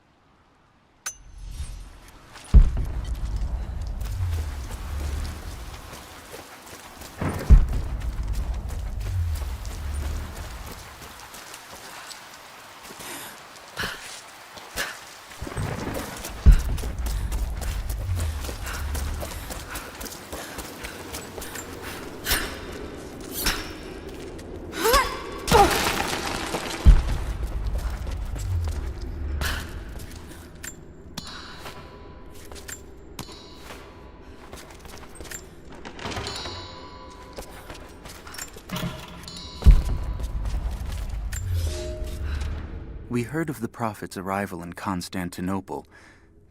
We heard of the Prophet's arrival in Constantinople,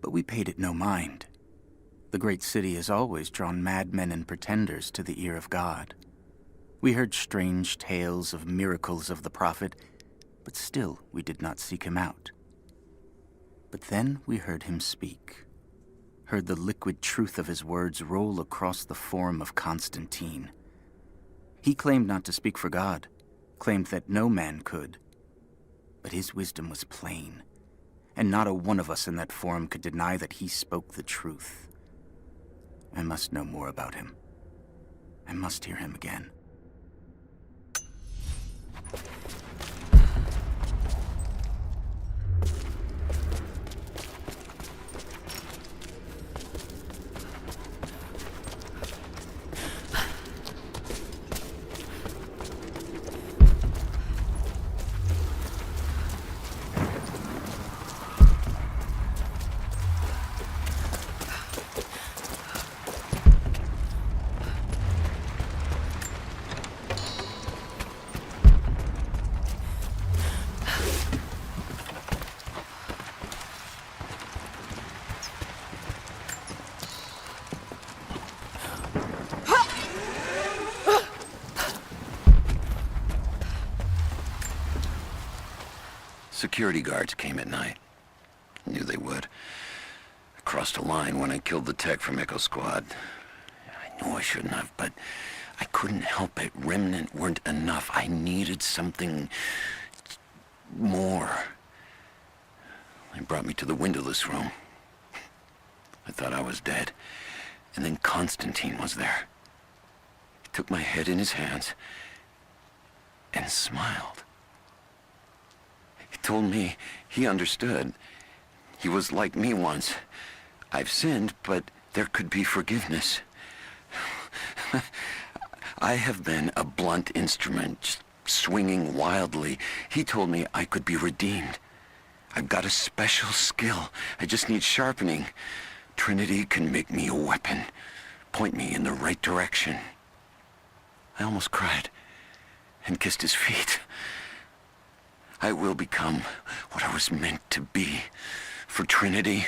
but we paid it no mind. The great city has always drawn madmen and pretenders to the ear of God. We heard strange tales of miracles of the Prophet, but still we did not seek him out. But then we heard him speak, heard the liquid truth of his words roll across the forum of Constantine. He claimed not to speak for God, claimed that no man could. But his wisdom was plain, and not a one of us in that forum could deny that he spoke the truth. I must know more about him. I must hear him again. Security guards came at night. I knew they would. I crossed a line when I killed the tech from Echo Squad. I knew I shouldn't have, but I couldn't help it. Remnant weren't enough. I needed something more. They brought me to the windowless room. I thought I was dead. And then Constantine was there. He took my head in his hands and smiled. He told me he understood. He was like me once. I've sinned, but there could be forgiveness. I have been a blunt instrument, just swinging wildly. He told me I could be redeemed. I've got a special skill. I just need sharpening. Trinity can make me a weapon, point me in the right direction. I almost cried and kissed his feet. I will become what I was meant to be. For Trinity,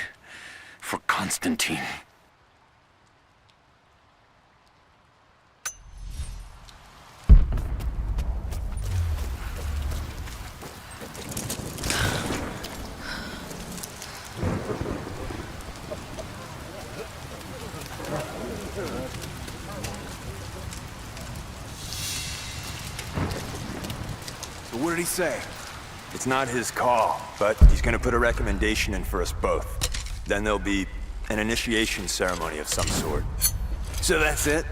for Constantine. So what did he say? It's not his call, but he's gonna put a recommendation in for us both. Then there'll be an initiation ceremony of some sort. So that's it?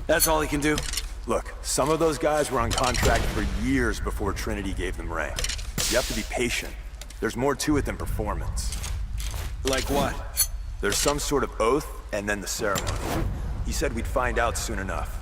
That's all he can do? Look, some of those guys were on contract for years before Trinity gave them rank. You have to be patient. There's more to it than performance. Like what? There's some sort of oath, and then the ceremony. He said we'd find out soon enough.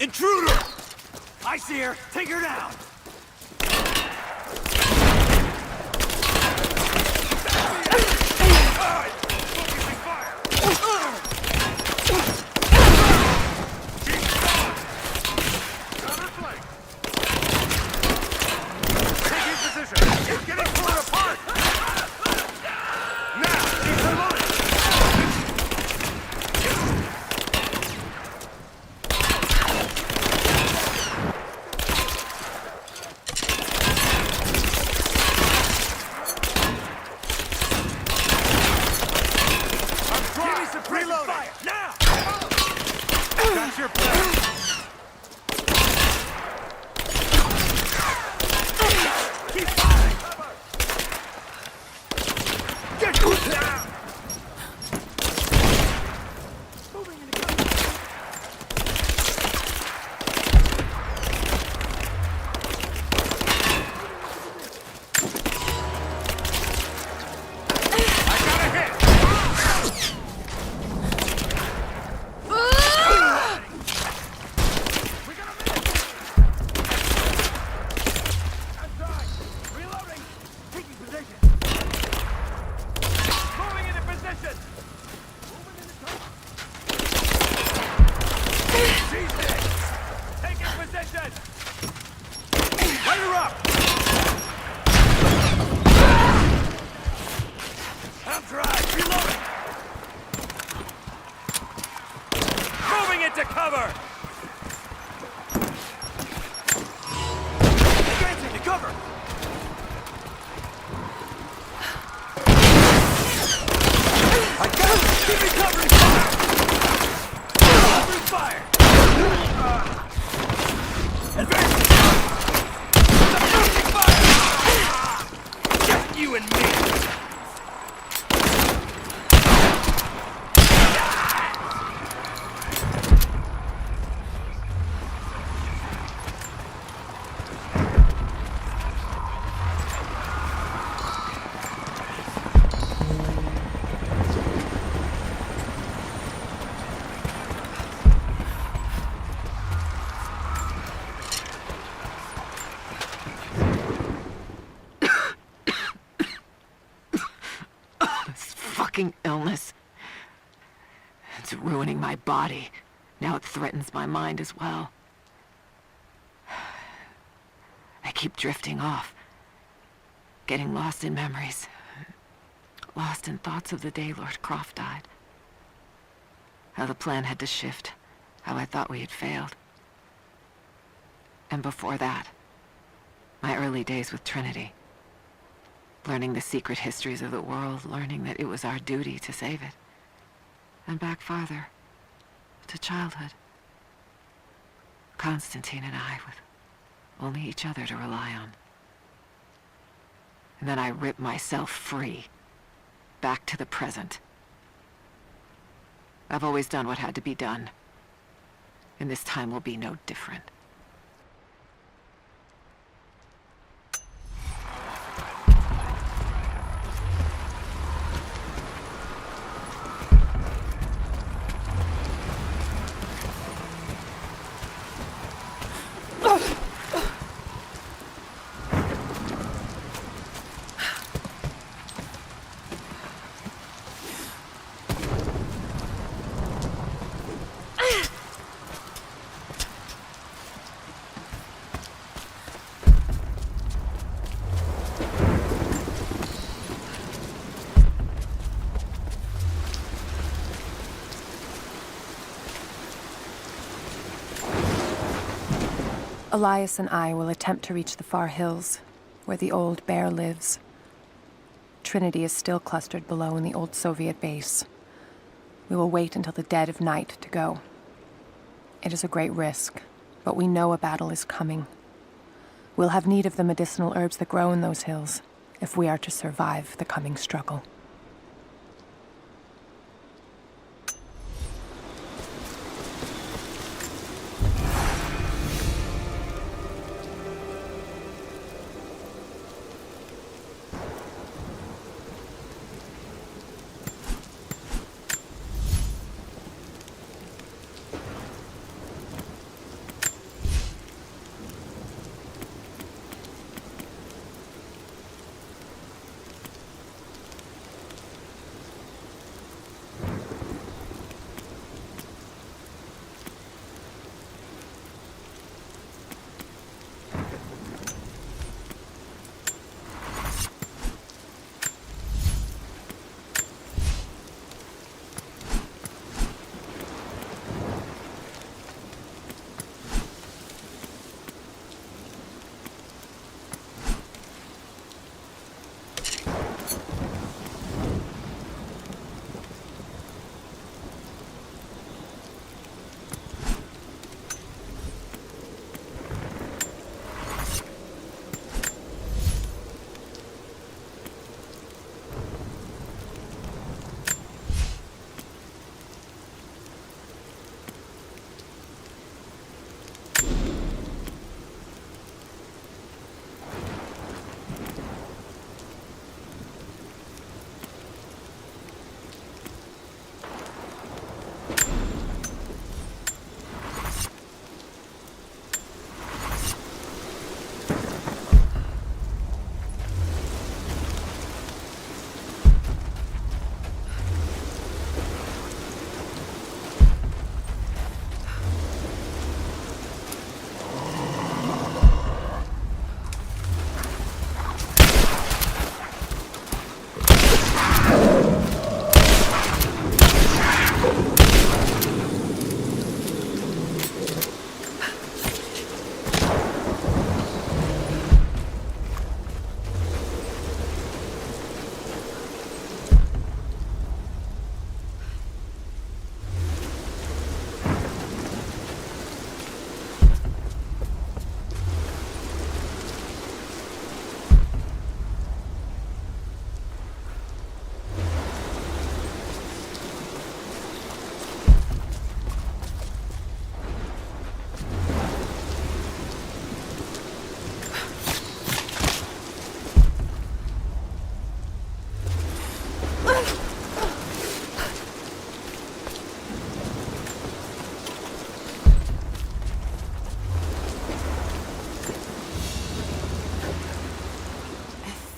Intruder! I see her. Take her down. ruining my body. Now it threatens my mind as well. I keep drifting off, getting lost in memories, lost in thoughts of the day Lord Croft died. How the plan had to shift, how I thought we had failed. And before that, my early days with Trinity. Learning the secret histories of the world, learning that it was our duty to save it. And back farther, to childhood. Constantine and I, with only each other to rely on. And then I ripped myself free, back to the present. I've always done what had to be done, and this time will be no different. Elias and I will attempt to reach the far hills, where the old bear lives. Trinity is still clustered below in the old Soviet base. We will wait until the dead of night to go. It is a great risk, but we know a battle is coming. We'll have need of the medicinal herbs that grow in those hills, if we are to survive the coming struggle.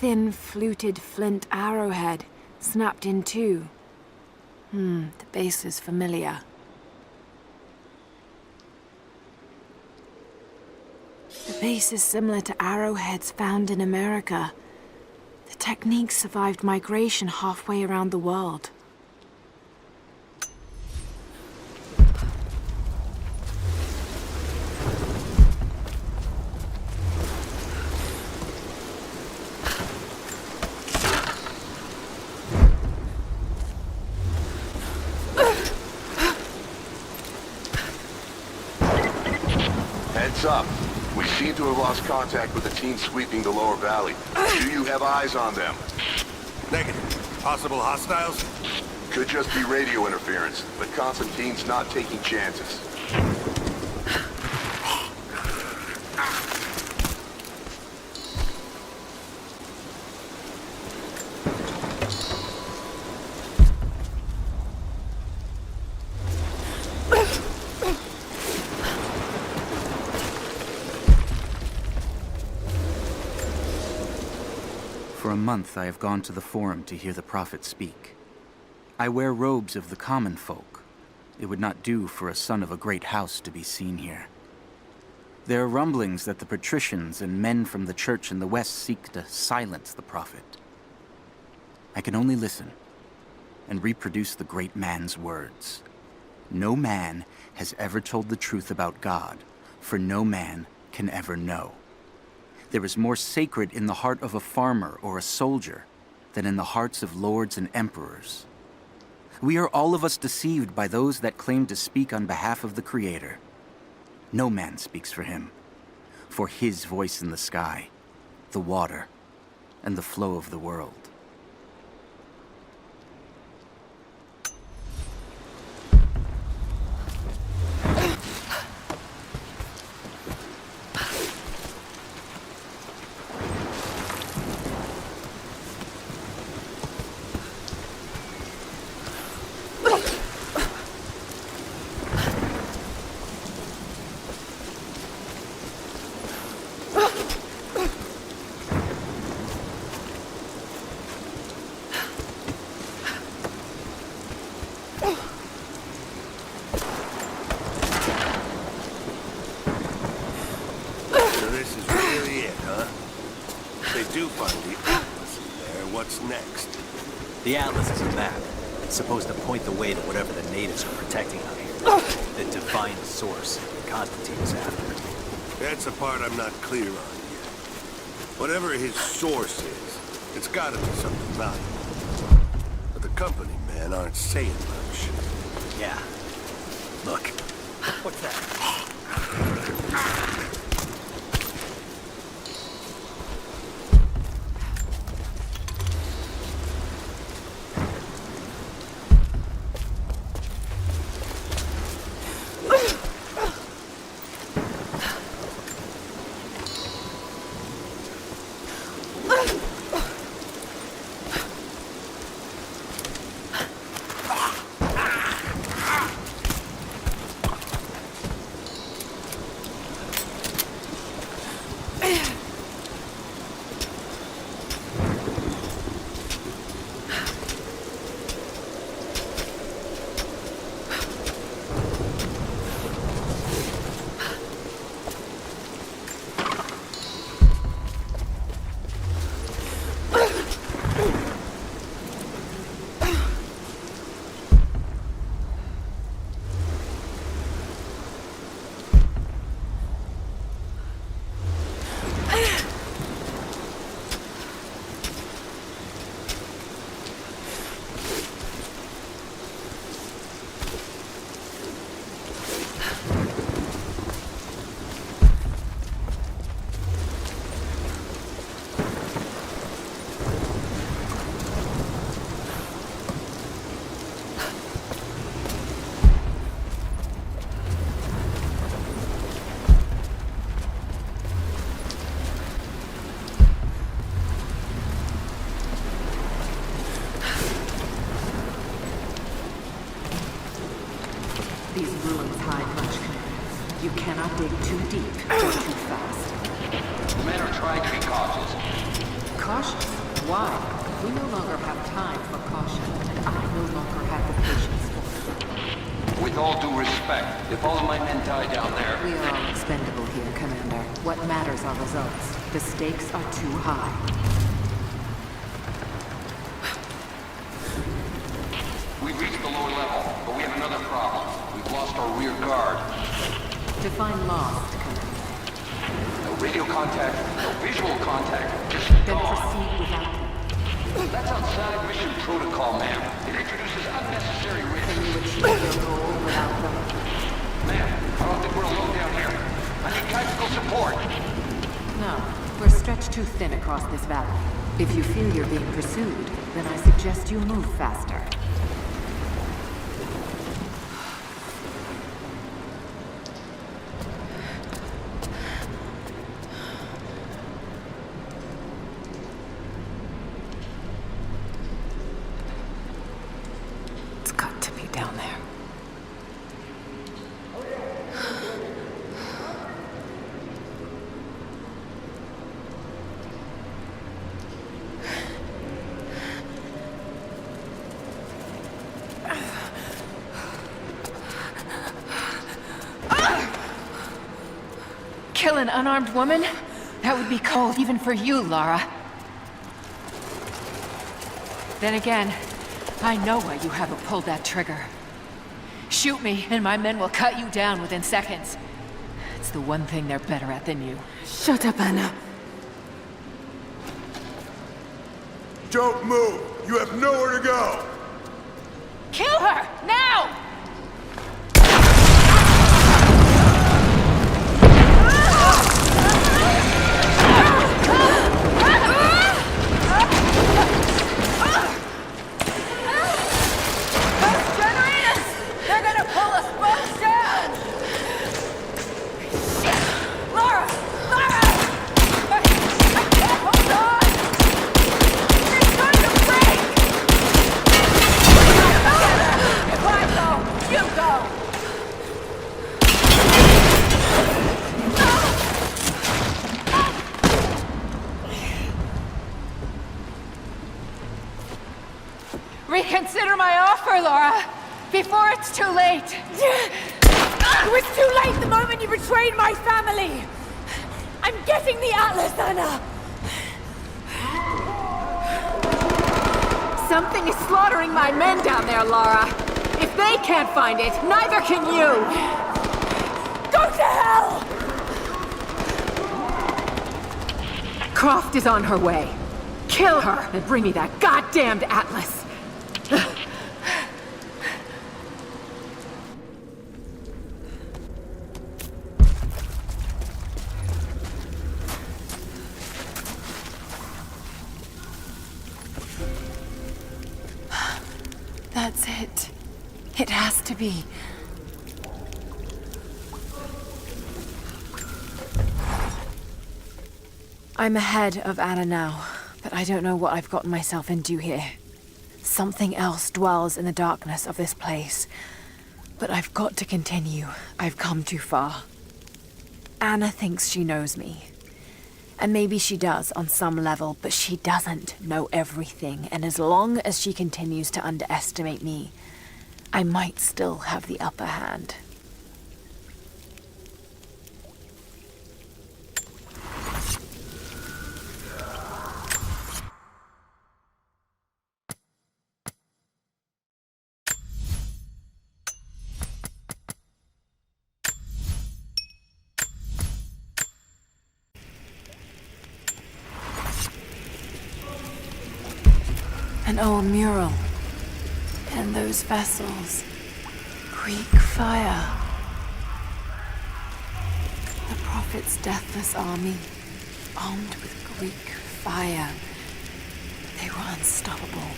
Thin, fluted flint arrowhead, snapped in two. The base is familiar. The base is similar to arrowheads found in America. The technique survived migration halfway around the world. Heads up. We seem to have lost contact with the team sweeping the lower valley. Do you have eyes on them? Negative. Possible hostiles? Could just be radio interference, but Constantine's not taking chances. For a month I have gone to the Forum to hear the Prophet speak. I wear robes of the common folk. It would not do for a son of a great house to be seen here. There are rumblings that the patricians and men from the church in the west seek to silence the Prophet. I can only listen and reproduce the great man's words. No man has ever told the truth about God, for no man can ever know. There is more sacred in the heart of a farmer or a soldier than in the hearts of lords and emperors. We are all of us deceived by those that claim to speak on behalf of the Creator. No man speaks for him, for his voice in the sky, the water, and the flow of the world. The Atlas is a map. It's supposed to point the way to whatever the natives are protecting out here. The divine source Constantine is after. That's the part I'm not clear on yet. Whatever his source is, it's gotta be something valuable. But the company men aren't saying much. Yeah. Look. What's that? These ruins hide much. You cannot dig too deep or too fast. The men are trying to be cautious. Cautious? Why? We no longer have time for caution, and I no longer have the patience for it. With all due respect, if all of my men die down there... We are all expendable here, Commander. What matters are results. The stakes are too high. We've reached the lower level, but we have another problem. We've lost our rear guard. Define lost, Commander. No radio contact, no visual contact, just Then gone. proceed without them. That's outside mission protocol, ma'am. It introduces unnecessary risks. Can you achieve your goal without them? Ma'am, I don't think we're alone down here. I need tactical support. No. We're stretched too thin across this valley. If you feel you're being pursued, then I suggest you move faster. It's got to be down there. Kill an unarmed woman? That would be cold even for you, Lara. Then again, I know why you haven't pulled that trigger. Shoot me, and my men will cut you down within seconds. It's the one thing they're better at than you. Shut up, Anna. Don't move! You have nowhere to go! Kill her! Now! Reconsider my offer, Lara, before it's too late. It was too late the moment you betrayed my family! I'm getting the Atlas, Anna! Something is slaughtering my men down there, Lara. If they can't find it, neither can you! Go to hell! Croft is on her way. Kill her and bring me that goddamned Atlas. That's it. It has to be. I'm ahead of Anna now, but I don't know what I've gotten myself into here. Something else dwells in the darkness of this place. But I've got to continue. I've come too far. Anna thinks she knows me. And maybe she does on some level, but she doesn't know everything. And as long as she continues to underestimate me, I might still have the upper hand. An old mural. And those vessels. Greek fire. The Prophet's deathless army, armed with Greek fire. They were unstoppable.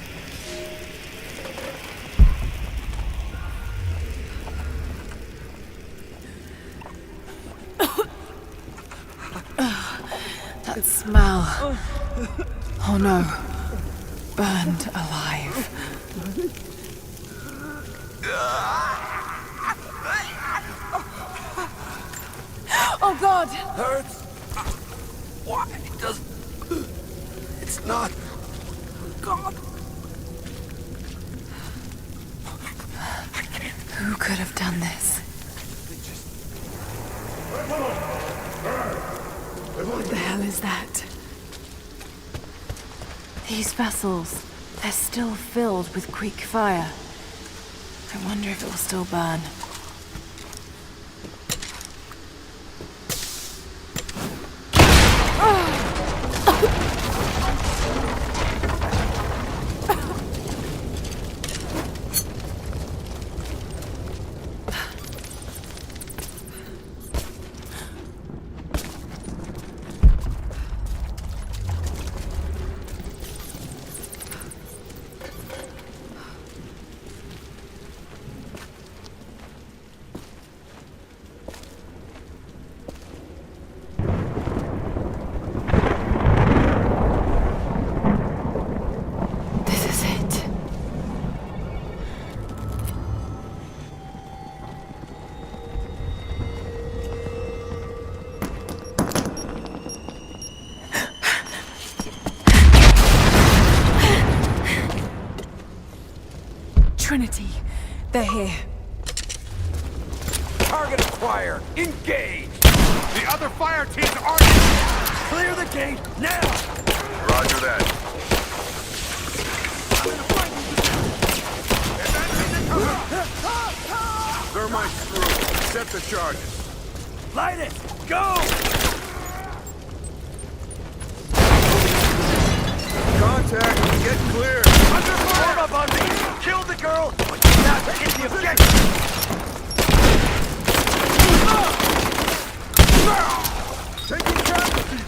That smell. Oh no. Burned alive. Oh God! Hurts? Why does... It's not God! Who could have done this? What the hell is that? These vessels, they're still filled with Greek fire. I wonder if it will still burn. Trinity, they're here. Target acquired. Engage. The other fire teams are... Clear the gate now. Roger that. Thermite through. Set the charges. Light it. Go. Contact. Get clear. Under fire. Form up on me. Kill the girl, but get out to hit the objective. Taking casualties.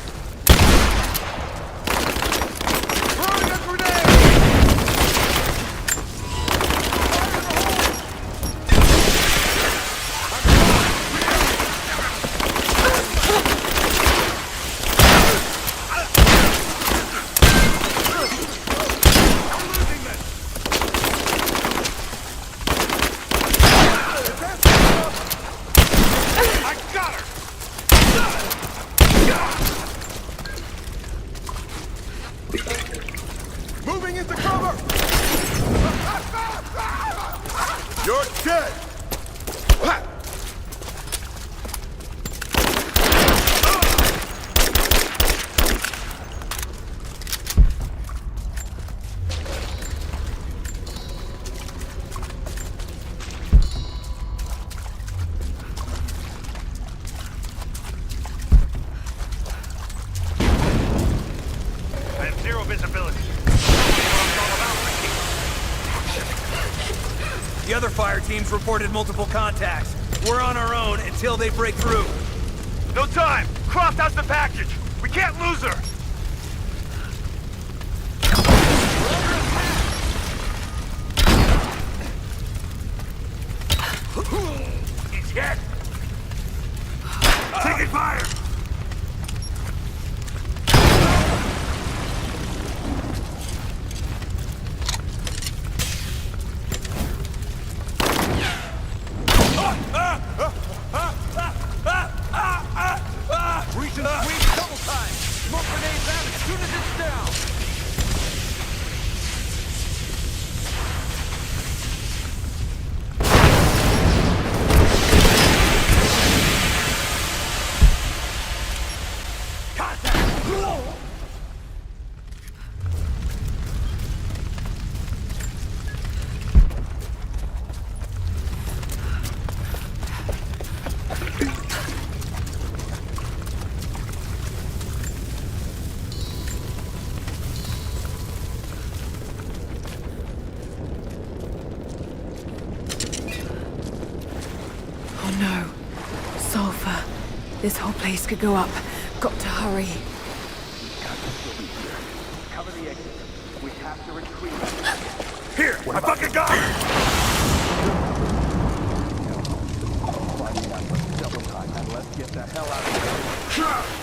Throwing a grenade. You're dead! I have zero visibility. The other fire teams reported multiple contacts. We're on our own until they break through. No time! Croft has the package! We can't lose her! He's hit! Taking fire! Reach and squeeze double time! Smoke grenades out as soon as it's down! Oh no. Sulfur. This whole place could go up. Got to hurry. Cover the exit. We have to retreat. Here! I fucking got her! Double time and let's get the hell out of here.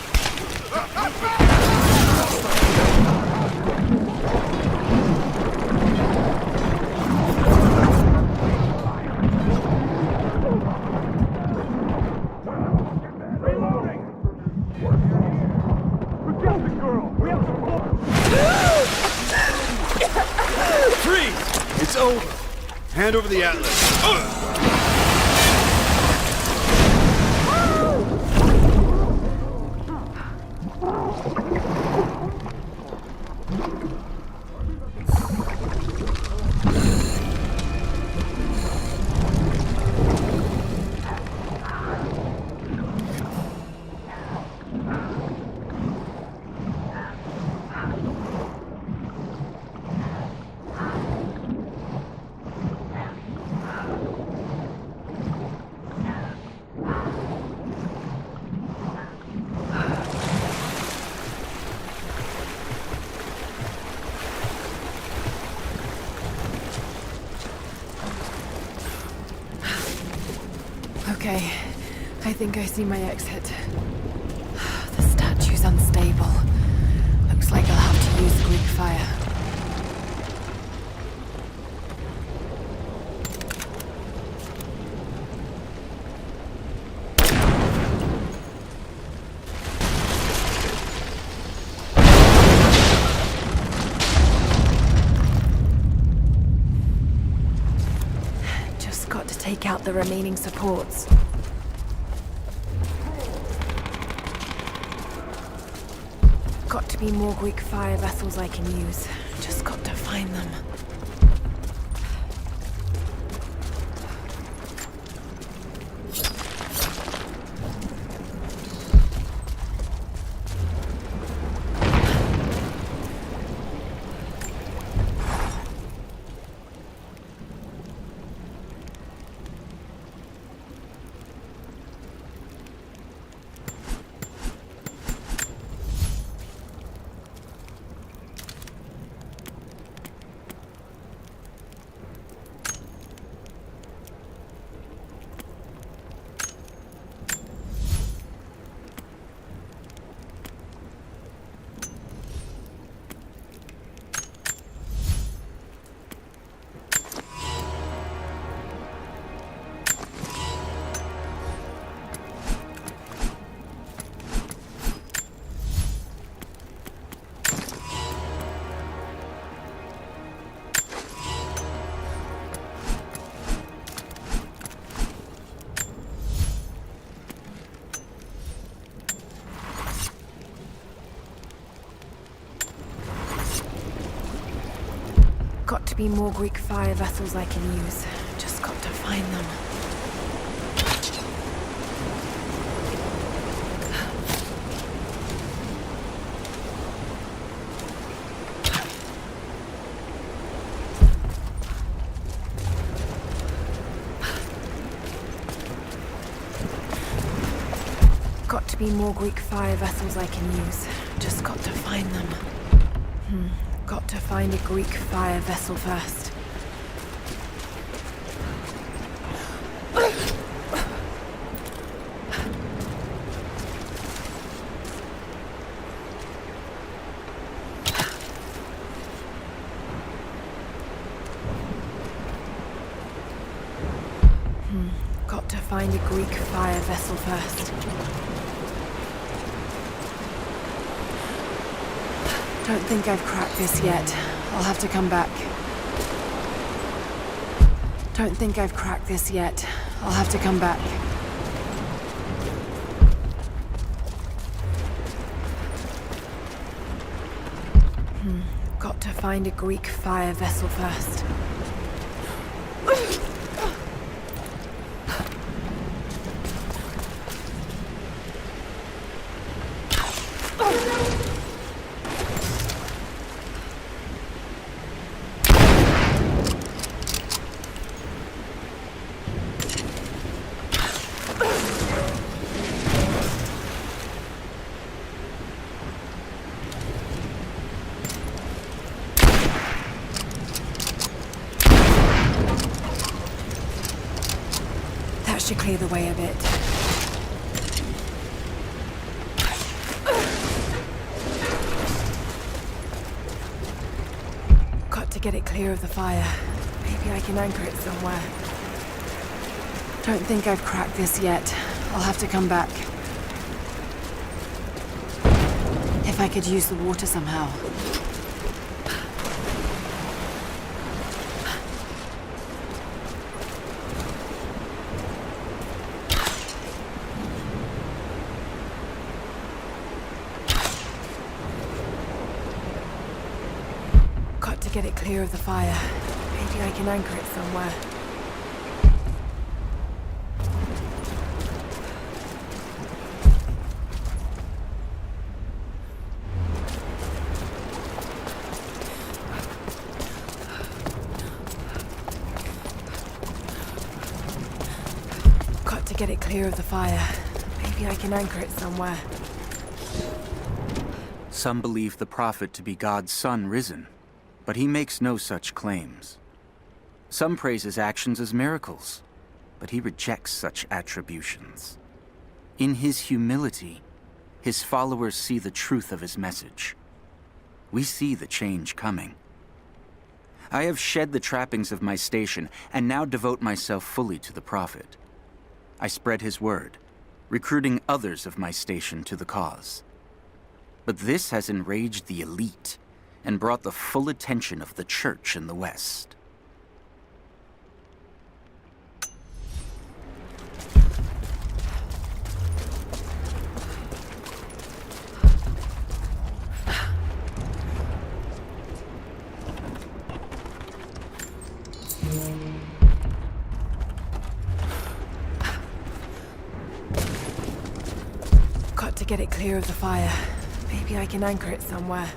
It's over. Hand over the atlas. Okay, I think I see my exit. The statue's unstable. Looks like I'll have to use Greek fire. Just got to take out the remaining supports. Got to be more Greek fire vessels I can use. Just got to find them. Got to be more Greek fire vessels I can use. Just got to find them. Got to be more Greek fire vessels I can use. Just got to find them. Got to find a Greek fire vessel first. Got to find a Greek fire vessel first. Don't think I've cracked this yet. I'll have to come back. Don't think I've cracked this yet. I'll have to come back. Got to find a Greek fire vessel first. Should clear the way a bit. Got to get it clear of the fire. Maybe I can anchor it somewhere. Don't think I've cracked this yet. I'll have to come back. If I could use the water somehow. Got to get it clear of the fire. Maybe I can anchor it somewhere. Got to get it clear of the fire. Maybe I can anchor it somewhere. Some believe the prophet to be God's son risen, but he makes no such claims. Some praise his actions as miracles, but he rejects such attributions. In his humility, his followers see the truth of his message. We see the change coming. I have shed the trappings of my station and now devote myself fully to the prophet. I spread his word, recruiting others of my station to the cause. But this has enraged the elite and brought the full attention of the church in the West. Got to get it clear of the fire. Maybe I can anchor it somewhere.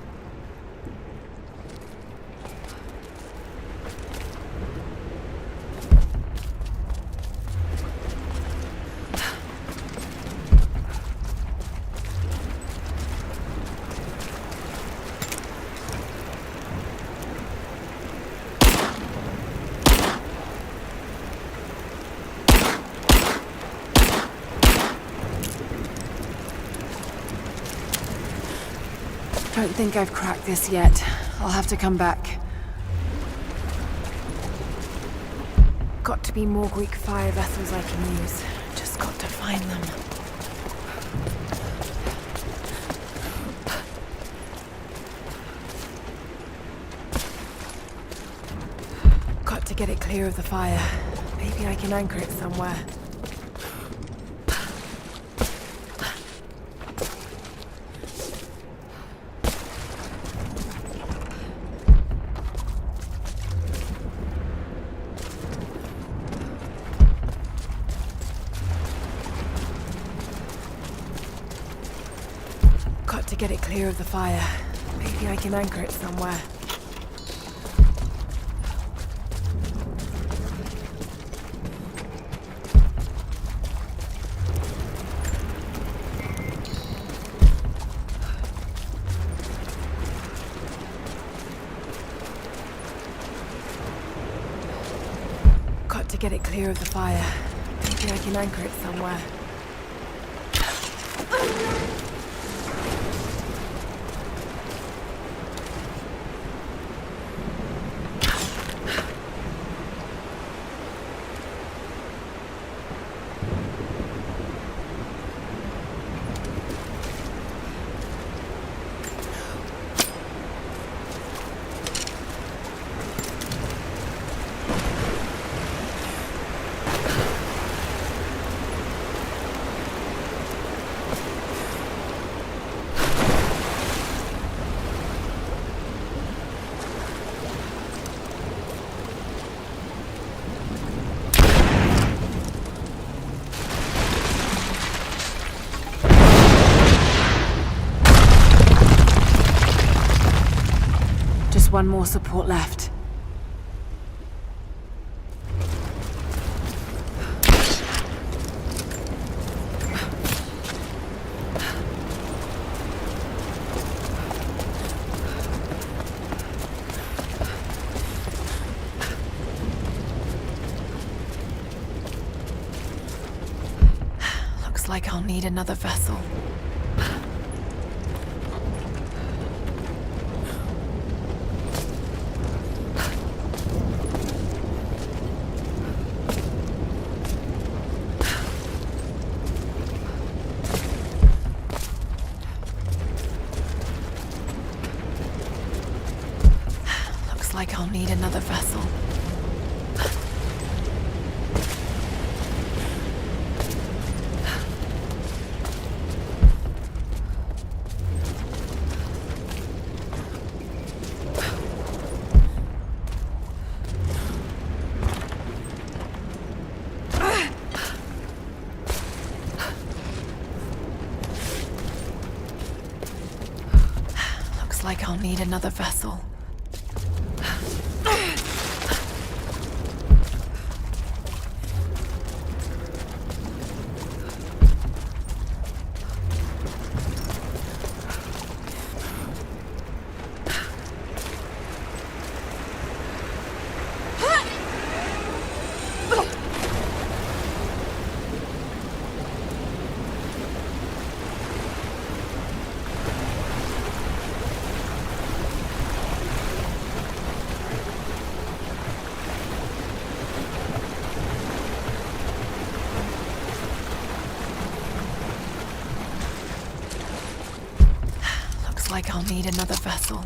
Don't think I've cracked this yet. I'll have to come back. Got to be more Greek fire vessels I can use. Just got to find them. Got to get it clear of the fire. Maybe I can anchor it somewhere. To get it clear of the fire. Maybe I can anchor it somewhere. Got to get it clear of the fire. Maybe I can anchor it somewhere. One more support left. Looks like I'll need another vessel. Like I'll need another vessel. like I'll need another vessel. Like I'll need another vessel.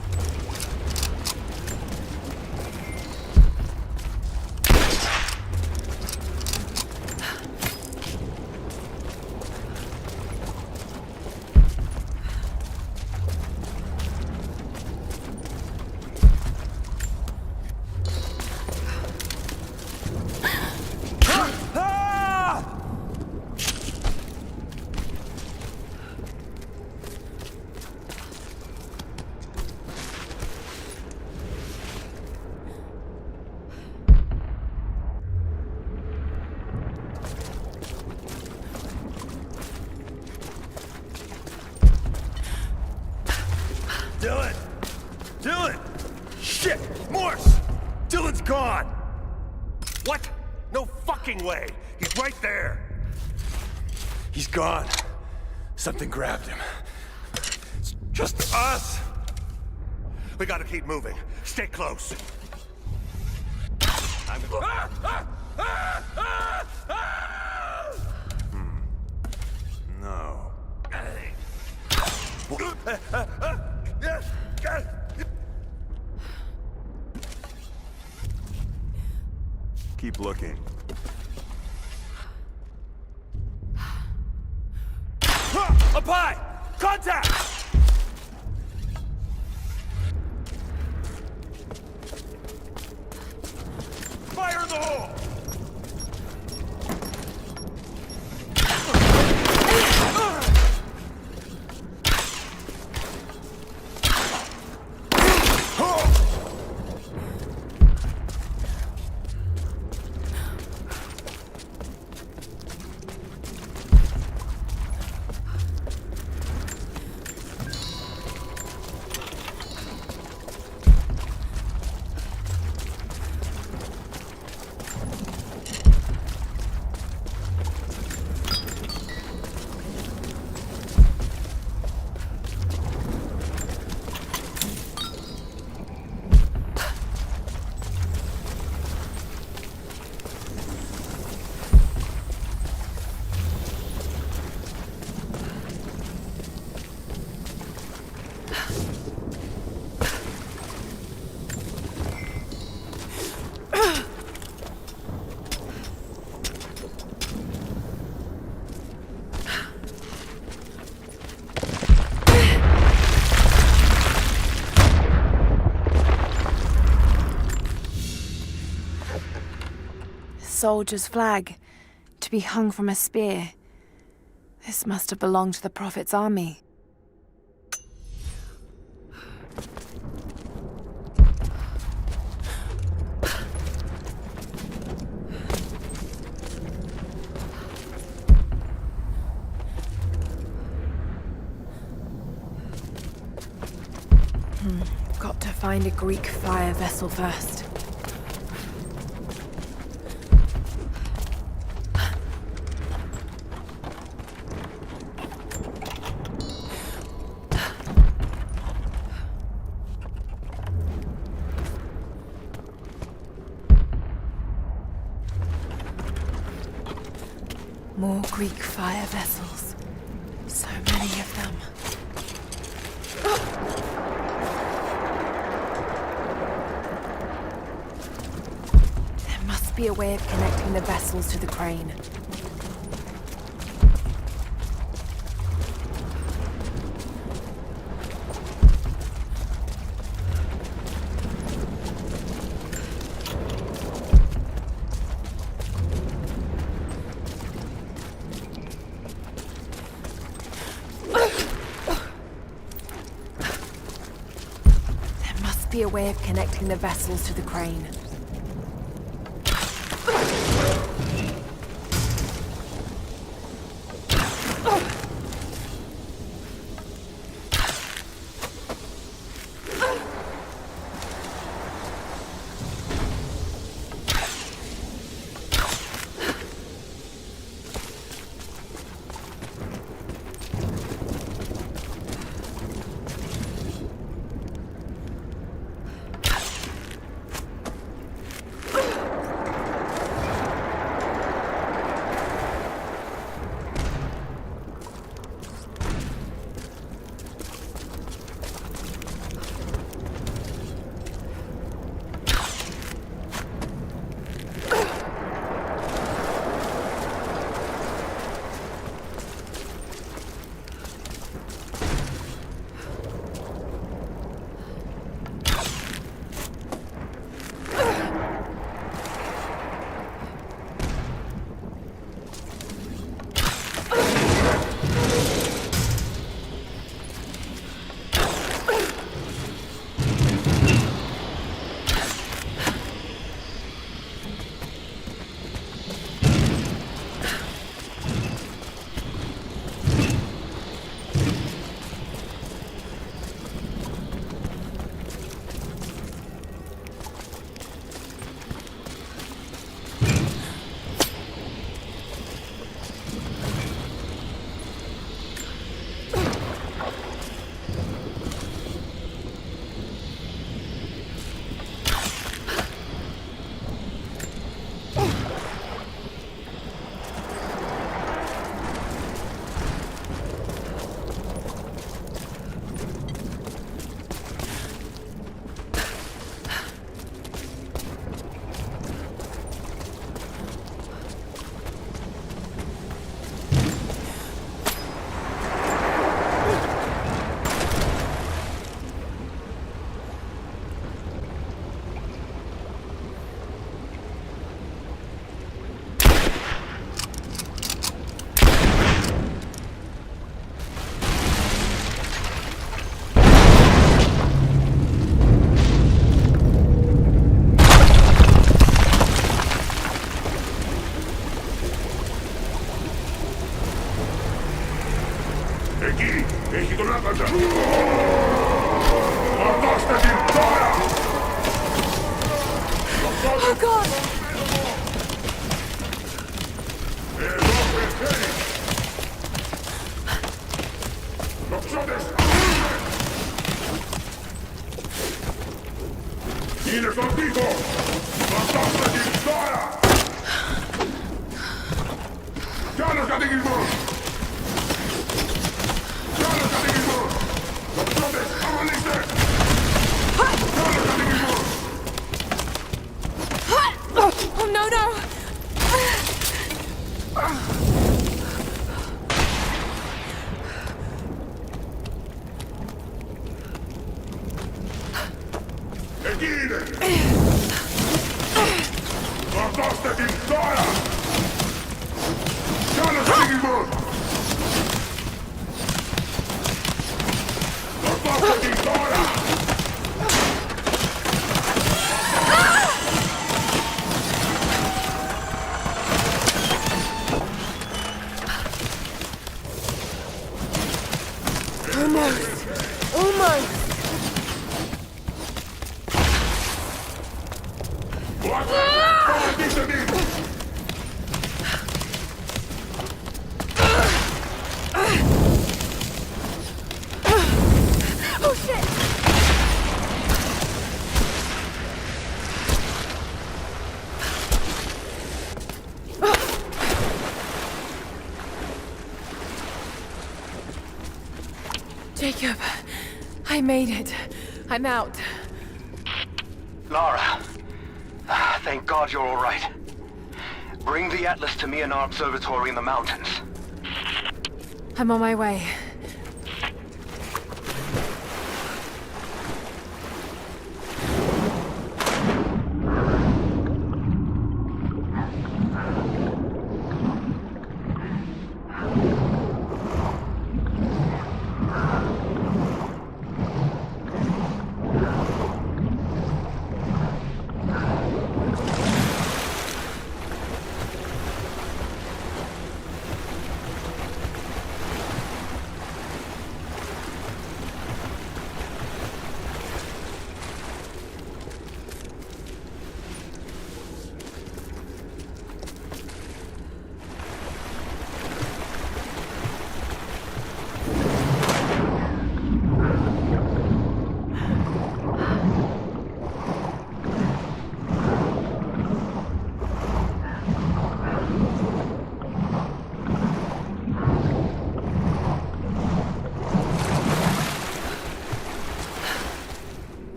Dylan! Dylan! Shit! Morse! Dylan's gone! What? No fucking way! He's right there! He's gone. Something grabbed him. It's just us! We gotta keep moving. Stay close. I'm No. Keep looking. Up high! Contact! Fire in the hole! Soldier's flag, to be hung from a spear. This must have belonged to the Prophet's army. Got to find a Greek fire vessel first. More Greek fire vessels. So many of them. There must be a way of connecting the vessels to the crane. be a way of connecting the vessels to the crane. Oh God! Oh no, no! Oh shit! Jacob, I made it. I'm out. Lara, thank God you're all right. Bring the Atlas to me in our observatory in the mountains. I'm on my way.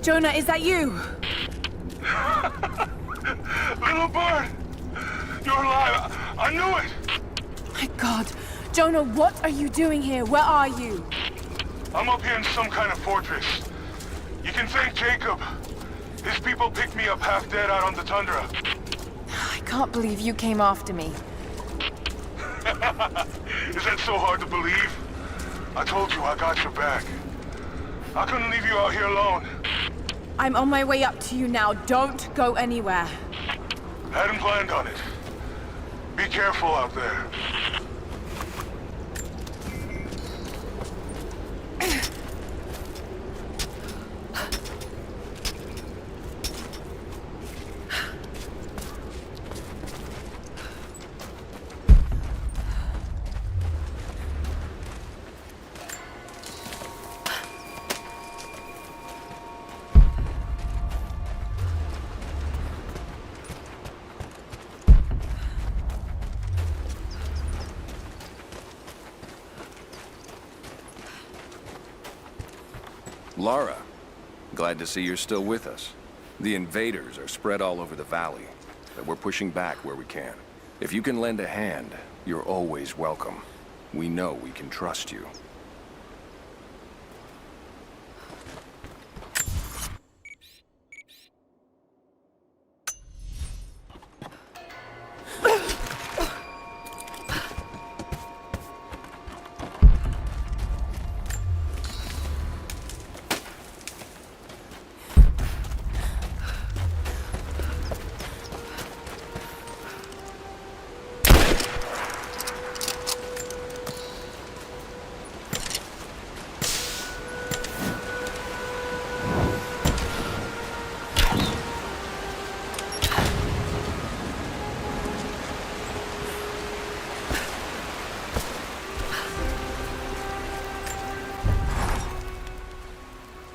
Jonah, is that you? Little bird! You're alive! I knew it! My God. Jonah, what are you doing here? Where are you? I'm up here in some kind of fortress. You can thank Jacob. His people picked me up half dead out on the tundra. I can't believe you came after me. Is that so hard to believe? I told you I got your back. I couldn't leave you out here alone. I'm on my way up to you now. Don't go anywhere. Hadn't planned on it. Be careful out there. Lara, glad to see you're still with us. The invaders are spread all over the valley, but we're pushing back where we can. If you can lend a hand, you're always welcome. We know we can trust you.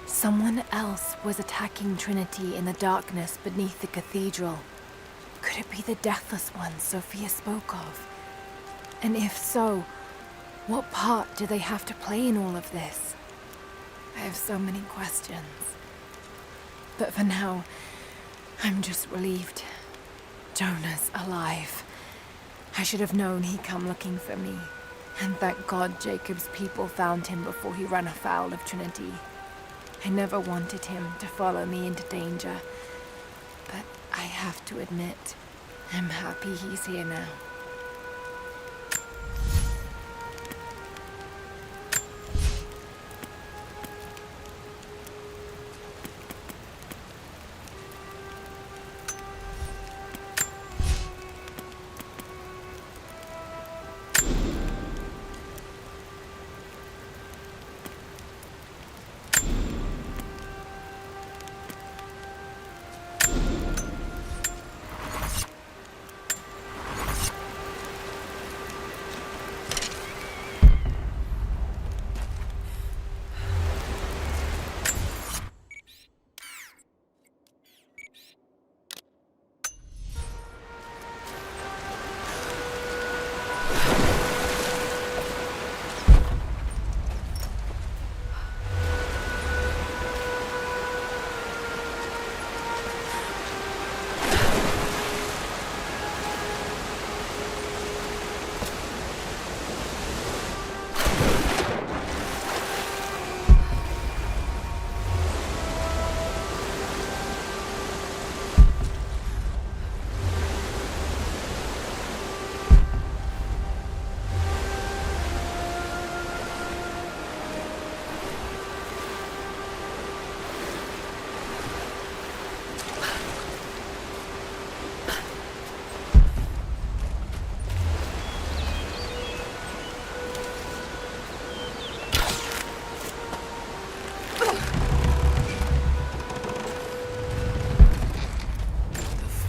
Someone else was attacking Trinity in the darkness beneath the cathedral. Could it be the Deathless One Sophia spoke of? And if so, what part do they have to play in all of this? I have so many questions. But for now, I'm just relieved. Jonah's alive. I should have known he'd come looking for me. And thank God Jacob's people found him before he ran afoul of Trinity. I never wanted him to follow me into danger, but I have to admit, I'm happy he's here now.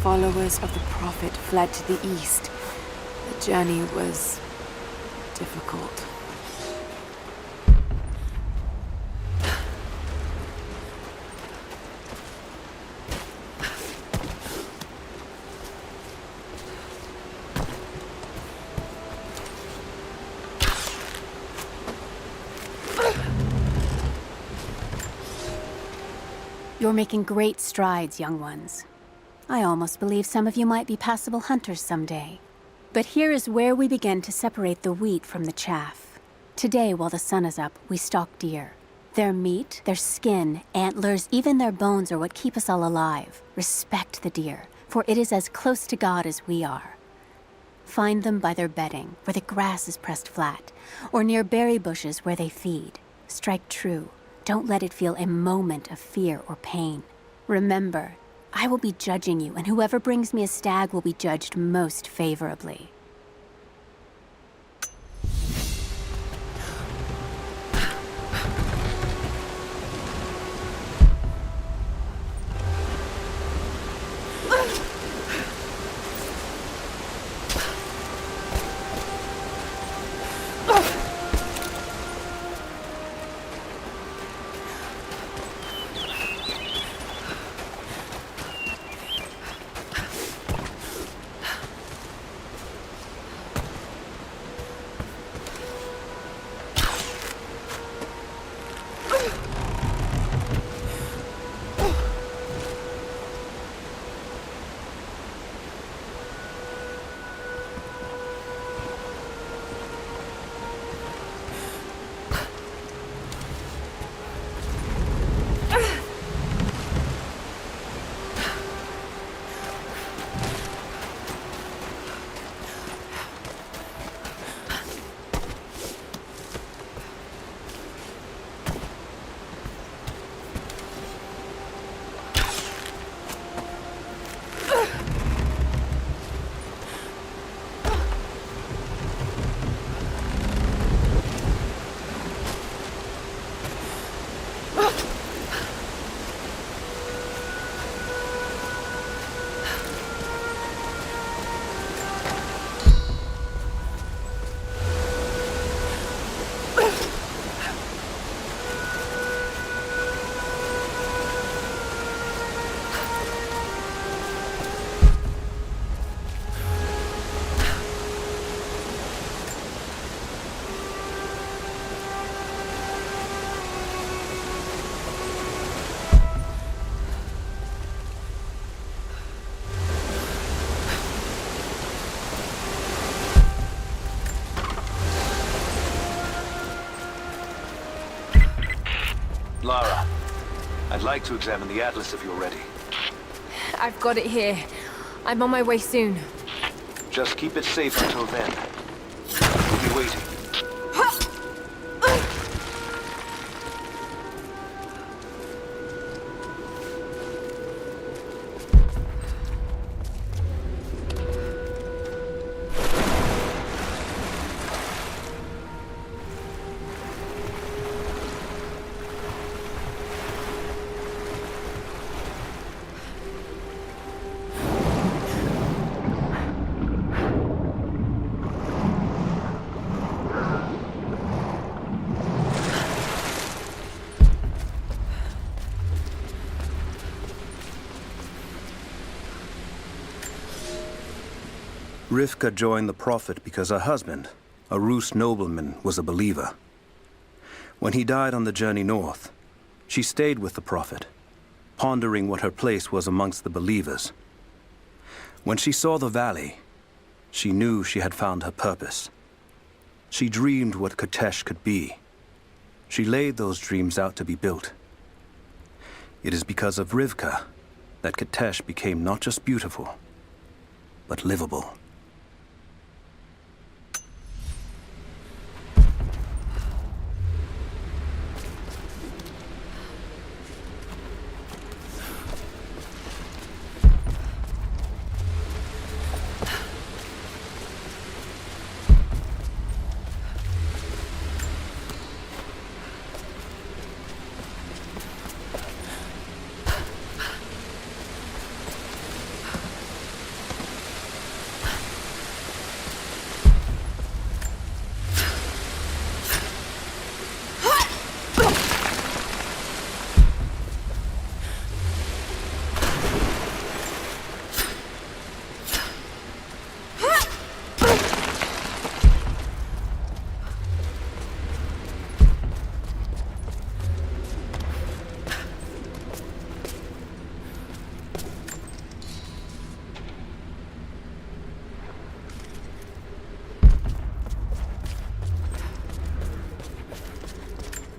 Followers of the Prophet fled to the east. The journey was difficult. You're making great strides, young ones. I almost believe some of you might be passable hunters someday. But here is where we begin to separate the wheat from the chaff. Today, while the sun is up, we stalk deer. Their meat, their skin, antlers, even their bones are what keep us all alive. Respect the deer, for it is as close to God as we are. Find them by their bedding, where the grass is pressed flat, or near berry bushes where they feed. Strike true. Don't let it feel a moment of fear or pain. Remember, I will be judging you, and whoever brings me a stag will be judged most favorably. Lara, I'd like to examine the Atlas if you're ready. I've got it here. I'm on my way soon. Just keep it safe until then. We'll be waiting. Rivka joined the Prophet because her husband, a Rus nobleman, was a believer. When he died on the journey north, she stayed with the Prophet, pondering what her place was amongst the believers. When she saw the valley, she knew she had found her purpose. She dreamed what Katesh could be. She laid those dreams out to be built. It is because of Rivka that Katesh became not just beautiful, but livable.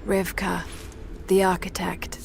Rivka, the architect.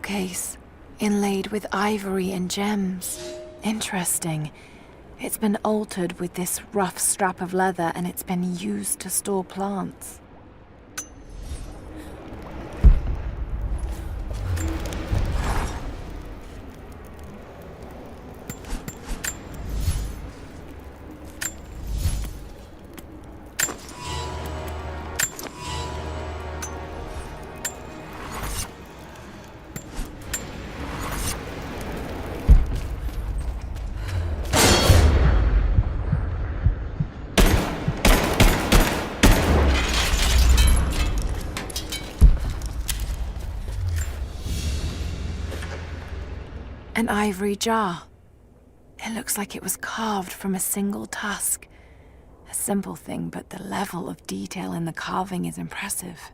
Case, inlaid with ivory and gems. Interesting. It's been altered with this rough strap of leather, and it's been used to store plants. An ivory jar. It looks like it was carved from a single tusk. A simple thing, but the level of detail in the carving is impressive.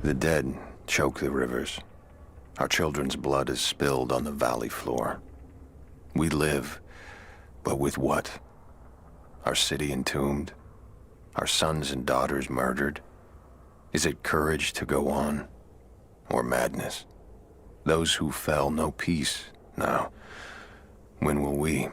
The dead choke the rivers. Our children's blood is spilled on the valley floor. We live, but with what? Our city entombed? Our sons and daughters murdered? Is it courage to go on? Or madness? Those who fell know peace now. When will we?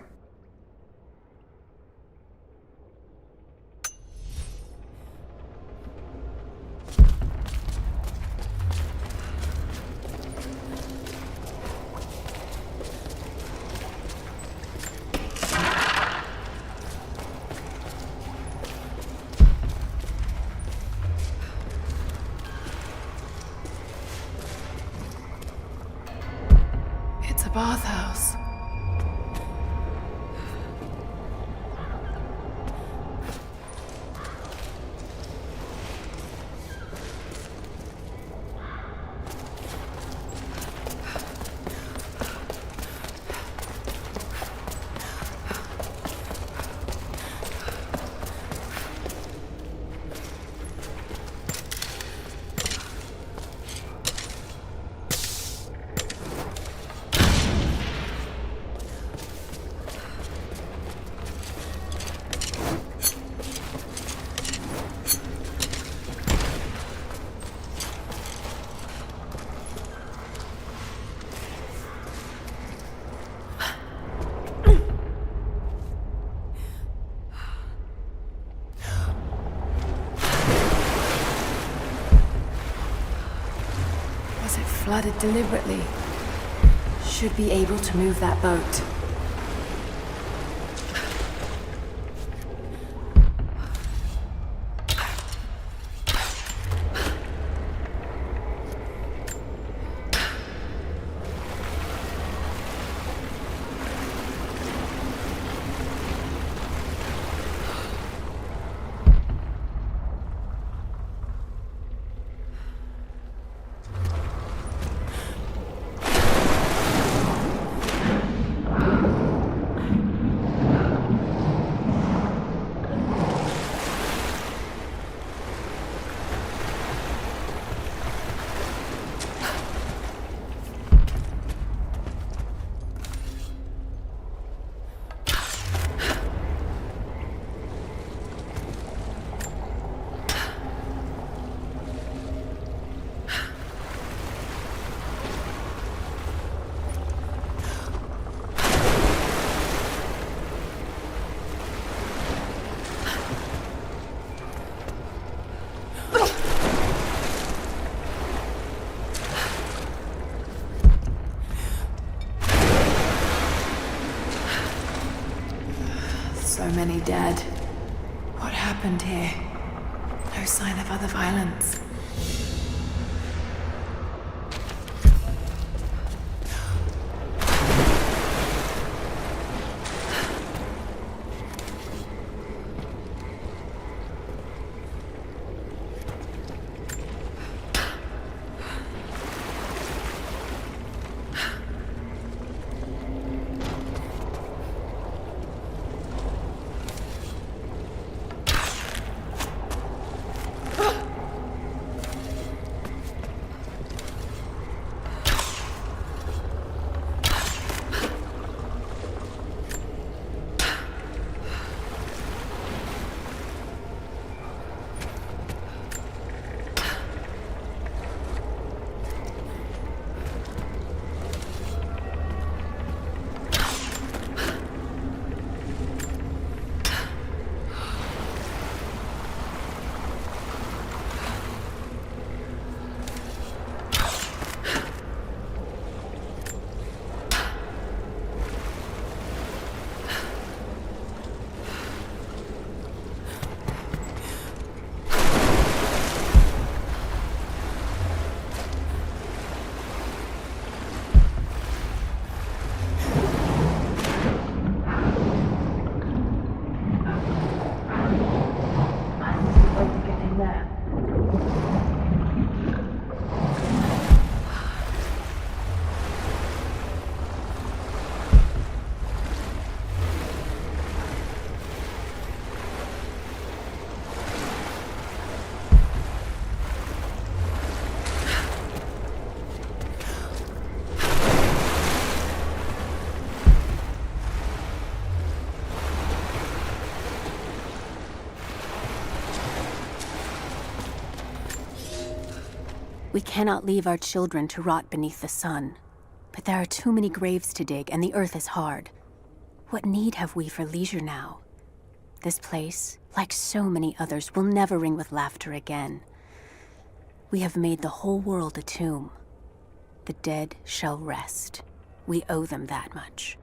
Bathhouse. Flooded deliberately. Should be able to move that boat. So many dead. What happened here? No sign of other violence. We cannot leave our children to rot beneath the sun. But there are too many graves to dig, and the earth is hard. What need have we for leisure now? This place, like so many others, will never ring with laughter again. We have made the whole world a tomb. The dead shall rest. We owe them that much.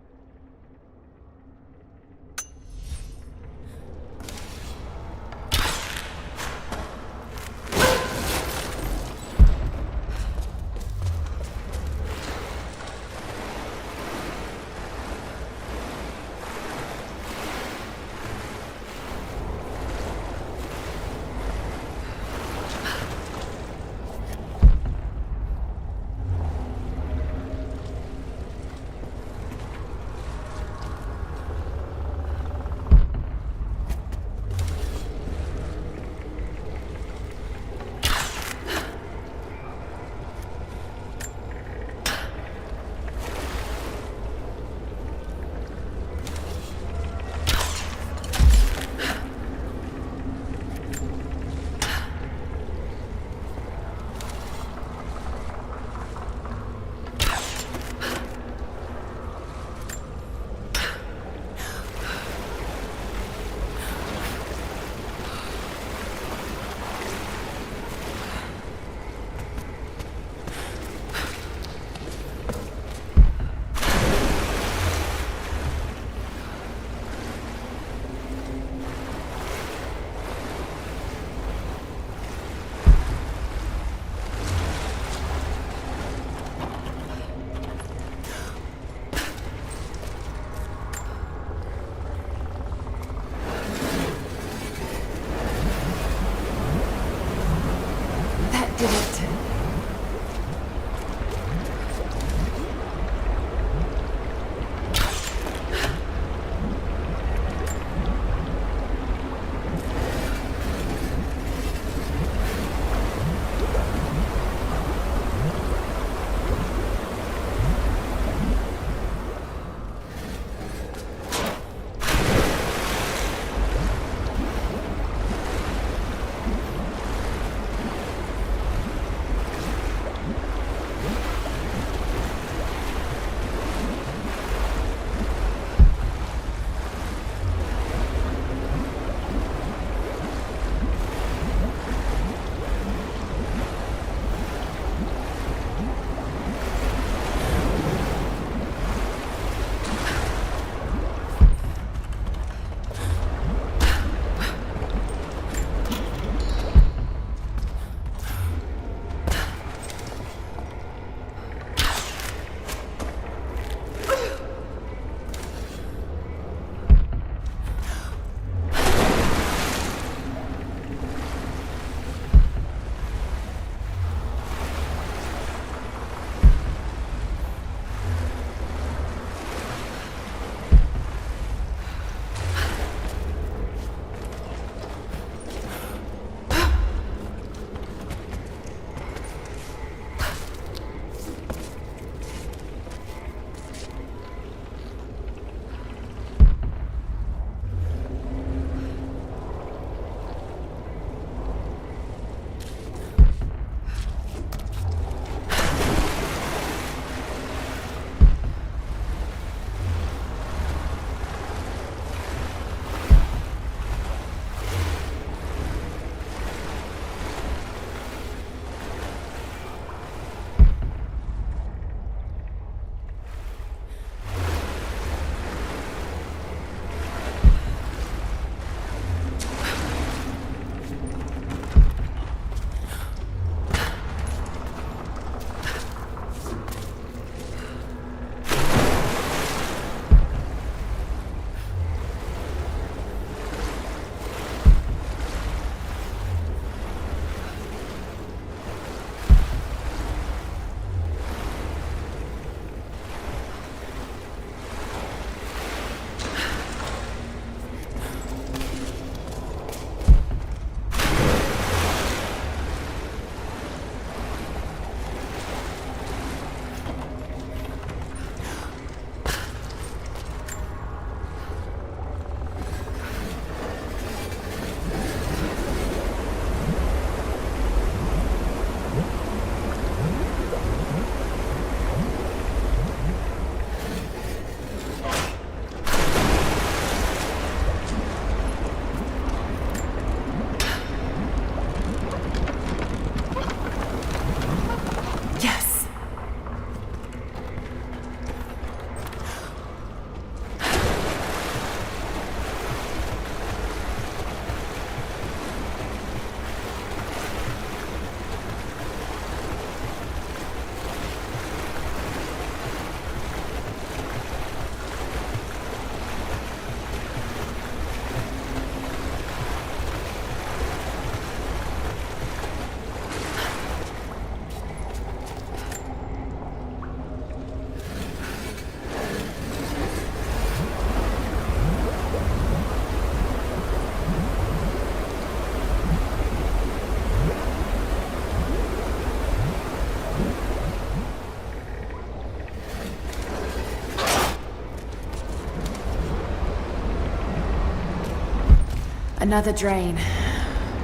Another drain.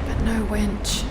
But no winch.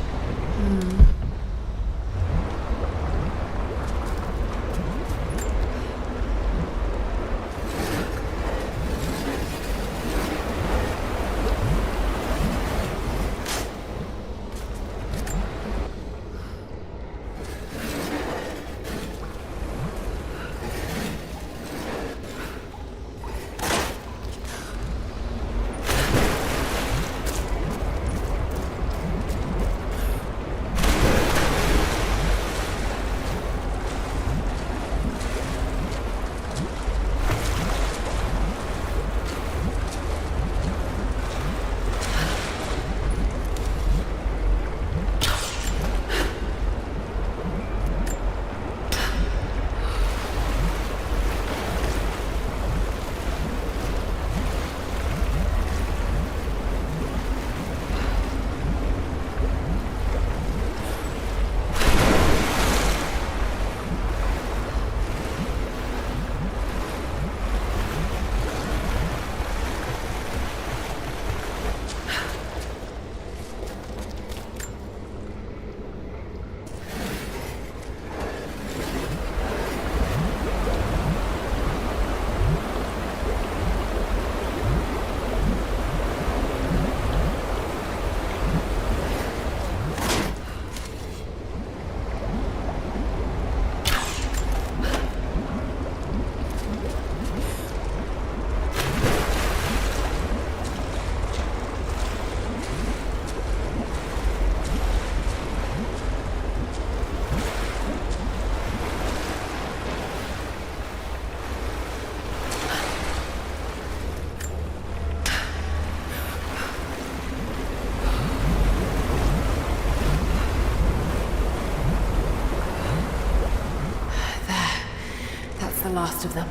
Last of them.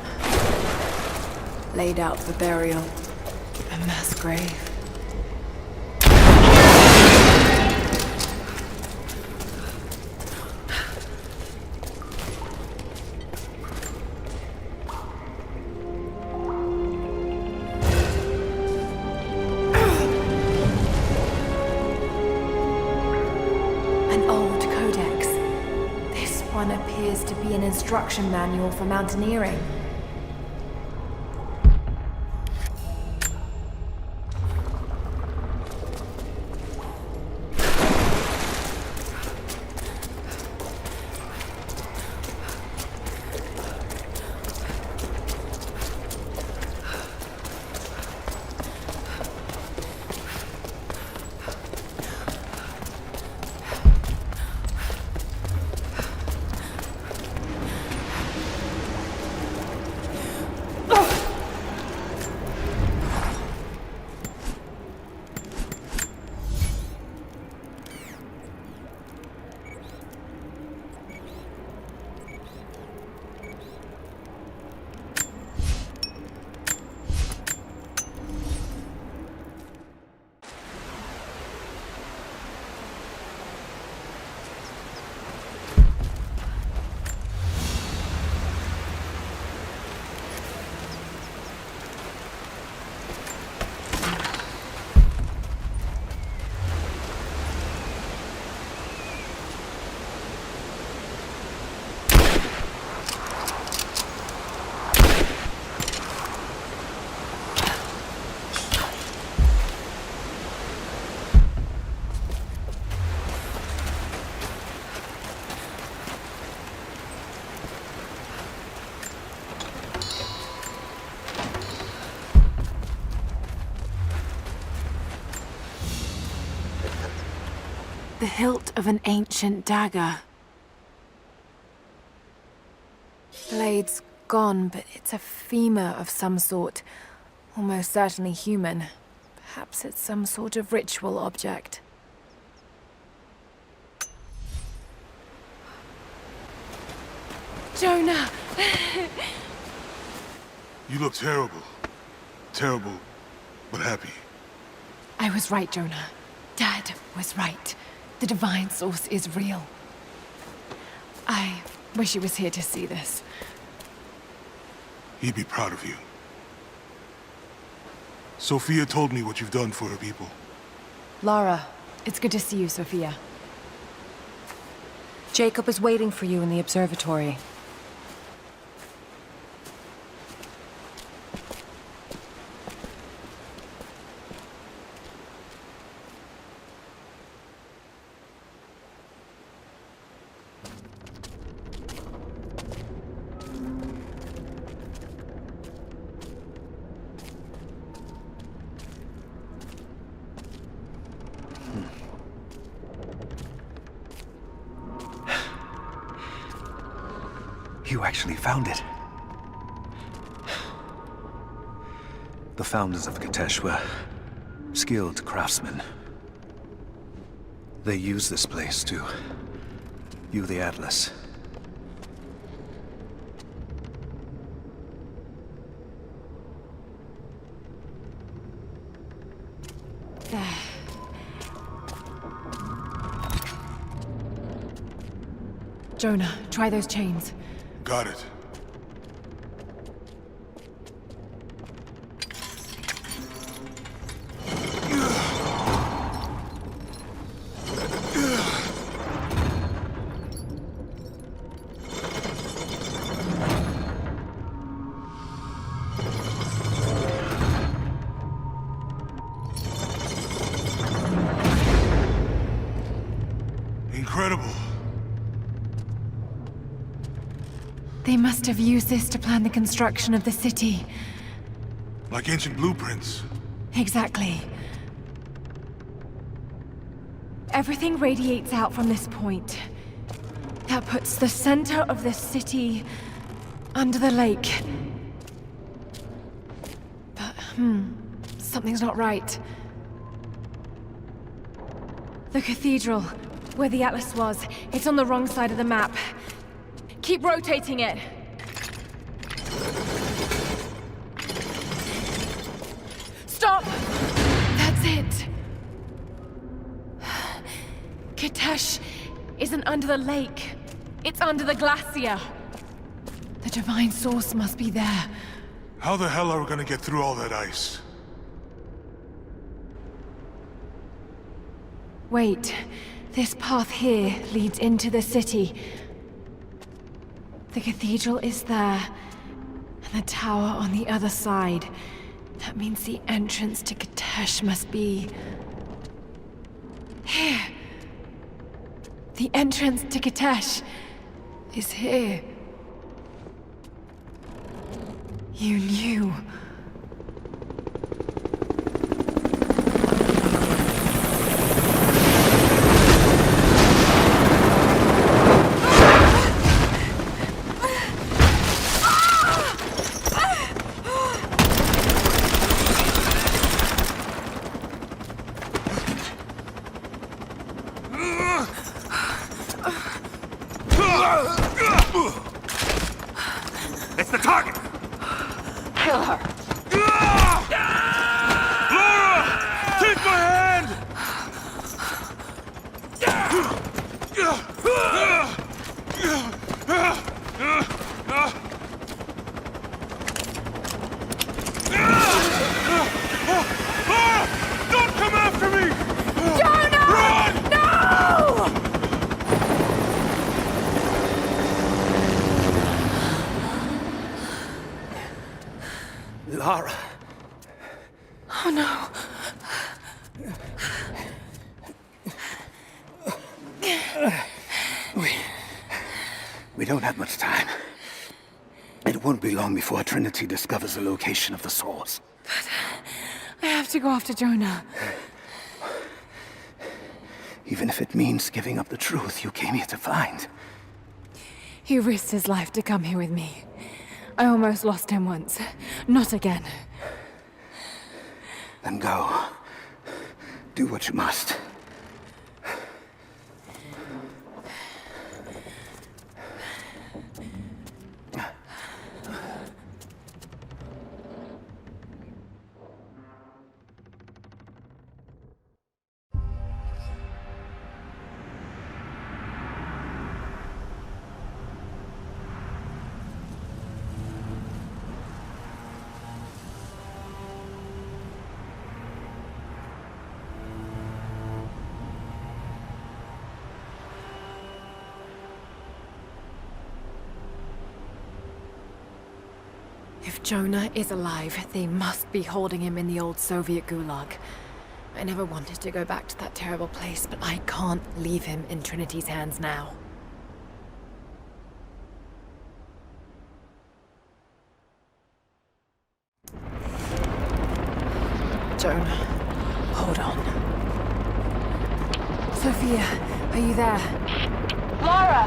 Laid out for burial. A mass grave. An old codex. This one appears to be an instruction manual for mountaineering. The hilt of an ancient dagger. Blade's gone, but it's a femur of some sort. Almost certainly human. Perhaps it's some sort of ritual object. Jonah! You look terrible. Terrible, but happy. I was right, Jonah. Dad was right. The divine source is real. I wish he was here to see this. He'd be proud of you. Sophia told me what you've done for her people. Lara, it's good to see you, Sophia. Jacob is waiting for you in the observatory. You actually found it. The founders of Kitezh were skilled craftsmen. They used this place to view the Atlas. There. Jonah, try those chains. Got it. Incredible. They must have used this to plan the construction of the city. Like ancient blueprints. Exactly. Everything radiates out from this point. That puts the center of the city under the lake. But, something's not right. The cathedral, where the Atlas was, it's on the wrong side of the map. Keep rotating it. Stop! That's it. Kitezh isn't under the lake. It's under the glacier. The divine source must be there. How the hell are we gonna get through all that ice? Wait. This path here leads into the city. The cathedral is there, and the tower on the other side. That means the entrance to Kitezh must be... here. The entrance to Kitezh is here. You knew. It's the target! Kill her! Lara! Take my hand! Don't come after me! Jonah! Run! No! Lara. Oh no. We don't have much time. It won't be long before Trinity discovers the location of the source. But I have to go after Jonah. Even if it means giving up the truth you came here to find. He risked his life to come here with me. I almost lost him once. Not again. Then go. Do what you must. If Jonah is alive, they must be holding him in the old Soviet gulag. I never wanted to go back to that terrible place, but I can't leave him in Trinity's hands now. Jonah, hold on. Sophia, are you there? Lara!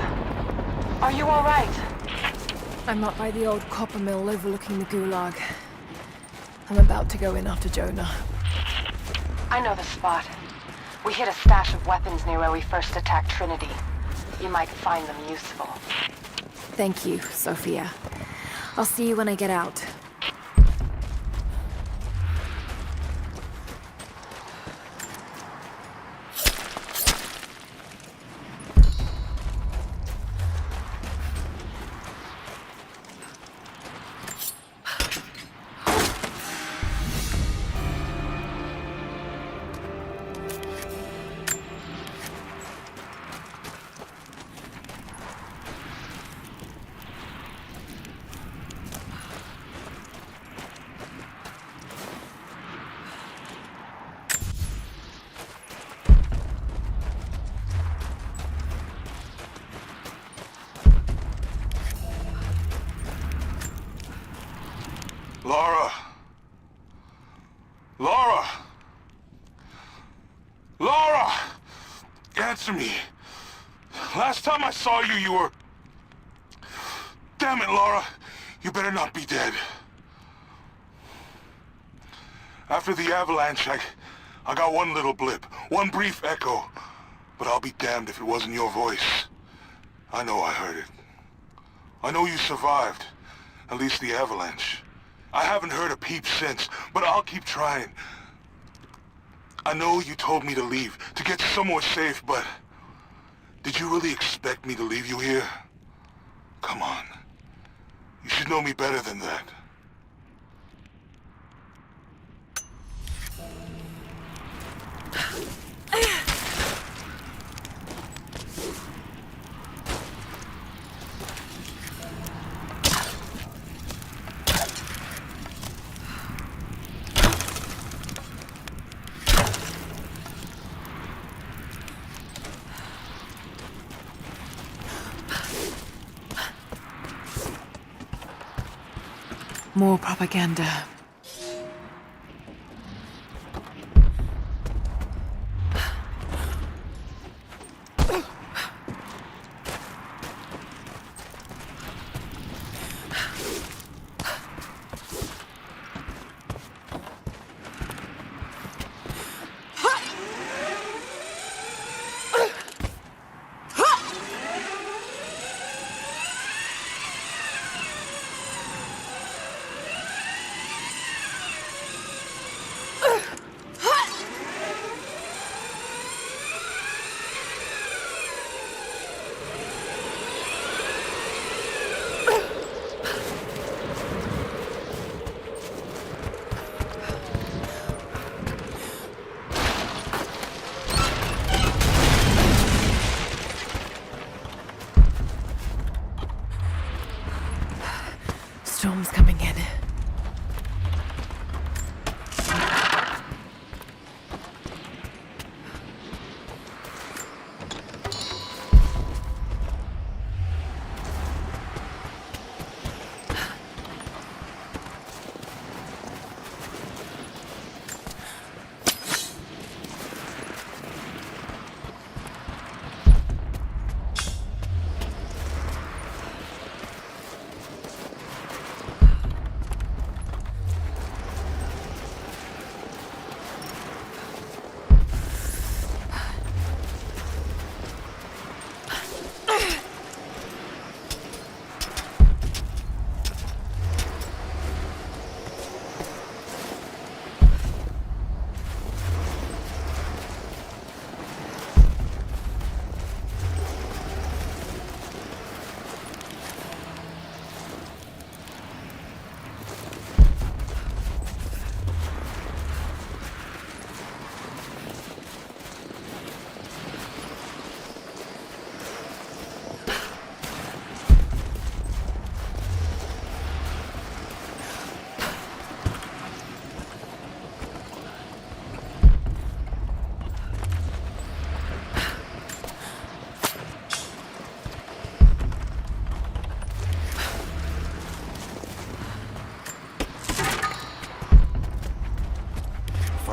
Are you all right? I'm up by the old copper mill overlooking the gulag. I'm about to go in after Jonah. I know the spot. We hid a stash of weapons near where we first attacked Trinity. You might find them useful. Thank you, Sophia. I'll see you when I get out. Lara! Lara! Lara! Answer me. Last time I saw you, you were... Damn it, Lara. You better not be dead. After the avalanche, I got one little blip, one brief echo. But I'll be damned if it wasn't your voice. I know I heard it. I know you survived. At least the avalanche. I haven't heard a peep since, but I'll keep trying. I know you told me to leave, to get somewhere safe, but... Did you really expect me to leave you here? Come on. You should know me better than that. More propaganda. Storm's coming in.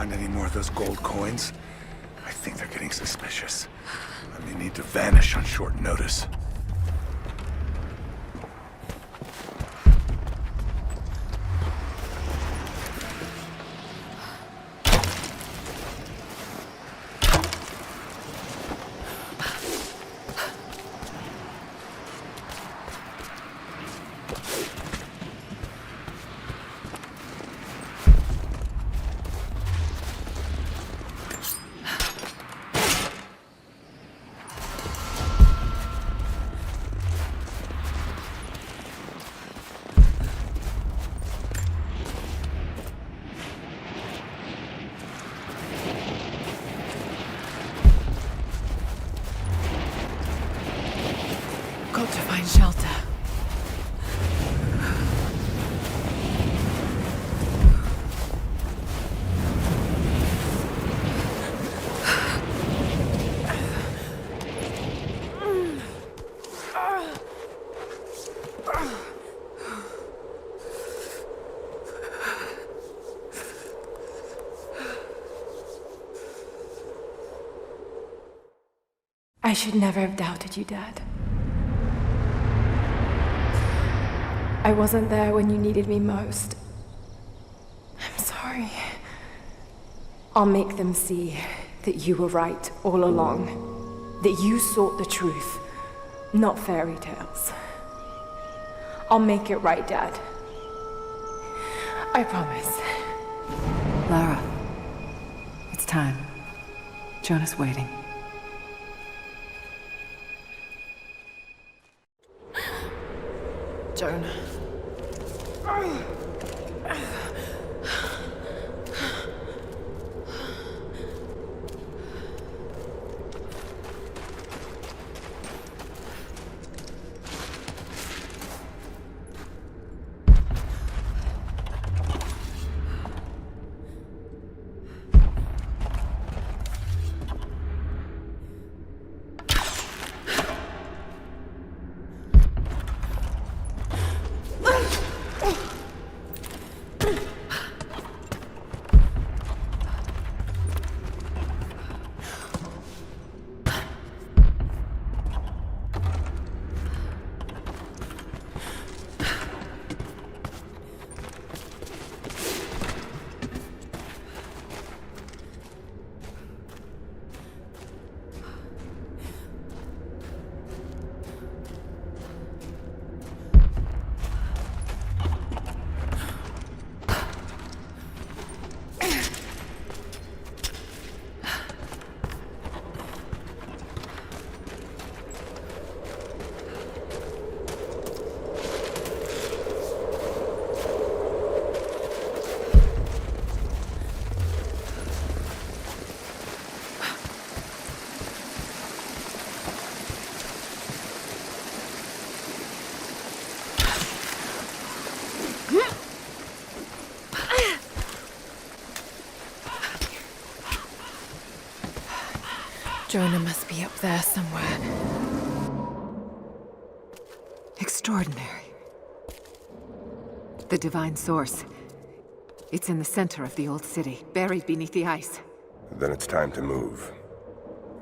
find any more of those gold coins, I think they're getting suspicious. I may need to vanish on short notice. Got to find shelter. I should never have doubted you, Dad. I wasn't there when you needed me most. I'm sorry. I'll make them see that you were right all along. That you sought the truth, not fairy tales. I'll make it right, Dad. I promise. Lara, it's time. Jonah's waiting. Jonah. Jonah must be up there somewhere. Extraordinary. The divine source. It's in the center of the old city, buried beneath the ice. Then it's time to move.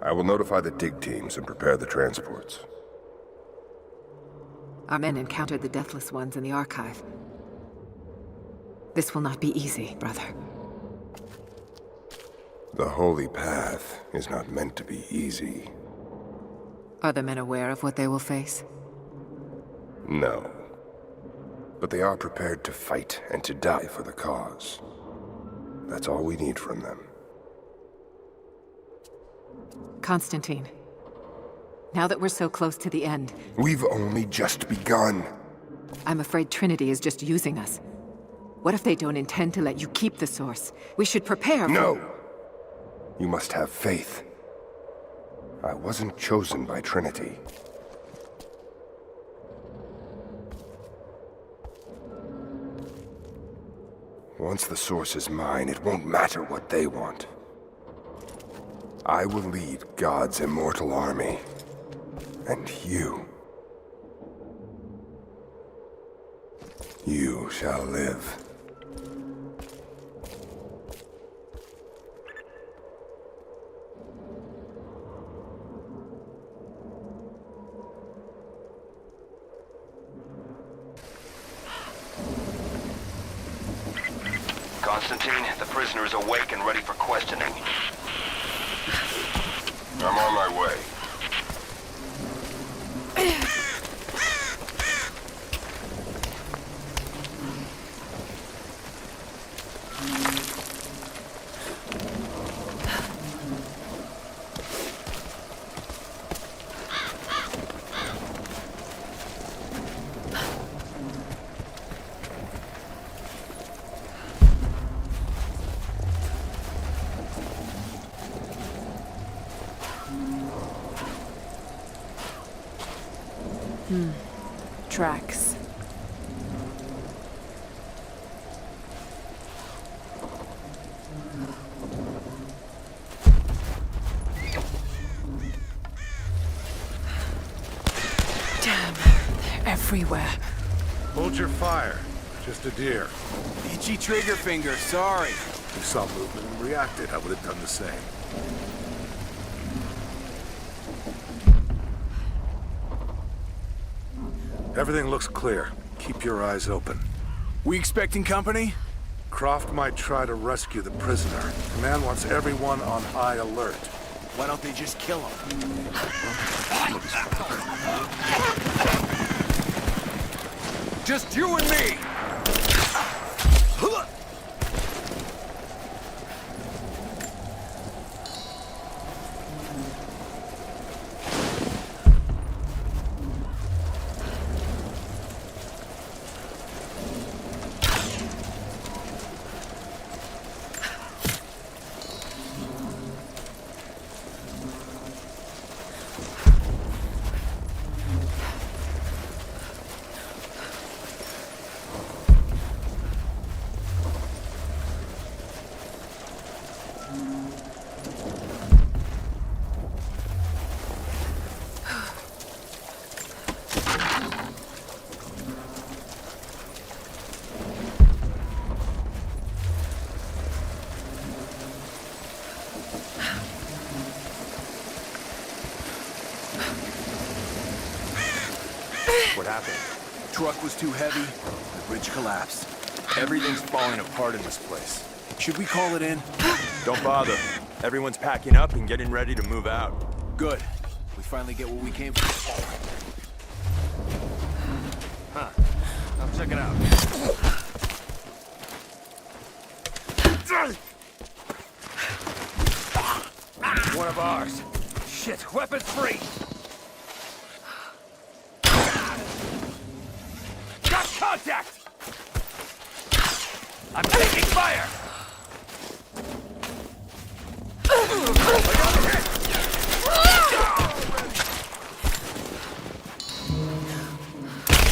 I will notify the dig teams and prepare the transports. Our men encountered the Deathless Ones in the archive. This will not be easy, brother. The Holy Path is not meant to be easy. Are the men aware of what they will face? No. But they are prepared to fight and to die for the cause. That's all we need from them. Constantine, now that we're so close to the end... We've only just begun. I'm afraid Trinity is just using us. What if they don't intend to let you keep the source? We should prepare for... No! You must have faith. I wasn't chosen by Trinity. Once the source is mine, it won't matter what they want. I will lead God's immortal army. And you shall live. Constantine, the prisoner is awake and ready for questioning. I'm on my way. Tracks. Damn, they're everywhere. Hold your fire. Just a deer. Itchy trigger finger, sorry. If you saw movement and reacted, I would have done the same. Everything looks clear. Keep your eyes open. We expecting company? Croft might try to rescue the prisoner. Command wants everyone on high alert. Why don't they just kill him? Just you and me! What happened? Truck was too heavy, the bridge collapsed. Everything's falling apart in this place. Should we call it in? Don't bother. Everyone's packing up and getting ready to move out. Good. We finally get what we came for. Huh. Now check it out. One of ours. Shit, weapons free! Got contact! I'm taking fire!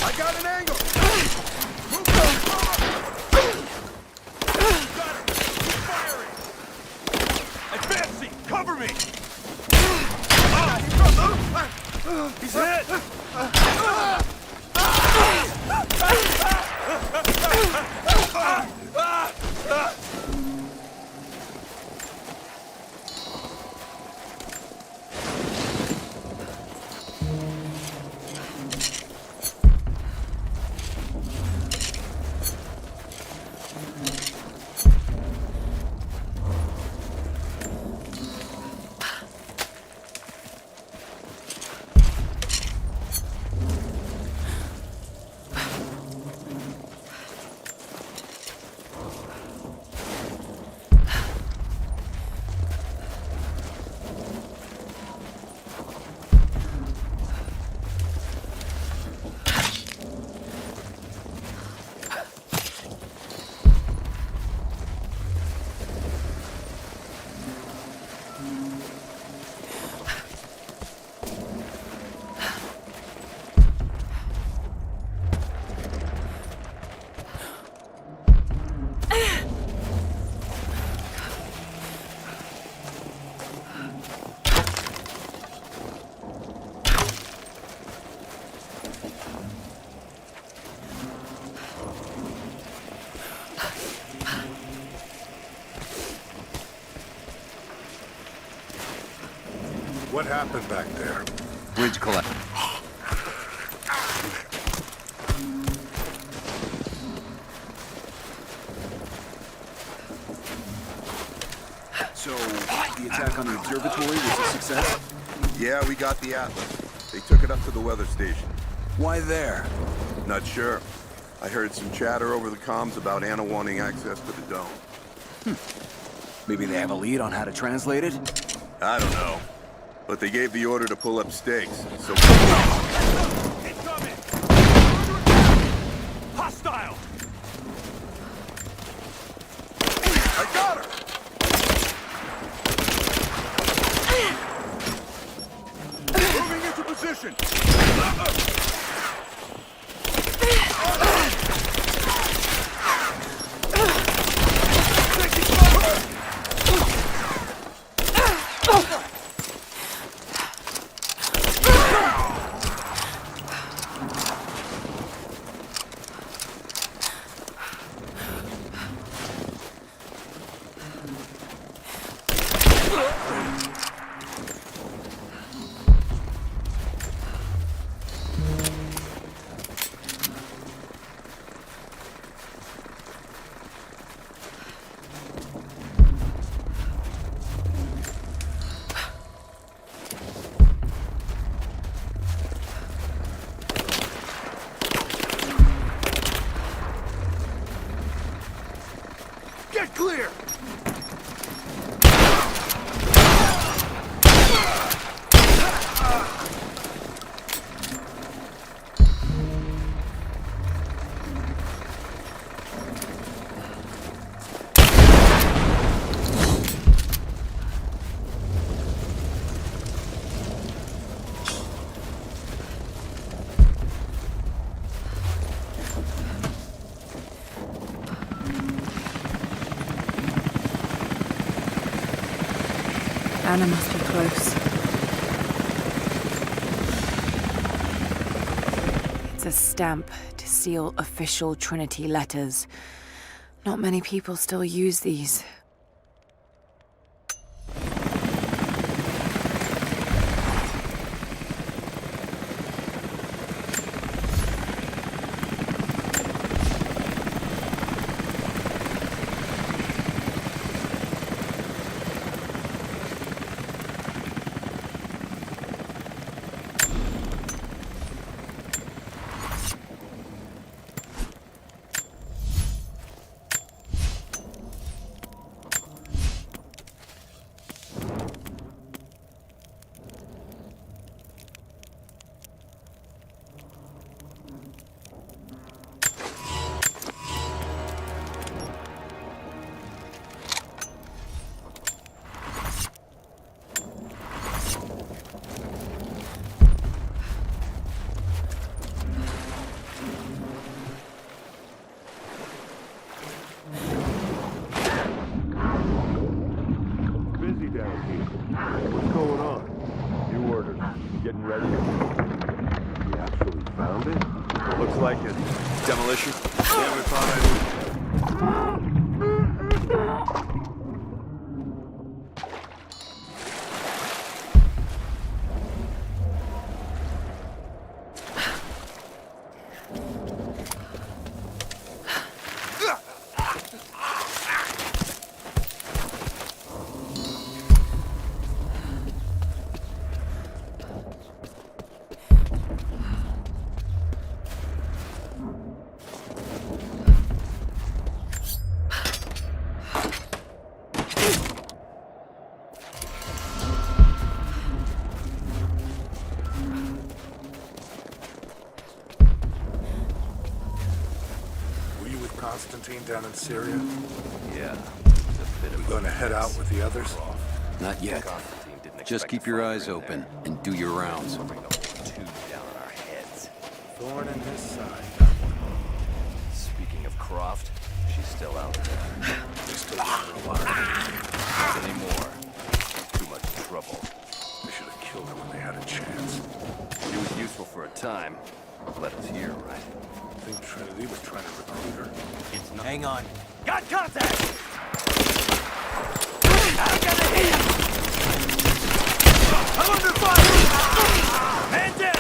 I got an angle! Advancing! Cover me! He's hit! What happened back there? Bridge collapse. So, the attack on the observatory was a success? Yeah, we got the Atlas. They took it up to the weather station. Why there? Not sure. I heard some chatter over the comms about Anna wanting access to the dome. Maybe they have a lead on how to translate it? I don't know. But they gave the order to pull up stakes, so... Incoming! Hostile! I got her! Moving into position! Get clear! Anna must be close. It's a stamp to seal official Trinity letters. Not many people still use these. What's going on? New orders. Getting ready? We actually found it? Looks like it. Demolition? Yeah, we thought I would. Constantine down in Syria? Yeah. We're gonna head out with the others? Not yet. Just keep your eyes open and do your rounds. Two down on our heads. Thorn in his side. Speaking of Croft, she's still out there. We're still for a while. Not anymore. Too much trouble. They should have killed her when they had a chance. She was useful for a time. Led us here, right? I think Trinity was trying to recruit her. Hang on. Got contact! I gotta hit! I'm under fire! Man down!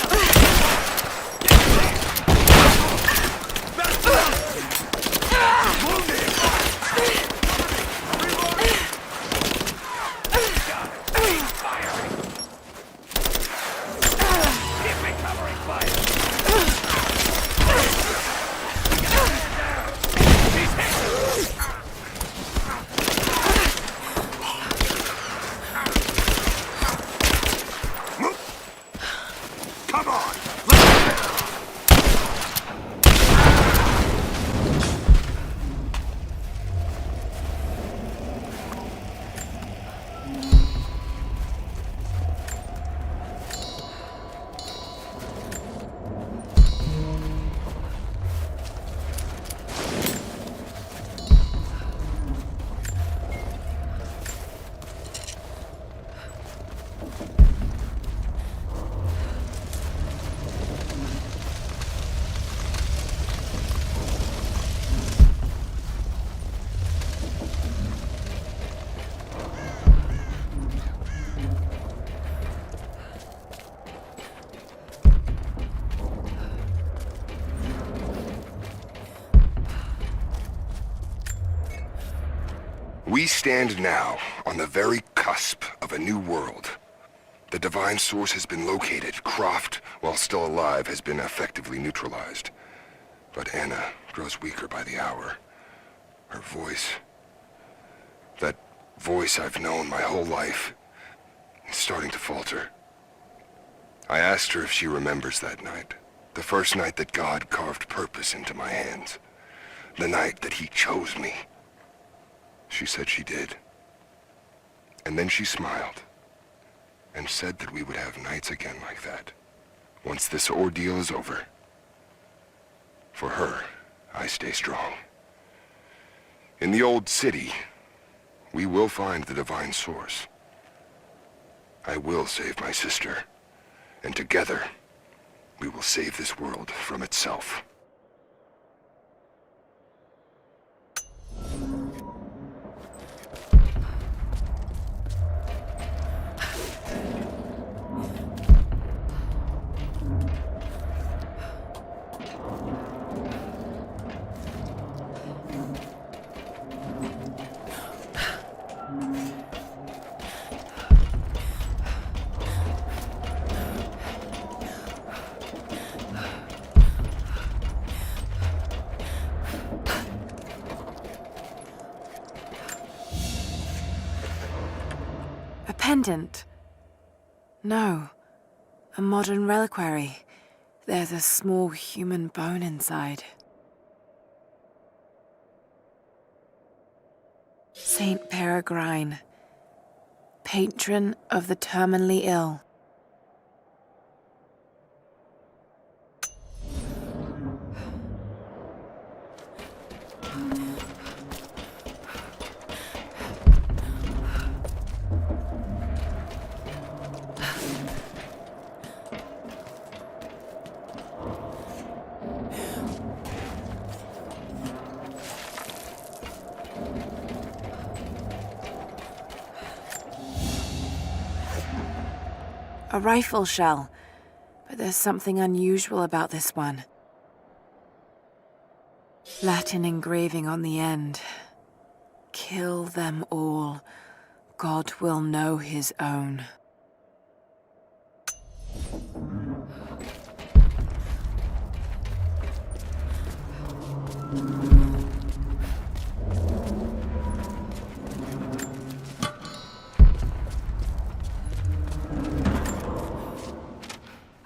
We stand now on the very cusp of a new world. The divine source has been located. Croft, while still alive, has been effectively neutralized. But Anna grows weaker by the hour. Her voice, that voice I've known my whole life, is starting to falter. I asked her if she remembers that night. The first night that God carved purpose into my hands. The night that he chose me. She said she did. And then she smiled and said that we would have nights again like that, once this ordeal is over. For her, I stay strong. In the old city, we will find the divine source. I will save my sister, and together, we will save this world from itself. Pendant? No. A modern reliquary. There's a small human bone inside. Saint Peregrine, patron of the terminally ill. A rifle shell, but there's something unusual about this one. Latin engraving on the end. Kill them all. God will know his own.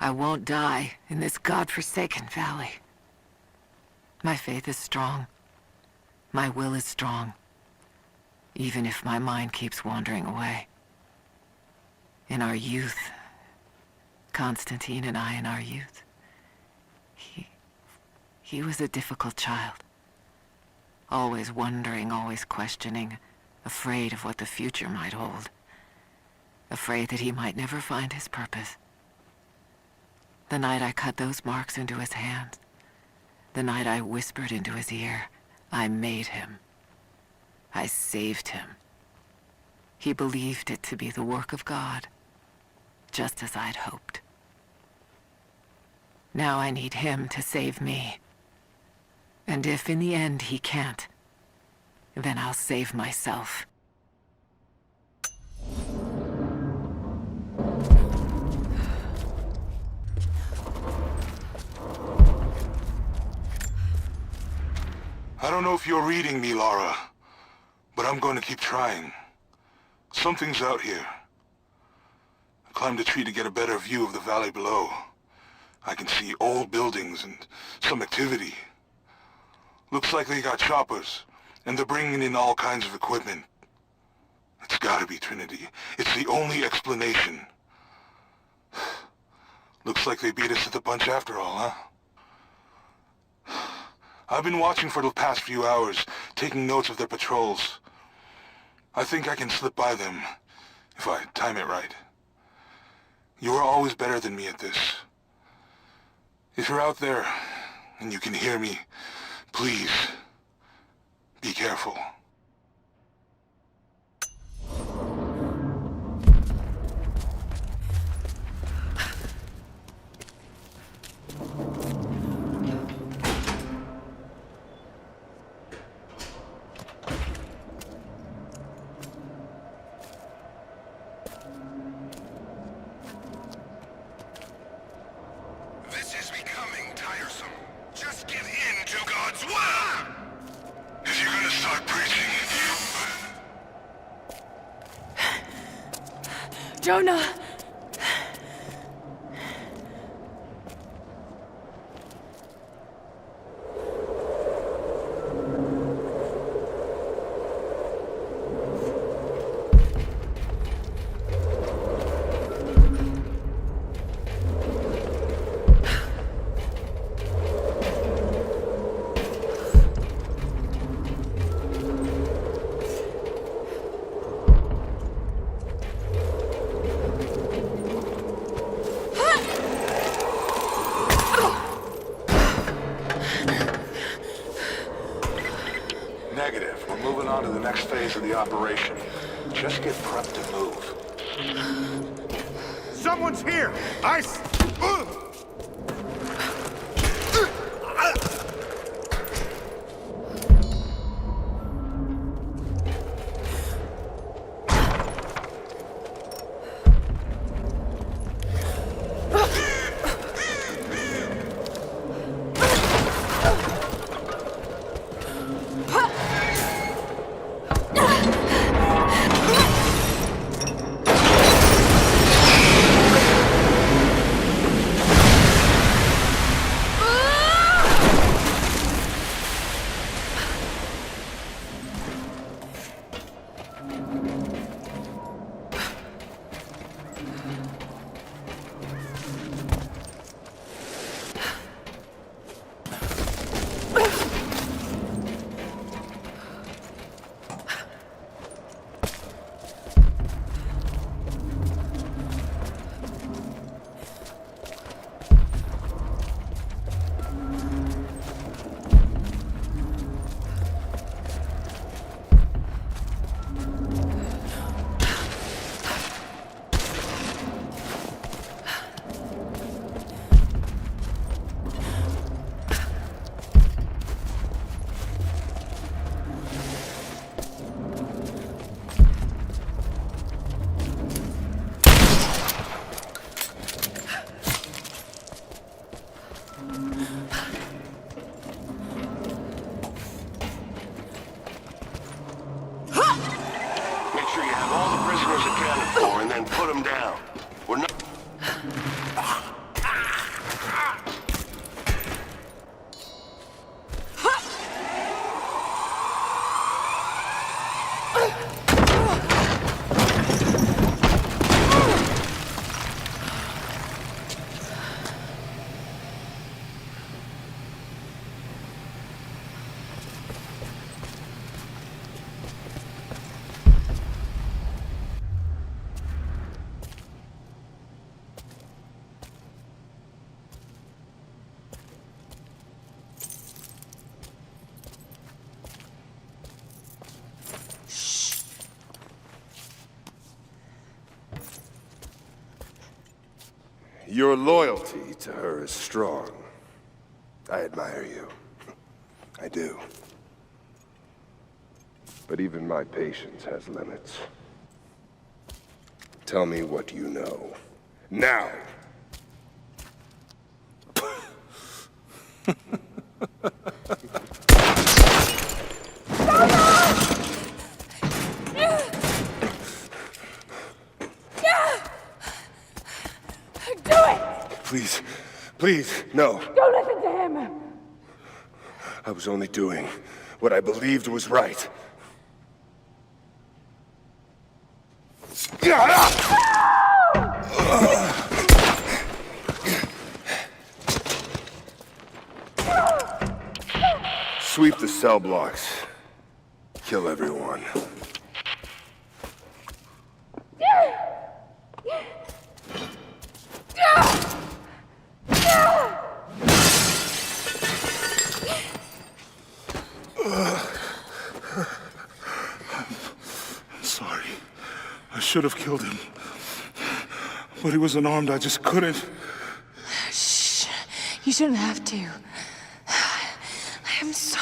I won't die in this godforsaken valley. My faith is strong. My will is strong. Even if my mind keeps wandering away. In our youth, Constantine and I in our youth, he was a difficult child. Always wondering, always questioning, afraid of what the future might hold. Afraid that he might never find his purpose. The night I cut those marks into his hands, the night I whispered into his ear, I made him. I saved him. He believed it to be the work of God, just as I'd hoped. Now I need him to save me. And if in the end he can't, then I'll save myself. I don't know if you're reading me, Lara, but I'm going to keep trying. Something's out here. I climbed a tree to get a better view of the valley below. I can see old buildings and some activity. Looks like they got choppers, and they're bringing in all kinds of equipment. It's gotta be Trinity. It's the only explanation. Looks like they beat us to the punch after all, huh? I've been watching for the past few hours, taking notes of their patrols. I think I can slip by them, if I time it right. You are always better than me at this. If you're out there, and you can hear me, please, be careful. swear! If you're gonna start preaching, Jonah! Negative. We're moving on to the next phase of the operation. Just get prepped to move. Someone's here! Your loyalty to her is strong. I admire you. I do. But even my patience has limits. Tell me what you know. Now! Please, please, no. Don't listen to him! I was only doing what I believed was right. Sweep the cell blocks. Kill everyone. Sorry. I should have killed him. But he was unarmed, I just couldn't. Shh. You shouldn't have to. I am so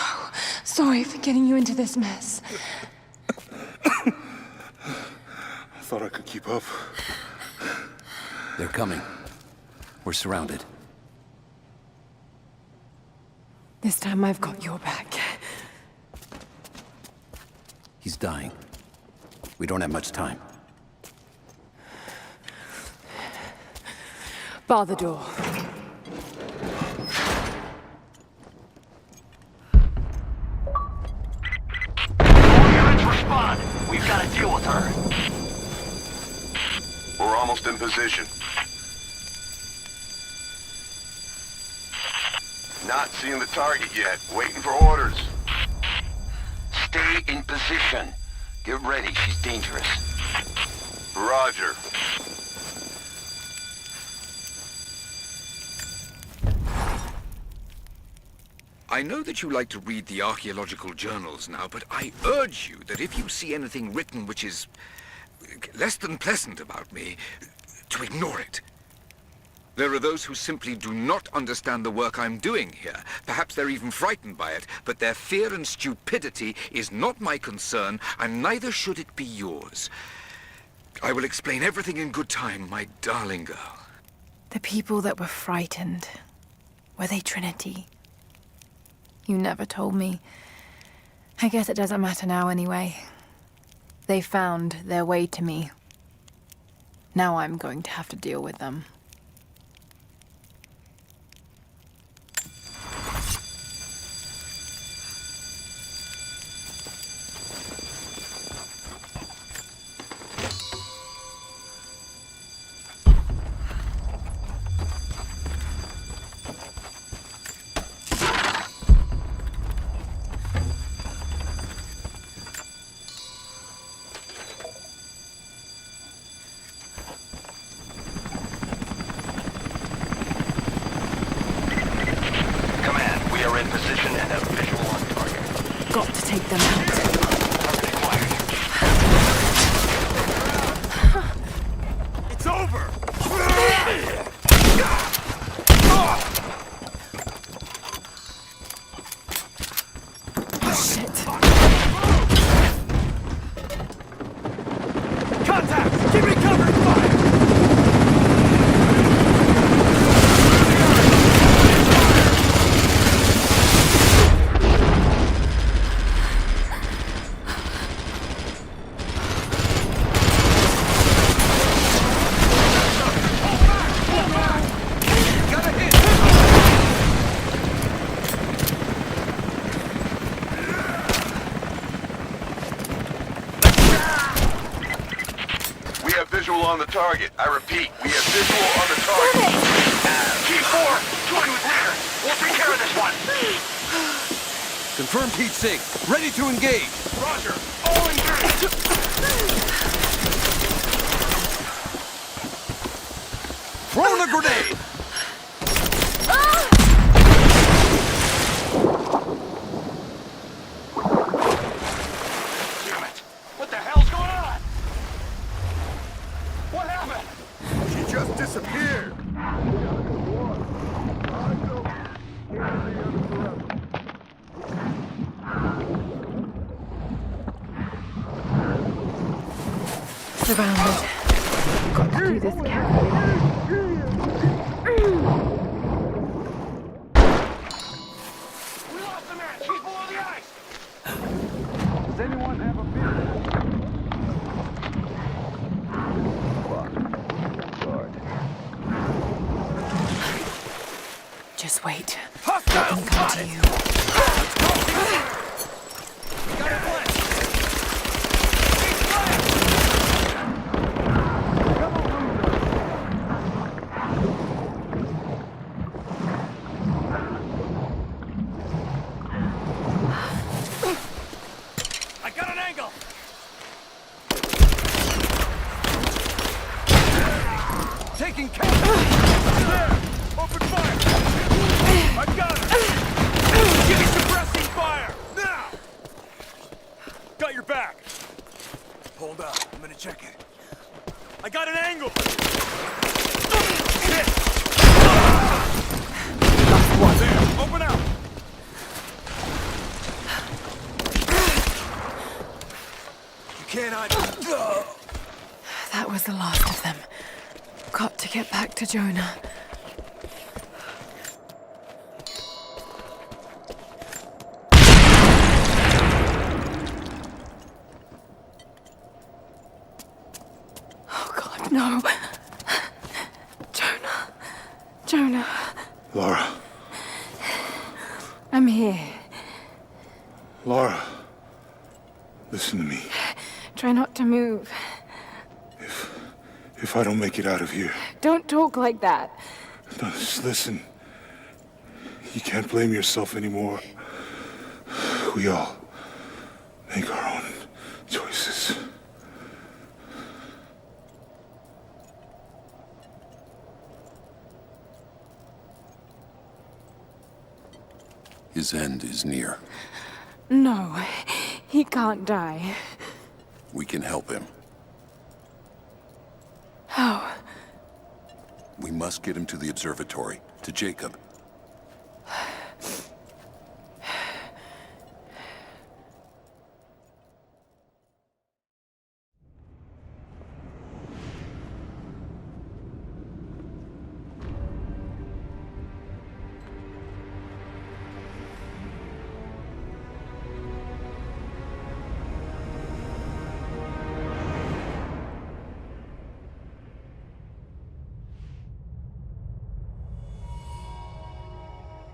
sorry for getting you into this mess. I thought I could keep up. They're coming. We're surrounded. This This time I've got your back. He's dying. We don't have much time. Bar the door. Units respond. We've got to deal with her. We're almost in position. Not seeing the target yet. Waiting for orders. Stay in position. Get ready. She's dangerous. Roger. I know that you like to read the archaeological journals now, but I urge you that if you see anything written which is less than pleasant about me, to ignore it. There are those who simply do not understand the work I'm doing here. Perhaps they're even frightened by it, but their fear and stupidity is not my concern, and neither should it be yours. I will explain everything in good time, my darling girl. The people that were frightened, were they Trinity? You never told me. I guess it doesn't matter now anyway. They found their way to me. Now I'm going to have to deal with them. On the target. I repeat, we have visual on the target. T4, join with leader. We'll take care of this one. Confirmed heat sink. Ready to engage. Roger. All engaged. Throwing a grenade. Damn it. What the hell's going on? What happened? She just disappeared. Surrounded. Got to do this carefully. We lost the man. She's below the ice. Does anyone have a beer? Just wait. Let them come to you. I got an angle. Taking cover. There. Open fire. I got it! Give me suppressing fire! Now! Got your back. Hold up. I'm gonna check it. I got an angle! Shit! There! Open out! You cannot... That was the last of them. Got to get back to Jonah. Lara, listen to me. Try not to move. If I don't make it out of here, Don't talk like that. no, just listen. You can't blame yourself anymore. We all make our own choices. His end is near. No, he can't die. We can help him. How? We must get him to the observatory, to Jacob.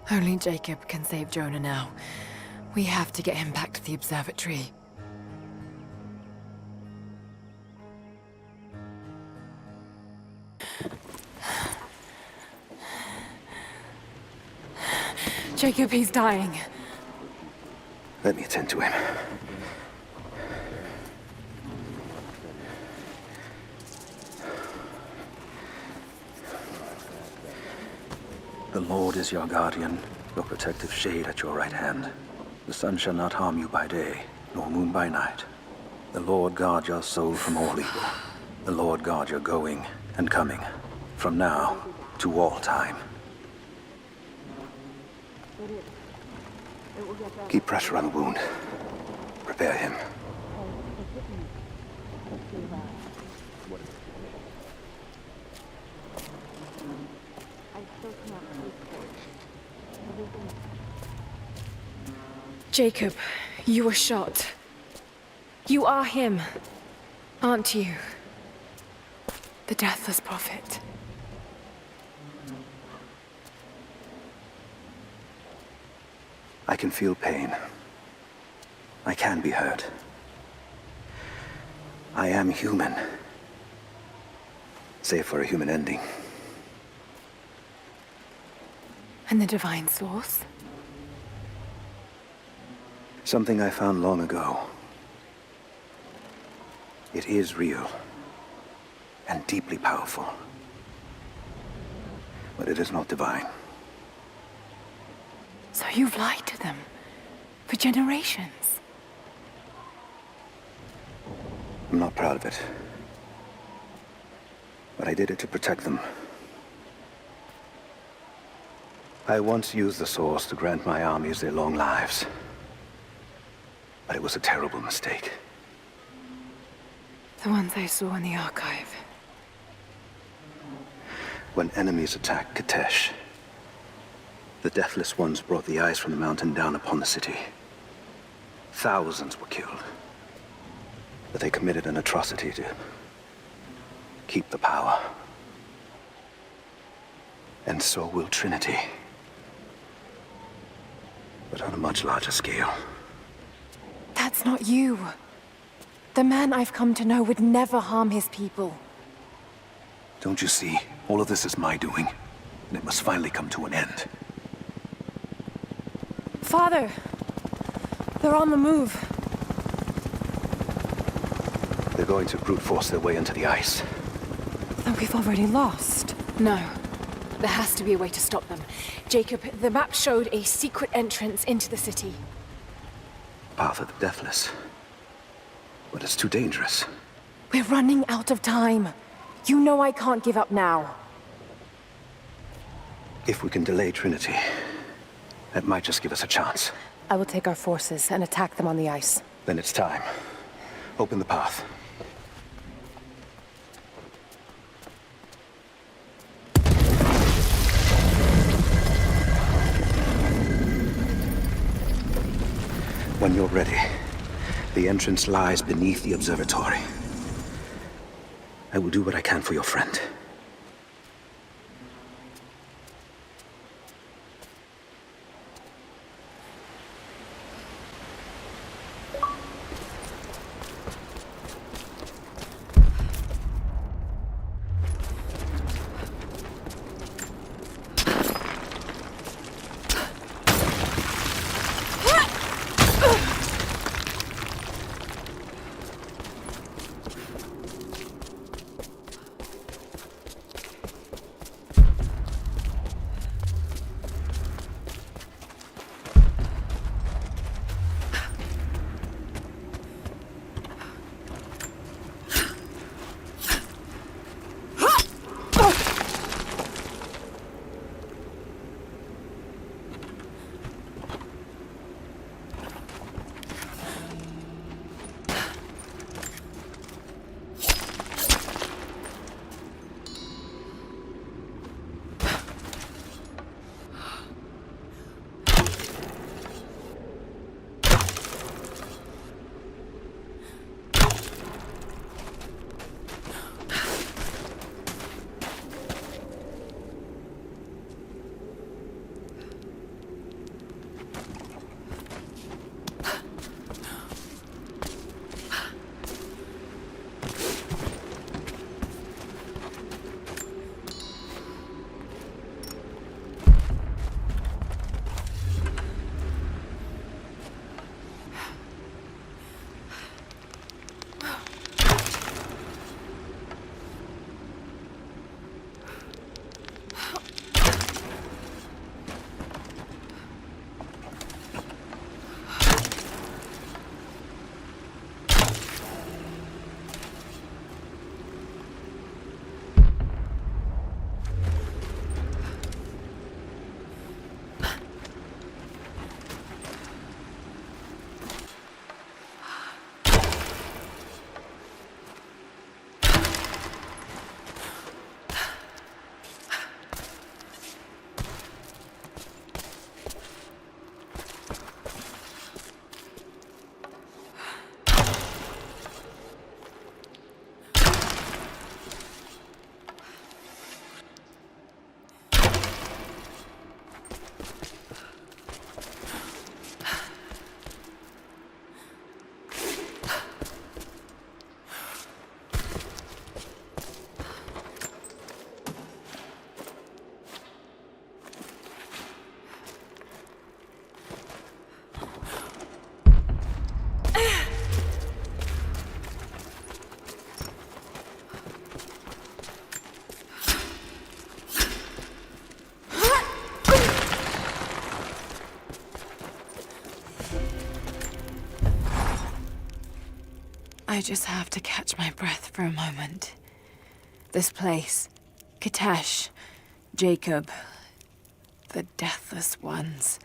Only Jacob can save Jonah now. We have to get him back to the observatory. Jacob, he's dying. Let me attend to him. The Lord is your guardian, your protective shade at your right hand. The sun shall not harm you by day, nor moon by night. The Lord guard your soul from all evil. The Lord guard your going and coming, from now to all time. Keep pressure on the wound. Prepare him. Jacob, you were shot. You are him, aren't you? The Deathless Prophet. I can feel pain. I can be hurt. I am human. Save for a human ending. And the Divine Source? Something I found long ago. It is real. And deeply powerful. But it is not divine. So you've lied to them. For generations. I'm not proud of it. But I did it to protect them. I once used the Source to grant my armies their long lives. But it was a terrible mistake. The ones I saw in the archive. When enemies attacked Katesh, the Deathless Ones brought the ice from the mountain down upon the city. Thousands were killed. But they committed an atrocity to keep the power. And so will Trinity. But on a much larger scale. That's not you. The man I've come to know would never harm his people. Don't you see? All of this is my doing. And it must finally come to an end. Father! They're on the move. They're going to brute force their way into the ice. Then we've already lost. No. There has to be a way to stop them. Jacob, the map showed a secret entrance into the city. Path of the Deathless. But it's too dangerous. We're running out of time. You know I can't give up now. If we can delay Trinity, that might just give us a chance. I will take our forces and attack them on the ice. Then it's time. Open the path. When you're ready, the entrance lies beneath the observatory. I will do what I can for your friend. I just have to catch my breath for a moment. This place, Kitezh, Jacob, the Deathless Ones.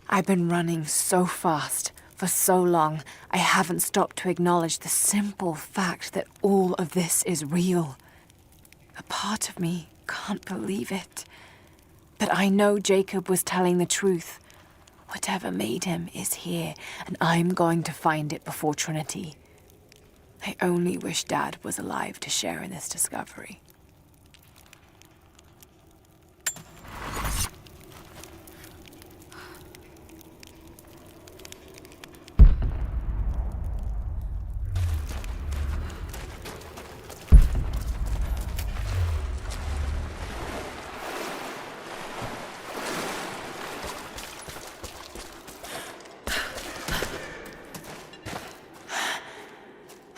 I've been running so fast for so long, I haven't stopped to acknowledge the simple fact that all of this is real. A part of me can't believe it. But I know Jacob was telling the truth. Whatever made him is here, and I'm going to find it before Trinity. I only wish Dad was alive to share in this discovery.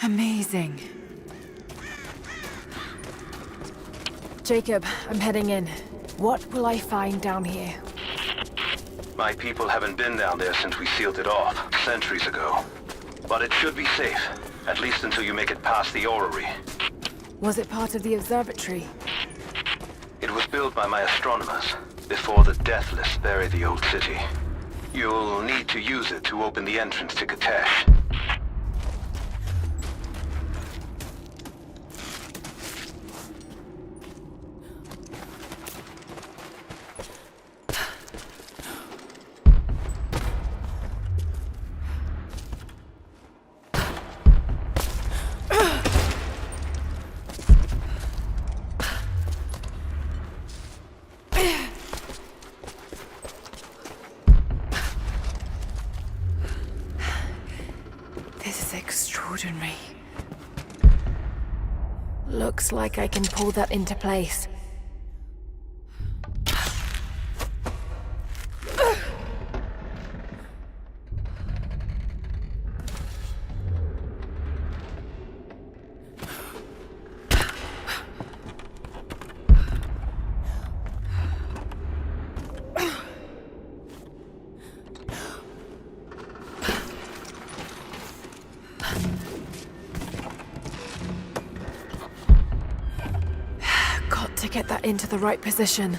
Amazing. Jacob, I'm heading in. What will I find down here? My people haven't been down there since we sealed it off, centuries ago. But it should be safe, at least until you make it past the orrery. Was it part of the observatory? It was built by my astronomers, before the Deathless buried the old city. You'll need to use it to open the entrance to Kitezh. Extraordinary. Looks like I can pull that into place. To get that into the right position.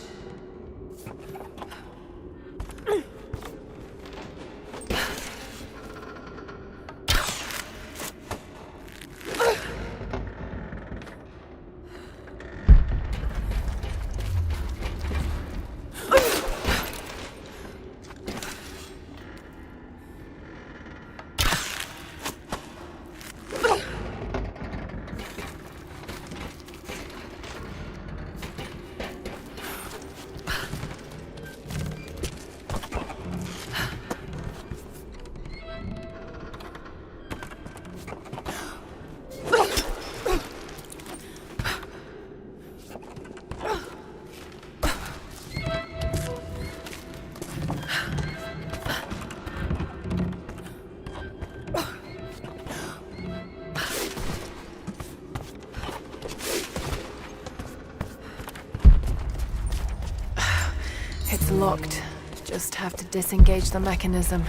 It's locked. Just have to disengage the mechanism.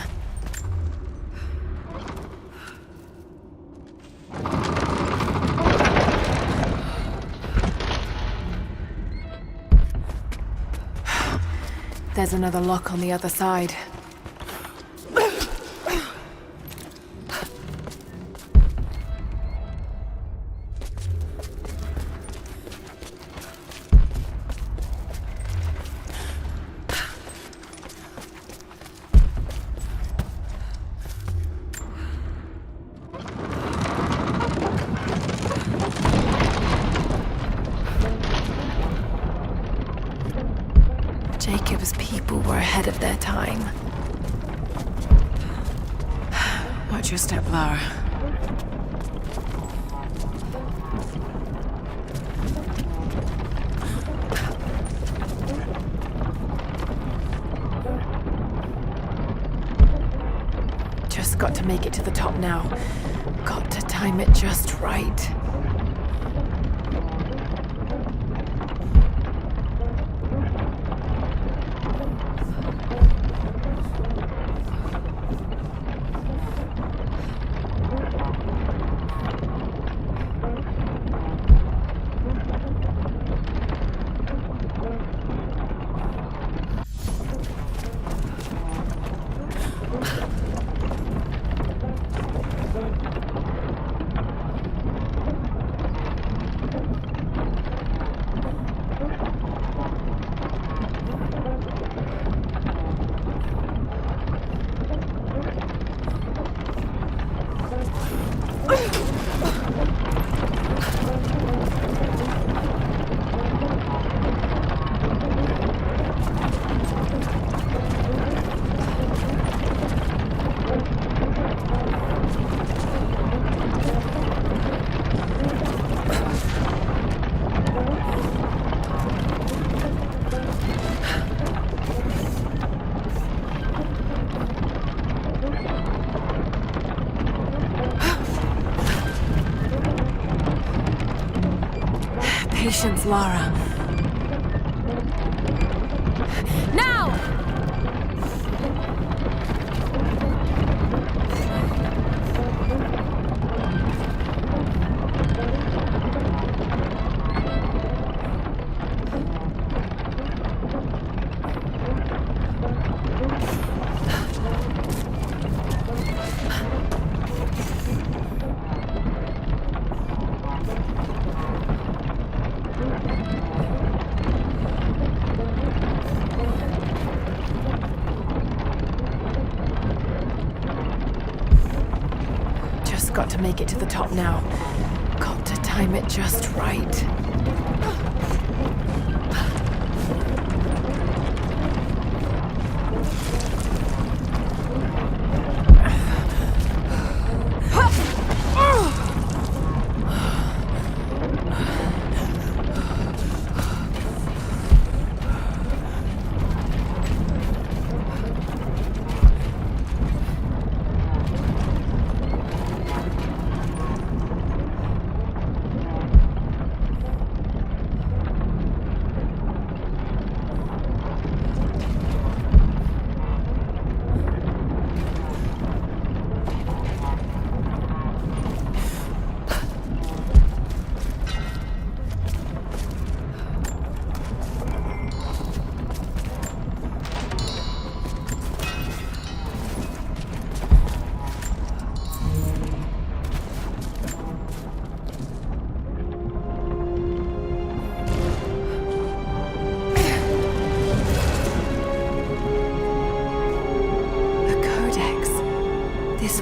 There's another lock on the other side. Jacob's people were ahead of their time. Watch your step, Lara. Just got to make it to the top now. Got to time it just right. Patience, Lara. Now! Got to make it to the top now. Got to time it just right.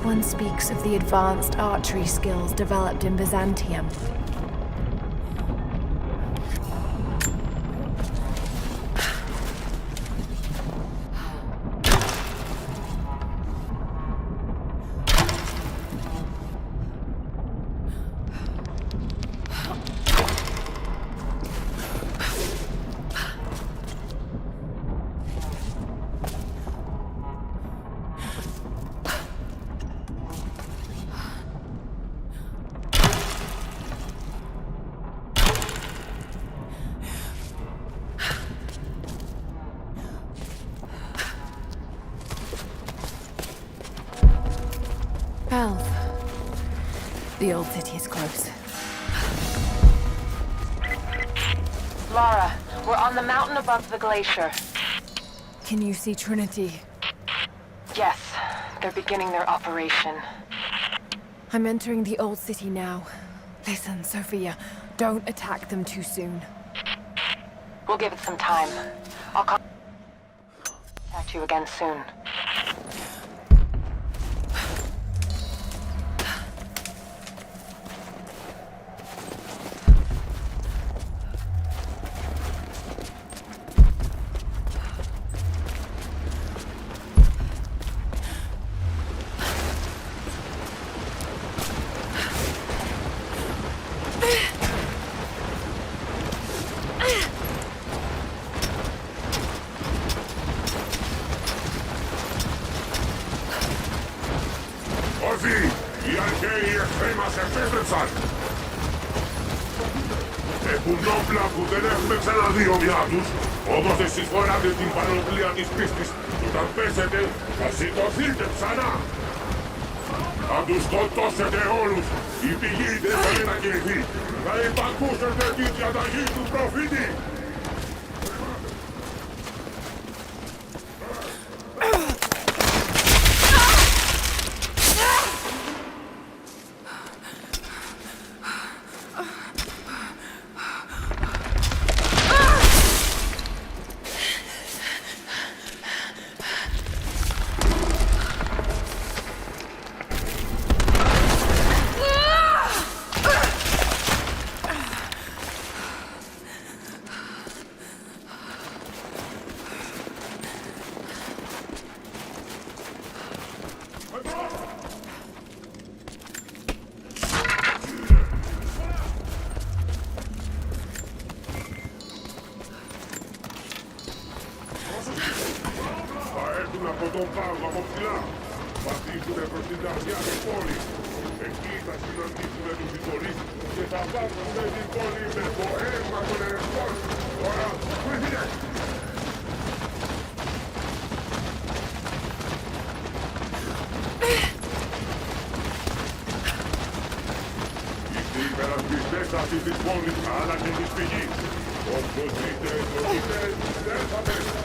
One speaks of the advanced archery skills developed in Byzantium. The old city is close. Lara, we're on the mountain above the glacier. Can you see Trinity? Yes, they're beginning their operation. I'm entering the old city now. Listen, Sophia, don't attack them too soon. We'll give it some time. I'll contact you again soon. Όμως εσείς φοράτε την πανοπλία της πίστης. Όταν πέσετε, θα σηκωθείτε ξανά. Θα τους σκοτώσετε όλους. Η πηγή δεν θα μετακινηθεί. Θα υπακούσετε τη διαταγή του προφήτη. προς την καρδιά της πόλης. Εκεί θα συναντήσουμε τους διτορείς και θα βάψουμε την πόλη με το αίμα των ερευνών. Τώρα, βοηθείτε! Οι υπερασπιστές αυτής της πόλης άλλαξε τη φυγή. Όποιος δείτε, δεν θα πέσει.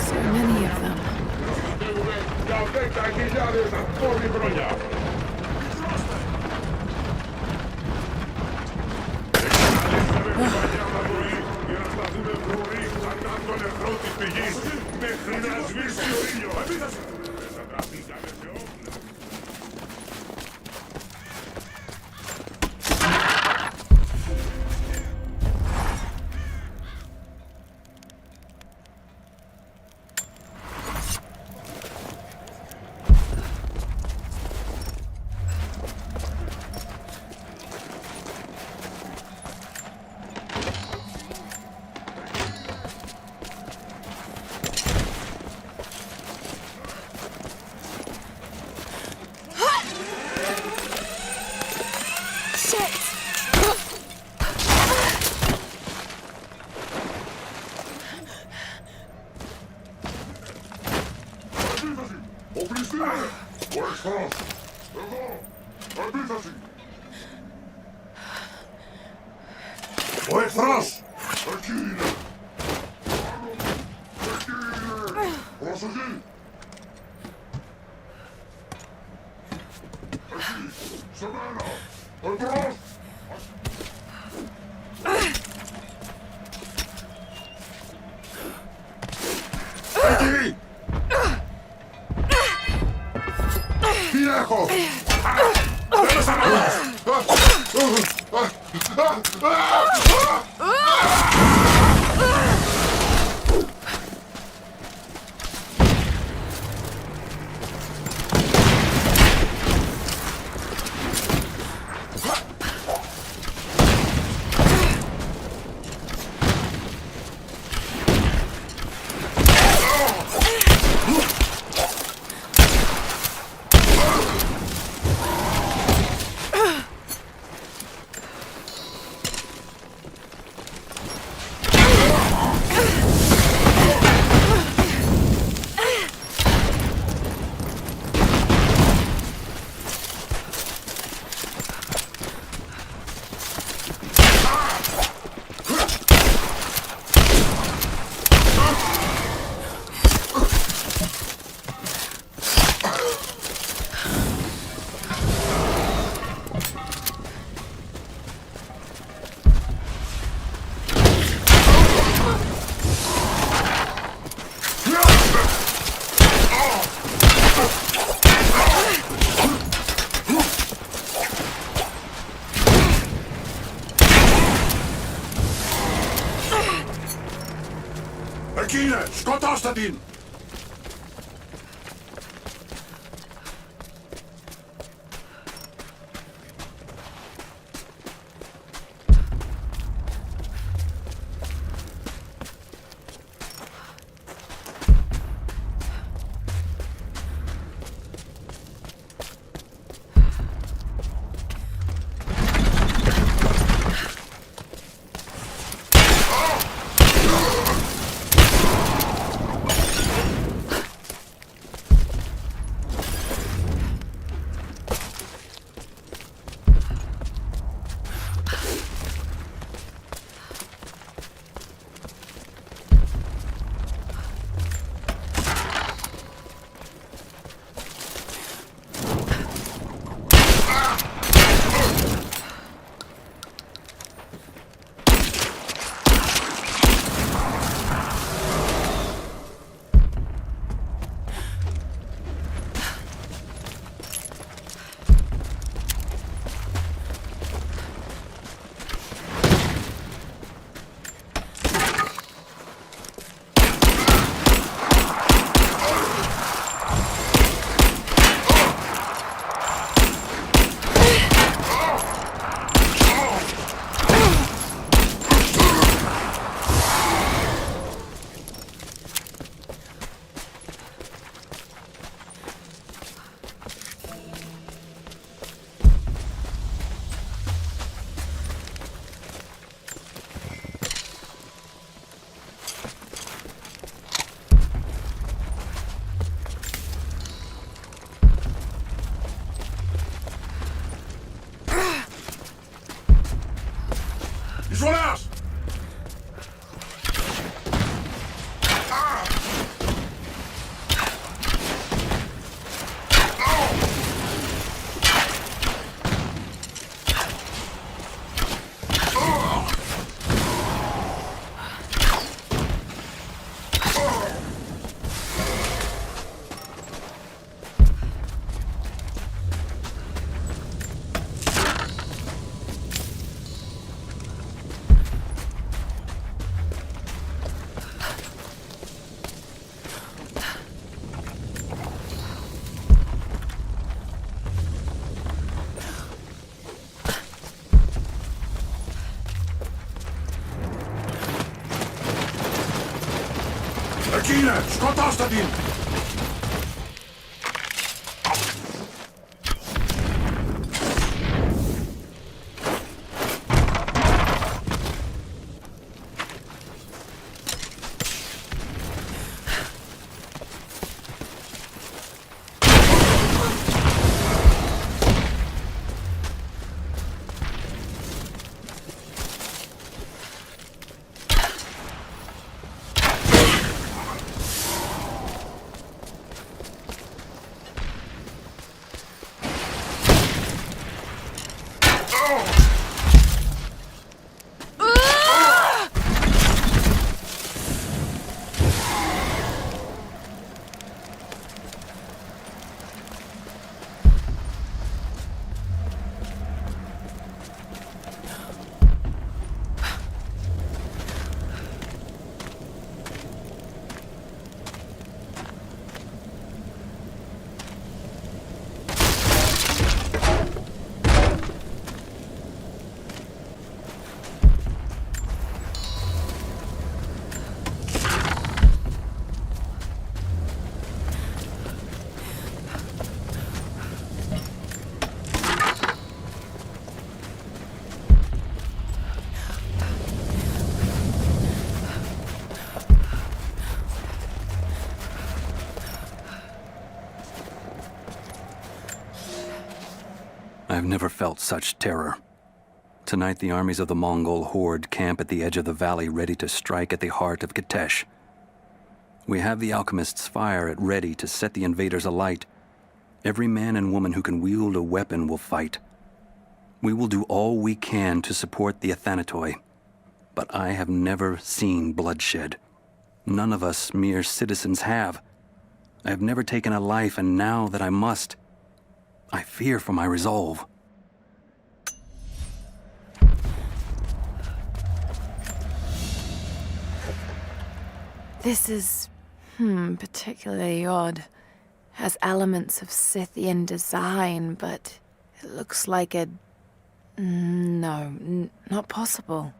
So many of them. Ο εχθρός! Εκεί είναι! Προσοχή! Εκεί! Σε μένα! Εμπρός! Εκεί! Τι έχω! Δεν με σταματάς! Εκεί είναι! Σκοτώστε την! Constantine! I've never felt such terror. Tonight, the armies of the Mongol horde camp at the edge of the valley, ready to strike at the heart of Kitezh. We have the alchemist's fire at ready to set the invaders alight. Every man and woman who can wield a weapon will fight. We will do all we can to support the Athanatoi, but I have never seen bloodshed. None of us mere citizens have. I have never taken a life, and now that I must, I fear for my resolve. This is, particularly odd. Has elements of Scythian design, but it looks like a... No, not possible.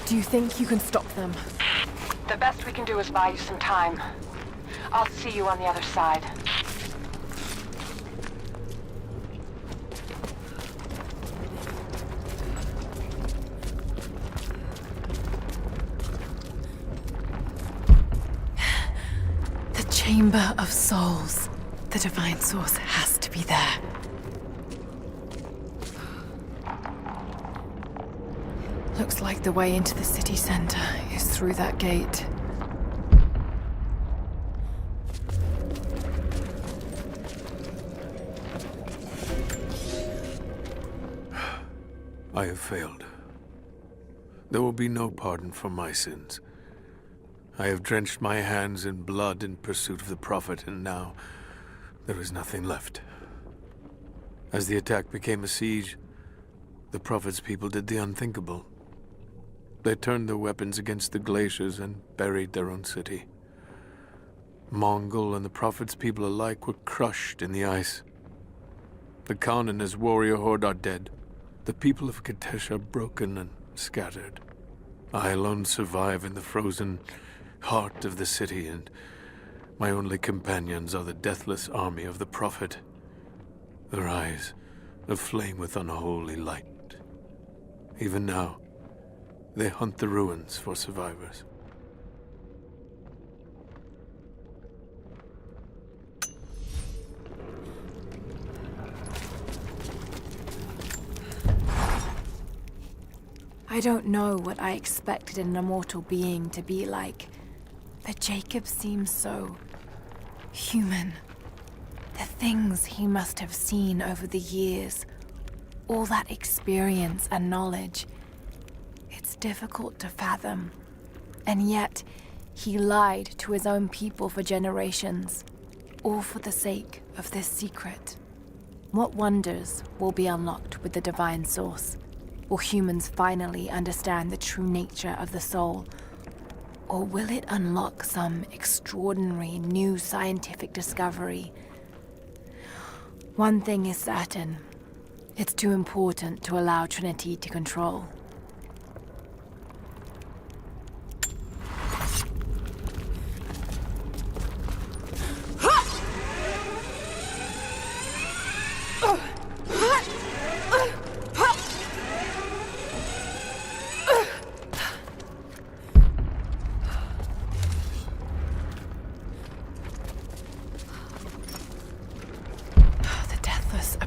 Do you think you can stop them? The best we can do is buy you some time. I'll see you on the other side. The Chamber of Souls. The Divine Source has to be there. Looks like the way into the city center is through that gate. I have failed. There will be no pardon for my sins. I have drenched my hands in blood in pursuit of the Prophet, and now there is nothing left. As the attack became a siege, the Prophet's people did the unthinkable. They turned their weapons against the glaciers and buried their own city. Mongol and the Prophet's people alike were crushed in the ice. The Khan and his warrior horde are dead. The people of Kitezh are broken and scattered. I alone survive in the frozen heart of the city, and my only companions are the deathless army of the Prophet their eyes aflame with unholy light. Even now, they hunt the ruins for survivors. I don't know what I expected an immortal being to be like, but Jacob seems so human. The things he must have seen over the years, all that experience and knowledge, it's difficult to fathom. And yet, he lied to his own people for generations, all for the sake of this secret. What wonders will be unlocked with the divine source? Will humans finally understand the true nature of the soul? Or will it unlock some extraordinary new scientific discovery? One thing is certain. It's too important to allow Trinity to control.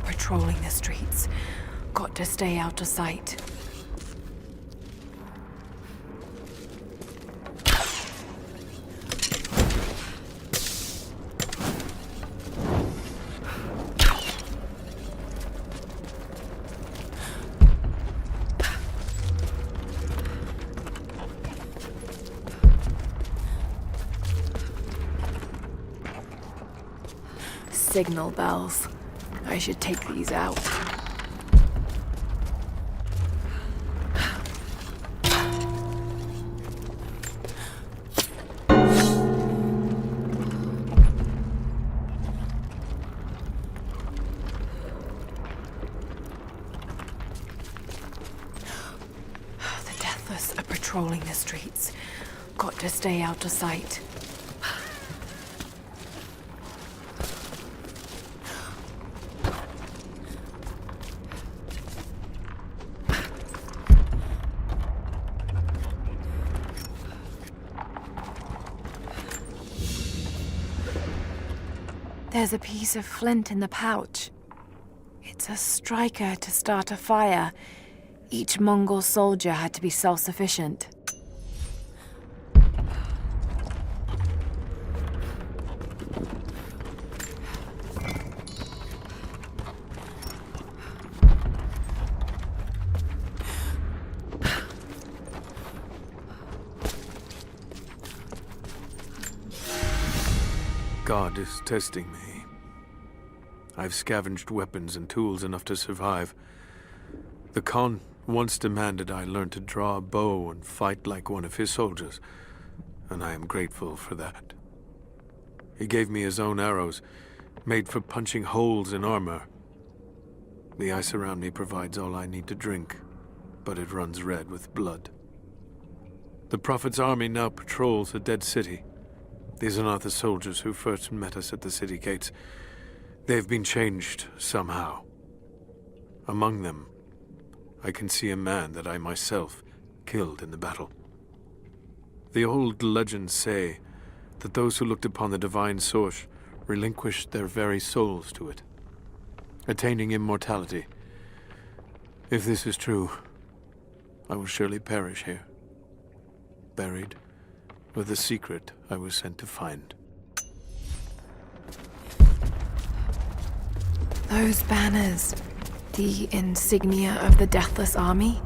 Patrolling the streets. Got to stay out of sight. Signal bells. I should take these out. The Deathless are patrolling the streets. Got to stay out of sight. There's a piece of flint in the pouch. It's a striker to start a fire. Each Mongol soldier had to be self-sufficient. God is testing me. I've scavenged weapons and tools enough to survive. The Khan once demanded I learn to draw a bow and fight like one of his soldiers, and I am grateful for that. He gave me his own arrows, made for punching holes in armor. The ice around me provides all I need to drink, but it runs red with blood. The Prophet's army now patrols the dead city. These are not the soldiers who first met us at the city gates. They've been changed somehow. Among them, I can see a man that I myself killed in the battle. The old legends say that those who looked upon the divine source relinquished their very souls to it, attaining immortality. If this is true, I will surely perish here, buried with the secret I was sent to find. Those banners, the insignia of the Deathless Army?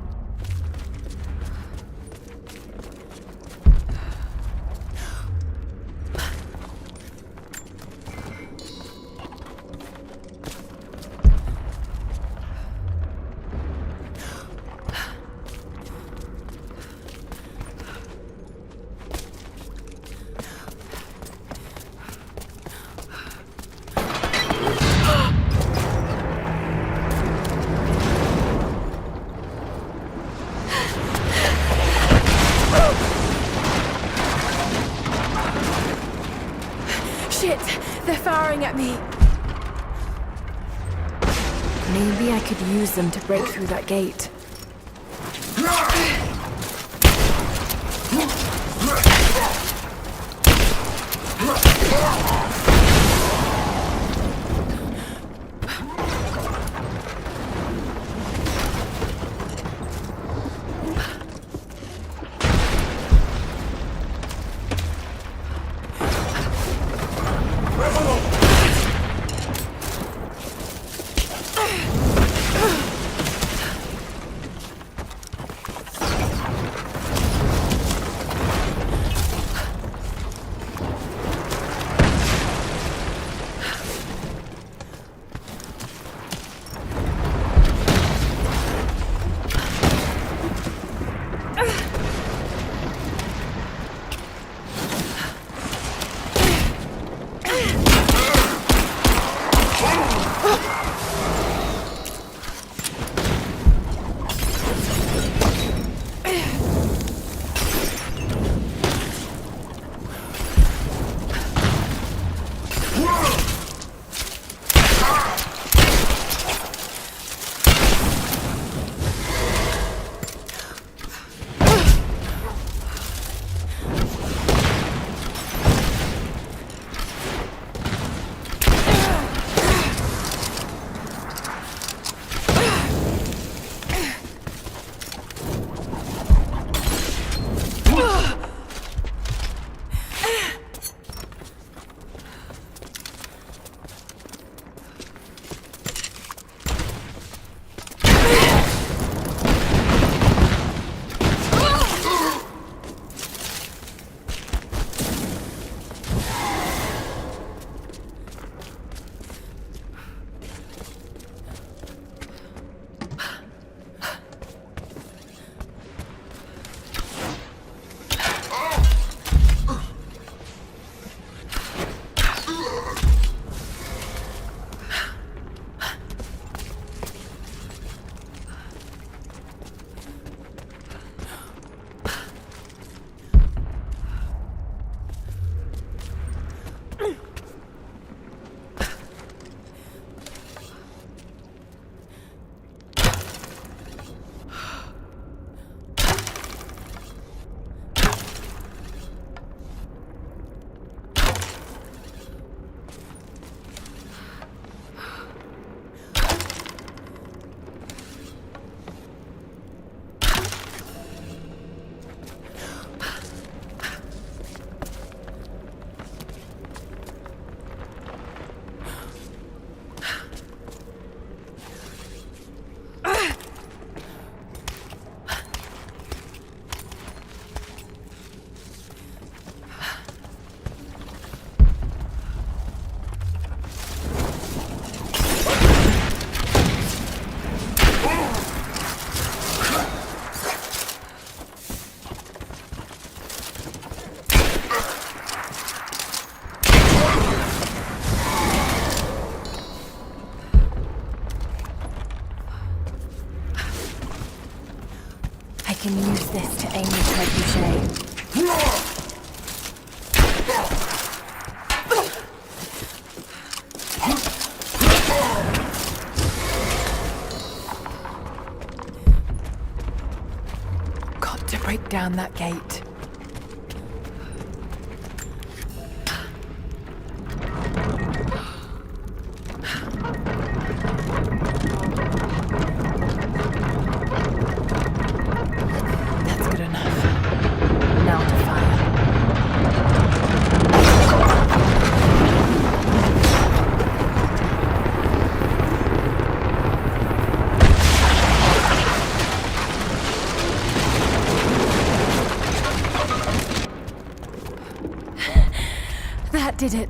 Shit! They're firing at me! Maybe I could use them to break through that gate. I can use this to aim the trebuchet. Got to break down that gate. That did it.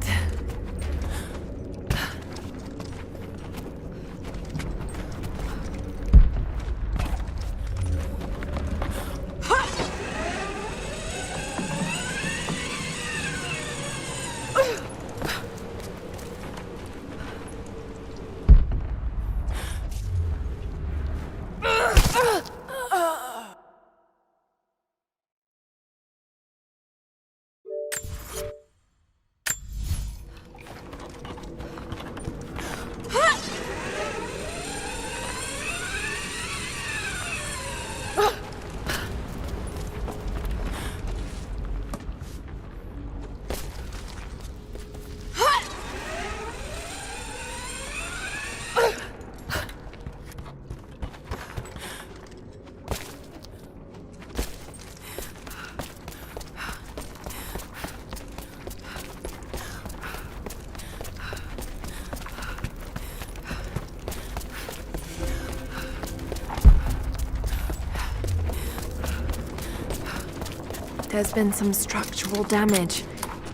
There's been some structural damage.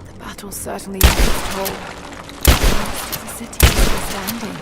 The battle certainly took its toll. The city is still standing.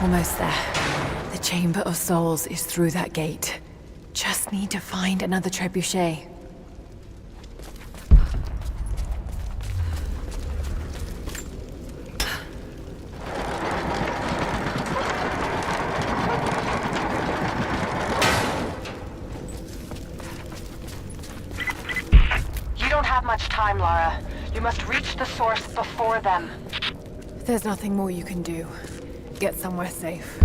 Almost there. The Chamber of Souls is through that gate. Just need to find another trebuchet. You don't have much time, Lara. You must reach the source before them. There's nothing more you can do. Get somewhere safe.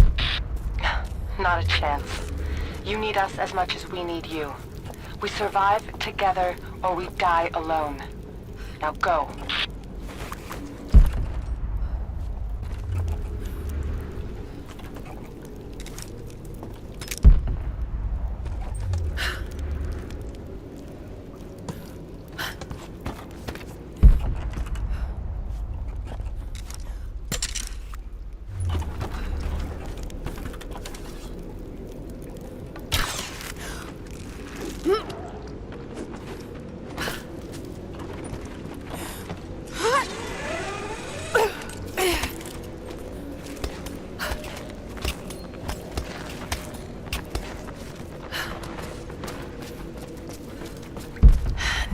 Not a chance. You need us as much as we need you. We survive together or we die alone. Now go.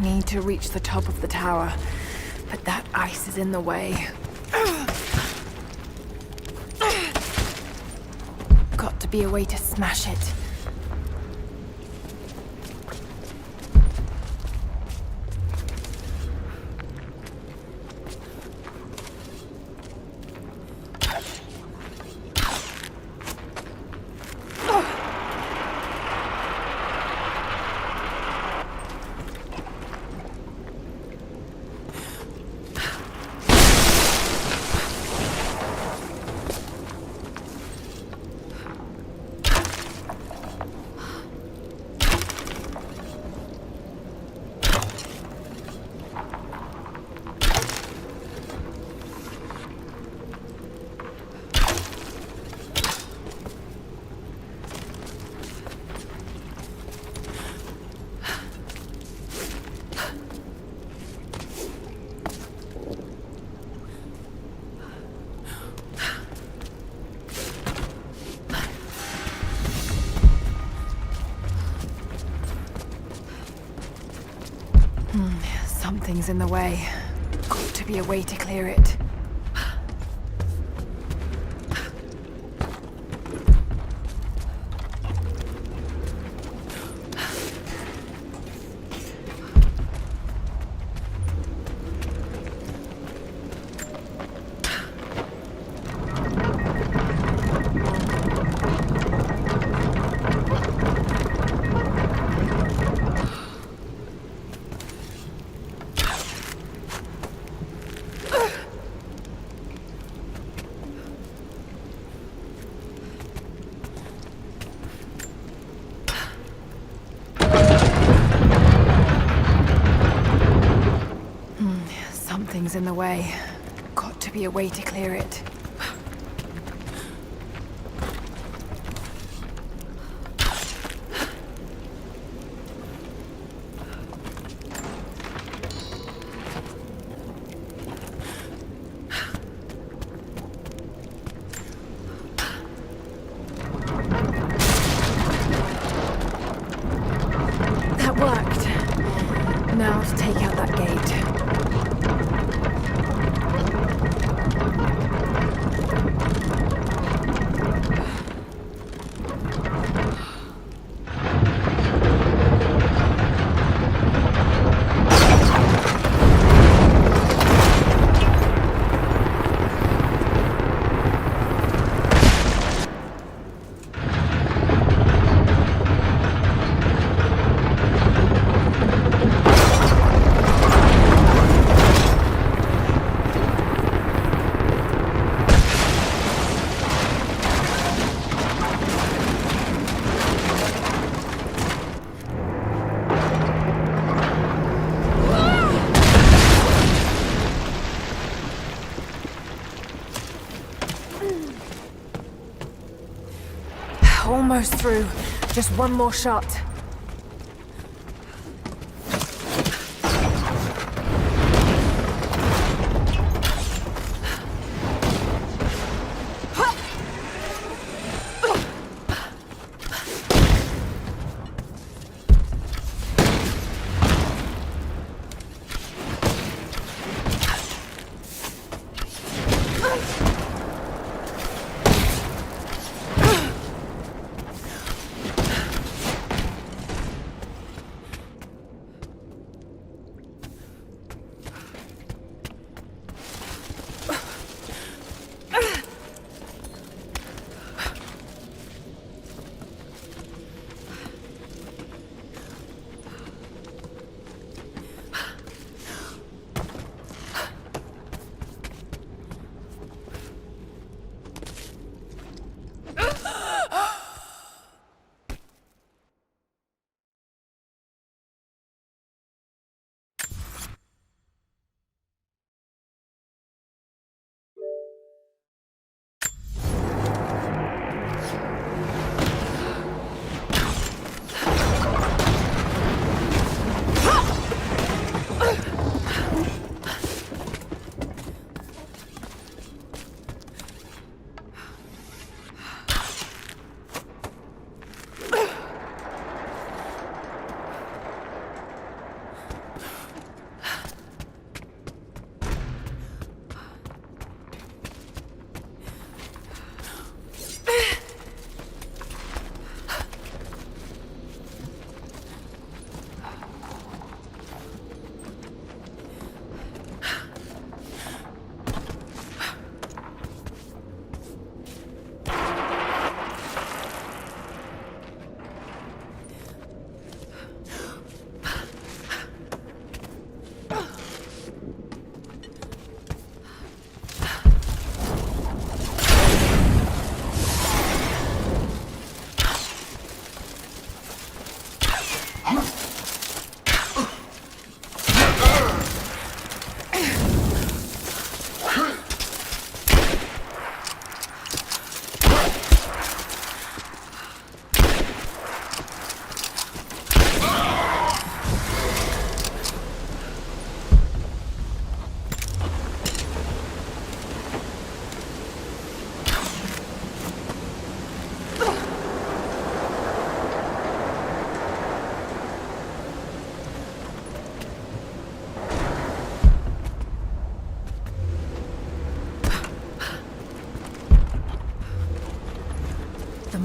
Need to reach the top of the tower, but that ice is in the way. Got to be a way to smash it. Something's in the way. Got to be a way to clear it. Something's in the way. Got to be a way to clear it. That worked. Now to take out that gate. Almost through. Just one more shot.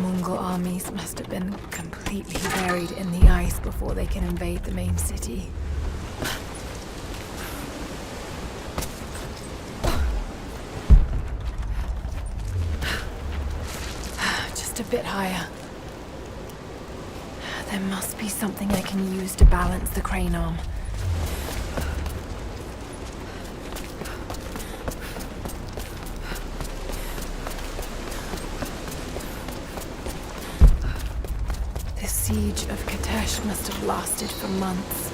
Mongol armies must have been completely buried in the ice before they can invade the main city. Just a bit higher. There must be something I can use to balance the crane arm. The siege of Kitezh must have lasted for months.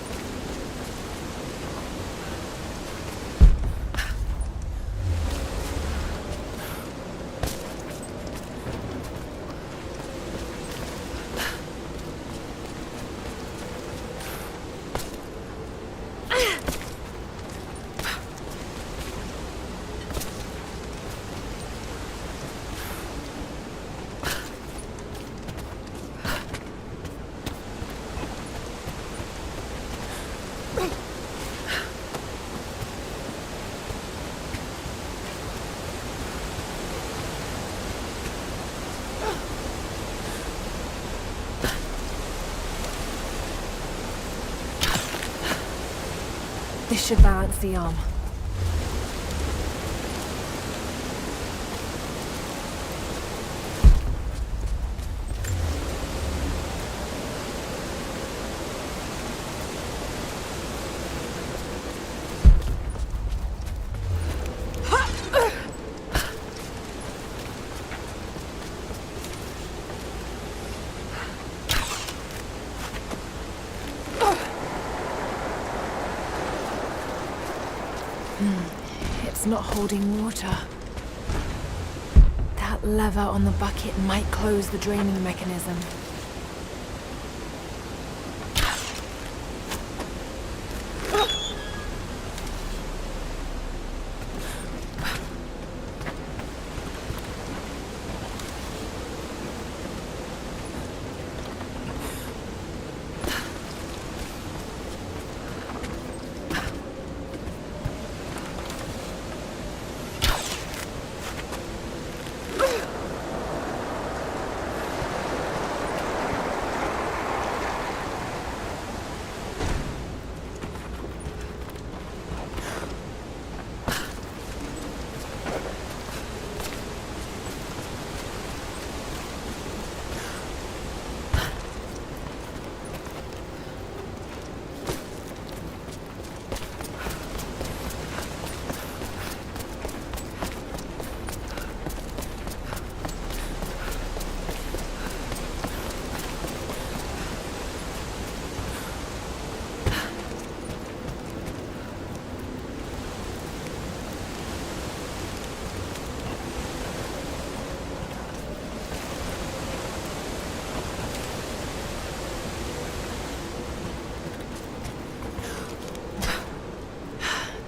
This should balance the arm. It's not holding water. That lever on the bucket might close the draining mechanism.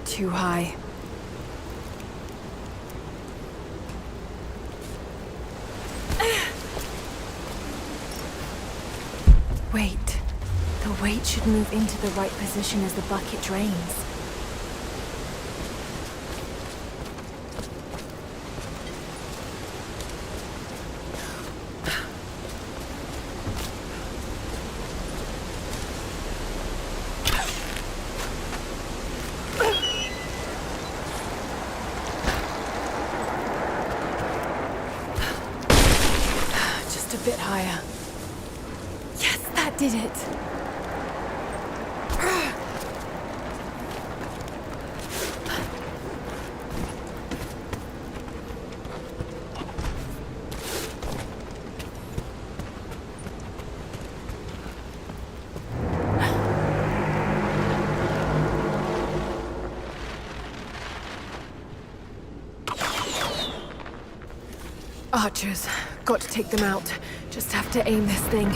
Too high. Wait. The weight should move into the right position as the bucket drains. A bit higher. Yes, that did it. Archers. Got to take them out. Just have to aim this thing.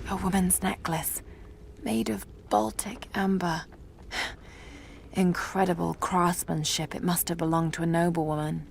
A woman's necklace, made of Baltic amber. Incredible craftsmanship. It must have belonged to a noblewoman.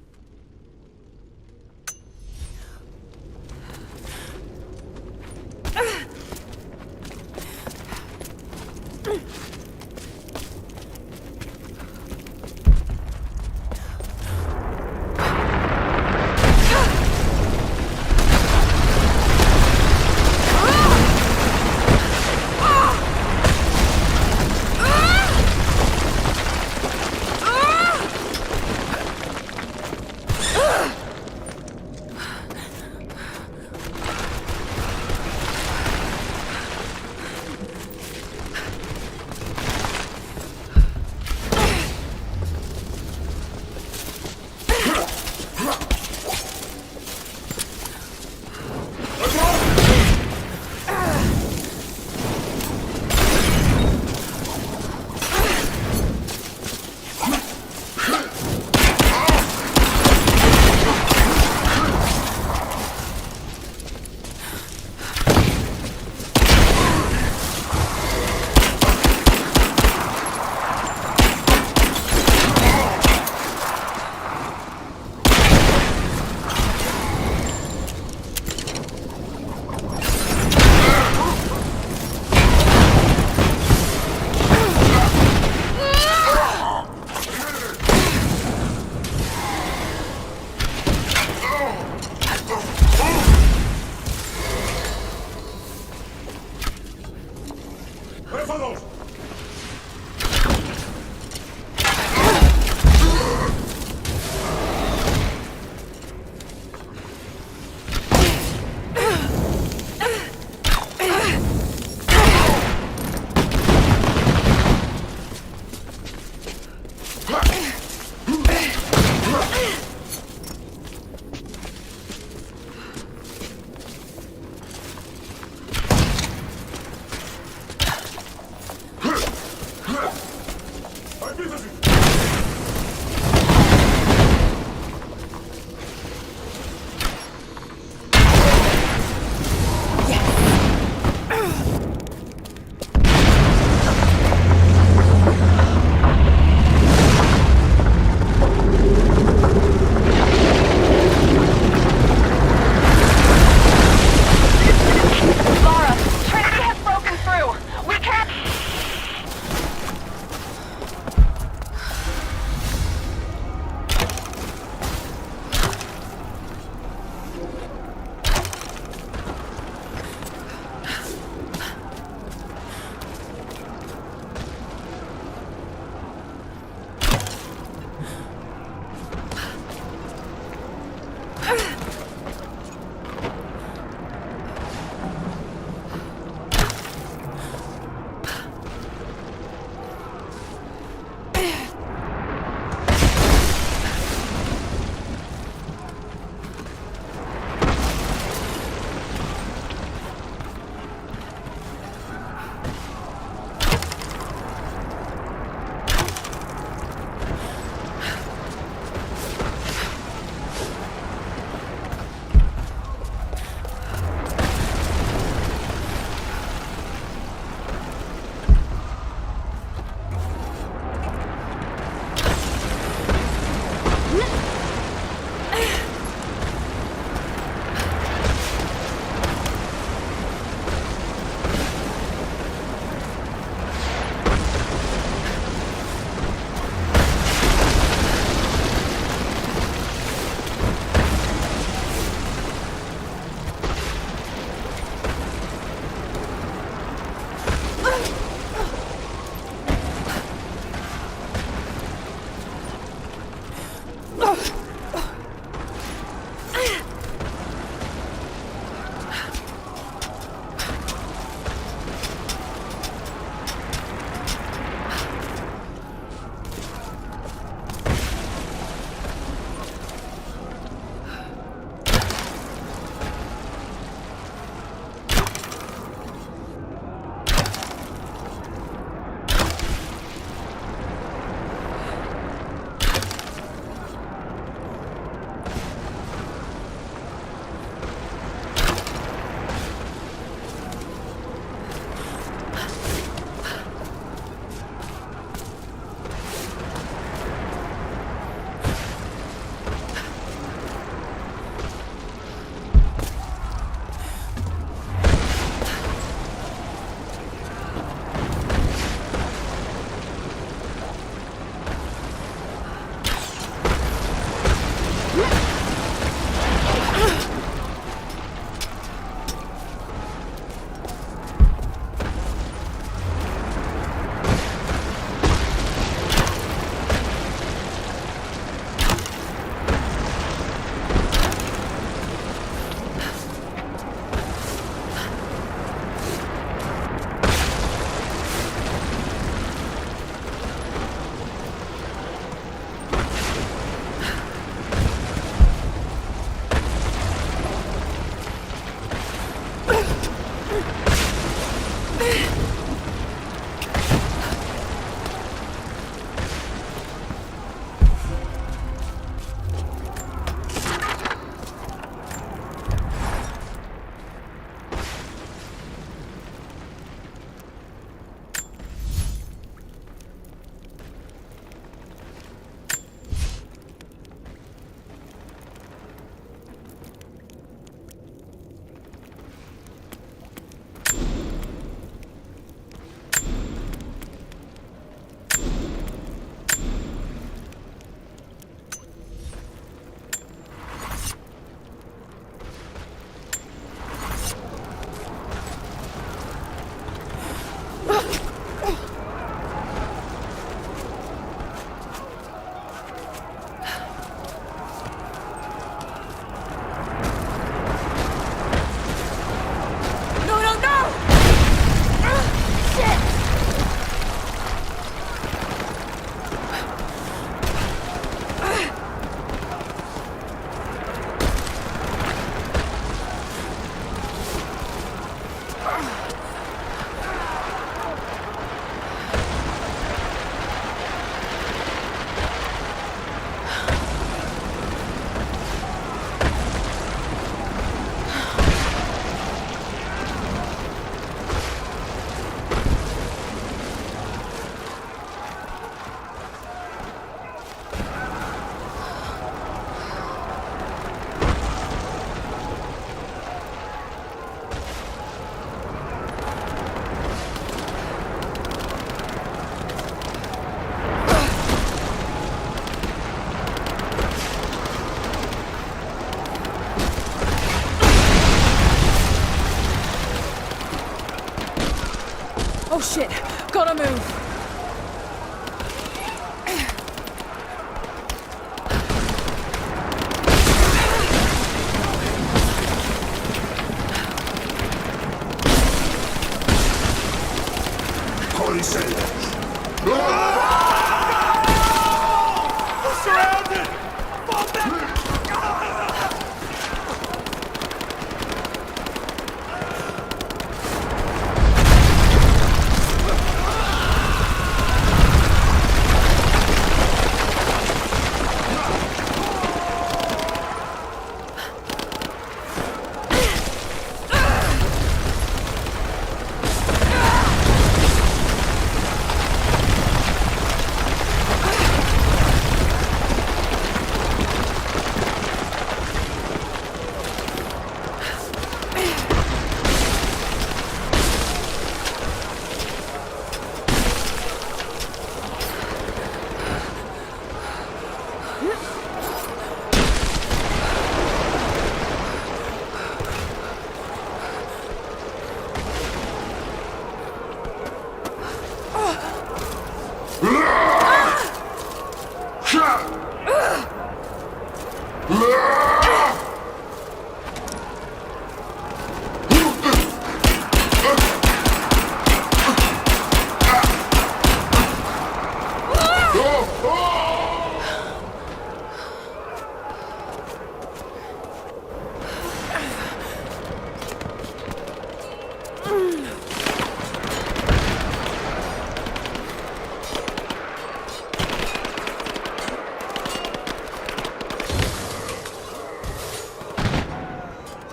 Oh shit! Gotta move!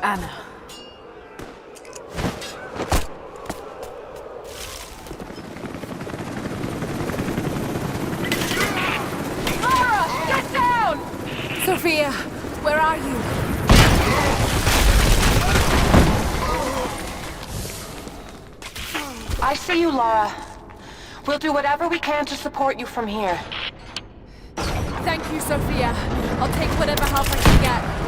Anna. Lara! Get down! Sophia, where are you? I see you, Lara. We'll do whatever we can to support you from here. Thank you, Sophia. I'll take whatever help I can get.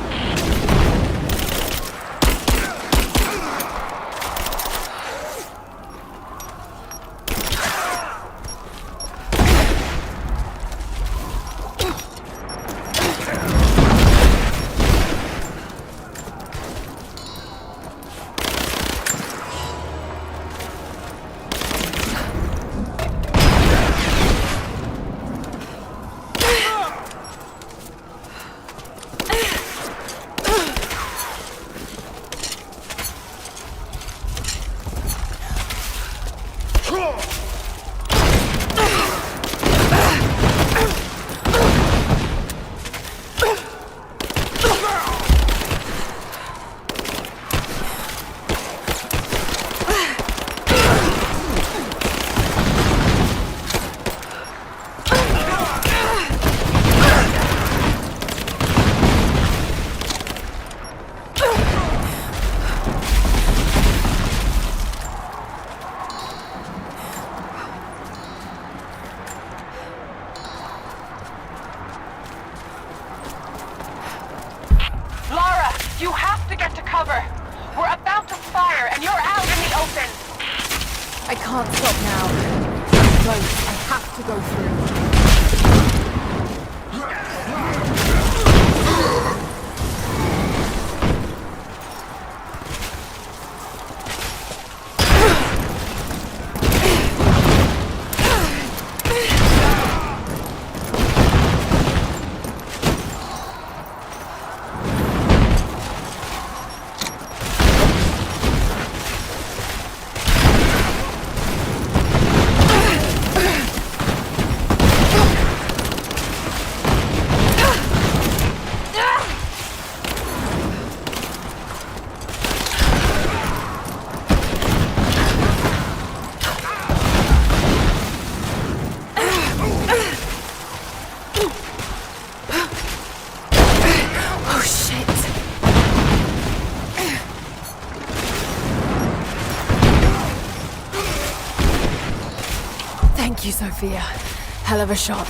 You have to get to cover. We're about to fire, and you're out in the open. I can't stop now. I'm close. I have to go through. Thank you, Sophia. Hell of a shot.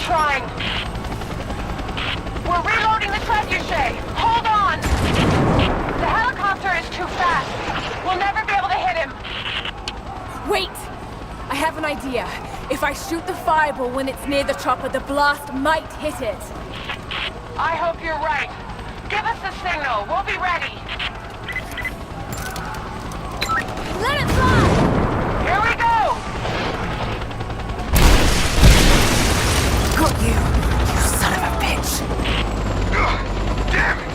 trying. We're reloading the trebuchet. Hold on! The helicopter is too fast. We'll never be able to hit him. Wait! I have an idea. If I shoot the fireball when it's near the chopper, the blast might hit it. I hope you're right. Give us the signal. We'll be ready. Let it fly! Here we go! Got you, you son of a bitch. Damn it!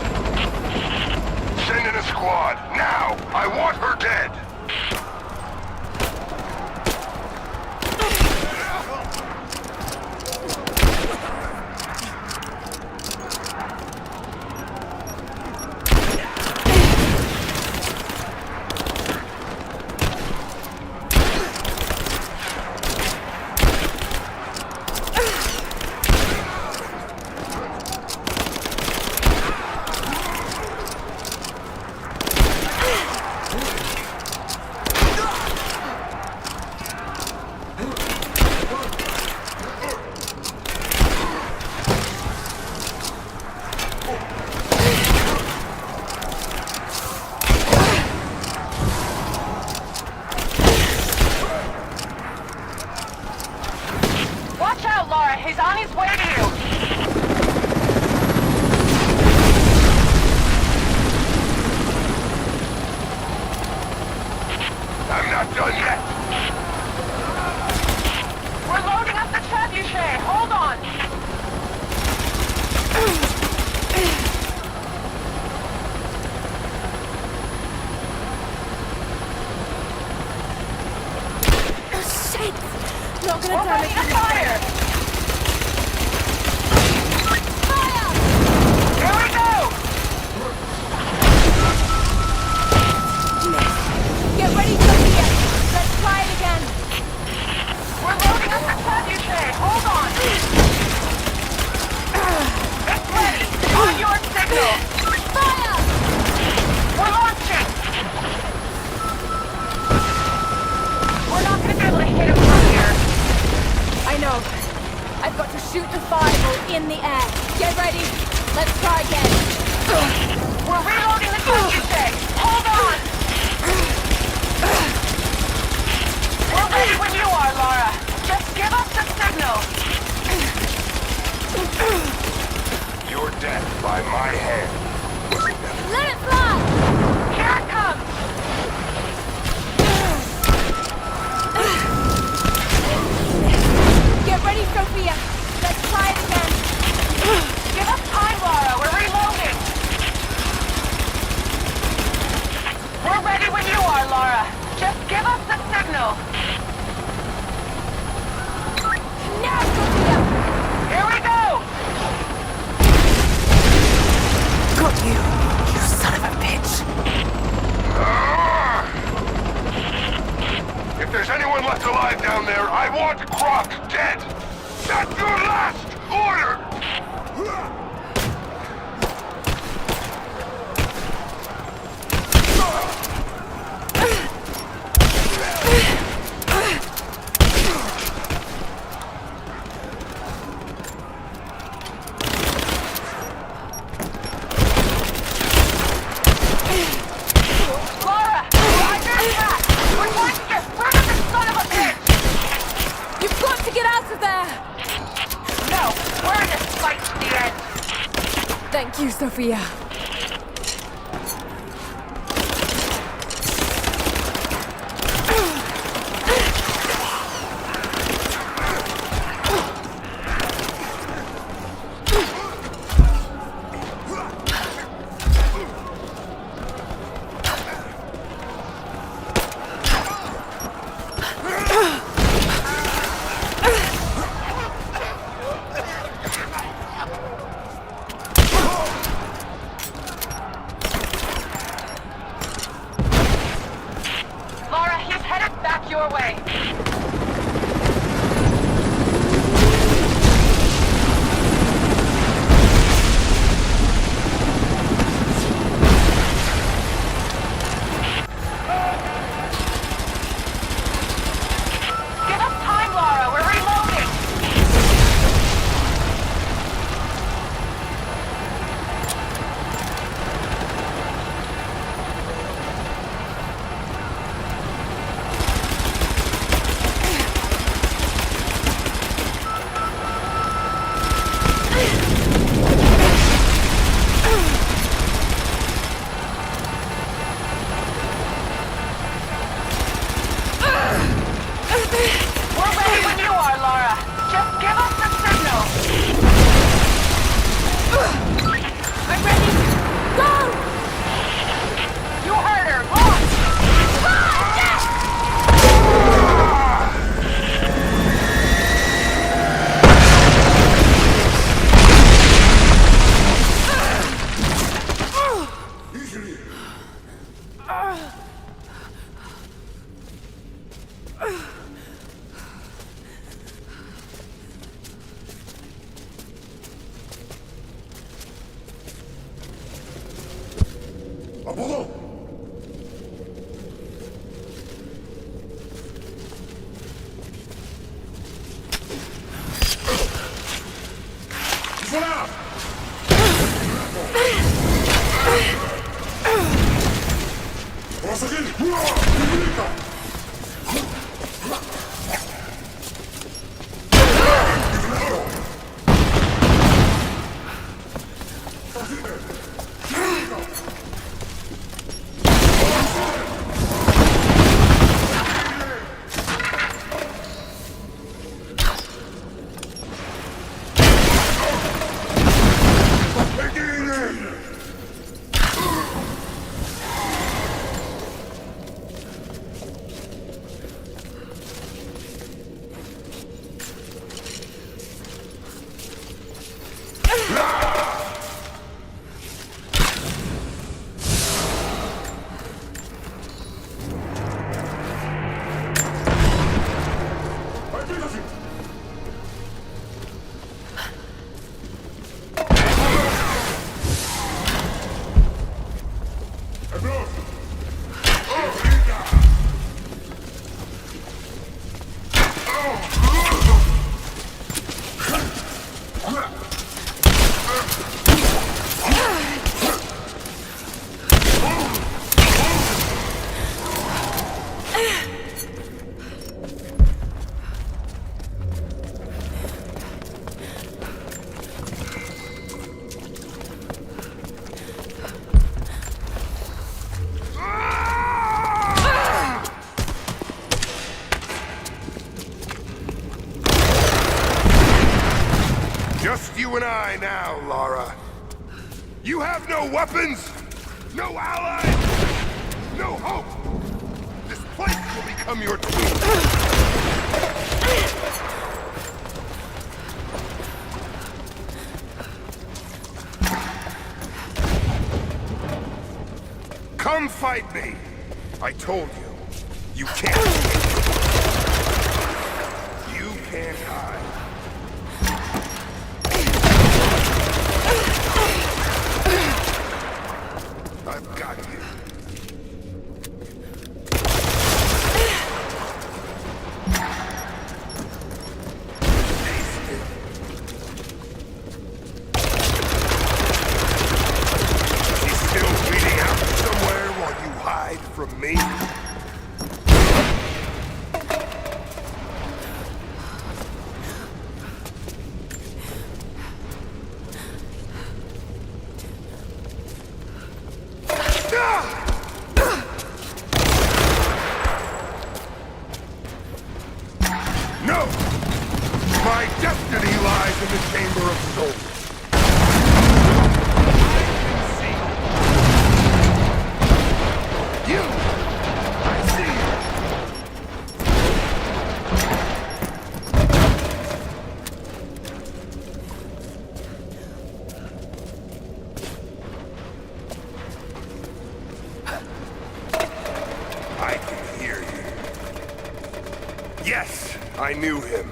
Send in a squad, now! I want her dead! Watch out, Lara. He's on his way to you. I'm not done yet! We're loading up the trebuchet. Hold on. Shit! Not gonna We're ready to fire! Here we go! Get ready, Sophia! Let's try it again! We're loading up the trebuchet. Hold on. It's ready. On your signal. Fire! We're launching. We're not going to be able to hit him from here. I know. I've got to shoot the fireball in the air. Get ready. Let's try again. We're reloading the trebuchet. Hold on. We're ready when you are, Lara. Just give us the signal. Your death by my hand. Let it fly! Here it comes. Get ready, Sophia. Let's try it again. Give us time, Lara. We're reloading. We're ready when you are, Lara. Just give us the signal. Now, Sophia! Here we go! Got you, you son of a bitch. If there's anyone left alive down there, I want Croc dead! That's your last order! Lara! We're under attack! We're going to get rid of this son of a bitch! You've got to get out of there! No! We're in this fight to the end! Thank you, Sophia. Lara, he's headed back your way. Give us time, Lara. We're reloading. Apollo! Voilà! Prosegui! Himiko! Just you and I now, Lara. You have no weapons, no allies, no hope. This place will become your tomb. Come fight me. I told you, you can't. You can't hide. I've got you. He's still bleeding out somewhere while you hide from me? No! My destiny lies in the Chamber of Souls. You! I see I can hear you. Yes, I knew him.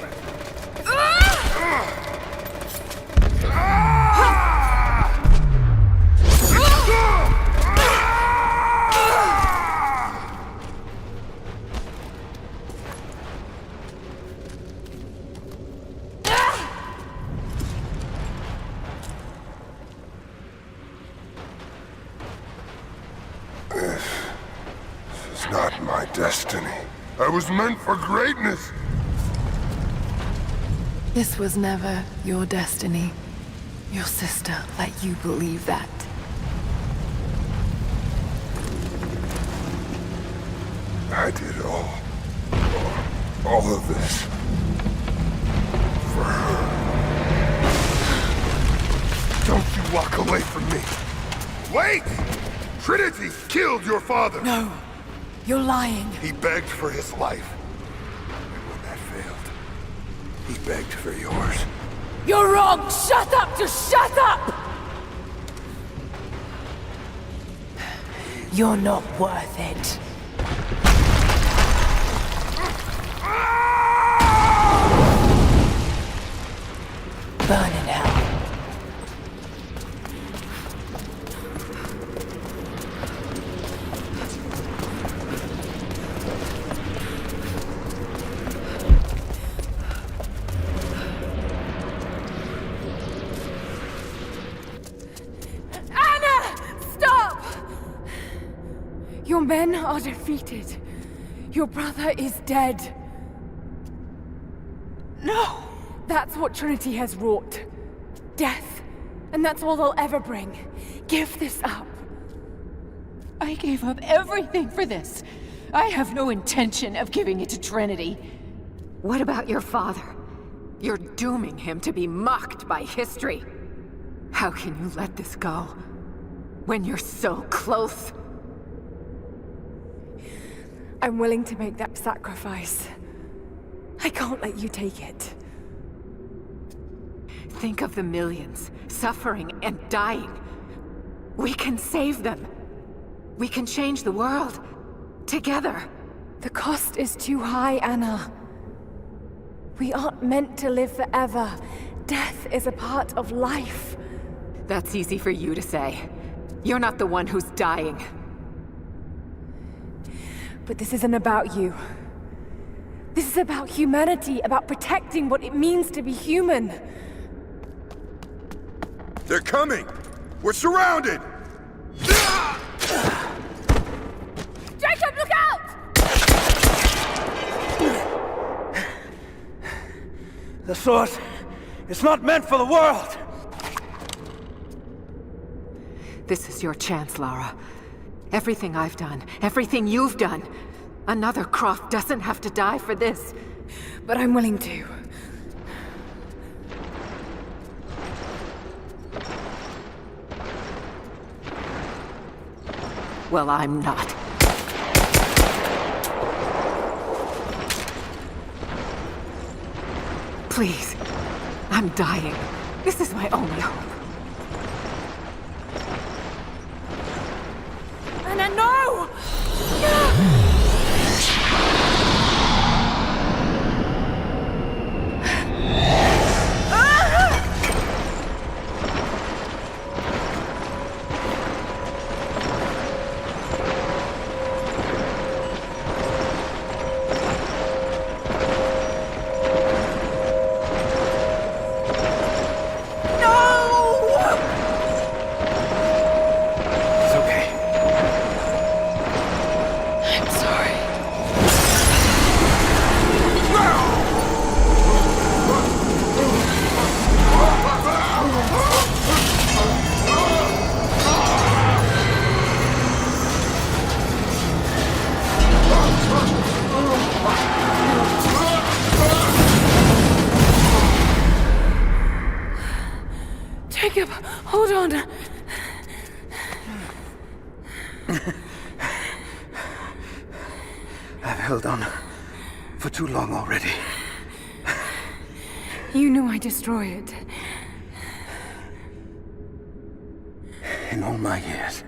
This is not my destiny. I was meant for greatness. This was never your destiny. Your sister let you believe that. I did all of this for her. Don't you walk away from me. Wait! Trinity killed your father. No, you're lying. He begged for his life. And when that failed, he begged for yours. You're wrong! Shut up! Just shut up! You're not worth it. Burn in hell. Your men are defeated. Your brother is dead. No! That's what Trinity has wrought. Death. And that's all they'll ever bring. Give this up. I gave up everything for this. I have no intention of giving it to Trinity. What about your father? You're dooming him to be mocked by history. How can you let this go? When you're so close? I'm willing to make that sacrifice. I can't let you take it. Think of the millions suffering and dying. We can save them. We can change the world. Together. The cost is too high, Anna. We aren't meant to live forever. Death is a part of life. That's easy for you to say. You're not the one who's dying. But this isn't about you. This is about humanity, about protecting what it means to be human. They're coming! We're surrounded! Jacob, look out! The sword is not meant for the world! This is your chance, Lara. Everything I've done, everything you've done. Another Croft doesn't have to die for this. But I'm willing to. Well, I'm not. Please. I'm dying. This is my only hope. Anna, no! Jacob, hold on. I've held on for too long already. You knew I'd destroy it. In all my years,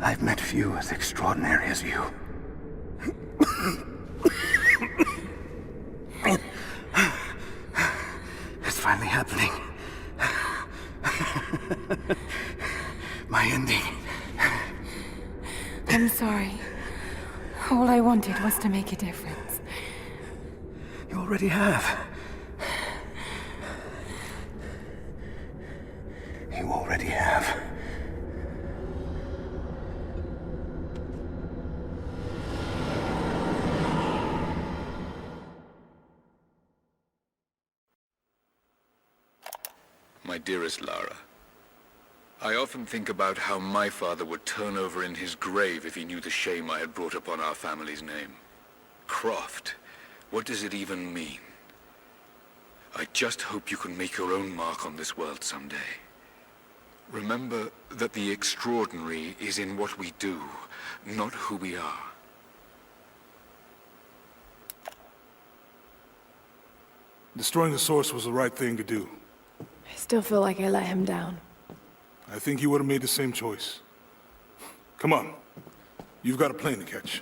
I've met few as extraordinary as you. It's finally happening. My ending. I'm sorry. All I wanted was to make a difference. You already have. You already have. My dearest Lara, I often think about how my father would turn over in his grave if he knew the shame I had brought upon our family's name. Croft, what does it even mean? I just hope you can make your own mark on this world someday. Remember that the extraordinary is in what we do, not who we are. Destroying the source was the right thing to do. I still feel like I let him down. I think you would have made the same choice. Come on. You've got a plane to catch.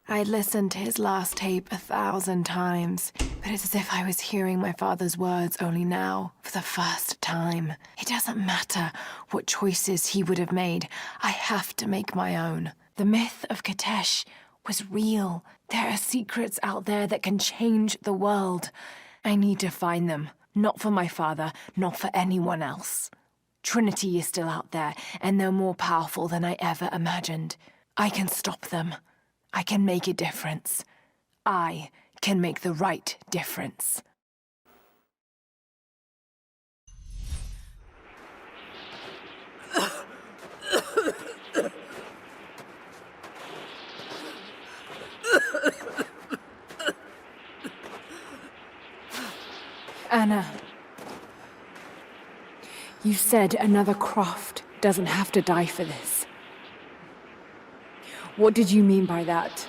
I'd listened to his last tape 1,000 times, but it's as if I was hearing my father's words only now, for the first time. It doesn't matter what choices he would have made. I have to make my own. The myth of Kitezh was real. There are secrets out there that can change the world. I need to find them. Not for my father, not for anyone else. Trinity is still out there, and they're more powerful than I ever imagined. I can stop them. I can make a difference. I can make the right difference. Anna, you said another Croft doesn't have to die for this. What did you mean by that?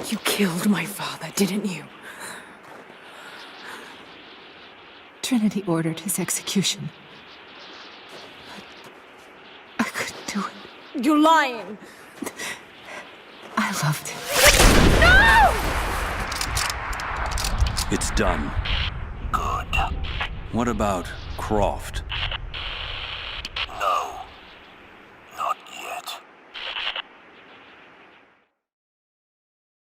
You killed my father, didn't you? Trinity ordered his execution. I couldn't do it. You're lying! I loved him. No! It's done. Good. What about Croft?